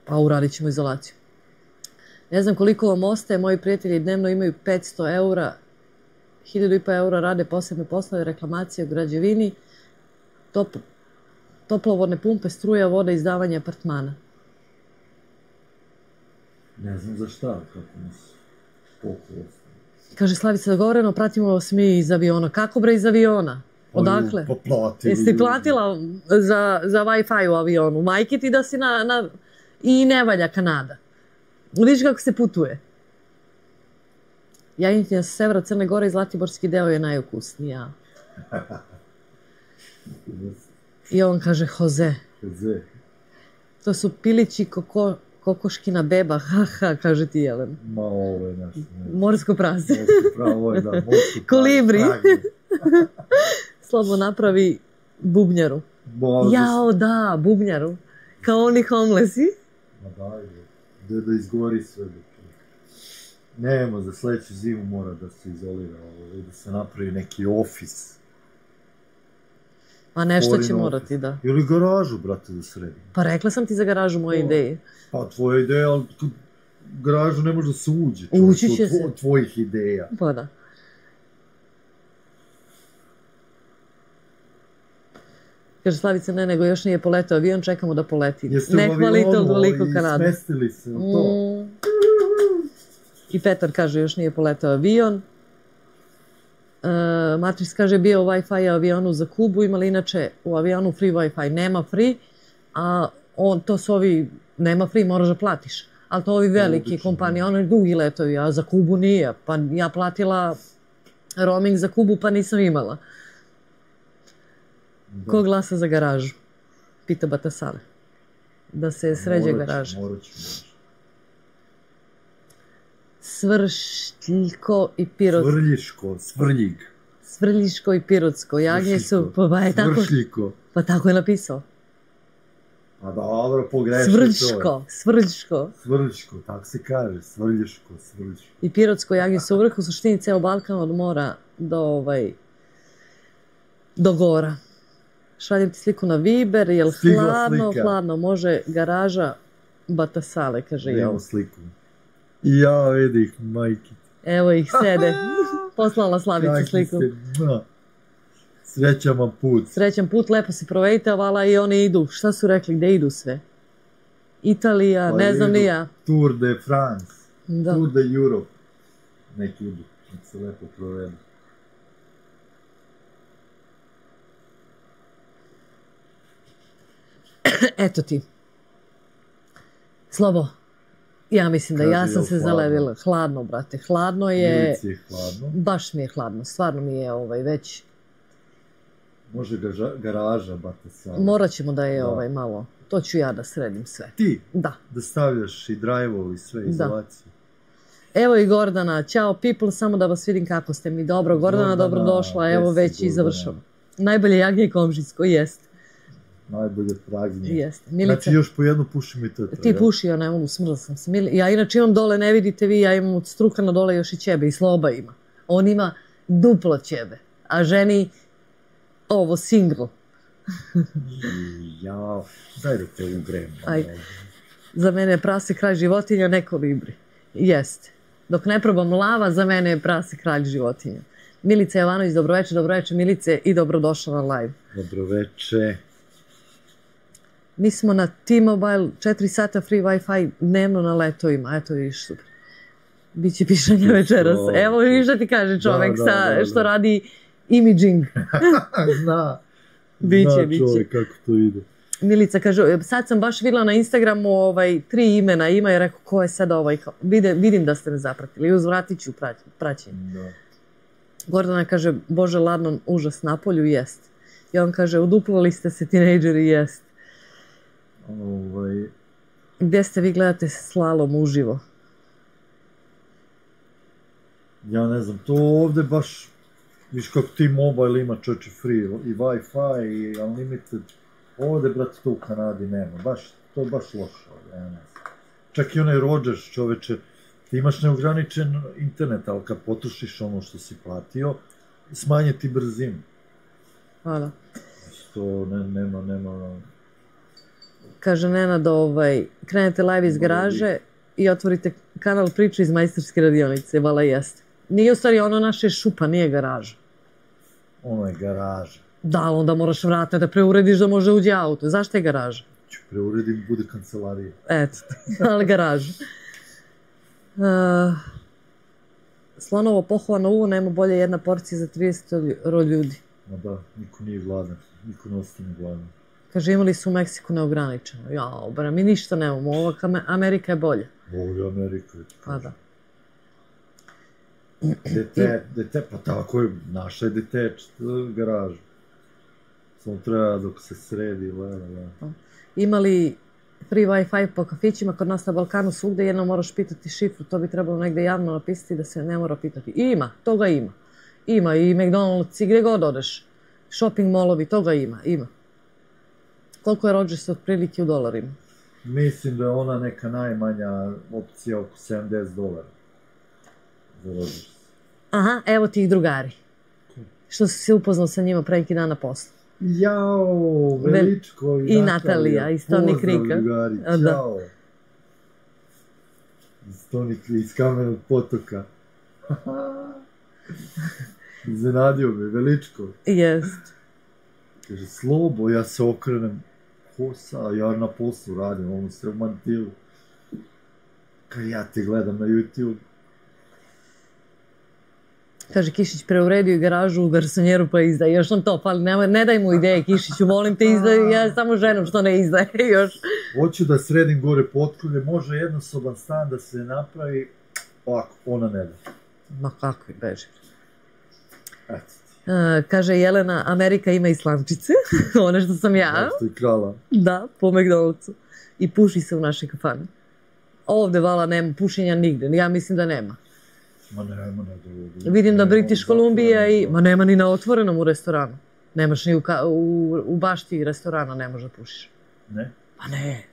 Pa uradit ćemo izolaciju. Ne znam koliko vam ostaje, moji prijatelji dnevno imaju 500 eura, 1500 eura rade posebne poslove, reklamacije u građevini, toplovodne pumpe, struja, voda, izdavanje apartmana. Ne znam za šta, kako nas pokulosti. Kaže Slavica, dogovoreno, pratimo vas mi iz aviona. Kako bre iz aviona? Odakle? Pa platili. Jesi ti platila za Wi-Fi u avionu? Majke ti da si i ne valja Kanada. Vidiš kako se putuje. Jagnjetina sa severa Crne Gore i Zlatiborski deo je najukusniji. I on kaže Jose. To su pilići kokoškina beba, haha, kaže ti Jelen. Ma ovo je naš. Morsko prase. Ovo je da, kolibri. Slobo napravi bubnjaru. Jao da, bubnjaru. Kao oni homelessi. Ma daj, da izgori sve. Nemo, za sljedeću zimu mora da se izolira ovo i da se napravi neki ofis. Pa nešto će morati, da. Ili garažu, brate, da sredim. Pa rekla sam ti za garažu moje ideje. Pa tvoja ideja, ali garažu ne može da se uđe. Ući će se. Od tvojih ideja. Pa da. Kaže Slavica, ne, nego još nije poletao avion, čekamo da poleti. Ne hvalite od veliko Kanadu. Smestili se u to. I Petar kaže, još nije poletao avion. Matrix kaže, bio Wi-Fi avionu za Kubu, imali inače u avionu free Wi-Fi. Nema free, a to su ovi, nema free, moraš da platiš. Ali to ovi veliki kompanije, oni dugi letovi, a za Kubu nije. Pa ja platila roaming za Kubu, pa nisam imala. Ko glasa za garažu? Pita Batasale. Da se sređe garaža. Svršljko i Pirotsko. Svrljig. Svrljiško i Pirotsko. Jagnje su... Svršljiko. Pa tako je napisao. Pa dobro, pogrešno. Svrljško, tako se kaže. Svrljiško. I Pirotsko jagnje su u vrhu, u suštini ceo Balkan od mora do gora. Šaljem ti sliku na Viber, jel hladno, može garaža Batasale, kaže i ovo. Sliku. Ja vidi ih, majke. Evo ih sede. Poslala Slavica sliku. Srećan vam put. Srećan put, lepo se provedite, vala i oni idu. Šta su rekli, gde idu sve? Italija, ne znam ni ja. Tour de France, Tour de Europe. Neki idu, nek se lepo provedu. Eto ti. Slobo. Ja mislim da ja sam se zalevila. Hladno, brate. Hladno je... Milici je hladno. Baš mi je hladno. Stvarno mi je već... Može garaža, bate sad. Morat ćemo da je malo... To ću ja da sredim sve. Ti? Da. Da stavljaš i drive-ovi, sve izolaciju. Evo i Gordana. Ćao people, samo da vas vidim kako ste mi. Dobro, Gordana, dobrodošla. Evo već i završamo. Najbolje jagnje komšijsko, jeste. Najbolje pragnje. Jeste. Znači još po jednu pušim i to. Ti puši, ja ne mogu, smrla sam se. Ja inače imam dole, ne vidite vi, ja imam od Strukana dole još i ćebe i Sloba ima. On ima duplo ćebe, a ženi ovo single. Jao, daj da te ugrem. Za mene je prase kralj životinja, ne kolibri. Jeste. Dok ne probam lava, za mene je prase kralj životinja. Milica Jovanović, dobroveče Milice i dobrodošla na live. Dobroveče. Mi smo na T-Mobile 4 sata free Wi-Fi dnevno na letovima. Eto vidiš, super. Biće pišanja večeras. Evo vidiš da ti kaže čovek što radi imaging. Zna. Biće. Čovek kako to ide. Milica kaže, sad sam baš videla na Instagramu 3 imena ima i rekao ko je sad vidim da ste me zapratili. Uzvratit ću praćenje. Gordana kaže, Bože ladno, užas napolju, jest. I on kaže, uduplali ste se tinejdžeri, jest. Gdje ste vi gledate slalom uživo? Ja ne znam, to ovdje baš, viš kako T-Mobile ima čoče free, i Wi-Fi, i unlimited. Ovdje, brate, to u Kanadi nema, to je baš loše, ja ne znam. Čak i onaj Rogers, čoveče, ti imaš neograničen internet, ali kad potrošiš ono što si platio, smanje ti brzinu. Hvala. To nema... Kaže Nenad, krenete live iz garaže i otvorite kanal priče iz majstorske radionice, vala jeste. Nije u stvari ono naše šupa, nije garaža. Ono je garaža. Da, onda moraš vratiti da preurediš da može uđe auto. Zašto je garaža? Ću preuredim, bude kancelarija. Eto, ali garaža. Slonovo pohovano uvo, nema bolje jedna porcija za 30 ljudi. Ma da, niko nije gladan, niko ne ostane gladan. Kaže, imali su u Meksiku neograničeno. Ja, mi ništa nemamo, ova Amerika je bolja. Ovo je Amerika. Pa da. Dete, pa tako je, naša je deteč, garaža. Samo treba dok se sredi, Imali free Wi-Fi po kafićima kod nas na Balkanu svugde, jedno moraš pitati šifru, to bi trebalo negde javno napisati da se ne mora pitati. Ima, toga ima. Ima i McDonald's i gdje god odeš. Shopping mallovi, toga ima. Koliko je Rogers otprilike u dolarima? Mislim da je ona neka najmanja opcija oko $70 za Rogers. Aha, evo ti ih drugari. Što si se upoznao sa njima pre neki dan na poslu. Jao, Veličko i Natalija iz Stony Creeka. Pozdrav drugari, čao. Iz Kamenog potoka. Iznenadio me, Veličko. Jest. Kaže, Slobo, ja se okrenem, kosa, ja na poslu radim, ono se u mantilu. Kaj ja te gledam na YouTube. Kaže, Kišić preuredio i garažu u garsonjeru pa izdaje. Još nam to fali, ne daj mu ideje, Kišiću, molim te izdaje, ja samo ženom što ne izdaje još. Hoću da sredim gore potkrulje, može jednosoban stan da se napravi, ovako, ona ne da. Ma kako je, beži. Kaže Jelena, Amerika ima islamčice, one što sam ja. Što je krala. Da, po McDonald'su. I puši se u našoj kafani. Ovde, vala, nema pušenja nigde, ja mislim da nema. Ma nema na drugu. Vidim da British Columbia i... Ma nema ni na otvorenom u restoranu. Nemaš ni u bašti restorana ne može da pušiš. Ne? Pa ne.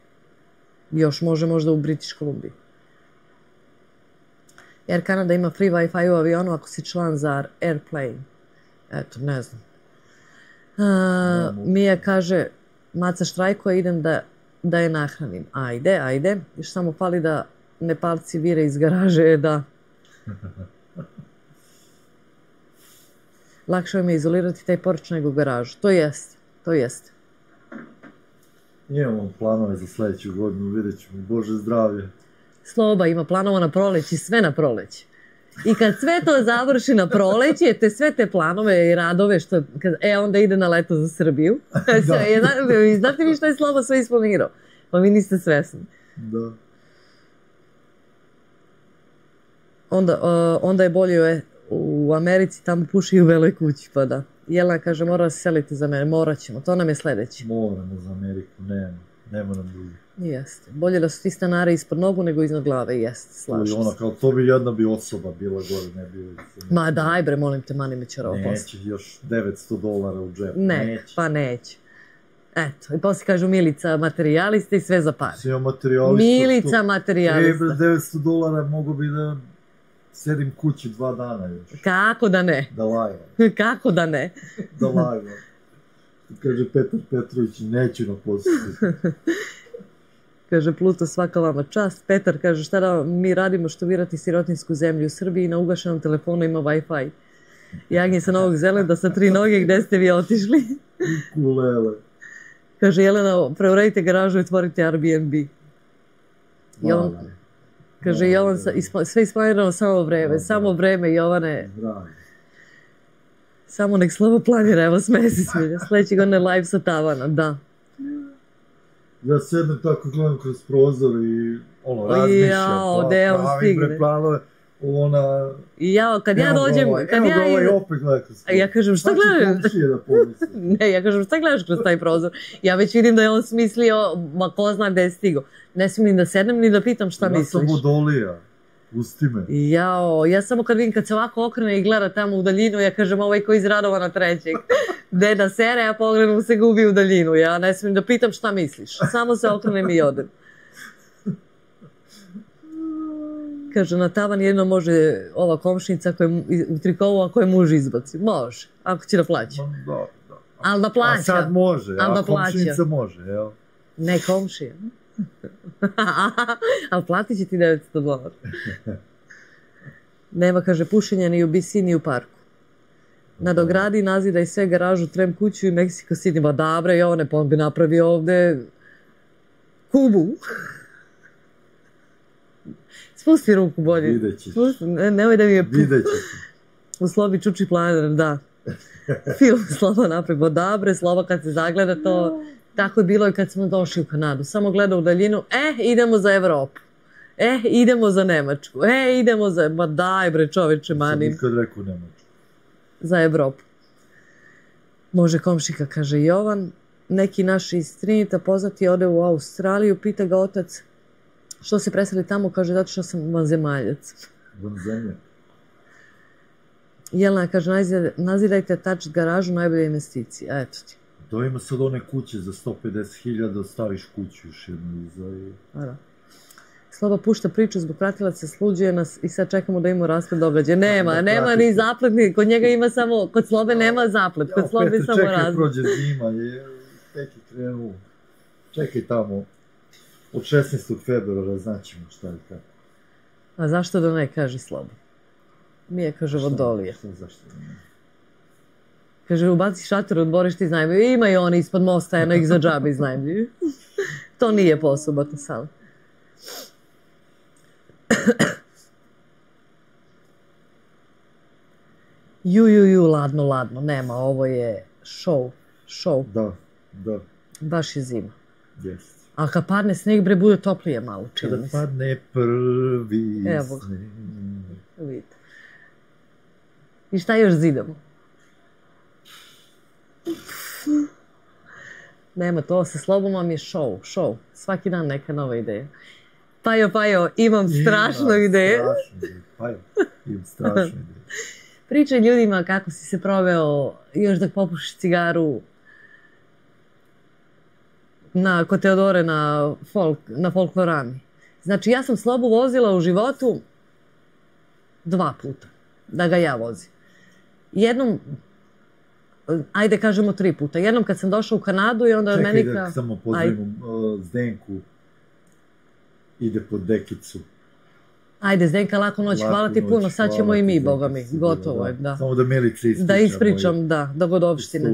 Još može možda u British Columbia. Air Canada ima free Wi-Fi u avionu ako si član za Airplane. Eto, ne znam. Mija kaže, Maca štrajkuje, idem da je nahranim. Ajde. Još samo fali da Nepalci vire iz garaže, da... Lakše mi je izolirati taj porč nego garažu. To jeste. Imamo planove za sljedeću godinu, vidjet ćemo, Bože zdravlje. Sloba ima planova na proleći, sve na proleći. I kad sve to završi na proleći, sve te planove i radove, onda ide na leto za Srbiju. Znate vi što je Sloba sve isplanirao? Pa vi niste svesni. Da. Onda je bolje u Americi, tamo puši i u Veloj kući, pa da. Jelena kaže, mora da se seliti za mene, morat ćemo, to nam je sledeće. Moramo za Ameriku, nema nam drugi. Jeste, bolje da su ti stanari ispod nogu nego iznad glave, jeste, slažem se. Kao to bi jedna osoba bila gore, ne bi... Ma daj bre, molim te, mani me čarova posla. Neće, još $900 u džep, neće. Pa neće. Eto, i poslije kažu Milica materijalista i sve za pare. Sve materijalista. Milica materijalista. $900 mogu bi da... Sedim kući 2 dana još. Kako da ne? Da lajvam. Kako da ne? Da lajvam. Kaže Petar Petrović, neću na poslu. Kaže Pluto, svaka vama čast. Petar kaže, šta da mi radimo štuvirati sirotinsku zemlju u Srbiji i na ugašenom telefonu ima Wi-Fi. Jagnje sa Novog Zelanda sa 3 noge, gde ste vi otišli? Kulele. Kaže Jelena, preuredite garažu i otvorite Airbnb. Kaže Jovan, sve isplanirano samo vreme, Jovane. Samo nek Slovo planira, evo smesi smilja. Sljedeći godine live sa tavana, da. Ja sedem tako gledam kroz prozor i razmišljam, pravim bre planove. ona... Ja, kad ja dođem... Ja kažem, šta gledaš? Ne, ja kažem, šta gledaš kroz taj prozor? Ja već vidim da je on smislio, ma ko zna gde je stigao. Ne smijem ni da sednem ni da pitam šta misliš. Ja sam vodolija. Pusti me. Jao, ja samo kad vidim, kad se ovako okrene i gleda tamo u daljinu, ja kažem ovaj ko iz Radovana trećeg. Deda sere, ja pogledam se gubi u daljinu. Ja ne smijem da pitam šta misliš. Samo se okrenem i odem. Kaže, na tavan jedno može ova komšnica u trikovu, ako je muž izbaci. Može, ako će da plaća. Ali da plaća. A sad može, a komšinica može, jel? Ne komšija. Ali platit će ti $900. Nema, kaže, pušenja ni u BC ni u parku. Nadogradi, nazidaj sve garažu, Trem kuću i Mexico City. Ma dobre, Jovane, pa on bi napravio ovde Kubu. Spusti ruku bolje. Vidjet ćeš. Nemoj da mi je... Vidjet ćeš. U Slobi Čuči planer, da. Film Sloba napravimo dobre, Sloba kad se zagleda to... Tako je bilo i kad smo došli u Kanadu. Samo gleda u daljinu, idemo za Evropu. Idemo za Nemačku. Idemo za... Ma daj bre čoveče, manim. Sam nikad rekao Nemačku. Za Evropu. Može komšika, kaže Jovan. Neki naši iz Trinita poznati ode u Australiju, pita ga otac što se preseli tamo, kaže zato što sam vanzemaljac. Vanzemlja. Jelena kaže, nazidajte tač garažu, najbolja investicija. Eto ti. To ima sad one kuće za 150.000, staviš kuću još jednu iza. Da. Sloba pušta priču zbog pratilaca, sluđuje nas i sad čekamo da imamo rasplet događaja. Nema ni zaplet, kod njega ima samo, kod Slobe nema zaplet, kod Slobe je samo rasplet. Čekaj, prođe zima, tek je krenuo. Čekaj tamo, od 16. februara znaćemo šta je kako. A zašto da ne, kaže Sloba? Mi je, kaže, vodolija. Zašto da ne? Kaže, ubaci šator, odboriš ti iznajmljuju. Ima i oni ispod mosta, eno ih za džabe iznajmljuju. To nije posao, bata sala. Ladno, nema, ovo je show. Da. Baš je zima. Jest. A kad padne sneg, bre, bude toplije malo, čini mi se. Kada padne prvi Evo. sneg. Vidite. I šta još zidamo? Nema, to sa Slobom vam je show. Svaki dan neka nova ideja. Pajo, imam strašnu ideju. Imam strašnu ideju. Pričaj ljudima kako si se proveo još dok popušiš cigaru kod Teodore na folklorami. Znači, ja sam Slobu vozila u životu 2 puta, da ga ja vozim. Jednom, ajde kažemo 3 puta. Jednom kad sam došla u Kanadu i onda meni Čekaj da samo pozdravimo Zdenku. Ide pod dekicu. Ajde, Zdenka, laku noć, hvala ti puno, sad ćemo i mi, boga mi, gotovo je, da. Samo da Milica ispričamo. Da ispričam, da, dogodovštine.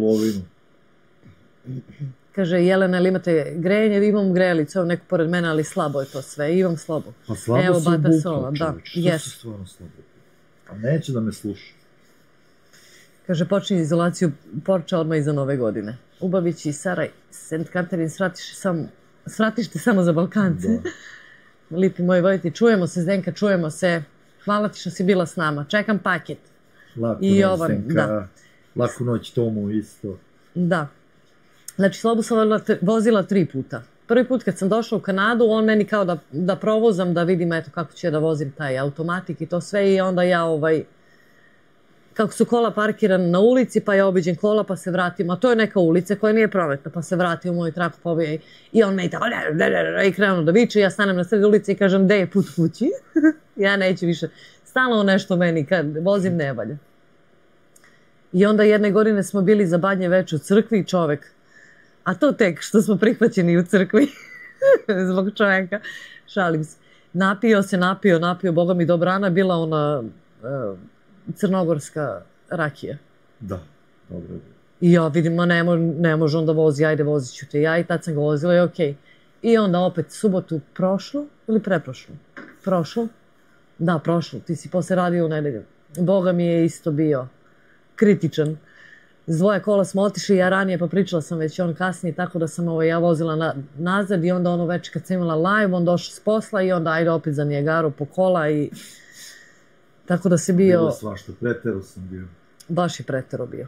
Kaže, Jelena, ili imate grejanje? Imam grejalicu, neko pored mene, ali slabo je to sve, imam slabo. Pa slabo se obukla, čovječ, što se stvarno slabo? Pa neće da me sluša. Kaže, počni izolaciju Porča odmah iza Nove godine. Ubavić i Saraj, St. Katerin, svratište samo za Balkance. Lipi moji vojiti, čujemo se, Zdenka, čujemo se. Hvala ti što si bila s nama. Čekam paket. Laku noć, Zdenka. Laku noć Tomu isto. Da. Znači, Slobu sam vozila 3 puta. Prvi put kad sam došla u Kanadu, on meni kao da provozam, da vidim eto kako ću da vozim taj automatik i to sve i onda ja kako su kola parkirane na ulici, pa ja obiđem kola, pa se vratim, a to je neka ulica koja nije prometna, pa se vrati u moju traku pobije i on me i krenu da viče, ja stanem na sred ulici i kažem, gde je put kući? Ja neću više. Stalno nešto meni, kad vozim ne valja. I onda jedne godine smo bili za Badnje veče u crkvi, čovek, a to tek što smo prihvaćeni u crkvi, zbog čoveka, šalim se. Napio, boga mi dobrana, bila ona crnogorska rakija. Da, dobro. I ja vidim, ne može on da vozi, ajde vozit ću te ja i tad sam ga vozila i okej. I onda opet subotu prošlo ili preprošlo? Prošlo? Da, prošlo. Ti si posle radio u nedelju. Boga mi je isto bio kritičan. S 2 kola smo otišli, ja ranije pa pričala sam već on kasnije, tako da sam ja vozila nazad i onda ono već kad sam imala live, on došao s posla i onda ajde opet za Nijagaru po kola i Tako da si bio... Bilo svašta, pretero sam bio. Baš je pretero bio.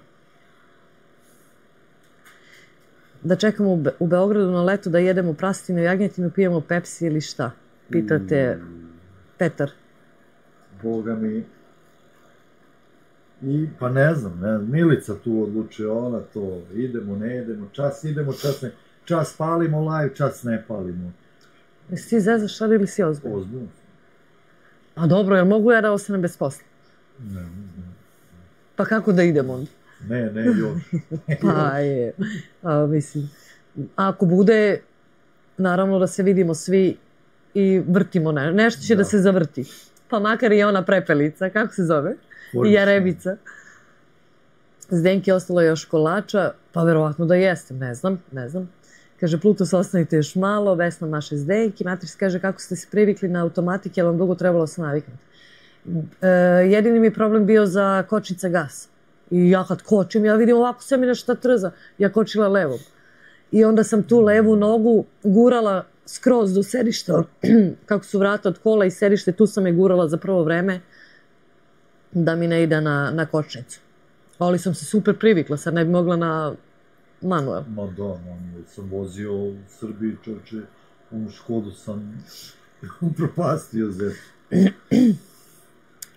Da čekamo u Beogradu na leto da jedemo prastinu i jagnjetinu, pijemo Pepsi ili šta? Pitate Petar. Boga mi... Pa ne znam, Milica tu odlučuje, ona to, idemo, ne idemo, čas idemo, čas ne... Čas palimo live, čas ne palimo. Jesi ti zezaš sad ili si ozbiljno? Ozbiljno. A dobro, jel mogu ja da ostanem bez posla? Ne. Pa kako da idemo onda? Ne, još. Pa je, mislim, ako bude, naravno da se vidimo svi i vrtimo nešto će da se zavrti. Pa makar i ona prepelica, kako se zove? I jarebica. Zdenki je ostalo još kolača, pa verovatno da jestem, ne znam. Kaže, Plutos, ostanite još malo, Vesna maše Zdenki. Matriks kaže, kako ste se privikli na automatik, jer vam dugo trebalo se naviknuti. Jedini mi problem bio za kočnica gasa. I ja kad kočim, ja vidim ovako sve mi nešto trza. Ja kočila levom. I onda sam tu levu nogu gurala skroz do sedišta. Kako su vrata od kola i sedište, tu sam je gurala za prvo vreme da mi ne ide na kočnicu. Ali sam se super privikla, sad ne bi mogla na manuel. Ma da, sam vozio u Srbiji, čovječe, u Škodu sam upropastio zetu.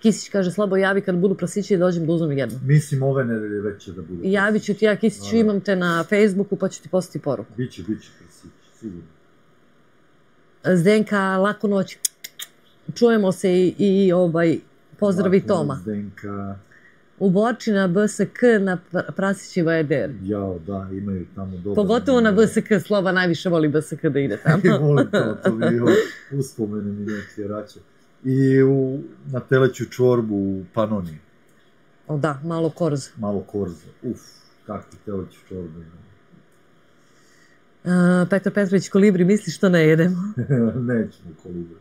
Kisić kaže, slabo javi kad budu prasići da dođem da uzmem jedno. Mislim, ove nedelje već će da budu. Javit ću ti ja, Kisiću, imam te na Facebooku pa ću ti postati poruku. Biće prasići, sigurno. Zdenka, laku noć. Čujemo se i pozdravi Toma. Zdenka. U Borči na BSK na Prasići Vajader. Jao, da, imaju tamo dobro. Pogotovo na BSK, Sloba najviše voli BSK da ide tamo. Volim to mi je uspomene mi neke rače. I na teleću čorbu u Panoniji. O da, malo korza. Malo korza, kakvi teleću čorbe. Petar Petrović, kolibri, misliš što ne jedemo? Nećemo kolibri.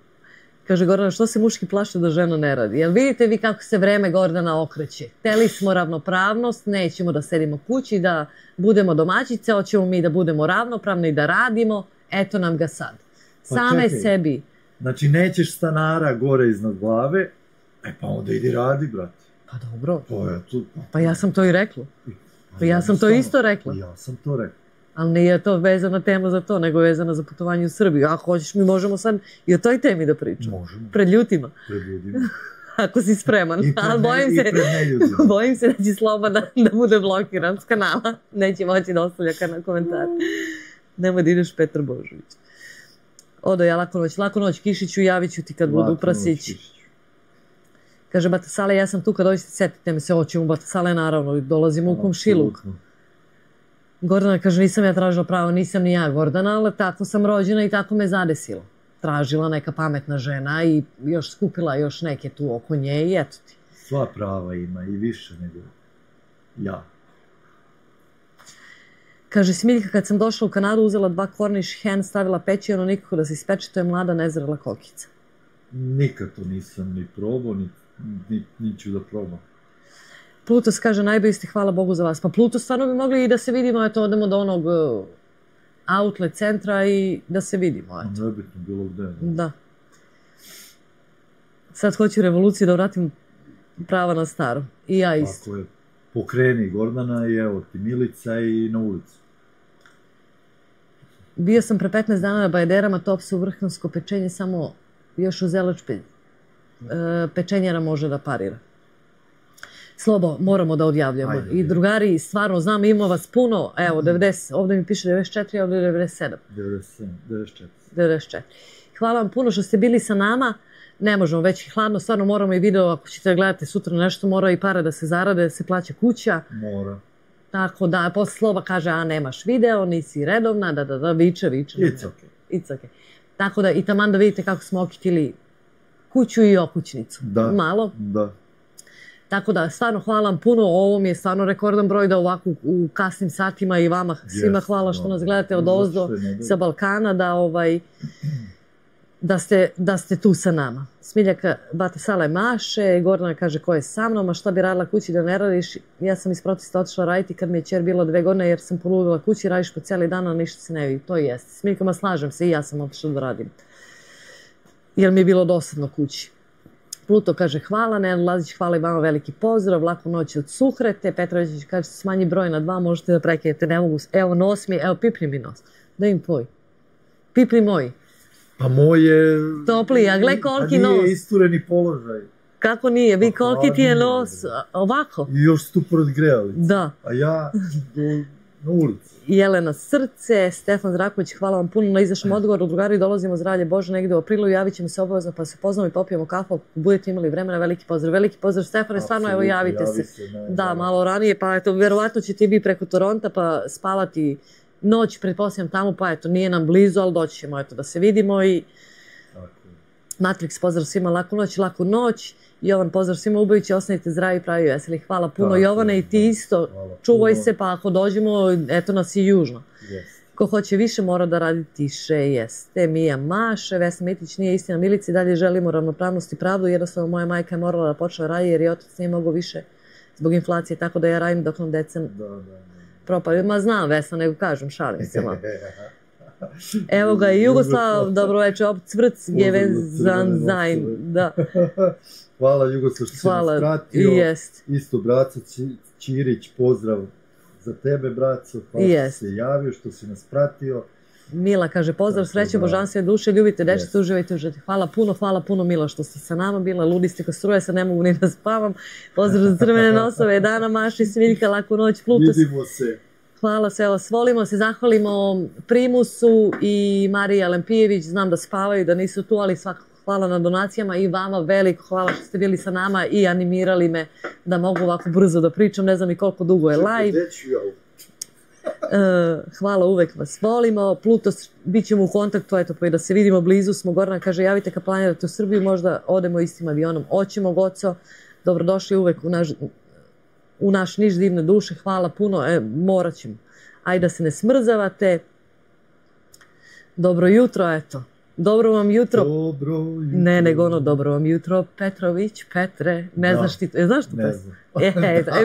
Kaže Gordana, što se muški plaše da žena ne radi? Jel vidite vi kako se vreme Gordana okreće? Hteli smo ravnopravnost, nećemo da sedimo kući, da budemo domaćice, hoćemo mi da budemo ravnopravni, da radimo, eto nam ga sad. Same sebi. Znači nećeš stanara gore iznad glave, pa onda idi radi, brate. Pa dobro. Pa ja sam to i rekla. Pa ja sam to isto rekla. Ja sam to rekla. Ali nije to vezana tema za to, nego vezana za putovanje u Srbiju. Ako hoćeš, mi možemo sad i o toj temi da pričamo. Možemo. Pred ljudima. Pred ljudima. Ako si spreman. Ali bojim se da će Sloba da bude blokiran s kanala. Neće moći da ostavlja komentar. Nemoj da ideš Petar Božović. Odo ja laku noć Kišiću, javit ću ti kad budu prasići. Kaže Batasale, ja sam tu kad dođete, setite me se, oćemo Batasale naravno, dolazimo u komšiluk. Gordana kaže, nisam ja tražila pravo, nisam ni ja Gordana, ali tako sam rođena i tako me zadesilo. Tražila neka pametna žena i još skupila još neke tu oko nje i eto ti. Sva prava ima i više nego ja. Kaže, Smiljka, kad sam došla u Kanadu, uzela 2 Cornish hen, stavila peći, ono nikako da se ispeče, to je mlada nezrela kokica. Nikad to nisam ni probao, ni ću da probam. Plutos kaže, najbolji ste, hvala Bogu za vas. Pa Plutos, stvarno bi mogli i da se vidimo, eto, odemo do onog outlet centra i da se vidimo, eto. Nebitno, bilo gde. Da. Sad hoću revoluciju da vratim prava na staro. I ja isto. Tako je. Pokreni Gordana i evo ti Milica i na ulicu. Bio sam pre 15 dana na Bajaderama, top su vrhunsko pečenje, samo još u Zelačpe pečenjera može da parira. Slobo, moramo da odjavljamo. I drugari, stvarno znam, ima vas puno, evo, 90, ovdje mi piše 94, ovdje 97. 94. Hvala vam puno što ste bili sa nama. Ne možemo već i hladno, stvarno moramo i video, ako ćete gledati sutra nešto, mora i para da se zarade, da se plaća kuća. Mora. Tako da, posle Sloba kaže, a nemaš video, nisi redovna, da, viče. It's okay. Tako da, i taman da vidite kako smo okitili kuću i okućnicu. Da. Malo. Da. Tako da, stvarno hvala vam puno, ovo mi je stvarno rekordan broj da ovako u kasnim satima i vama svima hvala što nas gledate od ozdo sa Balkana, da ste tu sa nama. Smiljaka Batasale maše, Gordana kaže ko je sa mnom, a šta bi radila kući da ne radiš? Ja sam iz protesta otišla raditi kad mi je ćer bila 2 godine jer sam poludila kući, radiš po cijeli dan, a ništa se ne vidi. To jeste. Smiljkama slažem se i ja sam otišla da radim. Jer mi je bilo dosadno kući. Pluto kaže hvala, Nenad Lazić hvala i vama, veliki pozdrav, laku noć od Suhrete, Petrović kaže smanji broj na 2, možete da prekinete, ne mogu, evo nos mi, evo pipni mi nos, da im tvoj, pipni moj. Pa moj je... Topliji, a gle koliki nos. A nije istureni položaj. Kako nije, vi koliki ti je nos, ovako. I još su tu pored grejalice. Da. A ja na ulici. Jelena Srce, Stefan Zraković, hvala vam puno na izdašnom odgovoru. Drugari, dolazimo zdravlje Bože negdje u aprilu, javit ćemo se obavezno pa se poznamo i popijemo kafu ako budete imali vremena. Veliki pozdrav Stefane, stvarno evo javite se. Da, malo ranije, pa eto, verovatno ćete biti preko Toronta pa spavati noć, pretpostavljam tamo, pa eto, nije nam blizu, ali doći ćemo eto da se vidimo i... Matrix, pozdrav svima, laku noć. Jovan, pozdrav svima, ubojići, ostanite zdravi, pravi veseli. Hvala puno. Jovane, i ti isto, čuvaj se, pa ako dođemo, eto nas i južno. Ko hoće više, mora da radi tiše, jeste. Mija Maše, Vesna Mitić, nije istina, Milici, dalje želimo ravnopravnost i pravdu, jednostavno moja majka je morala da počne raditi jer je otac nije mogao više zbog inflacije, tako da ja radim dok nam decem propali. Ma znam, Vesna, nego kažem, šalim se malo. Evo ga i Jugoslav, dobro večer, opet Cvrc, Gevezanzajn, da. Hvala Jugoslav što si nas pratio, isto braco Ćirić, pozdrav za tebe braco, hvala što si se javio, što si nas pratio. Mila kaže pozdrav, sreće, božanstvene duše, ljubite, dečete, uživajte, hvala puno Mila što ste sa nama bila, ludi ste ko struje, sad ne mogu ni da spavam, pozdrav za crvene nosove, Dana, Maši, Smiljka, laku noć, Plutus. Vidimo se. Hvala se, evo, volimo se, zahvalimo Primusu i Mariji Alempijević, znam da spavaju, da nisu tu, ali svakako hvala na donacijama i vama veliko hvala što ste bili sa nama i animirali me da mogu ovako brzo da pričam, ne znam i koliko dugo je live. Hvala, uvek vas volimo, Plutos, bit ćemo u kontaktu, eto, pa i da se vidimo, blizu smo, Gorana kaže, javite kad planirate u Srbiju, možda odemo istim avionom, oćemo, Goco, dobrodošli uvek u naš Niš, divne duše, hvala puno, morat ćemo. Ajde da se ne smrzavate. Dobro jutro, eto. Dobro vam jutro. Ne, nego ono, dobro vam jutro, Petrović, Petre. Ne znaš ti to, znaš tu pesmu?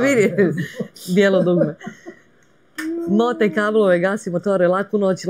Vidi, bijelo dugme. Mote kablove, gasi motore, laku noć.